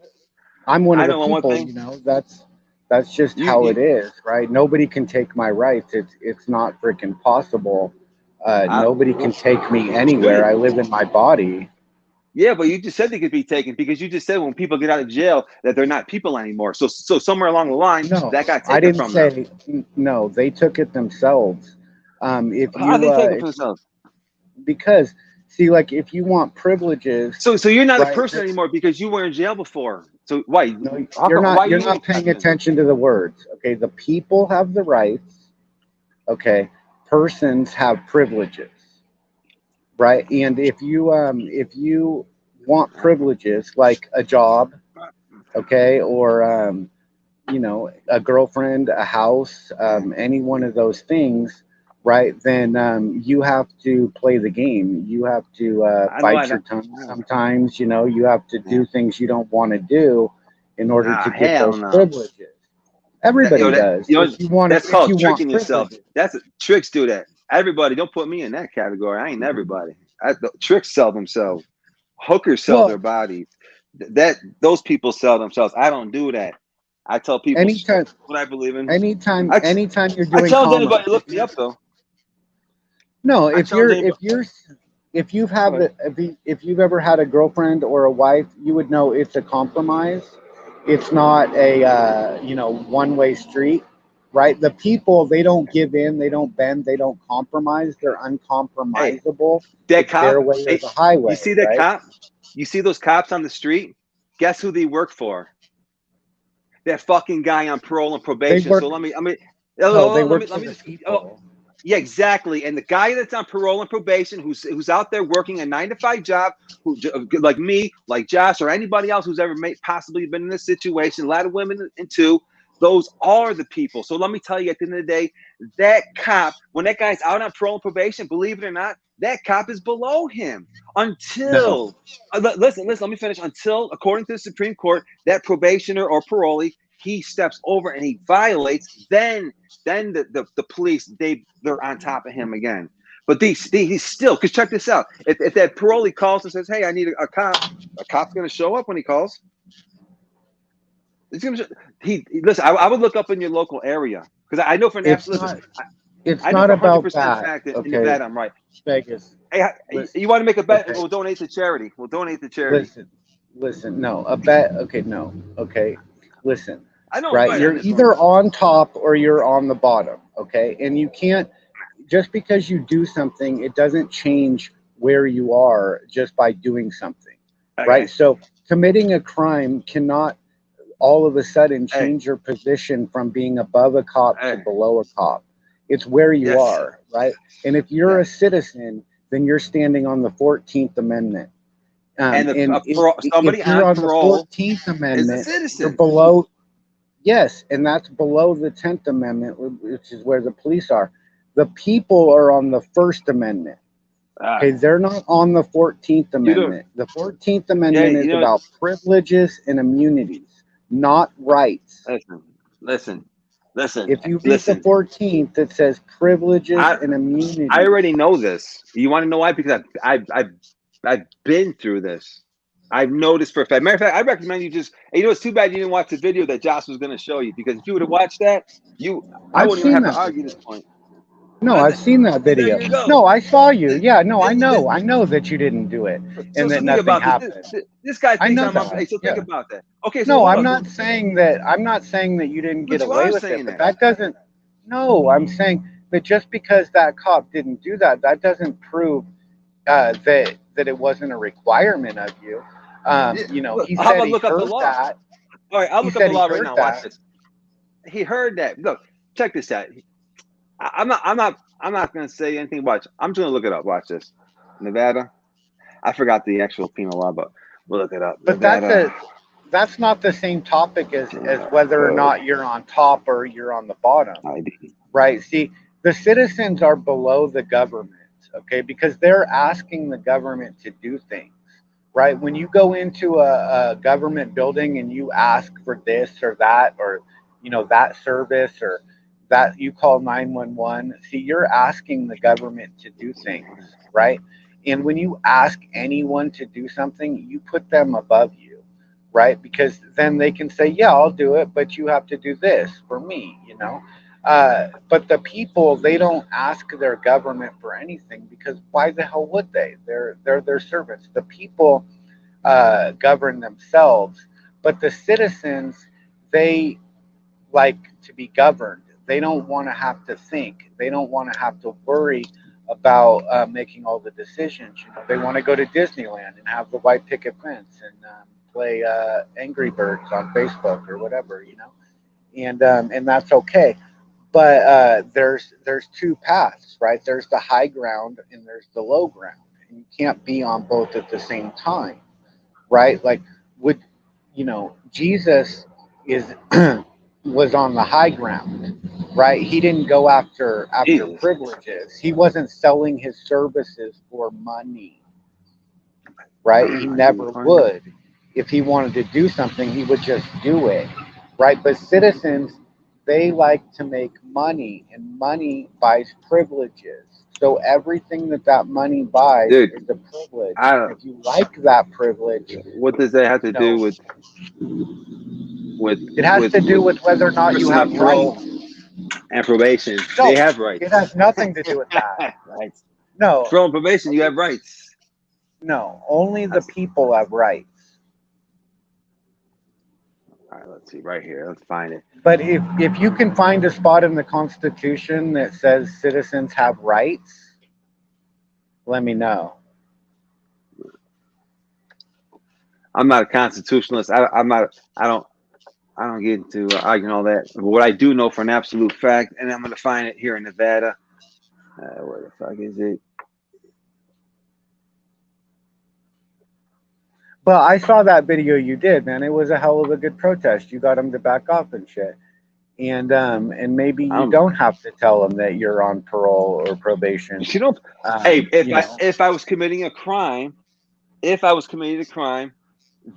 [SPEAKER 5] I'm one of the people, you know, that's just how it is, right? Nobody can take my rights. It's not freaking possible. Nobody can take me anywhere. I live in my body.
[SPEAKER 6] Yeah, but you just said they could be taken because you just said when people get out of jail that they're not people anymore. So somewhere along the line, that got taken from them. I didn't say
[SPEAKER 5] no. They took it themselves.
[SPEAKER 6] How do they take it themselves?
[SPEAKER 5] Because see, like if you want privileges,
[SPEAKER 6] so you're not a person anymore because you were in jail before. So why?
[SPEAKER 5] No, you're not paying attention to the words. Okay, the people have the rights. Okay, persons have privileges. Right, and if you want privileges like a job, okay, or a girlfriend, a house, any one of those things, right? Then you have to play the game. You have to bite your tongue sometimes. You know, you have to do things you don't want to do in order to get those privileges. Everybody does.
[SPEAKER 6] That's called tricking yourself. Tricks do that. Everybody, don't put me in that category. I ain't everybody. Tricks sell themselves. Hookers sell their bodies. Those people sell themselves. I don't do that. I tell people what I believe in.
[SPEAKER 5] Anytime you're doing,
[SPEAKER 6] I tell anybody look me up though.
[SPEAKER 5] No, if if you've ever had a girlfriend or a wife, you would know it's a compromise. It's not a one-way street, right? The people, they don't give in, they don't bend, they don't compromise. They're uncompromisable.
[SPEAKER 6] That
[SPEAKER 5] It's their
[SPEAKER 6] cop,
[SPEAKER 5] way or
[SPEAKER 6] hey,
[SPEAKER 5] the highway.
[SPEAKER 6] you see that
[SPEAKER 5] right?
[SPEAKER 6] cop? You see those cops on the street? Guess who they work for? That fucking guy on parole and probation.
[SPEAKER 5] work-
[SPEAKER 6] So let me
[SPEAKER 5] work for the
[SPEAKER 6] just
[SPEAKER 5] people.
[SPEAKER 6] yeah, exactly. And the guy that's on parole and probation, who's out there working a 9-to-5 job, who like me, like Josh, or anybody else who's ever possibly been in this situation, a lot of women and too, those are the people. So let me tell you, at the end of the day, that cop, when that guy's out on parole and probation, believe it or not, that cop is below him until listen, let me finish. Until, according to the Supreme Court, that probationer or parolee, he steps over and he violates, then the police, they're on top of him again. But he's still, because check this out. If that parolee calls and says, hey, I need a cop's going to show up when he calls. It's gonna. Listen. I would look up in your local area, because I know for an absolute.
[SPEAKER 5] It's
[SPEAKER 6] I
[SPEAKER 5] not
[SPEAKER 6] know for
[SPEAKER 5] about
[SPEAKER 6] 100%
[SPEAKER 5] that.
[SPEAKER 6] fact that
[SPEAKER 5] Okay.
[SPEAKER 6] in Nevada, I'm right.
[SPEAKER 5] Vegas.
[SPEAKER 6] Hey,
[SPEAKER 5] Listen.
[SPEAKER 6] you want to make a bet?
[SPEAKER 5] Okay.
[SPEAKER 6] We'll donate to charity.
[SPEAKER 5] Listen. No, a bet. Okay, no. Okay, listen.
[SPEAKER 6] I know.
[SPEAKER 5] Right,
[SPEAKER 6] Right,
[SPEAKER 5] you're either on top or you're on the bottom. Okay, and you can't, just because you do something, it doesn't change where you are just by doing something.
[SPEAKER 6] Okay.
[SPEAKER 5] Right. So committing a crime cannot all of a sudden change your position from being above a cop to below a cop. It's where you are, right? And if you're a citizen, then you're standing on the 14th Amendment.
[SPEAKER 6] Somebody
[SPEAKER 5] if you're on the
[SPEAKER 6] parole
[SPEAKER 5] 14th Amendment,
[SPEAKER 6] is a citizen.
[SPEAKER 5] you're below. Yes, and that's below the 10th Amendment, which is where the police are. The people are on the First Amendment. Okay, they're not on the 14th Amendment. The 14th Amendment is about privileges and immunities, not rights.
[SPEAKER 6] Listen.
[SPEAKER 5] If you read the 14th, it says privileges and immunities.
[SPEAKER 6] I already know this. You want to know why? Because I've been through this. I've noticed for a fact. Matter of fact, I recommend you just. It's too bad you didn't watch the video that Josh was going to show you, because if you would have watched that, I wouldn't even have to argue this point.
[SPEAKER 5] No, I've seen that video.
[SPEAKER 6] There you go.
[SPEAKER 5] No, I saw you. Yeah, no, I know. I know that you didn't do it and that nothing happened.
[SPEAKER 6] This guy thinks
[SPEAKER 5] I know
[SPEAKER 6] I'm okay, so think about that. Okay, so
[SPEAKER 5] no, I'm not saying that you didn't get away with it, but that doesn't. No, I'm saying that just because that cop didn't do that, that doesn't prove that it wasn't a requirement of you. He said he heard that.
[SPEAKER 6] All right, I'll look up the law right now. Watch this. He heard that. Look, check this out. I'm not going to say anything. Watch. I'm just going to look it up. Watch this. Nevada. I forgot the actual penal law, but we'll look it up.
[SPEAKER 5] But that's not the same topic as whether or not you're on top or you're on the bottom. Right? See, the citizens are below the government, okay? Because they're asking the government to do things, right? When you go into a government building and you ask for this or that, or that service, or that you call 911, see, you're asking the government to do things, right? And when you ask anyone to do something, you put them above you, right? Because then they can say, yeah, I'll do it, but you have to do this for me, but the people, they don't ask their government for anything, because why the hell would they? They're their servants. The people govern themselves, but the citizens, they like to be governed. They don't want to have to think. They don't want to have to worry about making all the decisions. They want to go to Disneyland and have the white picket fence and play Angry Birds on Facebook or whatever, and that's okay. But there's two paths, right? There's the high ground and there's the low ground, and you can't be on both at the same time, right? Like, Jesus was on the high ground, right? He didn't go after privileges. He wasn't selling his services for money, right? He never would. If he wanted to do something, he would just do it, right? But citizens, they like to make money, and money buys privileges. So everything that money buys is a privilege. If you like that privilege,
[SPEAKER 6] what does that have to do with?
[SPEAKER 5] It has to do with whether or not you have rights
[SPEAKER 6] and probation.
[SPEAKER 5] No,
[SPEAKER 6] they have rights.
[SPEAKER 5] It has nothing to do with that.
[SPEAKER 6] Right.
[SPEAKER 5] No.
[SPEAKER 6] Parole and probation, you have rights.
[SPEAKER 5] No, only the people have rights.
[SPEAKER 6] All right, let's see right here. Let's find it.
[SPEAKER 5] But if you can find a spot in the Constitution that says citizens have rights, let me know.
[SPEAKER 6] I'm not a constitutionalist. I'm not. I don't get into arguing all that. But what I do know for an absolute fact, and I'm going to find it here in Nevada. Where the fuck is it?
[SPEAKER 5] But I saw that video you did, man. It was a hell of a good protest. You got them to back off and shit. And maybe you don't have to tell them that you're on parole or probation.
[SPEAKER 6] You don't. Hey, if I was committing a crime,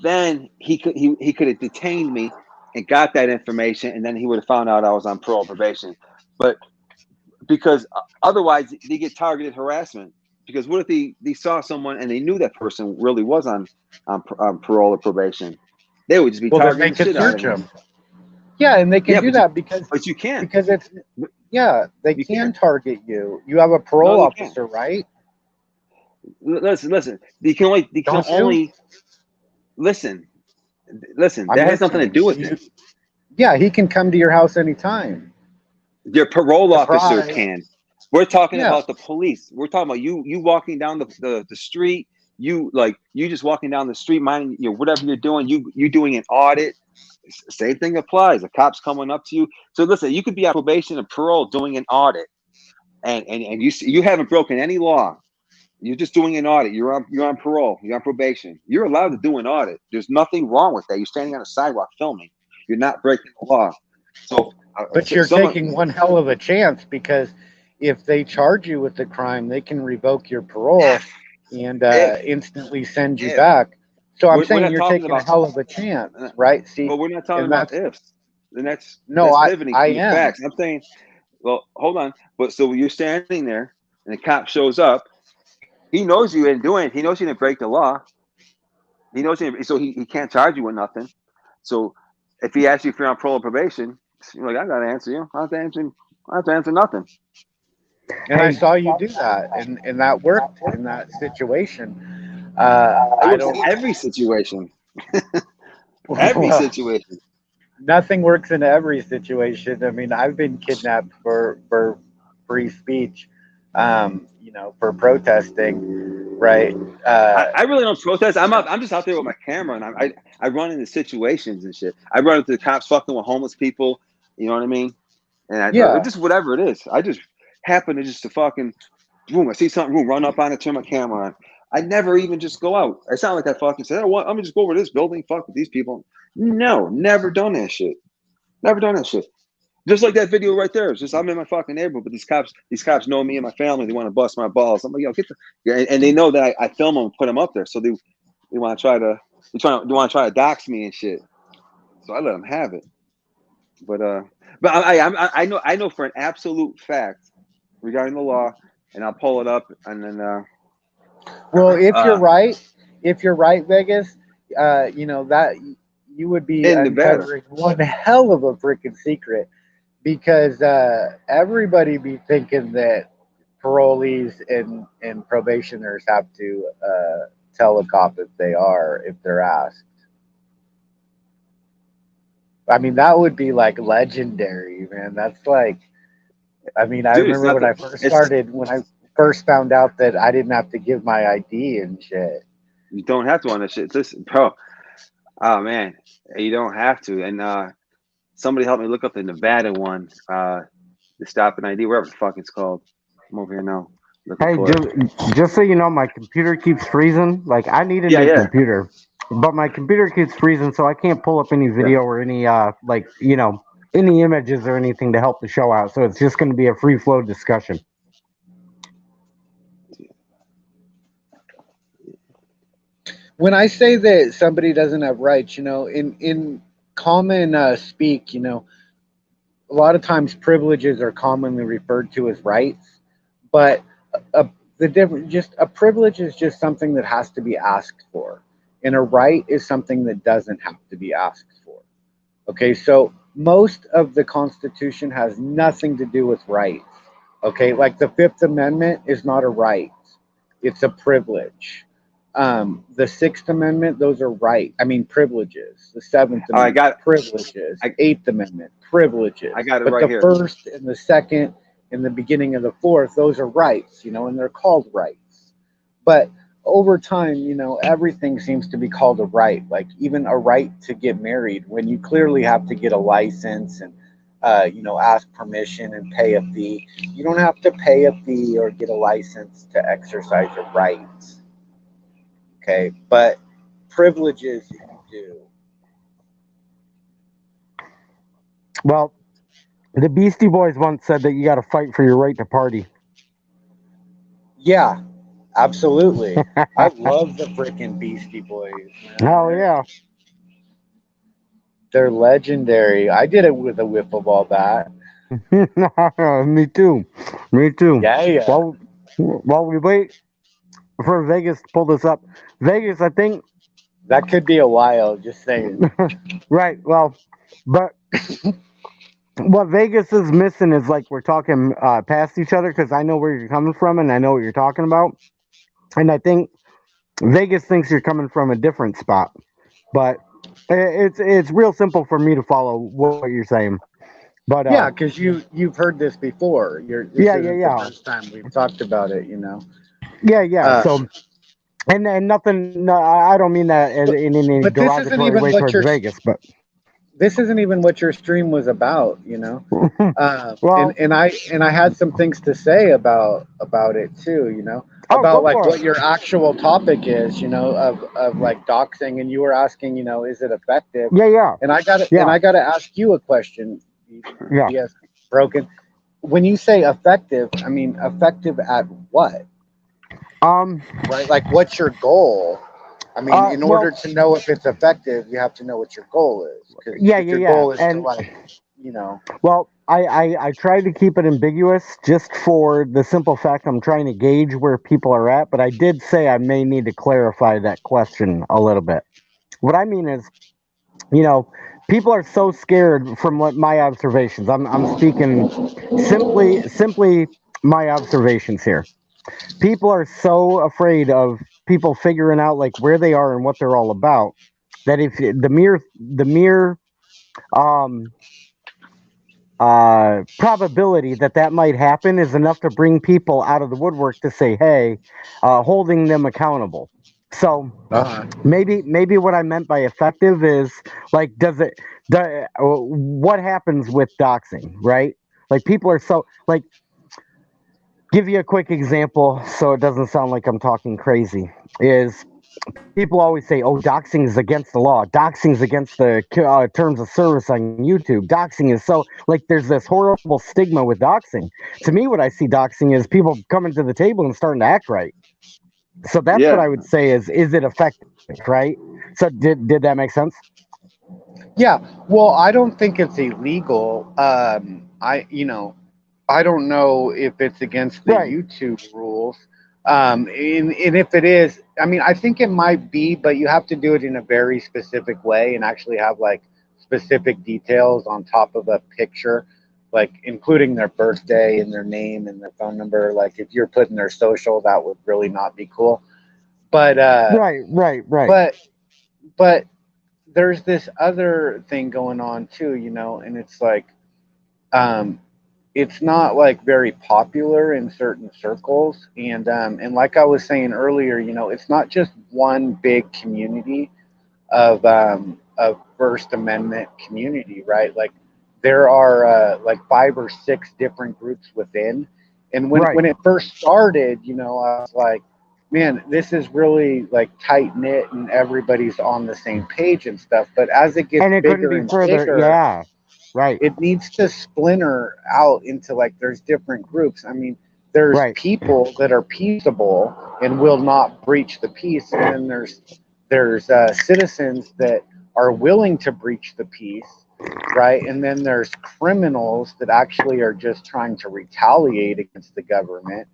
[SPEAKER 6] then he could have detained me and got that information, and then he would have found out I was on parole or probation. But because otherwise they get targeted harassment. Because what if they saw someone and they knew that person really was on parole or probation? They would just be targeting the shit out of them.
[SPEAKER 5] Yeah, and they can do that because
[SPEAKER 6] you can't.
[SPEAKER 5] Because it's they can target you. You have a parole officer, right?
[SPEAKER 6] Listen. You can only listen. That has nothing to do with it.
[SPEAKER 5] Yeah, he can come to your house anytime.
[SPEAKER 6] Your parole officer can. We're talking about the police. We're talking about you walking down the street. You just walking down the street, minding whatever you're doing. You doing an audit. Same thing applies. The cops coming up to you. So listen, you could be on probation or parole doing an audit, and you haven't broken any law. You're just doing an audit. You're on parole. You're on probation. You're allowed to do an audit. There's nothing wrong with that. You're standing on a sidewalk filming. You're not breaking the law. So,
[SPEAKER 5] but you're taking one hell of a chance, because if they charge you with the crime, they can revoke your parole and instantly send you back. So I'm saying you're taking a hell of a chance, right? See,
[SPEAKER 6] but we're not talking about ifs. And that's pivoting
[SPEAKER 5] I
[SPEAKER 6] to
[SPEAKER 5] am.
[SPEAKER 6] Facts. I'm saying, well, hold on. But so you're standing there, and the cop shows up. He knows you didn't do it. He knows you didn't break the law. He knows so he can't charge you with nothing. So if he asks you if you're on parole or probation, you're like, I gotta answer you. I have to answer nothing.
[SPEAKER 5] And I saw you do that, and that worked in that situation. I don't.
[SPEAKER 6] Every situation. Every situation.
[SPEAKER 5] Nothing works in every situation. I mean, I've been kidnapped for free speech, for protesting, right?
[SPEAKER 6] I really don't protest. I'm just out there with my camera, and I run into situations and shit. I run into the cops fucking with homeless people. You know what I mean? And just whatever it is. I just happen to fucking boom. I see something, boom, run up on it, turn my camera on. I never even just go out. I sound like I fucking said, I'm gonna just go over to this building, fuck with these people. No, never done that shit. Never done that shit. Just like that video right there. It's just I'm in my fucking neighborhood, but these cops know me and my family. They want to bust my balls. I'm like, and they know that I film them and put them up there. So they want to try to dox me and shit. So I let them have it. But I know for an absolute fact regarding the law, and I'll pull it up and then.
[SPEAKER 5] Well, if you're right, Vegas, that you would be uncovering one hell of a freaking secret, because everybody be thinking that parolees and probationers have to tell a cop if they're asked. I mean, that would be like legendary, man. That's like, I mean, I remember when I first found out that I didn't have to give my ID and shit.
[SPEAKER 6] You don't have to on that shit. Listen, bro. Oh man, you don't have to. And somebody helped me look up the Nevada one, the stop and ID, whatever the fuck it's called. I'm over here now.
[SPEAKER 8] Hey, just so you know, my computer keeps freezing. Like, I need a new computer, but my computer keeps freezing, so I can't pull up any video or any any images or anything to help the show out. So it's just going to be a free flow discussion.
[SPEAKER 5] When I say that somebody doesn't have rights, in common speak, a lot of times privileges are commonly referred to as rights, but a privilege is just something that has to be asked for, and a right is something that doesn't have to be asked for. Okay, so most of the Constitution has nothing to do with rights. Okay, like the Fifth Amendment is not a right; it's a privilege. The Sixth Amendment, those are right. I mean, privileges. The Seventh
[SPEAKER 6] Oh, I
[SPEAKER 5] Amendment,
[SPEAKER 6] got
[SPEAKER 5] privileges.
[SPEAKER 6] I
[SPEAKER 5] Eighth Amendment, privileges.
[SPEAKER 6] I got it
[SPEAKER 5] But
[SPEAKER 6] right
[SPEAKER 5] the
[SPEAKER 6] here.
[SPEAKER 5] first and the second and the beginning of the fourth, those are rights, you know, and they're called rights. But over time, you know, everything seems to be called a right, like even a right to get married when you clearly have to get a license and, you know, ask permission and pay a fee. You don't have to pay a fee or get a license to exercise your rights. Okay. But privileges you do.
[SPEAKER 8] Well, the Beastie Boys once said that you got to fight for your right to party.
[SPEAKER 5] Yeah, absolutely. I love the freaking Beastie Boys, man.
[SPEAKER 8] Oh yeah.
[SPEAKER 5] They're legendary. I did it with a wiffle ball bat.
[SPEAKER 8] Me too. Me too.
[SPEAKER 5] Yeah, yeah.
[SPEAKER 8] While we wait for Vegas to pull this up, Vegas, I think.
[SPEAKER 5] That could be a while, just saying.
[SPEAKER 8] Right. Well, but what Vegas is missing is like we're talking past each other because I know where you're coming from and I know what you're talking about, and I think Vegas thinks you're coming from a different spot. But it's real simple for me to follow what you're saying. But
[SPEAKER 5] Yeah, because you've heard this before. This
[SPEAKER 8] yeah, yeah,
[SPEAKER 5] isn't the
[SPEAKER 8] yeah,
[SPEAKER 5] first time we've talked about it, you know.
[SPEAKER 8] yeah, yeah.
[SPEAKER 5] Uh,
[SPEAKER 8] So and nothing. No, I don't mean that
[SPEAKER 5] but,
[SPEAKER 8] in any
[SPEAKER 5] but this isn't
[SPEAKER 8] derogatory
[SPEAKER 5] even
[SPEAKER 8] way
[SPEAKER 5] what
[SPEAKER 8] towards
[SPEAKER 5] your
[SPEAKER 8] Vegas. But
[SPEAKER 5] stream was about, you know.
[SPEAKER 8] well,
[SPEAKER 5] And I had some things to say about it too, you know,
[SPEAKER 8] oh,
[SPEAKER 5] about
[SPEAKER 8] go
[SPEAKER 5] like
[SPEAKER 8] for
[SPEAKER 5] what
[SPEAKER 8] it.
[SPEAKER 5] your actual topic is, you know, of like doxing, and you were asking, you know, is it effective?
[SPEAKER 8] Yeah, yeah,
[SPEAKER 5] And
[SPEAKER 8] yeah,
[SPEAKER 5] I got to ask you a question,
[SPEAKER 8] yeah.
[SPEAKER 5] BS Broken. When you say effective, I mean effective at what?
[SPEAKER 8] Um.
[SPEAKER 5] Right? Like, what's your goal? I mean, in order
[SPEAKER 8] Well,
[SPEAKER 5] to know if it's effective, you have to know what your goal is. Because
[SPEAKER 8] yeah,
[SPEAKER 5] if
[SPEAKER 8] yeah,
[SPEAKER 5] your
[SPEAKER 8] yeah.
[SPEAKER 5] goal is to
[SPEAKER 8] And
[SPEAKER 5] like, you know,
[SPEAKER 8] well, I try to keep it ambiguous just for the simple fact I'm trying to gauge where people are at. But I did say I may need to clarify that question a little bit. What I mean is, you know, people are so scared from what my observations. I'm speaking simply my observations here. People are so afraid of people figuring out like where they are and what they're all about that if the mere um probability that that might happen is enough to bring people out of the woodwork to say, hey, holding them accountable. So
[SPEAKER 5] uh-huh.
[SPEAKER 8] maybe what I meant by effective is like, what happens with doxing, right? Like people are so like, give you a quick example so it doesn't sound like I'm talking crazy. Is people always say, "Oh, doxing is against the law. Doxing is against the terms of service on YouTube. Doxing is so like there's this horrible stigma with doxing." To me, what I see doxing is people coming to the table and starting to act right. So that's what
[SPEAKER 6] yeah.
[SPEAKER 8] I would say is it effective, right? So did that make sense?
[SPEAKER 5] Yeah. Well, I don't think it's illegal. I don't know if it's against the
[SPEAKER 8] Right.
[SPEAKER 5] YouTube rules. And if it is, I mean, I think it might be, but you have to do it in a very specific way and actually have like specific details on top of a picture, like including their birthday and their name and their phone number. Like if you're putting their social, that would really not be cool. But
[SPEAKER 8] Right. Right. Right.
[SPEAKER 5] but but there's this other thing going on too, you know, and it's like um, it's not like very popular in certain circles, and like I was saying earlier, you know, it's not just one big community of First Amendment community, right? Like there are like 5 or 6 different groups within, and
[SPEAKER 8] Right.
[SPEAKER 5] when it first started, you know, I was like, man, this is really like tight knit and everybody's on the same page and stuff. But as it gets
[SPEAKER 8] And it couldn't
[SPEAKER 5] bigger
[SPEAKER 8] be
[SPEAKER 5] and
[SPEAKER 8] further.
[SPEAKER 5] bigger,
[SPEAKER 8] Yeah. Right.
[SPEAKER 5] it needs to splinter out into like there's different groups. I mean, there's
[SPEAKER 8] Right.
[SPEAKER 5] people that are peaceable and will not breach the peace, and then there's citizens that are willing to breach the peace, right? And then there's criminals that actually are just trying to retaliate against the government.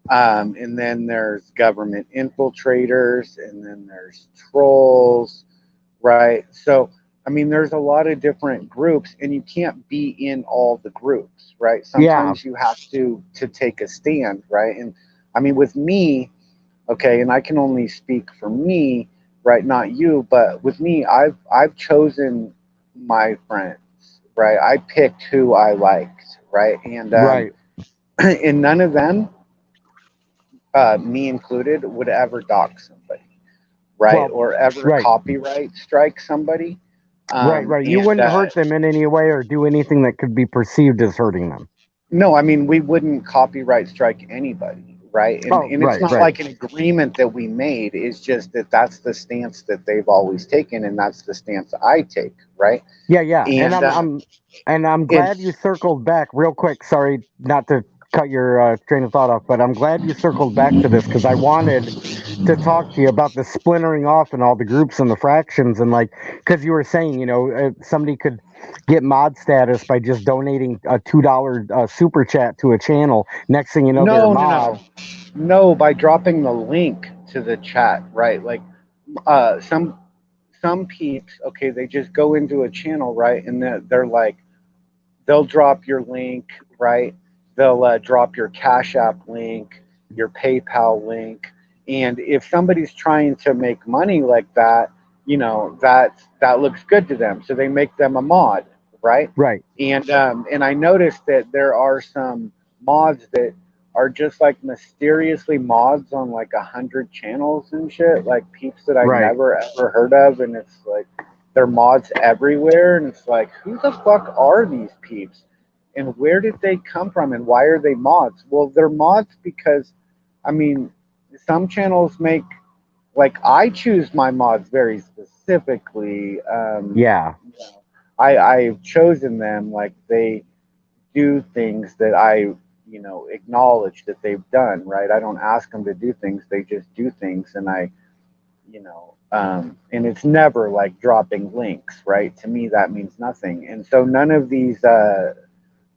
[SPEAKER 5] And then there's government infiltrators, and then there's trolls, right? So, I mean, there's a lot of different groups, and you can't be in all the groups, right?
[SPEAKER 8] Yeah.
[SPEAKER 5] Sometimes you have to take a stand, right? And I mean, with me, Okay, and I can only speak for me, right? Not you, but with me, I've chosen my friends, right? I picked who I liked, right? And
[SPEAKER 8] Right.
[SPEAKER 5] and none of them, me included, would ever dox somebody, right?
[SPEAKER 8] Well,
[SPEAKER 5] Or ever
[SPEAKER 8] right.
[SPEAKER 5] copyright strike somebody.
[SPEAKER 8] Right. You
[SPEAKER 5] And
[SPEAKER 8] wouldn't hurt them in any way or do anything that could be perceived as hurting them.
[SPEAKER 5] No, I mean we wouldn't copyright strike anybody, right? And
[SPEAKER 8] Oh,
[SPEAKER 5] and it's
[SPEAKER 8] right,
[SPEAKER 5] not
[SPEAKER 8] right.
[SPEAKER 5] like an agreement that we made. It's just that that's the stance that they've always taken, and that's the stance I take, right?
[SPEAKER 8] Yeah, yeah. And
[SPEAKER 5] And
[SPEAKER 8] I'm glad you
[SPEAKER 5] it's
[SPEAKER 8] circled back real quick. Sorry not to cut your train of thought off, but I'm glad you circled back to this because I wanted to talk to you about the splintering off and all the groups and the fractions and like because you were saying, somebody could get mod status by just donating a $2 super chat to a channel. Next thing you know, they're a
[SPEAKER 5] no, no,
[SPEAKER 8] mod.
[SPEAKER 5] no, no. By dropping the link to the chat, right? Like uh, some some peeps, okay, they just go into a channel, right, and they're like they'll drop your link, right? They'll drop your Cash App link, your PayPal link, and if somebody's trying to make money like that, that looks good to them, so they make them a mod, right?
[SPEAKER 8] Right,
[SPEAKER 5] And I noticed that there are some mods that are just like mysteriously mods on like 100 channels and shit, like peeps that I
[SPEAKER 8] right.
[SPEAKER 5] never ever heard of, and it's like they're mods everywhere, and it's like, who the fuck are these peeps, and where did they come from, and why are they mods? Well, they're mods because, I mean, some channels make like I choose my mods very specifically.
[SPEAKER 8] Yeah.
[SPEAKER 5] I've chosen them like they do things that I acknowledge that they've done, right? I don't ask them to do things; they just do things, and and it's never like dropping links, right? To me, that means nothing. And so none of these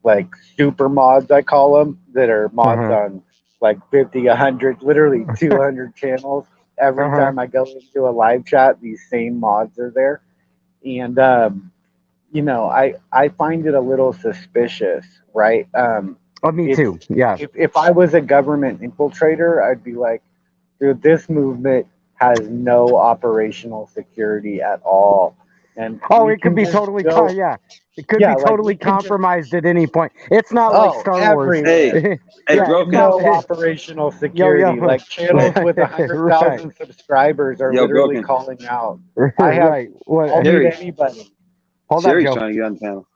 [SPEAKER 5] like super mods, I call them, that are mods
[SPEAKER 8] Uh-huh.
[SPEAKER 5] on like 50, 100, literally 200 channels. Every
[SPEAKER 8] Uh-huh.
[SPEAKER 5] time I go into a live chat, these same mods are there, and I find it a little suspicious, right?
[SPEAKER 8] Oh, me
[SPEAKER 5] It's
[SPEAKER 8] too. Yeah.
[SPEAKER 5] if I was a government infiltrator, I'd be like, dude, this movement has no operational security at all, and
[SPEAKER 8] Oh,
[SPEAKER 5] we
[SPEAKER 8] it could
[SPEAKER 5] can
[SPEAKER 8] be
[SPEAKER 5] just
[SPEAKER 8] totally
[SPEAKER 5] go,
[SPEAKER 8] yeah. It could
[SPEAKER 5] yeah,
[SPEAKER 8] be
[SPEAKER 5] like
[SPEAKER 8] totally
[SPEAKER 5] we can just,
[SPEAKER 8] compromised at any point. It's not like
[SPEAKER 5] oh,
[SPEAKER 8] Star Wars.
[SPEAKER 6] Hey,
[SPEAKER 5] everywhere.
[SPEAKER 6] hey,
[SPEAKER 8] Yeah, it's
[SPEAKER 6] Broken.
[SPEAKER 8] not.
[SPEAKER 5] No operational
[SPEAKER 8] Yo,
[SPEAKER 5] security.
[SPEAKER 8] yo.
[SPEAKER 5] Like channels with a hundred
[SPEAKER 8] Right.
[SPEAKER 5] thousand subscribers are
[SPEAKER 6] Yo,
[SPEAKER 5] literally
[SPEAKER 6] Broken.
[SPEAKER 5] calling out. I have.
[SPEAKER 8] Right. What?
[SPEAKER 5] I'll meet
[SPEAKER 6] Sherry.
[SPEAKER 5] anybody.
[SPEAKER 8] Hold on,
[SPEAKER 6] Sherry's
[SPEAKER 8] Joe.
[SPEAKER 6] trying to get on the panel.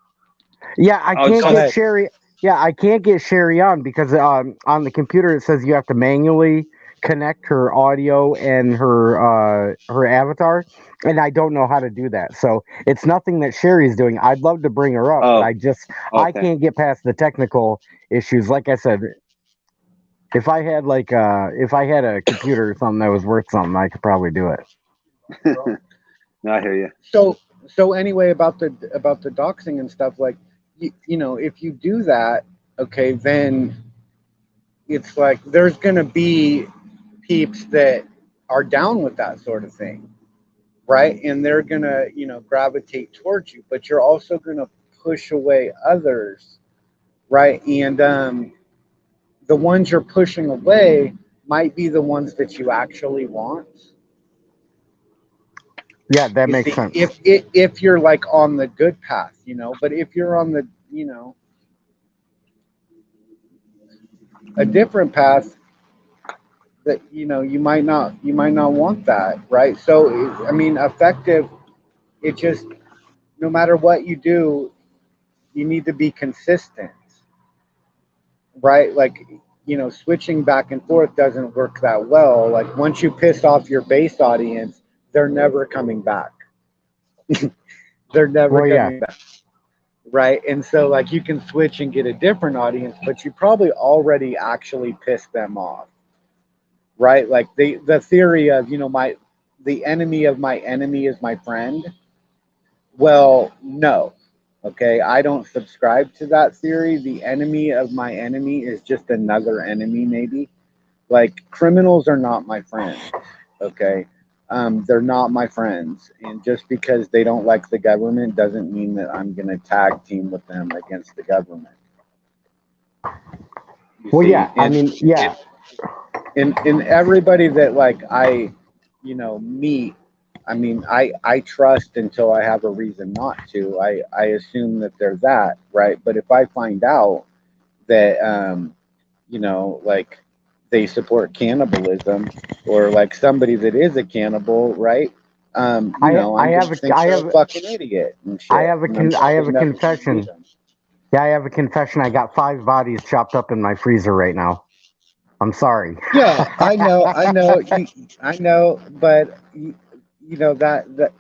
[SPEAKER 8] Yeah, I
[SPEAKER 6] Oh,
[SPEAKER 8] can't
[SPEAKER 5] Go
[SPEAKER 8] get
[SPEAKER 5] ahead.
[SPEAKER 8] Sherry. Yeah, I can't get Sherry on because on the computer it says you have to manually connect her audio and her avatar, and I don't know how to do that. So it's nothing that Sherry's doing. I'd love to bring her up, but
[SPEAKER 6] oh,
[SPEAKER 8] I
[SPEAKER 6] okay.
[SPEAKER 8] can't get past the technical issues. Like I said, if I had a computer or something that was worth something, I could probably do it.
[SPEAKER 6] No, I hear you.
[SPEAKER 5] So anyway, about the doxing and stuff, like if you do that, okay, then it's like there's gonna be peeps that are down with that sort of thing, right? And they're gonna gravitate towards you, but you're also gonna push away others, right? And the ones you're pushing away might be the ones that you actually want.
[SPEAKER 8] Yeah, that
[SPEAKER 5] You
[SPEAKER 8] makes
[SPEAKER 5] see,
[SPEAKER 8] sense.
[SPEAKER 5] if you're like on the good path, but if you're on the a different path, that you might not want that, right? So I mean, effective. It just, no matter what you do, you need to be consistent, right? Like, switching back and forth doesn't work that well. Like once you piss off your base audience, they're never coming back. They're never
[SPEAKER 8] Well, yeah,
[SPEAKER 5] coming back, right? And so like you can switch and get a different audience, but you probably already actually pissed them off, right? Like the theory of my the enemy of my enemy is my friend. Well, no. Okay, I don't subscribe to that theory. The enemy of my enemy is just another enemy, maybe. Like criminals are not my friends. Okay, they're not my friends, and just because they don't like the government doesn't mean that I'm gonna tag team with them against the government. You
[SPEAKER 8] well,
[SPEAKER 5] see,
[SPEAKER 8] yeah. I mean,
[SPEAKER 5] and
[SPEAKER 8] yeah.
[SPEAKER 5] in everybody that like I, meet. I mean, I trust until I have a reason not to. I assume that they're that, right? But if I find out that like they support cannibalism, or like somebody that is a cannibal, right? I'm gonna think they're a fucking idiot and shit, and I'm
[SPEAKER 8] I have
[SPEAKER 5] probably
[SPEAKER 8] a
[SPEAKER 5] never gonna meet
[SPEAKER 8] confession.
[SPEAKER 5] them.
[SPEAKER 8] Yeah, I have a confession. I got 5 bodies chopped up in my freezer right now. I'm sorry.
[SPEAKER 5] Yeah, I know, but that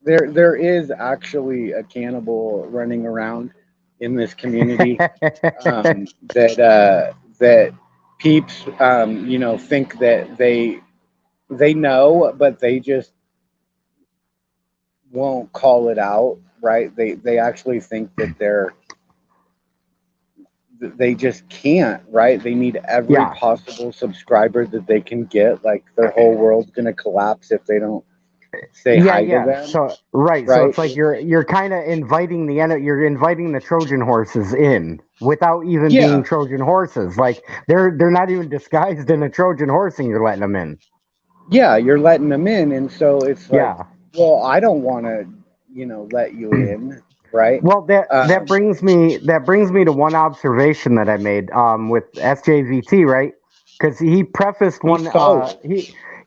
[SPEAKER 5] there is actually a cannibal running around in this community, that peeps, think that they know, but they just won't call it out, right? They actually think that they just can't, right? They need every
[SPEAKER 8] Yeah.
[SPEAKER 5] possible subscriber that they can get. Like their whole world's gonna collapse if they don't say
[SPEAKER 8] Yeah,
[SPEAKER 5] hi to
[SPEAKER 8] yeah.
[SPEAKER 5] them,
[SPEAKER 8] So right, so
[SPEAKER 5] right?
[SPEAKER 8] it's like you're kind of inviting you're inviting the Trojan horses in without even being
[SPEAKER 5] Yeah,
[SPEAKER 8] Trojan horses. Like they're not even disguised in a Trojan horse, and you're letting them in.
[SPEAKER 5] yeah, you're letting them in, and so it's like,
[SPEAKER 8] Yeah.
[SPEAKER 5] well, I don't want to, let you in, right?
[SPEAKER 8] Well, that
[SPEAKER 5] Um,
[SPEAKER 8] brings me to one observation that I made with SJVT, right? Because he prefaced
[SPEAKER 5] he
[SPEAKER 8] one
[SPEAKER 5] stole it.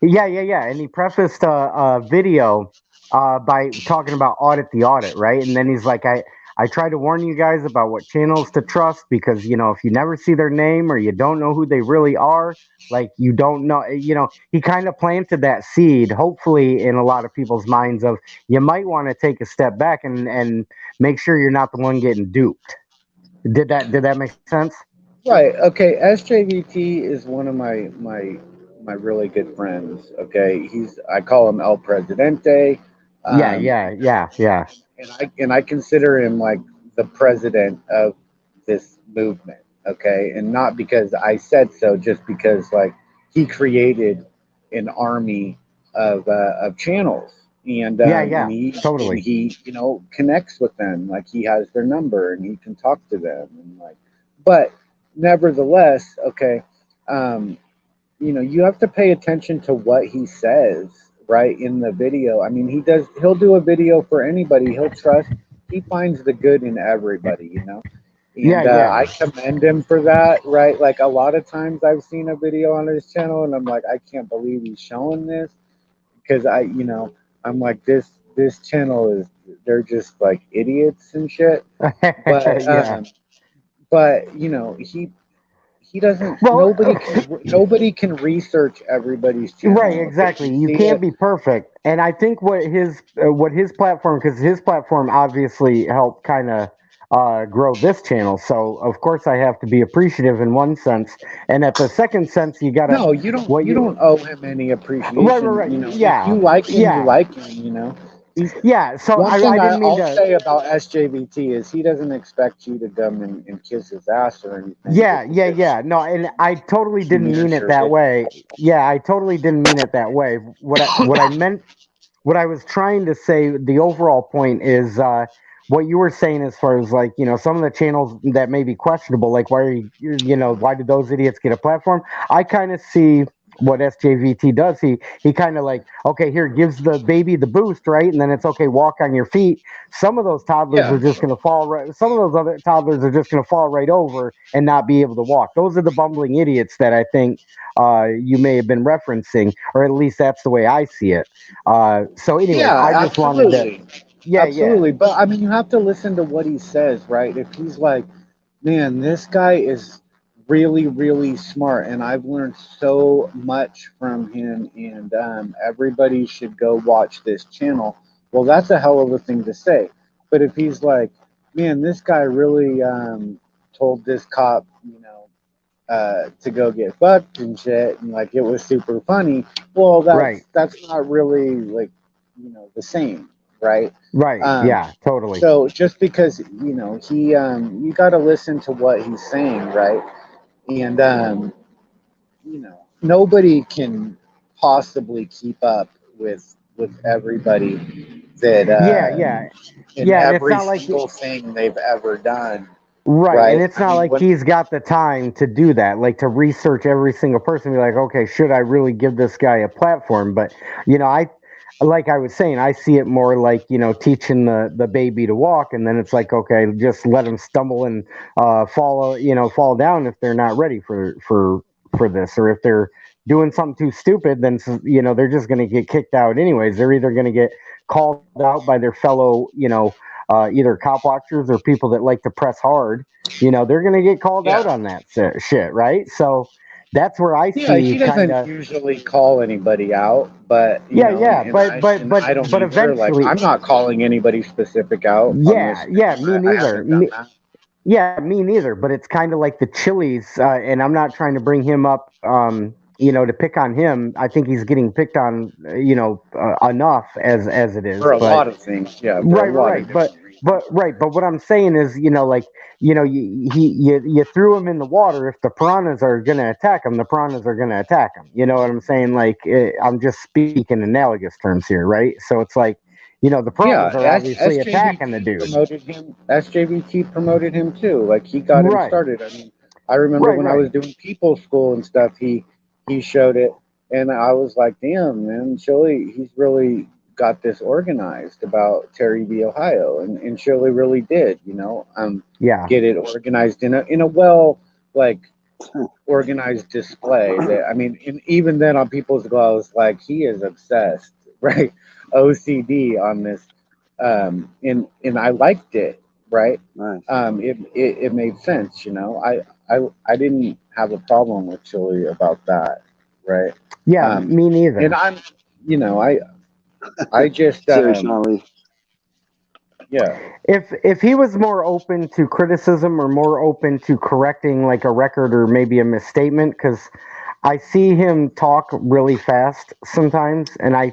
[SPEAKER 8] yeah, and he prefaced a video by talking about audit, right? And then he's like, I try to warn you guys about what channels to trust because if you never see their name or you don't know who they really are, like you don't know, he kind of planted that seed, hopefully in a lot of people's minds of you might want to take a step back and make sure you're not the one getting duped. Did that make sense?
[SPEAKER 5] Right. Okay. SJVT is one of my really good friends. Okay. I call him El Presidente.
[SPEAKER 8] Yeah,
[SPEAKER 5] Um,
[SPEAKER 8] yeah, yeah, yeah.
[SPEAKER 5] and I consider him like the president of this movement. Okay. And not because I said so, just because like he created an army of channels, and
[SPEAKER 8] Yeah,
[SPEAKER 5] um and
[SPEAKER 8] yeah,
[SPEAKER 5] he and
[SPEAKER 8] totally.
[SPEAKER 5] he connects with them, like he has their number and he can talk to them, and like, but nevertheless, okay, um you have to pay attention to what he says, right, in the video. I mean, he'll do a video for anybody. He finds the good in everybody,
[SPEAKER 8] Yeah,
[SPEAKER 5] and
[SPEAKER 8] yeah.
[SPEAKER 5] I commend him for that, right? Like a lot of times I've seen a video on his channel and I'm like, I can't believe he's showing this, because I'm like, this channel is, they're just like idiots and shit. But
[SPEAKER 8] Yeah.
[SPEAKER 5] he doesn't,
[SPEAKER 8] Well,
[SPEAKER 5] nobody can research everybody's
[SPEAKER 8] right,
[SPEAKER 5] channel. Okay,
[SPEAKER 8] exactly.
[SPEAKER 5] you
[SPEAKER 8] You
[SPEAKER 5] see
[SPEAKER 8] can't
[SPEAKER 5] it.
[SPEAKER 8] be perfect, and I think what his platform, because his platform obviously helped kind of grow this channel. So of course I have to be appreciative in one sense, and at the second sense, you gotta
[SPEAKER 5] No, you don't.
[SPEAKER 8] what
[SPEAKER 5] You
[SPEAKER 8] you
[SPEAKER 5] don't owe him any
[SPEAKER 8] right,
[SPEAKER 5] appreciation.
[SPEAKER 8] right, right.
[SPEAKER 5] If you
[SPEAKER 8] Yeah,
[SPEAKER 5] like him, you
[SPEAKER 8] yeah,
[SPEAKER 5] like him. He's
[SPEAKER 8] yeah. So
[SPEAKER 5] one
[SPEAKER 8] I
[SPEAKER 5] thing
[SPEAKER 8] didn't mean
[SPEAKER 5] I'll
[SPEAKER 8] to.
[SPEAKER 5] say about SJVT is he doesn't expect you to come and kiss his ass or anything
[SPEAKER 8] Yeah,
[SPEAKER 5] just
[SPEAKER 8] yeah,
[SPEAKER 5] because
[SPEAKER 8] yeah. No, and I totally
[SPEAKER 5] he
[SPEAKER 8] didn't mean
[SPEAKER 5] mirrors
[SPEAKER 8] it
[SPEAKER 5] your
[SPEAKER 8] that
[SPEAKER 5] video.
[SPEAKER 8] way. Yeah, I totally didn't mean it that way. What I meant, what I was trying to say, the overall point is what you were saying as far as like some of the channels that may be questionable, like why are why did those idiots get a platform? I kind of see what SJVT does. He kind of like, okay, here, gives the baby the boost, right, and then it's okay, walk on your feet. Some of those toddlers are
[SPEAKER 5] Yeah,
[SPEAKER 8] just going to fall right. Some of those other toddlers are just going to fall right over and not be able to walk. Those are the bumbling idiots that I think you may have been referencing, or at least that's the way I see it. So, anyways,
[SPEAKER 5] yeah,
[SPEAKER 8] I just wanted to,
[SPEAKER 5] absolutely,
[SPEAKER 8] yeah, yeah,
[SPEAKER 5] absolutely. But I mean, you have to listen to what he says, right? If he's like, man, this guy is really, really smart, and I've learned so much from him, and everybody should go watch this channel. Well, that's a hell of a thing to say. But if he's like, man, this guy really told this cop, to go get fucked and shit, and like it was super funny. Well,
[SPEAKER 8] right,
[SPEAKER 5] that's not really like the same, right?
[SPEAKER 8] right,
[SPEAKER 5] Um,
[SPEAKER 8] yeah, totally.
[SPEAKER 5] so just because he you got to listen to what he's saying, right? And nobody can possibly keep up with everybody that
[SPEAKER 8] Yeah, yeah,
[SPEAKER 5] in
[SPEAKER 8] yeah, and it's
[SPEAKER 5] every
[SPEAKER 8] not like
[SPEAKER 5] single thing they've ever done.
[SPEAKER 8] Right, and
[SPEAKER 5] right?
[SPEAKER 8] it's not like
[SPEAKER 5] When,
[SPEAKER 8] he's got the time to do that, like to research every single person, be like, okay, should I really give this guy a platform? But like I was saying, I see it more like teaching the baby to walk, and then it's like, okay, just let them stumble and fall down if they're not ready for this, or if they're doing something too stupid, then they're just going to get kicked out anyways. They're either going to get called out by their fellow either cop watchers or people that like to press hard. They're going to get called out
[SPEAKER 5] yeah,
[SPEAKER 8] on that shit, right? So that's where I
[SPEAKER 5] yeah,
[SPEAKER 8] see
[SPEAKER 5] he
[SPEAKER 8] kind
[SPEAKER 5] doesn't
[SPEAKER 8] of.
[SPEAKER 5] usually call anybody out, but
[SPEAKER 8] Yeah, yeah,
[SPEAKER 5] and
[SPEAKER 8] but but
[SPEAKER 5] and
[SPEAKER 8] but
[SPEAKER 5] I don't
[SPEAKER 8] but
[SPEAKER 5] either. Like,
[SPEAKER 8] eventually,
[SPEAKER 5] I'm not calling anybody specific out on
[SPEAKER 8] yeah,
[SPEAKER 5] this.
[SPEAKER 8] yeah, me
[SPEAKER 5] I
[SPEAKER 8] neither.
[SPEAKER 5] haven't done that.
[SPEAKER 8] Yeah, me neither. But it's kind of like the Chili's, and I'm not trying to bring him up, to pick on him. I think he's getting picked on, enough as it is.
[SPEAKER 5] For a
[SPEAKER 8] But
[SPEAKER 5] lot of things, yeah, for a
[SPEAKER 8] right,
[SPEAKER 5] lot of
[SPEAKER 8] right, right. But
[SPEAKER 5] different reasons.
[SPEAKER 8] but what I'm saying is, you threw him in the water. If the piranhas are gonna attack him, the piranhas are gonna attack him. You know what I'm saying? Like, I'm just speaking analogous terms here, right? So it's like, the
[SPEAKER 5] Yeah,
[SPEAKER 8] piranhas are obviously attacking the
[SPEAKER 5] SJVT
[SPEAKER 8] dude.
[SPEAKER 5] promoted him. SJVT promoted him too. Like, he got him
[SPEAKER 8] Right,
[SPEAKER 5] started. I mean, I remember
[SPEAKER 8] right,
[SPEAKER 5] when I
[SPEAKER 8] right.
[SPEAKER 5] was doing people school and stuff, he showed it, and I was like, damn, man, Chili, he's really got this organized about Terry v. Ohio, and Chili really did,
[SPEAKER 8] Yeah,
[SPEAKER 5] get it organized in a well, like, organized display. That, I mean, and even then on people's go, I was like, he is obsessed, right? OCD on this, and I liked it, right?
[SPEAKER 6] Nice.
[SPEAKER 5] It made sense, I didn't have a problem with Chili about that, right?
[SPEAKER 8] yeah.
[SPEAKER 5] Um,
[SPEAKER 8] Me
[SPEAKER 5] and
[SPEAKER 8] neither.
[SPEAKER 5] I'm, you know, I just,
[SPEAKER 6] Sorry, Sean Lee.
[SPEAKER 5] yeah,
[SPEAKER 8] If he was more open to criticism or more open to correcting like a record or maybe a misstatement, because I see him talk really fast sometimes, and I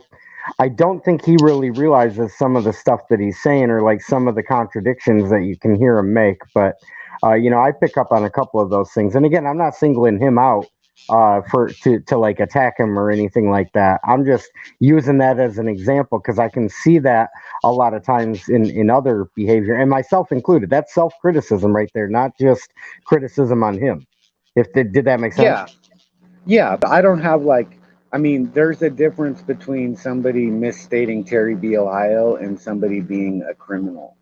[SPEAKER 8] don't think he really realizes some of the stuff that he's saying, or like some of the contradictions that you can hear him make. But I pick up on a couple of those things. And again, I'm not singling him out for to like attack him or anything like that. I'm just using that as an example because I can see that a lot of times in other behavior, and myself included. That's self criticism right there, not just criticism on him. Did that make sense?
[SPEAKER 5] yeah, yeah, but I don't have like, I mean, there's a difference between somebody misstating Terry B. Ohio and somebody being a criminal,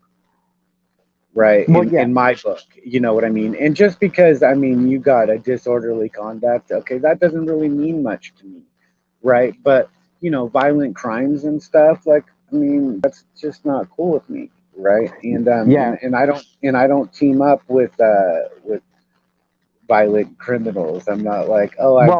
[SPEAKER 5] right?
[SPEAKER 8] Well,
[SPEAKER 5] In
[SPEAKER 8] yeah,
[SPEAKER 5] my book, you know what I mean? And just because, I mean, you got a disorderly conduct, okay, that doesn't really mean much to me, right? But, violent crimes and stuff, like, I mean, that's just not cool with me, right? And
[SPEAKER 8] yeah.
[SPEAKER 5] and I don't team up with violent criminals. I'm not like, oh,
[SPEAKER 8] Well,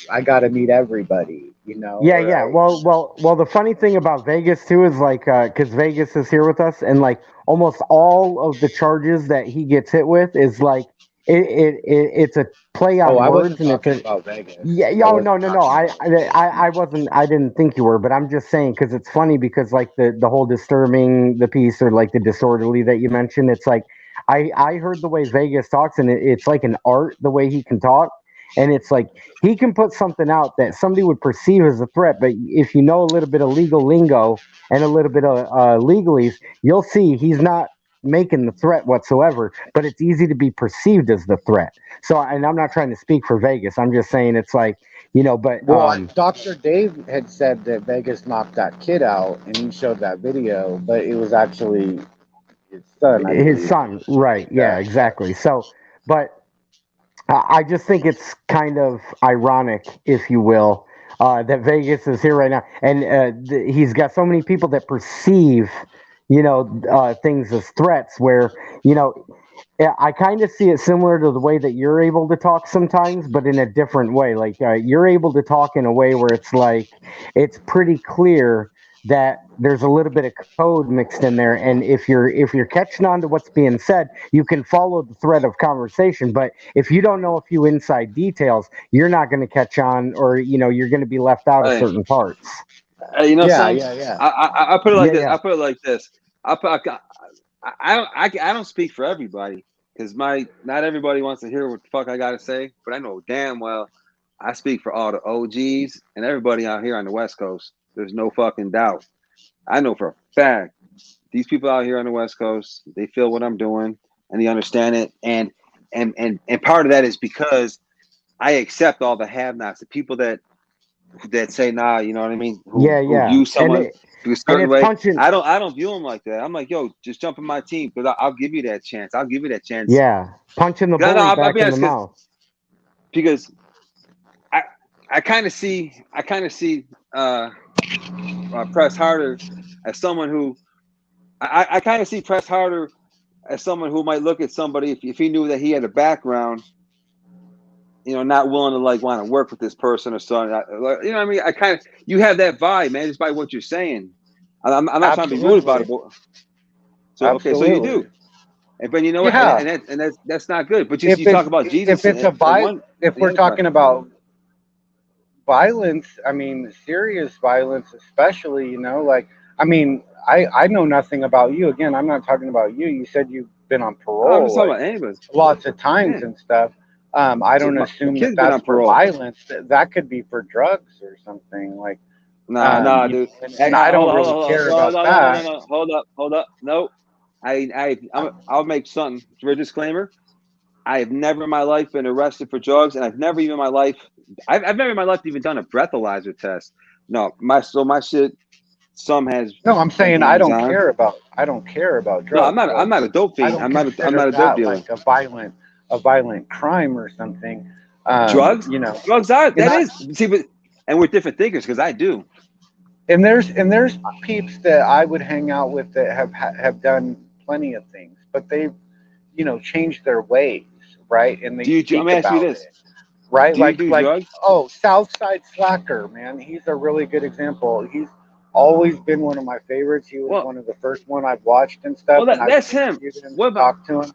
[SPEAKER 5] I gotta meet everybody,
[SPEAKER 8] yeah,
[SPEAKER 5] or
[SPEAKER 8] yeah. Well. The funny thing about Vegas too is like, because Vegas is here with us, and like almost all of the charges that he gets hit with is like it's a play
[SPEAKER 5] oh,
[SPEAKER 8] on
[SPEAKER 5] I
[SPEAKER 8] words,
[SPEAKER 5] wasn't
[SPEAKER 8] and it's
[SPEAKER 5] talking
[SPEAKER 8] a.
[SPEAKER 5] about Vegas.
[SPEAKER 8] Yeah, yeah,
[SPEAKER 5] I
[SPEAKER 8] oh no,
[SPEAKER 5] wasn't
[SPEAKER 8] no, no.
[SPEAKER 5] talking about Vegas.
[SPEAKER 8] I wasn't. I didn't think you were, but I'm just saying because it's funny because like the whole disturbing the piece or like the disorderly that you mentioned. It's like I heard the way Vegas talks, and it's like an art the way he can talk, and it's like he can put something out that somebody would perceive as a threat, but if you know a little bit of legal lingo and a little bit of legalese, you'll see he's not making the threat whatsoever, but it's easy to be perceived as the threat. So, and I'm not trying to speak for Vegas. I'm just saying it's like, but
[SPEAKER 5] Well, Dr. Dave had said that Vegas knocked that kid out, and he showed that video, but it was actually his son, I
[SPEAKER 8] his
[SPEAKER 5] believe,
[SPEAKER 8] son, right? Yeah,
[SPEAKER 5] that.
[SPEAKER 8] exactly. So, but I just think it's kind of ironic, if you will, that Vegas is here right now, and he's got so many people that perceive, things as threats. Where you know, yeah, I kind of see it similar to the way that you're able to talk sometimes, but in a different way. Like you're able to talk in a way where it's like it's pretty clear that there's a little bit of code mixed in there, and if you're catching on to what's being said, you can follow the thread of conversation. But if you don't know a few inside details, you're not going to catch on, or you're going to be left out of
[SPEAKER 6] Hey,
[SPEAKER 8] certain parts.
[SPEAKER 6] you know
[SPEAKER 5] Yeah,
[SPEAKER 6] something?
[SPEAKER 5] yeah, yeah.
[SPEAKER 6] I put it like
[SPEAKER 8] Yeah,
[SPEAKER 6] this.
[SPEAKER 8] yeah.
[SPEAKER 6] I put it like this. I put, I don't speak for everybody because not everybody wants to hear what the fuck I got to say. But I know damn well I speak for all the OGs and everybody out here on the West Coast. There's no fucking doubt. I know for a fact these people out here on the West Coast, they feel what I'm doing. and they understand it, and part of that is because I accept all the have-nots, the people that say nah, you know what I mean, who use someone to a certain way.
[SPEAKER 8] punching.
[SPEAKER 6] I don't view them like that. I'm like, yo, just jump in my team because I'll give you that chance. I'll give you that chance.
[SPEAKER 8] Yeah, punching the bully back in the mouth.
[SPEAKER 6] Because I kind of see Press Harder as someone who I kind of see Press Harder as someone who might look at somebody if he knew that he had a background, you know, not willing to like want to work with this person or something. You know what I mean? You have that vibe, man, just by what you're saying. I'm not trying to be rude about it, but so okay, so you do. But you know what?
[SPEAKER 5] Yeah.
[SPEAKER 6] And that's not good. But you talk about Jesus.
[SPEAKER 5] If we're talking about violence, I mean, serious violence, especially, you know, like, I mean, I know nothing about you. Again, I'm not talking about you. You said you've been on parole.
[SPEAKER 6] I'm just talking about anybody.
[SPEAKER 5] Lots of times and stuff. I don't assume that that's for violence. That could be for drugs or something like.
[SPEAKER 6] Nah, dude.
[SPEAKER 5] And I don't really care about that.
[SPEAKER 6] No. Hold up. No, I'll make something for a disclaimer. I have never in my life been arrested for drugs, and I've never even in my life, I've never in my life even done a breathalyzer test. No, my shit. Some has.
[SPEAKER 5] No, I'm saying I don't care about drugs.
[SPEAKER 6] No, I'm not a dope fiend. I'm not a dope dealer.
[SPEAKER 5] Like a violent crime or something.
[SPEAKER 6] Drugs,
[SPEAKER 5] you know,
[SPEAKER 6] drugs are and we're different thinkers because I do.
[SPEAKER 5] And there's peeps that I would hang out with that have done plenty of things, but they've, you know, changed their ways, right? And they
[SPEAKER 6] let me ask you this,
[SPEAKER 5] right?
[SPEAKER 6] Do you do drugs?
[SPEAKER 5] Southside Slacker, man, he's a really good example. He's always been one of my favorites. He was one of the first one I've watched and stuff.
[SPEAKER 6] Well, that's him.
[SPEAKER 5] What about talk to him?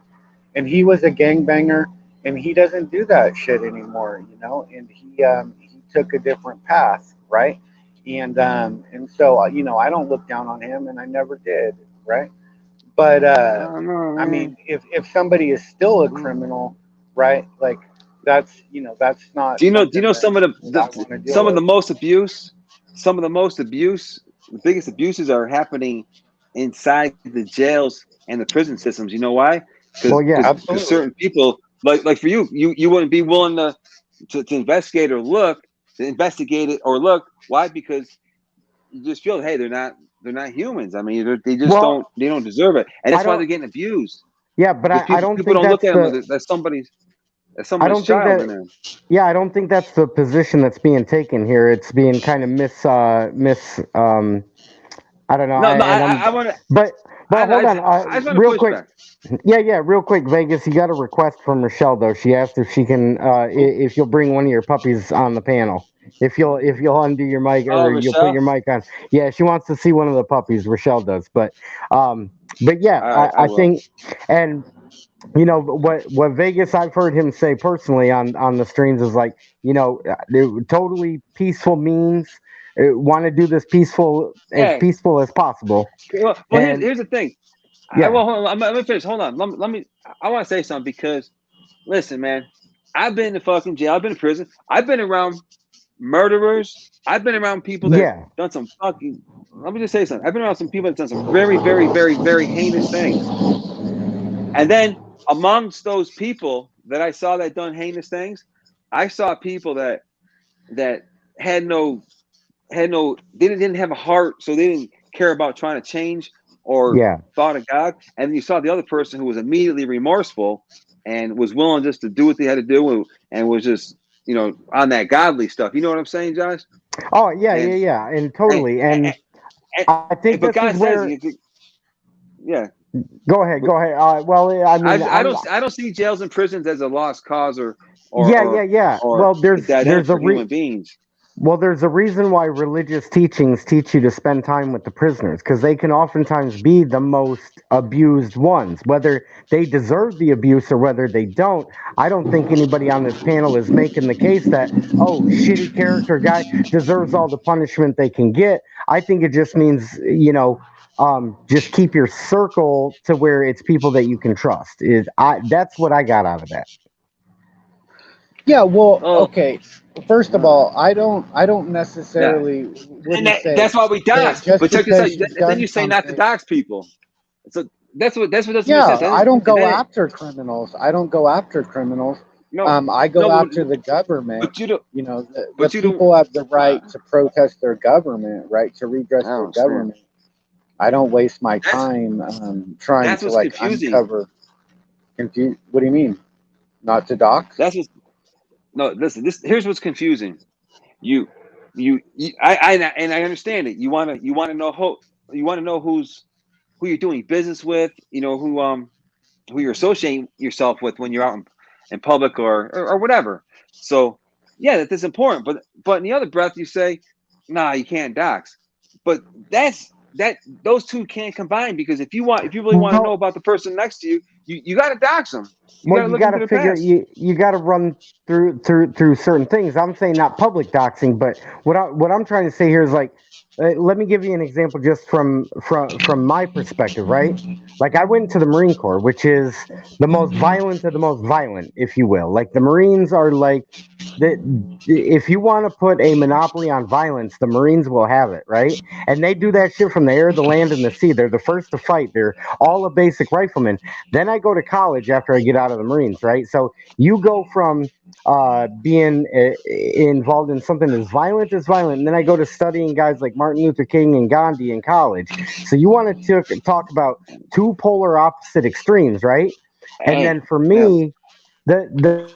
[SPEAKER 5] And he was a gangbanger, and he doesn't do that shit anymore, you know. And he took a different path, right? And so, you know, I don't look down on him, and I never did, right? But I mean, if somebody is still a criminal, right? Like that's not.
[SPEAKER 6] Do you know some of the most abuse? Some of the most abuse, the biggest abuses are happening inside the jails and the prison systems. You know why? Because certain people, like for you wouldn't be willing to investigate it or look. Why? Because you just feel, hey, they're not humans. I mean, they don't deserve it, and that's why they're getting abused.
[SPEAKER 8] Yeah, but I don't
[SPEAKER 6] people
[SPEAKER 8] think
[SPEAKER 6] don't look at them as somebody's child in there.
[SPEAKER 8] Yeah, I don't think that's the position that's being taken here. It's being kind of I don't know.
[SPEAKER 6] I want to.
[SPEAKER 8] But hold on, real quick.
[SPEAKER 6] Back.
[SPEAKER 8] Yeah, real quick, Vegas. You got a request from Rochelle though. She asked if she can, if you'll bring one of your puppies on the panel. If you'll undo your mic or you'll put your mic on. Yeah, she wants to see one of the puppies. Rochelle does, but yeah, I think, and you know what Vegas, I've heard him say personally on the streams is like, you know, totally peaceful means want to do this peaceful as possible.
[SPEAKER 6] Well, here's the thing. Yeah. Well, hold on. Let me finish. Hold on. Let me. I want to say something because, listen, man, I've been in fucking jail. I've been in prison. I've been around murderers. I've been around people that done some fucking. Let me just say something. I've been around some people that done some very, very, very, very heinous things. And then amongst those people that I saw that done heinous things, I saw people that had no. They didn't have a heart, so they didn't care about trying to change or thought of God. And you saw the other person who was immediately remorseful and was willing just to do what they had to do and was just, you know, on that godly stuff. You know what I'm saying, Josh?
[SPEAKER 8] Oh yeah, and totally. And I think
[SPEAKER 6] but God
[SPEAKER 8] where.
[SPEAKER 6] Yeah.
[SPEAKER 8] Go ahead. Well, I mean,
[SPEAKER 6] I don't see jails and prisons as a lost cause or
[SPEAKER 8] well, there's a
[SPEAKER 6] human beings.
[SPEAKER 8] Well, there's a reason why religious teachings teach you to spend time with the prisoners, because they can oftentimes be the most abused ones, whether they deserve the abuse or whether they don't. I don't think anybody on this panel is making the case that, oh, shitty character guy deserves all the punishment they can get. I think it just means, you know, just keep your circle to where it's people that you can trust. That's what I got out of that.
[SPEAKER 5] Yeah, well, okay. First of all, I don't necessarily.
[SPEAKER 6] And that's why we dox. But check this out. Then you say not to dox people. So That's what doesn't make
[SPEAKER 5] Yeah,
[SPEAKER 6] sense.
[SPEAKER 5] I don't go
[SPEAKER 6] That-
[SPEAKER 5] after criminals. I don't go after criminals.
[SPEAKER 6] no,
[SPEAKER 5] I go
[SPEAKER 6] no,
[SPEAKER 5] after the government.
[SPEAKER 6] but you don't.
[SPEAKER 5] You know, the
[SPEAKER 6] But you don't.
[SPEAKER 5] people have the right to protest their government, right to redress
[SPEAKER 6] I
[SPEAKER 5] their
[SPEAKER 6] don't understand.
[SPEAKER 5] government. I don't waste my
[SPEAKER 6] That's
[SPEAKER 5] time trying
[SPEAKER 6] that's
[SPEAKER 5] to
[SPEAKER 6] what's
[SPEAKER 5] like
[SPEAKER 6] confusing.
[SPEAKER 5] uncover. What do you mean? Not to dox?
[SPEAKER 6] That's what's no. Listen, here's what's confusing. You, I understand it. You want to know who you're doing business with. You know who you're associating yourself with when you're out in public or whatever. So yeah, that is important. But in the other breath, you say, nah, you can't dox. But those two can't combine, because if you really want to know
[SPEAKER 8] Well,
[SPEAKER 6] about the person next to you, you got to dox them. You got
[SPEAKER 8] well,
[SPEAKER 6] to
[SPEAKER 8] you
[SPEAKER 6] look
[SPEAKER 8] got
[SPEAKER 6] into
[SPEAKER 8] to
[SPEAKER 6] their
[SPEAKER 8] figure
[SPEAKER 6] past.
[SPEAKER 8] you got to run through certain things. I'm saying not public doxing, but what I'm trying to say here is like, let me give you an example just from my perspective, right? Like I went to the Marine Corps, which is the most violent of the most violent, if you will. Like the Marines are like the if you want to put a monopoly on violence, the Marines will have it, right? And they do that shit from the air, the land, and the sea. They're the first to fight. They're all a basic rifleman. Then I go to college after I get out of the Marines, right? So you go from being involved in something as violent, and then I go to studying guys like Martin Luther King and Gandhi in college. So you want to talk about two polar opposite extremes, right? And
[SPEAKER 6] Hey,
[SPEAKER 8] then for
[SPEAKER 6] yeah,
[SPEAKER 8] me, the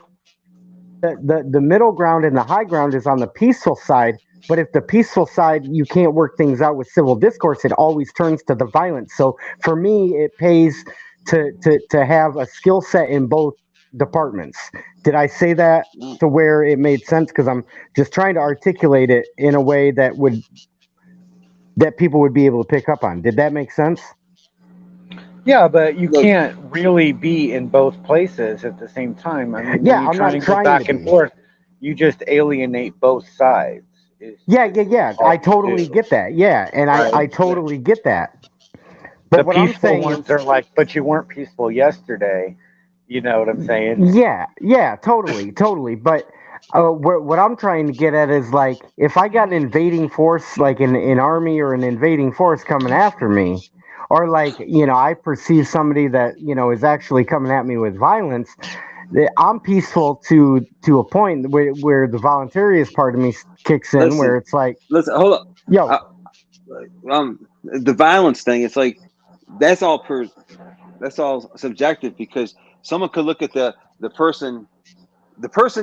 [SPEAKER 8] middle ground and the high ground is on the peaceful side. But if the peaceful side you can't work things out with civil discourse, it always turns to the violence. So for me, it pays to have a skill set in both departments. Did I say that
[SPEAKER 6] no.
[SPEAKER 8] to where it made sense? Because I'm just trying to articulate it in a way that people would be able to pick up on. Did that make sense?
[SPEAKER 5] Yeah, but you
[SPEAKER 6] Look,
[SPEAKER 5] can't really be in both places at the same time. I mean, when
[SPEAKER 8] Yeah,
[SPEAKER 5] you
[SPEAKER 8] I'm
[SPEAKER 5] try
[SPEAKER 8] not
[SPEAKER 5] and go
[SPEAKER 8] trying to
[SPEAKER 5] back and
[SPEAKER 8] be.
[SPEAKER 5] forth, you just alienate both sides. Is
[SPEAKER 8] Yeah. I
[SPEAKER 5] all you
[SPEAKER 8] totally
[SPEAKER 5] do,
[SPEAKER 8] get that. Yeah, and I
[SPEAKER 5] right?
[SPEAKER 8] totally get that.
[SPEAKER 5] The
[SPEAKER 8] But what I'm
[SPEAKER 5] peaceful
[SPEAKER 8] saying is,
[SPEAKER 5] ones are like, but you weren't peaceful yesterday. You know what I'm saying?
[SPEAKER 8] yeah, totally. But what I'm trying to get at is like, if I got an invading force, like an army or an invading force coming after me, or like I perceive somebody that is actually coming at me with violence, I'm peaceful to a point where the voluntarist part of me kicks in, where
[SPEAKER 6] listen,
[SPEAKER 8] it's like,
[SPEAKER 6] hold up.
[SPEAKER 8] yo,
[SPEAKER 6] The violence thing. It's like that's all that's all subjective, because someone could look at the person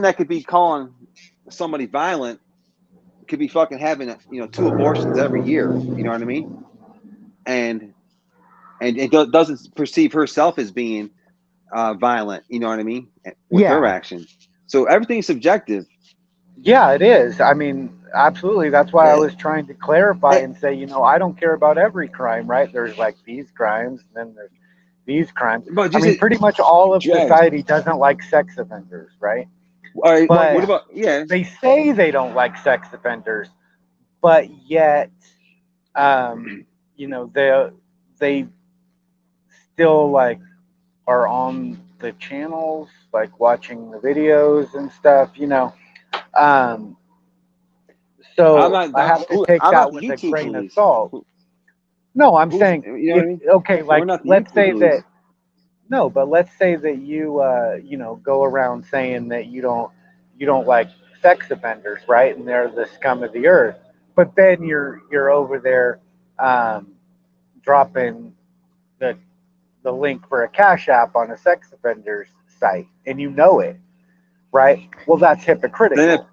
[SPEAKER 6] that could be calling somebody violent could be fucking having 2 abortions every year. You know what I mean? And it doesn't perceive herself as being violent. You know what I mean? With her
[SPEAKER 8] yeah,
[SPEAKER 6] action. So everything's subjective.
[SPEAKER 5] Yeah, it is. I mean, absolutely. That's why I
[SPEAKER 6] Eh,
[SPEAKER 5] was trying to clarify
[SPEAKER 6] eh,
[SPEAKER 5] and say, I don't care about every crime, right? There's like these crimes, and then there's these crimes.
[SPEAKER 6] but
[SPEAKER 5] I
[SPEAKER 6] you
[SPEAKER 5] mean,
[SPEAKER 6] said
[SPEAKER 5] pretty much all of
[SPEAKER 6] drugs.
[SPEAKER 5] society doesn't like sex offenders, right?
[SPEAKER 6] All right.
[SPEAKER 8] well,
[SPEAKER 6] What
[SPEAKER 5] But
[SPEAKER 8] yeah,
[SPEAKER 6] about
[SPEAKER 5] they say they don't like sex offenders, but yet, they still like are on the channels, like watching the videos and stuff. Um,
[SPEAKER 6] I'm
[SPEAKER 5] so
[SPEAKER 6] not
[SPEAKER 5] I have to
[SPEAKER 6] who
[SPEAKER 5] take
[SPEAKER 6] I'm not
[SPEAKER 5] that
[SPEAKER 6] the
[SPEAKER 5] with a
[SPEAKER 6] YouTube
[SPEAKER 5] grain of
[SPEAKER 6] police.
[SPEAKER 5] salt. No, I'm
[SPEAKER 6] Who's
[SPEAKER 5] saying
[SPEAKER 6] you know what
[SPEAKER 5] if
[SPEAKER 6] I mean?
[SPEAKER 5] okay,
[SPEAKER 6] We're
[SPEAKER 5] like
[SPEAKER 6] not the
[SPEAKER 5] let's
[SPEAKER 6] YouTube
[SPEAKER 5] say
[SPEAKER 6] police.
[SPEAKER 5] that no, but let's say that you go around saying that you don't like sex offenders, right? And they're the scum of the earth. But then you're over there um, dropping the the link for a cash app on a sex offender's site, and you know it, right? Well, that's
[SPEAKER 6] Then
[SPEAKER 5] hypocritical,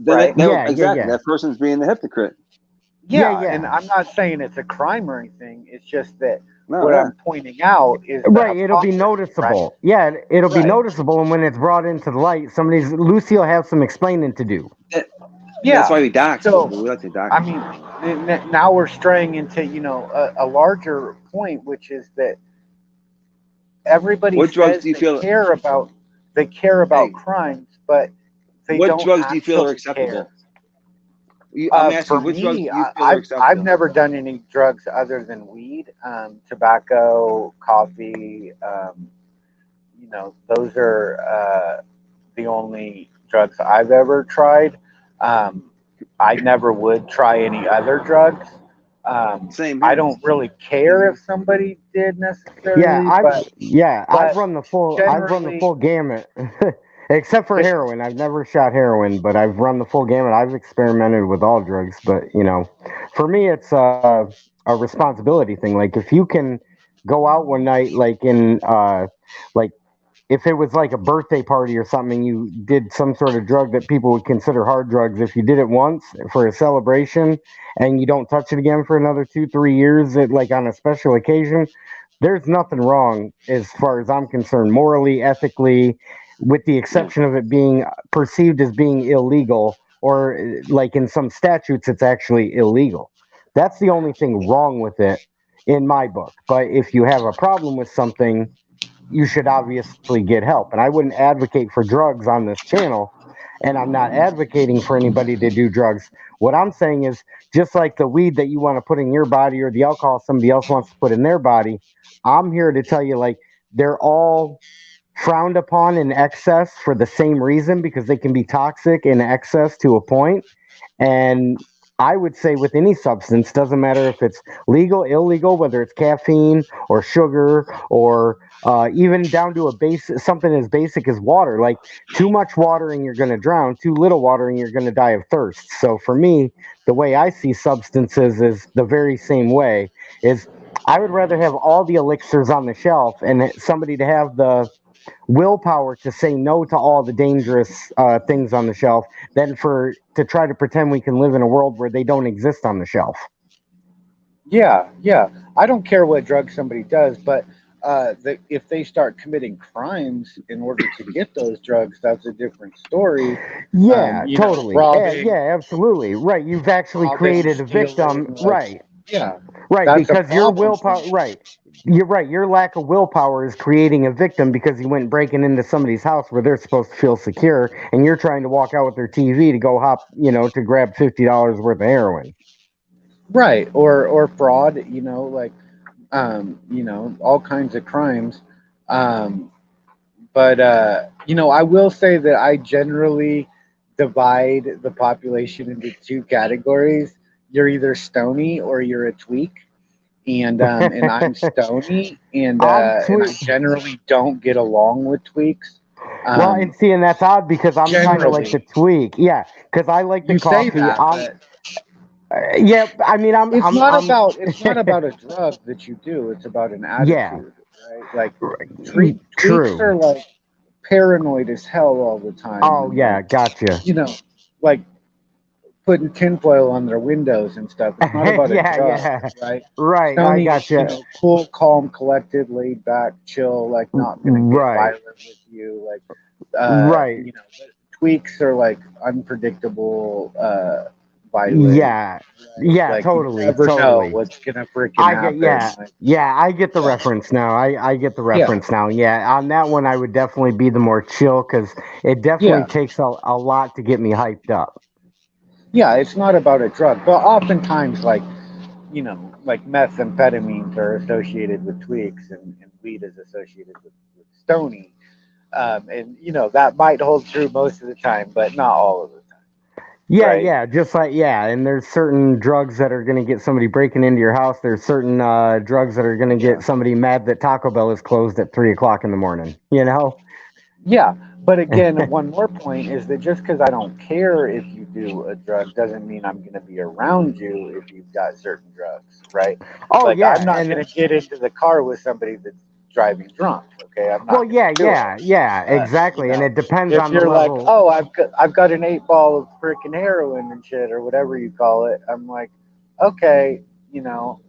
[SPEAKER 6] that
[SPEAKER 5] right?
[SPEAKER 6] would, exactly,
[SPEAKER 8] yeah.
[SPEAKER 6] that person's being the hypocrite.
[SPEAKER 5] Yeah, and
[SPEAKER 8] Yeah.
[SPEAKER 5] I'm not saying it's a crime or anything. It's just that
[SPEAKER 6] No,
[SPEAKER 5] what
[SPEAKER 6] yeah.
[SPEAKER 5] I'm pointing out is the
[SPEAKER 8] Right, it'll be
[SPEAKER 5] hypocrisy, right?
[SPEAKER 8] noticeable. Yeah, it'll be
[SPEAKER 5] Right.
[SPEAKER 8] noticeable, and when it's brought into the light, Lucy will have some explaining to do.
[SPEAKER 6] That's why
[SPEAKER 5] Yeah.
[SPEAKER 6] we dox
[SPEAKER 5] So,
[SPEAKER 6] people. We like to dox
[SPEAKER 5] I
[SPEAKER 6] them.
[SPEAKER 5] mean, now we're straying into a larger point, which is that everybody
[SPEAKER 6] What drugs
[SPEAKER 5] says
[SPEAKER 6] do you feel?
[SPEAKER 5] they care about
[SPEAKER 6] Hey,
[SPEAKER 5] crimes, but they
[SPEAKER 6] what
[SPEAKER 5] don't
[SPEAKER 6] drugs do you feel are
[SPEAKER 5] actually care.
[SPEAKER 6] acceptable? I'm asking
[SPEAKER 5] For
[SPEAKER 6] you, what drugs
[SPEAKER 5] me,
[SPEAKER 6] do you feel are
[SPEAKER 5] I've
[SPEAKER 6] acceptable?
[SPEAKER 5] never done any drugs other than weed, tobacco, coffee. Those are the only drugs I've ever tried. I never would try any other drugs.
[SPEAKER 6] Same
[SPEAKER 5] I
[SPEAKER 6] here.
[SPEAKER 5] don't really care if somebody did necessarily,
[SPEAKER 8] I've
[SPEAKER 5] but
[SPEAKER 8] run the full
[SPEAKER 5] generally,
[SPEAKER 8] gamut. Except for heroin. I've never shot heroin, but I've run the full gamut. I've experimented with all drugs, but for me it's a responsibility thing. Like if you can go out one night like in like if it was like a birthday party or something and you did some sort of drug that people would consider hard drugs, if you did it once for a celebration and you don't touch it again for another 2 3 years like on a special occasion, there's nothing wrong as far as I'm concerned, morally, ethically, with the
[SPEAKER 6] Yeah.
[SPEAKER 8] exception of it being perceived as being illegal, or like in some statutes it's actually illegal. That's the only thing wrong with it in my book. But if you have a problem with something, you should obviously get help. And I wouldn't advocate for drugs on this channel, and I'm not advocating for anybody to do drugs. What I'm saying is, just like the weed that you want to put in your body or the alcohol somebody else wants to put in their body, I'm here to tell you, like, they're all frowned upon in excess for the same reason, because they can be toxic in excess to a point. And I would say with any substance, doesn't matter if it's legal, illegal, whether it's caffeine or sugar or even down to a base, something as basic as water. Like too much water and you're going to drown, too little water and you're going to die of thirst. So for me, the way I see substances is the very same way. Is I would rather have all the elixirs on the shelf and somebody to have the willpower to say no to all the dangerous things on the shelf than for to try to pretend we can live in a world where they don't exist on the shelf.
[SPEAKER 5] yeah. I don't care what drug somebody does, but if they start committing crimes in order to get those drugs, that's a different story.
[SPEAKER 8] Yeah, totally.
[SPEAKER 5] Robbing,
[SPEAKER 8] Yeah, absolutely. Right. You've actually
[SPEAKER 5] robbing,
[SPEAKER 8] created a
[SPEAKER 5] stealing,
[SPEAKER 8] victim.
[SPEAKER 5] like,
[SPEAKER 8] Right.
[SPEAKER 5] yeah,
[SPEAKER 8] Right.
[SPEAKER 5] that's a
[SPEAKER 8] Because your
[SPEAKER 5] problem for
[SPEAKER 8] willpower,
[SPEAKER 5] me.
[SPEAKER 8] right. You're right. Your lack of willpower is creating a victim because you went breaking into somebody's house where they're supposed to feel secure, and you're trying to walk out with their TV to go hop, to grab $50 worth of heroin.
[SPEAKER 5] Right, or fraud, like all kinds of crimes. Um, but I will say that I generally divide the population into two categories. You're either stony or you're a tweak, and I'm stony,
[SPEAKER 8] I'm
[SPEAKER 5] and I
[SPEAKER 8] tweet.
[SPEAKER 5] generally don't get along with tweaks.
[SPEAKER 8] Well, and
[SPEAKER 5] Um,
[SPEAKER 8] see, and that's odd because I'm kind of like the
[SPEAKER 5] Generally,
[SPEAKER 8] tweak. Yeah, because I like the
[SPEAKER 5] you say
[SPEAKER 8] coffee.
[SPEAKER 5] that, but
[SPEAKER 8] Yeah. I mean,
[SPEAKER 5] it's not about a drug that you do. It's about an
[SPEAKER 8] yeah.
[SPEAKER 5] attitude, right? Like tweaks
[SPEAKER 8] True.
[SPEAKER 5] are like paranoid as hell all the time,
[SPEAKER 8] Oh
[SPEAKER 5] and like
[SPEAKER 8] yeah, gotcha.
[SPEAKER 5] you know, like putting tinfoil on their windows and stuff. It's not about a
[SPEAKER 8] Yeah,
[SPEAKER 5] drug,
[SPEAKER 8] yeah.
[SPEAKER 5] right?
[SPEAKER 8] Right, I
[SPEAKER 5] Stony is,
[SPEAKER 8] gotcha.
[SPEAKER 5] cool, calm, collected, laid back, chill, like not gonna get
[SPEAKER 8] Right,
[SPEAKER 5] violent with you, like
[SPEAKER 8] right.
[SPEAKER 5] but tweaks are like unpredictable, violent,
[SPEAKER 8] Yeah,
[SPEAKER 5] right?
[SPEAKER 8] yeah.
[SPEAKER 5] Like you
[SPEAKER 8] Totally,
[SPEAKER 5] never know
[SPEAKER 8] totally.
[SPEAKER 5] what's gonna freaking
[SPEAKER 8] I get,
[SPEAKER 5] happen.
[SPEAKER 8] yeah,
[SPEAKER 5] Like,
[SPEAKER 8] yeah. I get the
[SPEAKER 5] yeah,
[SPEAKER 8] reference now. I get the
[SPEAKER 5] yeah,
[SPEAKER 8] reference now. Yeah, on that one, I would definitely be the more chill because it definitely
[SPEAKER 5] yeah,
[SPEAKER 8] takes a lot to get me hyped up.
[SPEAKER 5] yeah. It's not about a drug, but oftentimes, like methamphetamines are associated with tweaks, and weed is associated with stony. And that might hold true most of the time, but not all of the time,
[SPEAKER 8] Yeah,
[SPEAKER 5] right?
[SPEAKER 8] yeah, just like yeah, and there's certain drugs that are going to get somebody breaking into your house. There's certain drugs that are going to
[SPEAKER 5] Yeah.
[SPEAKER 8] get somebody mad that Taco Bell is closed at 3 o'clock in the morning. You know?
[SPEAKER 5] Yeah, but again, one more point is that just because I don't care if you do a drug doesn't mean I'm going to be around you if you've got certain drugs, right?
[SPEAKER 8] Oh
[SPEAKER 5] Like I'm
[SPEAKER 8] yeah,
[SPEAKER 5] not going
[SPEAKER 8] and
[SPEAKER 5] to get into the car with somebody that's driving drunk. Okay, I'm
[SPEAKER 8] well,
[SPEAKER 5] not going
[SPEAKER 8] yeah,
[SPEAKER 5] to do it.
[SPEAKER 8] yeah, yeah,
[SPEAKER 5] Uh,
[SPEAKER 8] exactly, and it depends
[SPEAKER 5] if
[SPEAKER 8] on the
[SPEAKER 5] you're like,
[SPEAKER 8] level.
[SPEAKER 5] oh, I've got an 8 ball of freaking heroin and shit or whatever you call it, I'm like, okay,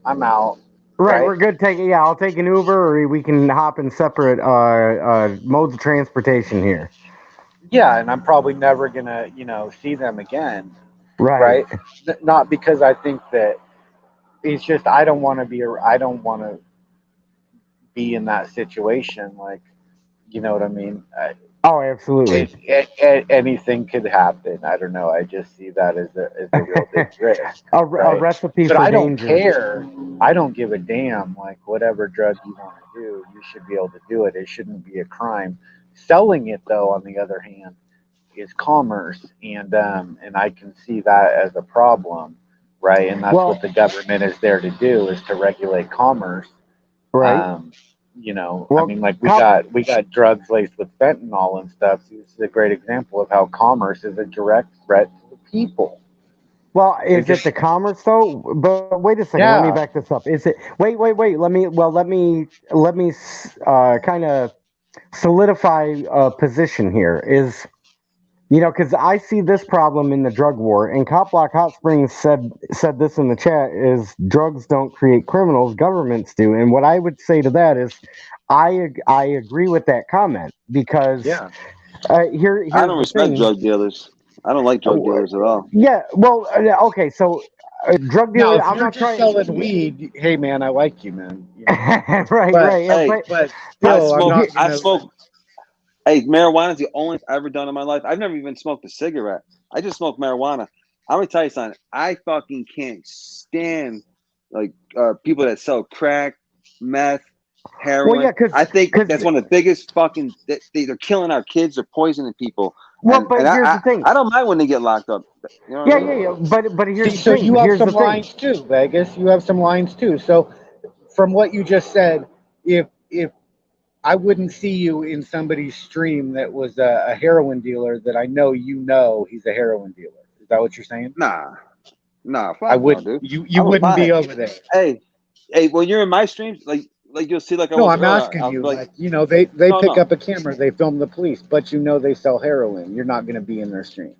[SPEAKER 5] I'm out,
[SPEAKER 8] Right,
[SPEAKER 5] right?
[SPEAKER 8] we're good. Yeah, I'll take an Uber, or we can hop in separate modes of transportation here.
[SPEAKER 5] Yeah, and I'm probably never gonna, see them again,
[SPEAKER 8] Right.
[SPEAKER 5] right? Not because I think that it's just I don't want to be in that situation. Like, you know what I mean?
[SPEAKER 8] Oh, absolutely.
[SPEAKER 5] Anything could happen. I don't know. I just see that as a real big risk,
[SPEAKER 8] A
[SPEAKER 5] right?
[SPEAKER 8] recipe
[SPEAKER 5] But
[SPEAKER 8] for
[SPEAKER 5] I don't
[SPEAKER 8] danger.
[SPEAKER 5] care. I don't give a damn. Like whatever drug you want to do, you should be able to do it. It shouldn't be a crime. Selling it, though, on the other hand, is commerce, and I can see that as a problem. right? And that's
[SPEAKER 8] Well,
[SPEAKER 5] what the government is there to do, is to regulate commerce.
[SPEAKER 8] right.
[SPEAKER 5] You know, I
[SPEAKER 8] Well,
[SPEAKER 5] mean, like we got drugs laced with fentanyl and stuff. So this is a great example of how commerce is a direct threat to the people.
[SPEAKER 8] well,
[SPEAKER 5] They
[SPEAKER 8] is it
[SPEAKER 5] just,
[SPEAKER 8] the commerce though? But wait a second. Let me
[SPEAKER 5] yeah,
[SPEAKER 8] back this up. Is it? Wait. Let me kind of solidify a position here. Because I see this problem in the drug war, and Cop Block Hot Springs said this in the chat: is drugs don't create criminals, governments do. And what I would say to that is, I agree with that comment because
[SPEAKER 5] yeah.
[SPEAKER 6] I
[SPEAKER 8] here's
[SPEAKER 6] don't
[SPEAKER 8] the
[SPEAKER 6] respect
[SPEAKER 8] thing.
[SPEAKER 6] drug dealers. I don't like drug dealers at all.
[SPEAKER 8] Yeah, well, okay, so drug
[SPEAKER 5] Now,
[SPEAKER 8] dealer.
[SPEAKER 5] if
[SPEAKER 8] I'm
[SPEAKER 5] you're
[SPEAKER 8] not
[SPEAKER 5] just
[SPEAKER 8] trying.
[SPEAKER 5] selling weed, hey man, I like you, man. You know,
[SPEAKER 8] Right,
[SPEAKER 5] but
[SPEAKER 8] right,
[SPEAKER 6] Hey,
[SPEAKER 5] but
[SPEAKER 6] I
[SPEAKER 5] still, I'm
[SPEAKER 6] smoke.
[SPEAKER 5] not
[SPEAKER 6] I
[SPEAKER 5] gonna.
[SPEAKER 6] smoke. Hey, marijuana is the only thing I've ever done in my life. I've never even smoked a cigarette. I just smoke marijuana. I'm gonna tell you something. I fucking can't stand like people that sell crack, meth,
[SPEAKER 8] well, yeah,
[SPEAKER 6] heroin.
[SPEAKER 8] because
[SPEAKER 6] I think
[SPEAKER 8] because
[SPEAKER 6] that's one of the biggest fucking. They're killing our kids. They're poisoning people.
[SPEAKER 8] well,
[SPEAKER 6] And
[SPEAKER 8] but here's the thing.
[SPEAKER 6] I don't mind when they get locked up. You know what I mean?
[SPEAKER 8] Yeah. But here's
[SPEAKER 5] See,
[SPEAKER 8] the
[SPEAKER 5] so
[SPEAKER 8] thing.
[SPEAKER 5] you have
[SPEAKER 8] Here's
[SPEAKER 5] some
[SPEAKER 8] the thing.
[SPEAKER 5] lines too, Vegas. You have some lines too. So, from what you just said, if I wouldn't see you in somebody's stream that was a heroin dealer that I know he's a heroin dealer. Is that what you're saying?
[SPEAKER 6] Nah, nah,
[SPEAKER 5] I
[SPEAKER 6] fuck no,
[SPEAKER 5] would.
[SPEAKER 6] dude.
[SPEAKER 5] You
[SPEAKER 6] I'm a
[SPEAKER 5] wouldn't be
[SPEAKER 6] pothead.
[SPEAKER 5] over there.
[SPEAKER 6] Hey, when you're in my streams, like you'll see, like I
[SPEAKER 5] No,
[SPEAKER 6] was
[SPEAKER 5] I'm
[SPEAKER 6] earlier,
[SPEAKER 5] asking
[SPEAKER 6] I'll
[SPEAKER 5] you.
[SPEAKER 6] be like,
[SPEAKER 5] Like, they
[SPEAKER 6] no,
[SPEAKER 5] pick
[SPEAKER 6] no,
[SPEAKER 5] up a camera, they film the police, but you know they sell heroin. You're not going to be in their stream.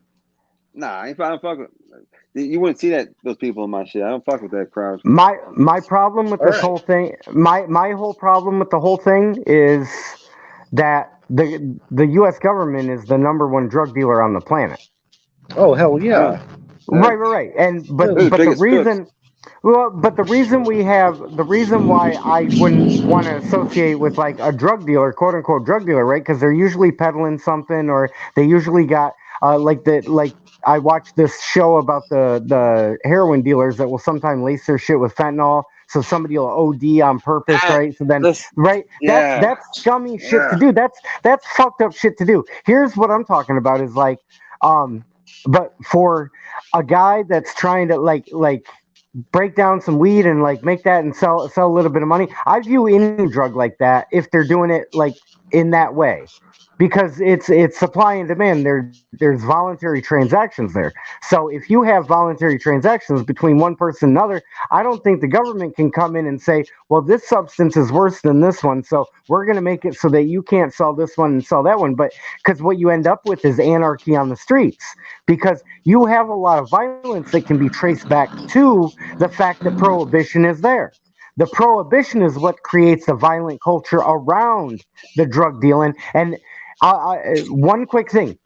[SPEAKER 6] nah, I don't fuck with. You wouldn't see that those people in my shit. I don't fuck with that crowd.
[SPEAKER 8] My problem with
[SPEAKER 5] All
[SPEAKER 8] this
[SPEAKER 5] right.
[SPEAKER 8] whole thing. My whole problem with the whole thing is that the U.S. government is the number one drug dealer on the planet.
[SPEAKER 5] Oh hell
[SPEAKER 6] Yeah,
[SPEAKER 5] yeah.
[SPEAKER 8] Right, right, right. And
[SPEAKER 6] they're the
[SPEAKER 8] but the
[SPEAKER 6] biggest crooks.
[SPEAKER 8] reason Well, but the reason why I wouldn't want to associate with like a drug dealer, quote unquote drug dealer, right? Because they're usually peddling something, or they usually got like I watched this show about the heroin dealers that will sometimes lace their shit with fentanyl, so somebody will OD on purpose,
[SPEAKER 6] That,
[SPEAKER 8] right? So then,
[SPEAKER 6] this,
[SPEAKER 8] right,
[SPEAKER 6] yeah,
[SPEAKER 8] that's scummy shit to
[SPEAKER 6] yeah.
[SPEAKER 8] do. That's fucked up shit to do. Here's what I'm talking about is like, um, but for a guy that's trying to like break down some weed and like make that and sell a little bit of money. I view any drug like that if they're doing it like in that way. Because it's supply and demand. There's voluntary transactions there. So if you have voluntary transactions between one person and another, I don't think the government can come in and say, well, this substance is worse than this one, so we're going to make it so that you can't sell this one and sell that one. But because what you end up with is anarchy on the streets, because you have a lot of violence that can be traced back to the fact that prohibition is there. The prohibition is what creates the violent culture around the drug dealing. And one quick thing.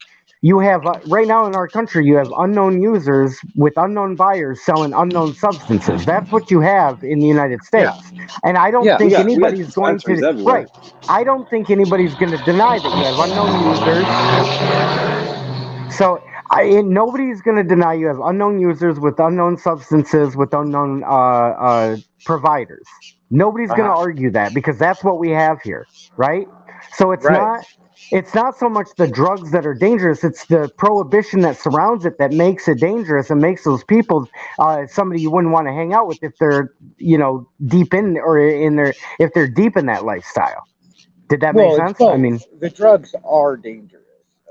[SPEAKER 8] You have right now in our country, you have unknown users with unknown buyers selling unknown substances. That's what you have in the United
[SPEAKER 5] Yeah.
[SPEAKER 8] States. And I don't
[SPEAKER 5] Yeah.
[SPEAKER 6] We
[SPEAKER 8] think
[SPEAKER 6] got
[SPEAKER 8] anybody's going
[SPEAKER 6] dispensaries
[SPEAKER 8] to,
[SPEAKER 6] everywhere.
[SPEAKER 8] right. I don't think anybody's going to deny that you have unknown users. So nobody's going to deny you have unknown users with unknown substances with unknown providers. Nobody's
[SPEAKER 5] Uh
[SPEAKER 8] going to
[SPEAKER 5] huh.
[SPEAKER 8] argue that because that's what we have here, right? So
[SPEAKER 5] Right.
[SPEAKER 8] it's not so much the drugs that are dangerous; it's the prohibition that surrounds it that makes it dangerous and makes those people somebody you wouldn't want to hang out with if they're deep in or in their if they're deep in that lifestyle. Did that make
[SPEAKER 5] Well, it's
[SPEAKER 8] sense? I
[SPEAKER 5] both.
[SPEAKER 8] mean,
[SPEAKER 5] The drugs are dangerous.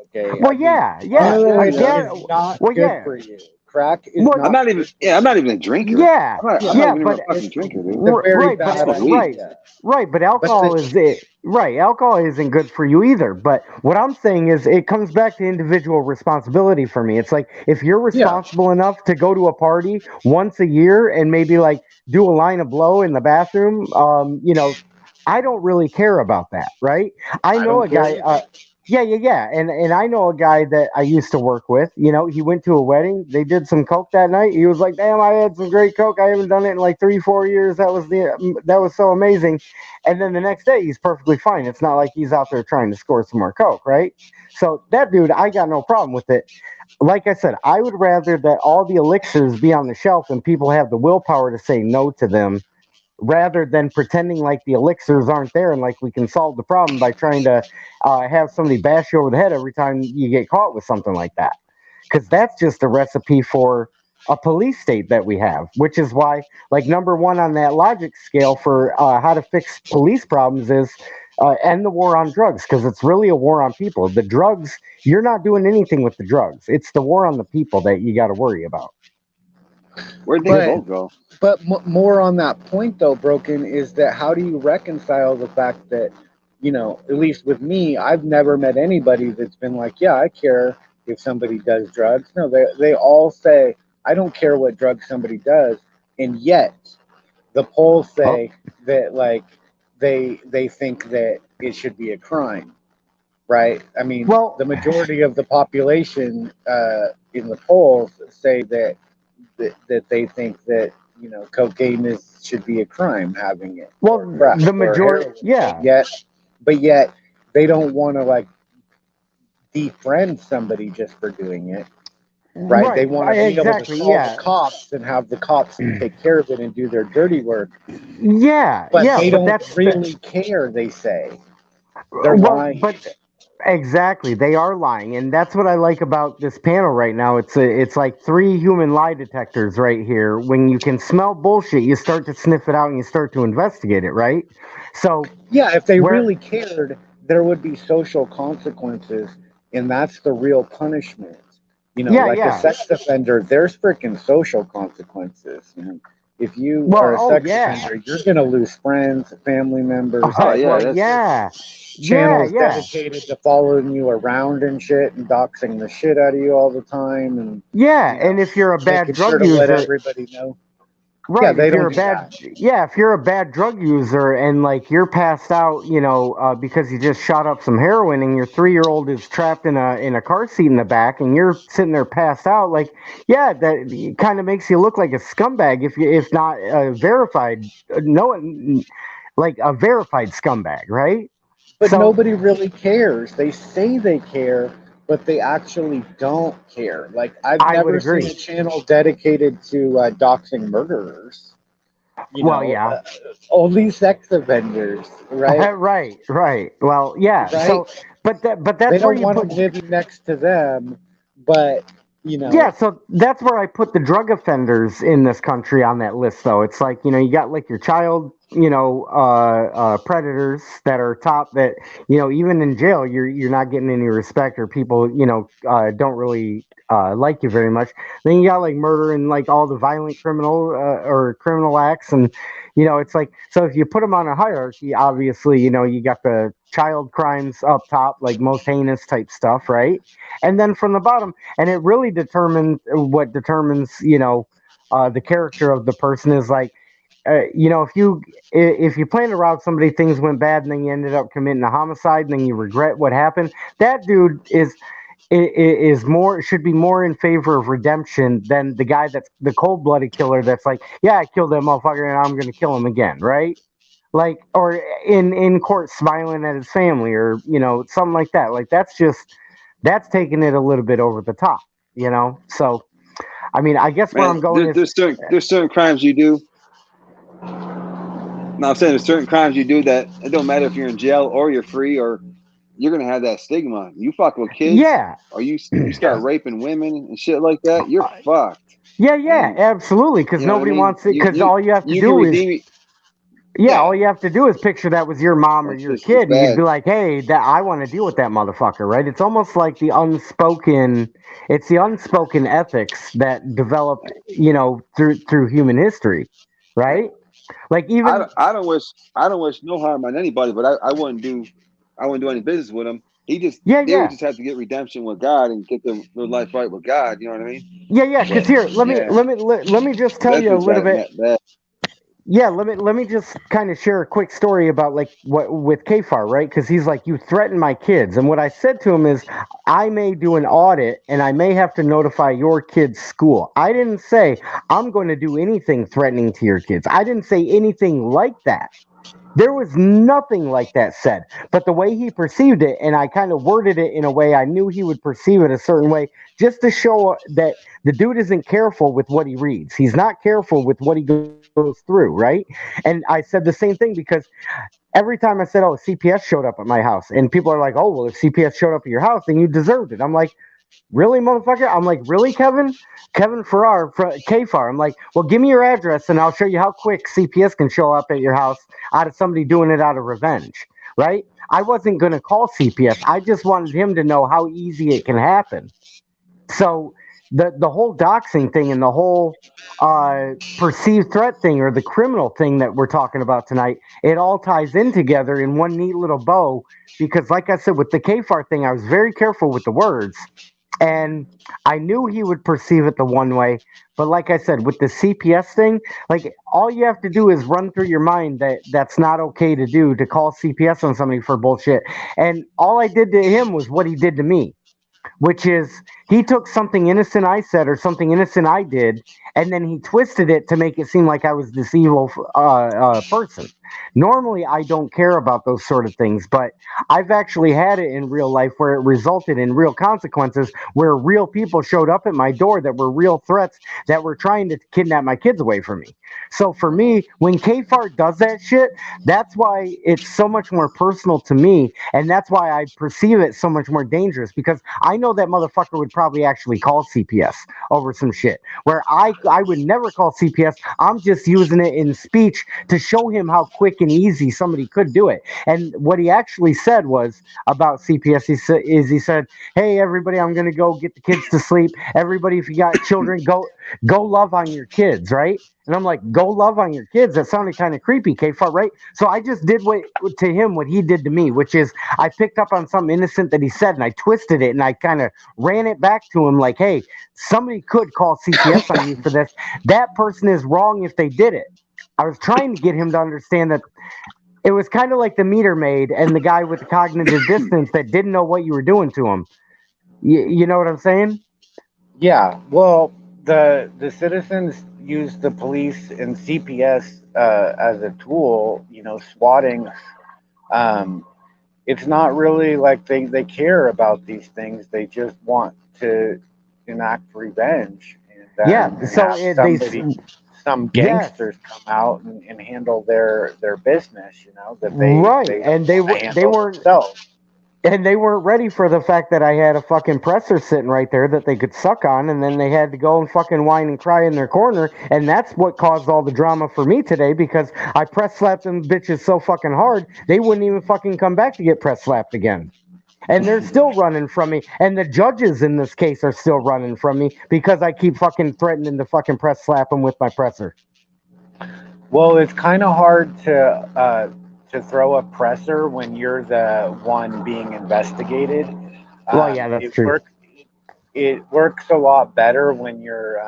[SPEAKER 5] Okay.
[SPEAKER 8] well,
[SPEAKER 5] I mean,
[SPEAKER 8] yeah, I
[SPEAKER 5] heroin
[SPEAKER 8] get.
[SPEAKER 5] is not
[SPEAKER 8] Well,
[SPEAKER 5] good
[SPEAKER 8] yeah.
[SPEAKER 5] for you. Crack is
[SPEAKER 8] Well,
[SPEAKER 6] I'm
[SPEAKER 5] not
[SPEAKER 6] not even.
[SPEAKER 5] good for
[SPEAKER 6] Yeah, I'm
[SPEAKER 5] you.
[SPEAKER 6] not even a drinker.
[SPEAKER 8] yeah,
[SPEAKER 6] I'm not
[SPEAKER 5] Yeah.
[SPEAKER 8] yeah,
[SPEAKER 6] even a
[SPEAKER 8] but
[SPEAKER 6] fucking drinker,
[SPEAKER 5] It's a
[SPEAKER 6] dude.
[SPEAKER 5] very
[SPEAKER 8] right,
[SPEAKER 6] I
[SPEAKER 8] but
[SPEAKER 5] bad
[SPEAKER 6] smoke weed.
[SPEAKER 5] idea.
[SPEAKER 8] right, but
[SPEAKER 5] But
[SPEAKER 8] alcohol
[SPEAKER 5] the
[SPEAKER 8] is it. Right, alcohol isn't good for you either. But what I'm saying is, it comes back to individual responsibility for me. It's like if you're
[SPEAKER 5] yeah.
[SPEAKER 8] responsible enough to go to a party once a year and maybe like do a line of blow in the bathroom, I don't really care about that, right? I
[SPEAKER 5] I
[SPEAKER 8] know
[SPEAKER 5] don't
[SPEAKER 8] a
[SPEAKER 5] care
[SPEAKER 8] guy.
[SPEAKER 5] either.
[SPEAKER 8] Yeah, and I know a guy that I used to work with. He went to a wedding. They did some coke that night. He was like, "Damn, I had some great coke. I haven't done it in like 3, 4 years. That was so amazing." And then the next day, he's perfectly fine. It's not like he's out there trying to score some more coke, right? So that dude, I got no problem with it. Like I said, I would rather that all the elixirs be on the shelf and people have the willpower to say no to them rather than pretending like the elixirs aren't there and like we can solve the problem by trying to have somebody bash you over the head every time you get caught with something like that. Because that's just a recipe for a police state that we have, which is why, like, number one on that logic scale for how to fix police problems is end the war on drugs, because it's really a war on people. The drugs, you're not doing anything with the drugs. It's the war on the people that you got to worry about.
[SPEAKER 6] Where'd they
[SPEAKER 5] But
[SPEAKER 6] both go?
[SPEAKER 5] but more on that point though, Broken, is that how do you reconcile the fact that, at least with me, I've never met anybody that's been like, yeah, I care if somebody does drugs. No, they all say, I don't care what drug somebody does, and yet the polls
[SPEAKER 8] Oh,
[SPEAKER 5] say that, like, they think that it should be a crime, right? I mean,
[SPEAKER 8] well,
[SPEAKER 5] the majority of the population in the polls say that they think that, cocaine should be a crime, having it,
[SPEAKER 8] well,
[SPEAKER 5] or crack
[SPEAKER 8] the
[SPEAKER 5] or
[SPEAKER 8] majority,
[SPEAKER 5] heroin,
[SPEAKER 8] yeah.
[SPEAKER 5] but yet they don't want to, like, defriend somebody just for doing it, right? They
[SPEAKER 8] Right,
[SPEAKER 5] want to be able to
[SPEAKER 8] exactly,
[SPEAKER 5] call the
[SPEAKER 8] yeah.
[SPEAKER 5] cops and have the cops take care of it and do their dirty work,
[SPEAKER 8] Yeah,
[SPEAKER 5] but
[SPEAKER 8] yeah,
[SPEAKER 5] they
[SPEAKER 8] but
[SPEAKER 5] don't
[SPEAKER 8] that's the,
[SPEAKER 5] really care. They say they're
[SPEAKER 8] well,
[SPEAKER 5] lying.
[SPEAKER 8] but exactly, they are lying, and that's what I like about this panel right now. It's like three human lie detectors right here. When you can smell bullshit, you start to sniff it out and you start to investigate it, right? So
[SPEAKER 5] Yeah, if they
[SPEAKER 8] where,
[SPEAKER 5] really cared, there would be social consequences, and that's the real punishment.
[SPEAKER 8] yeah,
[SPEAKER 5] Like a
[SPEAKER 8] yeah,
[SPEAKER 5] sex offender, there's freaking social consequences. If you
[SPEAKER 8] well,
[SPEAKER 5] are a
[SPEAKER 8] oh
[SPEAKER 5] sex
[SPEAKER 8] yeah,
[SPEAKER 5] offender, you're gonna lose friends, family members,
[SPEAKER 6] Oh yeah,
[SPEAKER 8] well,
[SPEAKER 6] that's
[SPEAKER 8] yeah, yeah,
[SPEAKER 5] channels
[SPEAKER 8] yeah,
[SPEAKER 5] dedicated to following you around and shit, and doxing the shit out of you all the time, and
[SPEAKER 8] yeah.
[SPEAKER 5] you know,
[SPEAKER 8] And if you're a bad
[SPEAKER 5] making sure
[SPEAKER 8] drug
[SPEAKER 5] to let
[SPEAKER 8] user,
[SPEAKER 5] everybody know. Yeah,
[SPEAKER 8] right,
[SPEAKER 5] they
[SPEAKER 8] if you're
[SPEAKER 5] don't
[SPEAKER 8] a
[SPEAKER 5] do
[SPEAKER 8] bad,
[SPEAKER 5] that.
[SPEAKER 8] yeah, if you're a bad drug user and like you're passed out, because you just shot up some heroin and your 3-year-old is trapped in a car seat in the back and you're sitting there passed out, like, yeah, that kind of makes you look like a scumbag if not verified, no, like a verified scumbag, right?
[SPEAKER 5] But
[SPEAKER 8] So
[SPEAKER 5] nobody really cares. They say they care, but they actually don't care. Like, I've
[SPEAKER 8] I would
[SPEAKER 5] never seen
[SPEAKER 8] agree.
[SPEAKER 5] a channel dedicated to doxing murderers.
[SPEAKER 8] Well, yeah.
[SPEAKER 5] Only sex offenders, right?
[SPEAKER 8] Right, right. Well, yeah.
[SPEAKER 5] Right?
[SPEAKER 8] So, but
[SPEAKER 5] They
[SPEAKER 8] that's where
[SPEAKER 5] don't
[SPEAKER 8] you
[SPEAKER 5] want
[SPEAKER 8] put.
[SPEAKER 5] them living next to them, but you
[SPEAKER 8] Yeah,
[SPEAKER 5] know,
[SPEAKER 8] so that's where I put the drug offenders in this country on that list, though. It's like, you got like your child, predators that are top that, even in jail, you're not getting any respect or people, don't really like you very much. Then you got like murder and like all the violent criminal or criminal acts. And, it's like, so if you put them on a hierarchy, obviously, you got the child crimes up top, like most heinous type stuff, right? And then from the bottom, and it really determines what determines the character of the person is like if you plan to rob somebody, things went bad and then you ended up committing a homicide and then you regret what happened. That dude is more, should be more in favor of redemption than the guy that's the cold-blooded killer that's like, yeah, I killed that motherfucker and I'm gonna kill him again, right? Like, or in court smiling at his family, or something like that. Like, that's taking it a little bit over the top. So I mean, I guess where
[SPEAKER 6] man.
[SPEAKER 8] I'm going is,
[SPEAKER 6] There's certain crimes you do. No, I'm saying there's certain crimes you do that it don't matter if you're in jail or you're free or you're gonna have that stigma. You fuck with kids
[SPEAKER 8] yeah,
[SPEAKER 6] or you start raping women and shit like that, you're fucked.
[SPEAKER 8] yeah,
[SPEAKER 6] And
[SPEAKER 8] absolutely, because
[SPEAKER 6] you know what I
[SPEAKER 8] nobody
[SPEAKER 6] mean?
[SPEAKER 8] wants it, because all you have to
[SPEAKER 6] You can
[SPEAKER 8] do is,
[SPEAKER 6] redeem it.
[SPEAKER 8] yeah,
[SPEAKER 6] Yeah,
[SPEAKER 8] all you have to do is picture that was your mom or
[SPEAKER 6] that's
[SPEAKER 8] your
[SPEAKER 6] just as
[SPEAKER 8] kid, and you'd
[SPEAKER 6] bad.
[SPEAKER 8] be like, hey, that I want to deal with that motherfucker, right? It's almost like it's the unspoken ethics that develop, through human history, right? Like, even,
[SPEAKER 6] I don't wish no harm on anybody, but I wouldn't do any business with them.
[SPEAKER 8] yeah,
[SPEAKER 6] They would
[SPEAKER 8] yeah.
[SPEAKER 6] just have to get redemption with God and get their life right with God. You know what I mean?
[SPEAKER 8] Yeah, yeah, because
[SPEAKER 6] But
[SPEAKER 8] here, let me
[SPEAKER 5] yeah.
[SPEAKER 8] let me let me just tell
[SPEAKER 6] that's
[SPEAKER 8] you a
[SPEAKER 6] just
[SPEAKER 8] little bit.
[SPEAKER 6] that bad.
[SPEAKER 8] Yeah, let me just kind of share a quick story about like what with Kfar, right? Because he's like, you threaten my kids, and what I said to him is, I may do an audit and I may have to notify your kid's school. I didn't say I'm going to do anything threatening to your kids. I didn't say anything like that. There was nothing like that said, but the way he perceived it, and I kind of worded it in a way I knew he would perceive it a certain way, just to show that the dude isn't careful with what he reads. He's not careful with what he goes through, right? And I said the same thing because every time I said, "Oh, CPS showed up at my house," and people are like, "Oh, well, if CPS showed up at your house, then you deserved it." I'm like, really, motherfucker? I'm like, really, Kevin? Kevin Farrar, KFAR. I'm like, well, give me your address and I'll show you how quick CPS can show up at your house out of somebody doing it out of revenge, right? I wasn't going to call CPS. I just wanted him to know how easy it can happen. So the whole doxing thing and the whole perceived threat thing or the criminal thing that we're talking about tonight, it all ties in together in one neat little bow. Because, like I said, with the KFAR thing, I was very careful with the words. And I knew he would perceive it the one way. But like I said, with the CPS thing, like all you have to do is run through your mind that that's not okay to do, to call CPS on somebody for bullshit. And all I did to him was what he did to me, which is he took something innocent I said or something innocent I did, and then he twisted it to make it seem like I was this evil person. Normally, I don't care about those sort of things, but I've actually had it in real life where it resulted in real consequences, where real people showed up at my door that were real threats that were trying to kidnap my kids away from me. So for me, when KFAR does that shit, that's why it's so much more personal to me, and that's why I perceive it so much more dangerous, because I know that motherfucker would probably actually call CPS over some shit. Where I would never call CPS. I'm just using it in speech to show him how quick and easy somebody could do it. And what he actually said was about CPS. He said, "Hey everybody, I'm gonna go get the kids to sleep. Everybody, if you got children, go love on your kids, right?" And I'm like, "Go love on your kids." That sounded kind of creepy, K-Far, right? So I just did to him what he did to me, which is I picked up on something innocent that he said and I twisted it and I kind of ran it back to him like, "Hey, somebody could call CPS on you for this. That person is wrong if they did it." I was trying to get him to understand that it was kind of like the meter maid and the guy with the cognitive dissonance that didn't know what you were doing to him. You know what I'm saying?
[SPEAKER 5] Yeah, well, the citizens use the police and CPS as a tool. You know, swatting. Um, it's not really like they care about these things. They just want to enact revenge
[SPEAKER 8] Yeah.
[SPEAKER 5] and
[SPEAKER 8] So
[SPEAKER 5] have some
[SPEAKER 8] yes.
[SPEAKER 5] gangsters come out and handle their business. You know that
[SPEAKER 8] Right,
[SPEAKER 5] they
[SPEAKER 8] and
[SPEAKER 5] don't want to
[SPEAKER 8] they
[SPEAKER 5] handle
[SPEAKER 8] weren't
[SPEAKER 5] themselves.
[SPEAKER 8] ready for the fact that I had a fucking presser sitting right there that they could suck on, and then they had to go and fucking whine and cry in their corner, and that's what caused all the drama for me today because I press slapped them bitches so fucking hard they wouldn't even fucking come back to get press slapped again. And they're still running from me, and the judges in this case are still running from me because I keep fucking threatening to fucking press slap them with my presser.
[SPEAKER 5] Well, it's kind of hard to throw a presser when you're the one being investigated.
[SPEAKER 8] Well, yeah, that's
[SPEAKER 5] It
[SPEAKER 8] true.
[SPEAKER 5] works a lot better when you're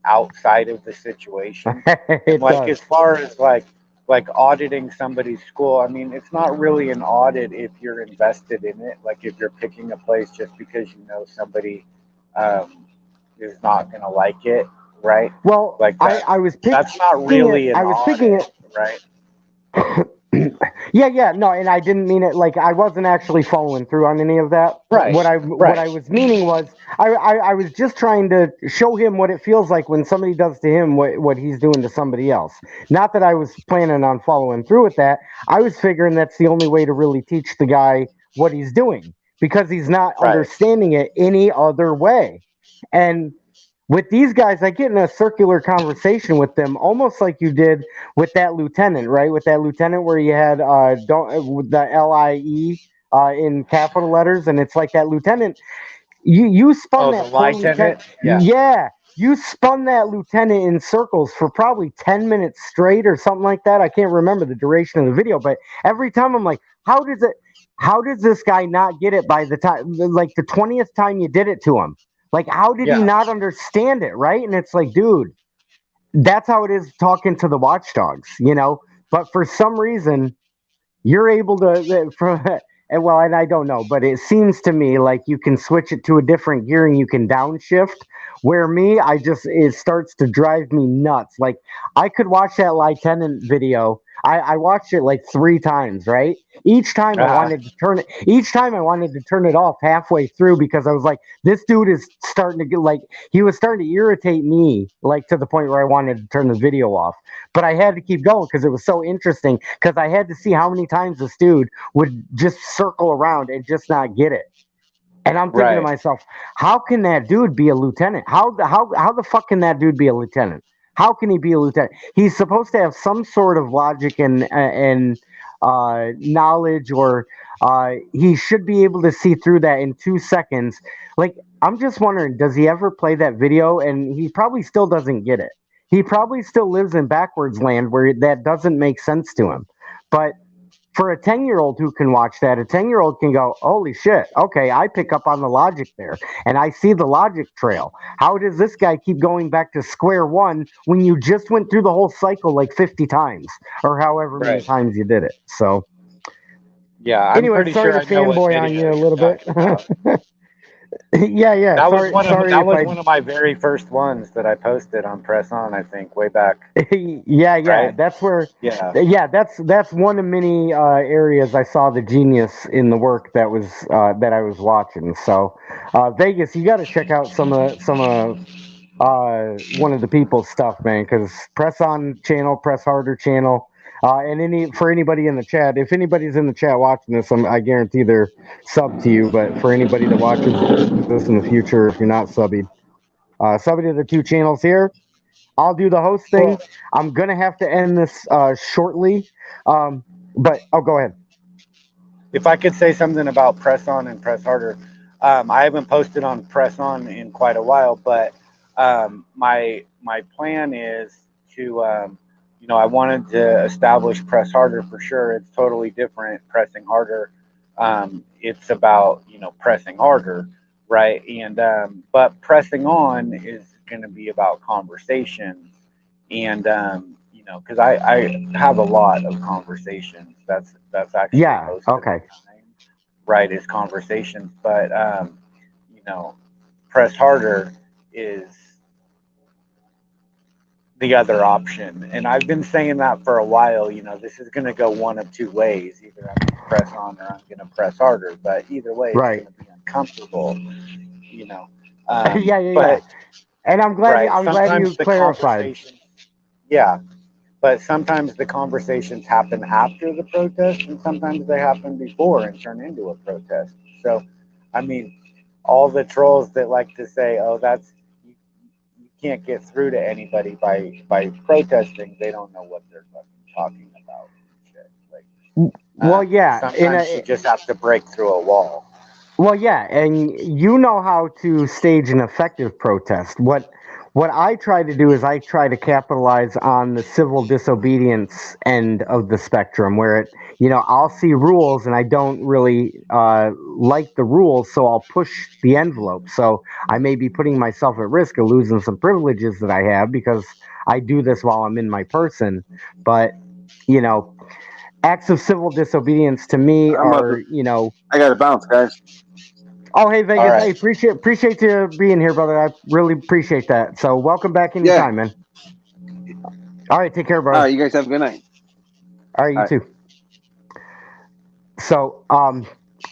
[SPEAKER 5] outside of the situation. And
[SPEAKER 8] It
[SPEAKER 5] like
[SPEAKER 8] does.
[SPEAKER 5] as far as like auditing somebody's school, I mean, it's not really an audit if you're invested in it. Like if you're picking a place just because you know somebody is not going to like it, right?
[SPEAKER 8] Well,
[SPEAKER 5] Like
[SPEAKER 8] I was
[SPEAKER 5] that's not
[SPEAKER 8] picking it.
[SPEAKER 5] really an
[SPEAKER 8] I was picking
[SPEAKER 5] audit,
[SPEAKER 8] it.
[SPEAKER 5] right?
[SPEAKER 8] Yeah, no, and I didn't mean it like I wasn't actually following through on any of that.
[SPEAKER 5] Right,
[SPEAKER 8] What I
[SPEAKER 5] right.
[SPEAKER 8] was meaning was I was just trying to show him what it feels like when somebody does to him what he's doing to somebody else. Not that I was planning on following through with that. I was figuring that's the only way to really teach the guy what he's doing because he's not
[SPEAKER 5] Right.
[SPEAKER 8] understanding it any other way. And with these guys, I get in a circular conversation with them, almost like you did with that lieutenant, right? With that lieutenant where you had don't with the LIE in capital letters, and it's like that lieutenant. You spun
[SPEAKER 5] Oh, the
[SPEAKER 8] that poor lieutenant.
[SPEAKER 5] lieutenant? Yeah.
[SPEAKER 8] Yeah, you spun that lieutenant in circles for probably 10 minutes straight or something like that. I can't remember the duration of the video, but every time I'm like, how does it? How does this guy not get it by the time, like the 20th time you did it to him? Like, how did he
[SPEAKER 5] Yeah.
[SPEAKER 8] not understand it, right? And it's like, dude, that's how it is talking to the watchdogs, you know? But for some reason, you're able to, and well, and I don't know, but it seems to me like you can switch it to a different gear and you can downshift. Where me, it starts to drive me nuts. Like, I could watch that lieutenant video. I watched it like 3 times, right?
[SPEAKER 5] Uh-huh.
[SPEAKER 8] Each time I wanted to turn it off halfway through because I was like, this dude is starting to get like, he was starting to irritate me, like to the point where I wanted to turn the video off. But I had to keep going because it was so interesting because I had to see how many times this dude would just circle around and just not get it. And I'm thinking to
[SPEAKER 5] Right.
[SPEAKER 8] myself, how can that dude be a lieutenant? How the fuck can that dude be a lieutenant? How can he be a lieutenant? He's supposed to have some sort of logic and knowledge, or he should be able to see through that in 2 seconds. Like, I'm just wondering, does he ever play that video? And he probably still doesn't get it. He probably still lives in backwards land where that doesn't make sense to him. But for a 10-year-old who can watch that, a 10-year-old can go, holy shit, okay, I pick up on the logic there and I see the logic trail. How does this guy keep going back to square one when you just went through the whole cycle like 50 times or however many
[SPEAKER 5] Right.
[SPEAKER 8] times you did it? So,
[SPEAKER 5] Yeah, I'm
[SPEAKER 8] anyway,
[SPEAKER 5] pretty
[SPEAKER 8] sorry
[SPEAKER 5] sure
[SPEAKER 8] to
[SPEAKER 5] I know what
[SPEAKER 8] fanboy on
[SPEAKER 5] video
[SPEAKER 8] you a
[SPEAKER 5] you're
[SPEAKER 8] little bit.
[SPEAKER 5] talking about.
[SPEAKER 8] Yeah.
[SPEAKER 5] That was
[SPEAKER 8] Sorry if I.
[SPEAKER 5] one of my very first ones that I posted on Press On, I think, way back.
[SPEAKER 8] Yeah.
[SPEAKER 5] Right?
[SPEAKER 8] That's where.
[SPEAKER 5] Yeah.
[SPEAKER 8] Yeah, that's one of many areas I saw the genius in the work that I was watching. So, Vegas, you got to check out some of one of the people's stuff, man. Because Press On channel, Press Harder channel, and for anybody in the chat, if anybody's in the chat watching this, I guarantee they're sub to you. But for anybody that watches this in the future, if you're not subbed, sub to the two channels here. I'll do the hosting. I'm gonna have to end this shortly, but go ahead.
[SPEAKER 5] If I could say something about Press On and Press Harder, I haven't posted on Press On in quite a while, but my plan is to, I wanted to establish Press Harder for sure. It's totally different. Pressing Harder, it's about pressing harder, right? And but Pressing On is going to be about conversations, and because I have a lot of conversations. That's actually
[SPEAKER 8] Yeah.
[SPEAKER 5] most of the
[SPEAKER 8] Okay.
[SPEAKER 5] time, right? Is conversations, but Press Harder is the other option. And I've been saying that for a while. This is going to go one of two ways. Either I'm going to press on or I'm going to press harder. But either way, it's
[SPEAKER 8] Right.
[SPEAKER 5] going to be uncomfortable.
[SPEAKER 8] Yeah.
[SPEAKER 5] But
[SPEAKER 8] And I'm glad
[SPEAKER 5] right,
[SPEAKER 8] I'm glad you
[SPEAKER 5] sometimes the
[SPEAKER 8] clarified.
[SPEAKER 5] conversations, yeah, but sometimes the conversations happen after the protest, and sometimes they happen before and turn into a protest. So, I mean, all the trolls that like to say, "Oh, you can't get through to anybody by protesting," they don't know what they're fucking talking about. Shit. Like,
[SPEAKER 8] Well, yeah.
[SPEAKER 5] sometimes you just have to break through a wall.
[SPEAKER 8] Well, yeah, and you know how to stage an effective protest. What I try to do is I try to capitalize on the civil disobedience end of the spectrum, where I'll see rules and I don't really like the rules, so I'll push the envelope. So I may be putting myself at risk of losing some privileges that I have because I do this while I'm in my person. But you know, acts of civil disobedience to me are
[SPEAKER 6] I got to bounce, guys.
[SPEAKER 8] Oh, hey Vegas!
[SPEAKER 5] right.
[SPEAKER 8] Hey, appreciate you being here, brother. I really appreciate that. So, welcome back anytime, man. All right, take care, brother.
[SPEAKER 6] All right, you guys have a good night.
[SPEAKER 8] All right, you too. So,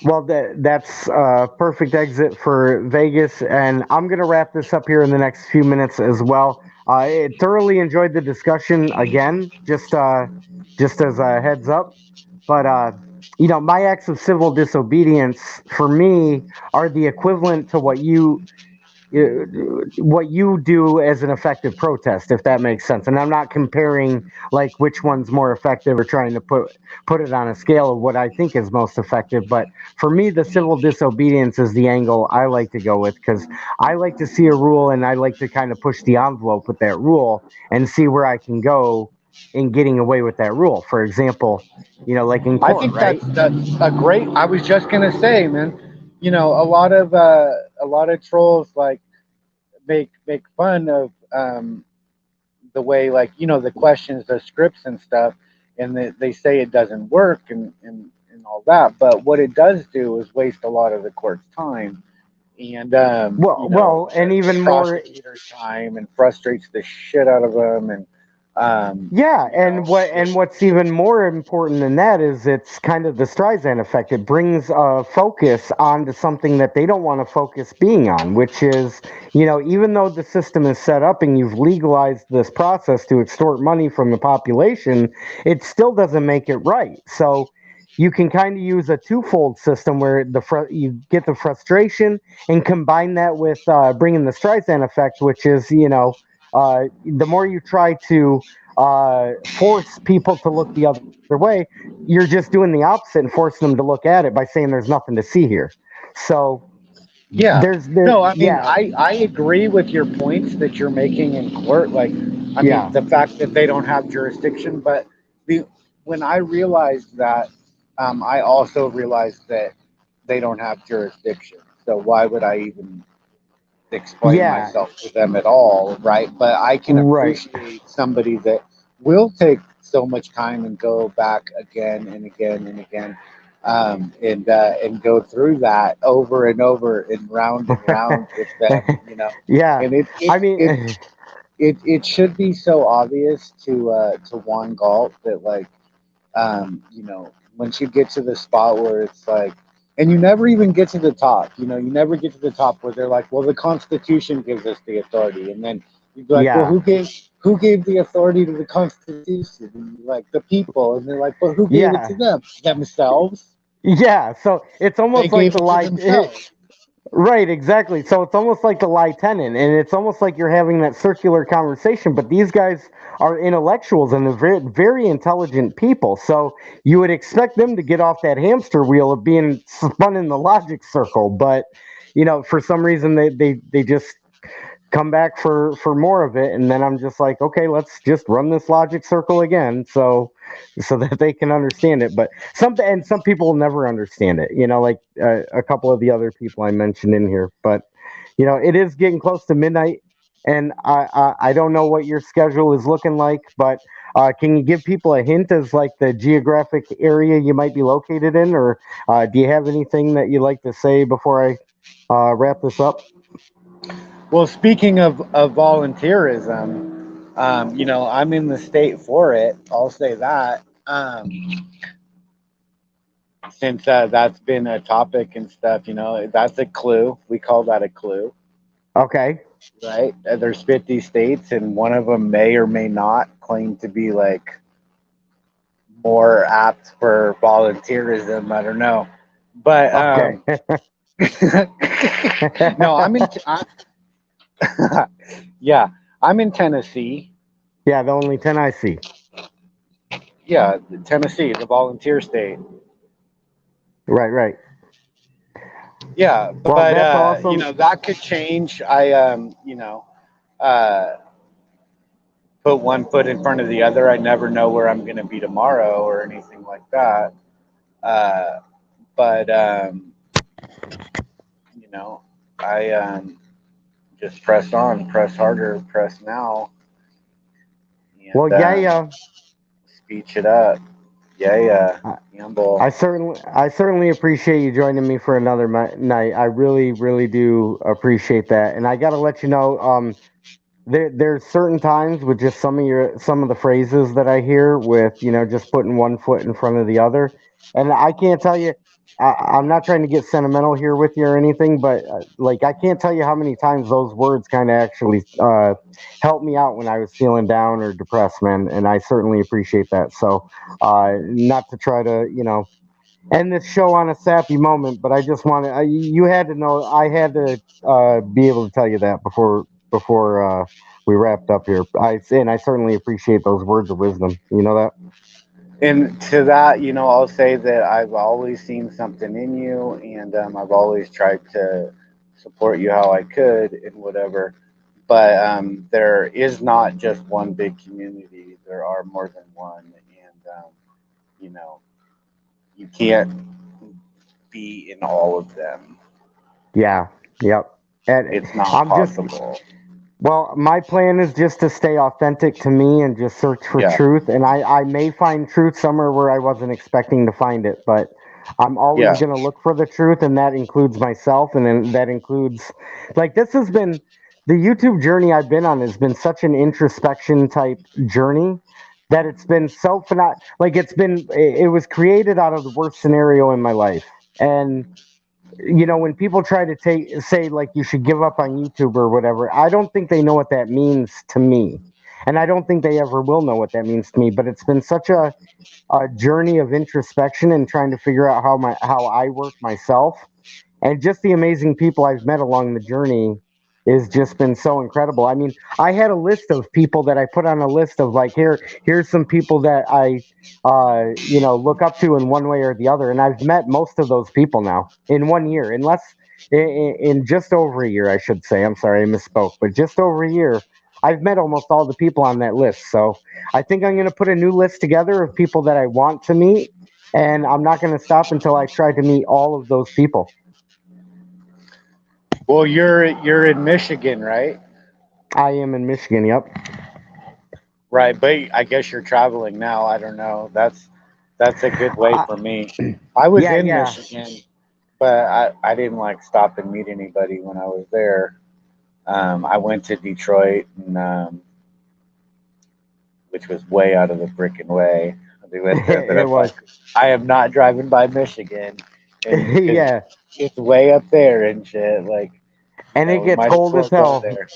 [SPEAKER 8] well, that's a perfect exit for Vegas, and I'm gonna wrap this up here in the next few minutes as well. I thoroughly enjoyed the discussion again, just as a heads up. But my acts of civil disobedience for me are the equivalent to what you do as an effective protest, if that makes sense. And I'm not comparing like which one's more effective or trying to put it on a scale of what I think is most effective. But for me, the civil disobedience is the angle I like to go with, because I like to see a rule and I like to kind of push the envelope with that rule and see where I can go in getting away with that rule. For example, like in court,
[SPEAKER 5] I think
[SPEAKER 8] right?
[SPEAKER 5] that's a great. I was just gonna say, man. A lot of trolls like make fun of the way, like, the questions, the scripts and stuff, and they say it doesn't work and all that. But what it does do is waste a lot of the court's time, and
[SPEAKER 8] and even
[SPEAKER 5] the
[SPEAKER 8] more.
[SPEAKER 5] prosecutor's time, and frustrates the shit out of them, and
[SPEAKER 8] Yeah, and what's even more important than that is it's kind of the Streisand effect. It brings focus onto something that they don't want to focus being on, which is, even though the system is set up and you've legalized this process to extort money from the population, it still doesn't make it right. So, you can kind of use a twofold system where you get the frustration and combine that with bringing the Streisand effect, which is, the more you try to force people to look the other way, you're just doing the opposite and forcing them to look at it by saying there's nothing to see here. So
[SPEAKER 5] Yeah. No, I mean,
[SPEAKER 8] yeah,
[SPEAKER 5] I agree with your points that you're making in court. Like, I mean,
[SPEAKER 8] yeah,
[SPEAKER 5] the fact that they don't have jurisdiction, but the when I realized that, I also realized that they don't have jurisdiction. So why would I even explain
[SPEAKER 8] yeah,
[SPEAKER 5] myself to them at all, right? But I can
[SPEAKER 8] right.
[SPEAKER 5] appreciate somebody that will take so much time and go back again and again and again, and go through that over and over and round with them, you know.
[SPEAKER 8] Yeah,
[SPEAKER 5] And
[SPEAKER 8] I mean,
[SPEAKER 5] it should be so obvious to one Galt that, like, once you get to the spot where it's like, and you never even get to the top, you never get to the top where they're like, well, the Constitution gives us the authority, and then you'd be like, well,
[SPEAKER 8] yeah,
[SPEAKER 5] who gave the authority to the Constitution? And you're like, the people, and they're like, but who gave it
[SPEAKER 8] yeah,
[SPEAKER 5] to them? Themselves.
[SPEAKER 8] yeah. So it's
[SPEAKER 5] They
[SPEAKER 8] almost like
[SPEAKER 5] gave
[SPEAKER 8] the
[SPEAKER 5] it to
[SPEAKER 8] lie.
[SPEAKER 5] themselves.
[SPEAKER 8] Right, exactly. So it's almost like the lieutenant, and it's almost like you're having that circular conversation. But these guys are intellectuals and they're very, very intelligent people. So you would expect them to get off that hamster wheel of being spun in the logic circle. But for some reason they just come back for more of it, and then I'm just like, okay, let's just run this logic circle again, so that they can understand it. But some people will never understand it, like a couple of the other people I mentioned in here. But it is getting close to midnight, and I don't know what your schedule is looking like, but can you give people a hint as like the geographic area you might be located in, or do you have anything that you'd like to say before I wrap this up?
[SPEAKER 5] Well, speaking of volunteerism, I'm in the state for it. I'll say that. Since that's been a topic and stuff, that's a clue. We call that a clue,
[SPEAKER 8] Okay.
[SPEAKER 5] right? There's 50 states, and one of them may or may not claim to be like more apt for volunteerism. I don't know, but
[SPEAKER 8] Okay.
[SPEAKER 5] no, yeah, I'm in Tennessee.
[SPEAKER 8] Yeah, the only 10 I see.
[SPEAKER 5] Yeah, Tennessee is a volunteer state.
[SPEAKER 8] Right, right.
[SPEAKER 5] Yeah,
[SPEAKER 8] Well,
[SPEAKER 5] but
[SPEAKER 8] that's awesome.
[SPEAKER 5] that could change. I uh, put one foot in front of the other. I never know where I'm going to be tomorrow or anything like that. Uh, but you know, I just press on, press harder, press now,
[SPEAKER 8] Well,
[SPEAKER 5] and
[SPEAKER 8] yeah, yeah.
[SPEAKER 5] speech it up. Yeah, yeah,
[SPEAKER 8] I,
[SPEAKER 5] gamble.
[SPEAKER 8] I certainly appreciate you joining me for another night. I really, really do appreciate that. And I got to let you know, there's certain times with just some of the phrases that I hear with just putting one foot in front of the other, and I can't tell you. I'm not trying to get sentimental here with you or anything, but like I can't tell you how many times those words kind of actually helped me out when I was feeling down or depressed, man. And I certainly appreciate that. So, not to try to end this show on a sappy moment, but I just wanted you had to know I had to be able to tell you that before we wrapped up here. I certainly appreciate those words of wisdom. You know that.
[SPEAKER 5] And to that, I'll say that I've always seen something in you, and I've always tried to support you how I could and whatever. But there is not just one big community. There are more than one, and you know, you can't be in all of them.
[SPEAKER 8] Yeah. Yep. And
[SPEAKER 5] It's not
[SPEAKER 8] I'm just
[SPEAKER 5] possible.
[SPEAKER 8] well, my plan is just to stay authentic to me and just search for
[SPEAKER 5] Yeah,
[SPEAKER 8] truth. And I may find truth somewhere where I wasn't expecting to find it, but I'm always
[SPEAKER 5] yeah,
[SPEAKER 8] going to look for the truth. And that includes myself. And then that includes, like, this has been the YouTube journey I've been on has been such an introspection type journey that it's been so like, it was created out of the worst scenario in my life. And when people try to say like you should give up on YouTube or whatever, I don't think they know what that means to me. and I don't think they ever will know what that means to me. But it's been such a journey of introspection and trying to figure out how I work myself, and just the amazing people I've met along the journey has just been so incredible. I mean, I had a list of people that I put on a list of like, here's some people that I look up to in one way or the other, and I've met most of those people now in 1 year, in just over a year, I should say. I'm sorry, I misspoke, but just over a year, I've met almost all the people on that list. So I think I'm going to put a new list together of people that I want to meet, and I'm not going to stop until I try to meet all of those people.
[SPEAKER 5] Well, you're in Michigan, right?
[SPEAKER 8] I am in Michigan. Yep.
[SPEAKER 5] Right, but I guess you're traveling now. I don't know. That's a good way
[SPEAKER 8] Uh,
[SPEAKER 5] for me. I was
[SPEAKER 8] yeah,
[SPEAKER 5] in
[SPEAKER 8] yeah.
[SPEAKER 5] Michigan, but I didn't like stop and meet anybody when I was there. I went to Detroit, and which was way out of the freaking way. We went there, but
[SPEAKER 8] It
[SPEAKER 5] I'm
[SPEAKER 8] was.
[SPEAKER 5] like, I am not driving by Michigan, and because
[SPEAKER 8] Yeah,
[SPEAKER 5] it's way up there and shit. Like,
[SPEAKER 8] and it
[SPEAKER 5] we
[SPEAKER 8] gets
[SPEAKER 5] might as
[SPEAKER 8] cold
[SPEAKER 5] well
[SPEAKER 8] as
[SPEAKER 5] go
[SPEAKER 8] hell.
[SPEAKER 5] there.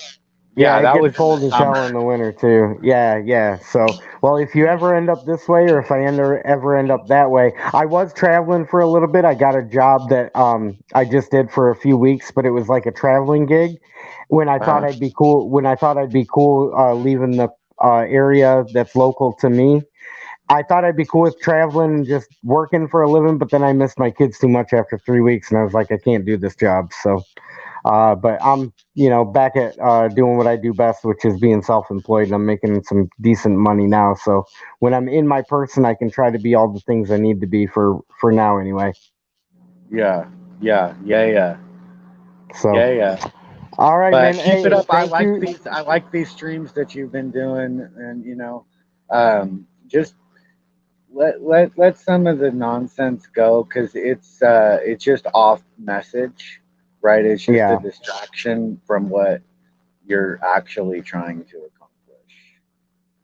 [SPEAKER 8] Yeah,
[SPEAKER 5] Yeah,
[SPEAKER 8] it
[SPEAKER 5] that
[SPEAKER 8] gets
[SPEAKER 5] was in the
[SPEAKER 8] cold as hell in
[SPEAKER 5] summer.
[SPEAKER 8] the winter too. Yeah, yeah. So, well, if you ever end up this way, or if I ever end up that way, I was traveling for a little bit. I got a job that I just did for a few weeks, but it was like a traveling gig.
[SPEAKER 5] Uh-huh.
[SPEAKER 8] When I thought I'd be cool leaving the area that's local to me, I thought I'd be cool with traveling and just working for a living. But then I missed my kids too much after 3 weeks, and I was like, I can't do this job. So. But I'm, back at doing what I do best, which is being self-employed, and I'm making some decent money now. So when I'm in my person, I can try to be all the things I need to be for now, anyway.
[SPEAKER 5] Yeah, yeah.
[SPEAKER 8] So,
[SPEAKER 5] Yeah.
[SPEAKER 8] all right,
[SPEAKER 5] But
[SPEAKER 8] man.
[SPEAKER 5] keep it
[SPEAKER 8] Hey,
[SPEAKER 5] up.
[SPEAKER 8] thank you.
[SPEAKER 5] I like these streams that you've been doing, and just let some of the nonsense go because it's just off message, right? It's just a
[SPEAKER 8] Yeah.
[SPEAKER 5] distraction from what you're actually trying to accomplish.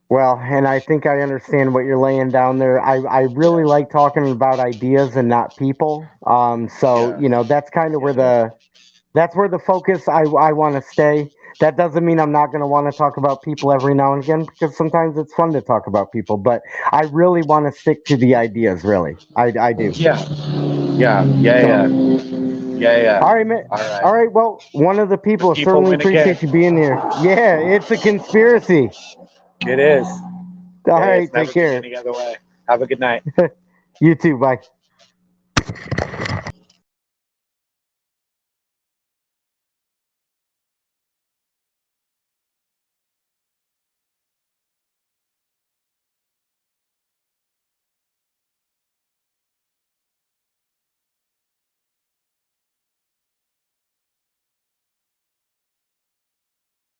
[SPEAKER 8] Well, and I think I understand what you're laying down there. I really
[SPEAKER 5] Yeah,
[SPEAKER 8] like talking about ideas and not people. So
[SPEAKER 5] yeah,
[SPEAKER 8] that's kind of where
[SPEAKER 5] yeah,
[SPEAKER 8] that's where the focus I want to stay. That doesn't mean I'm not going to want to talk about people every now and again because sometimes it's fun to talk about people, but I really want to stick to the ideas, really. I do.
[SPEAKER 5] yeah,
[SPEAKER 8] So,
[SPEAKER 5] yeah.
[SPEAKER 8] all right, man.
[SPEAKER 5] All right,
[SPEAKER 8] All right. Well, one of the
[SPEAKER 5] the
[SPEAKER 8] people
[SPEAKER 5] people
[SPEAKER 8] certainly
[SPEAKER 5] win again.
[SPEAKER 8] appreciate you being here. Yeah, it's a conspiracy.
[SPEAKER 5] It is.
[SPEAKER 8] All
[SPEAKER 5] Yeah,
[SPEAKER 8] right.
[SPEAKER 5] it's
[SPEAKER 8] Take
[SPEAKER 5] never been
[SPEAKER 8] care.
[SPEAKER 5] any other way. Have a good night.
[SPEAKER 8] You too. Bye.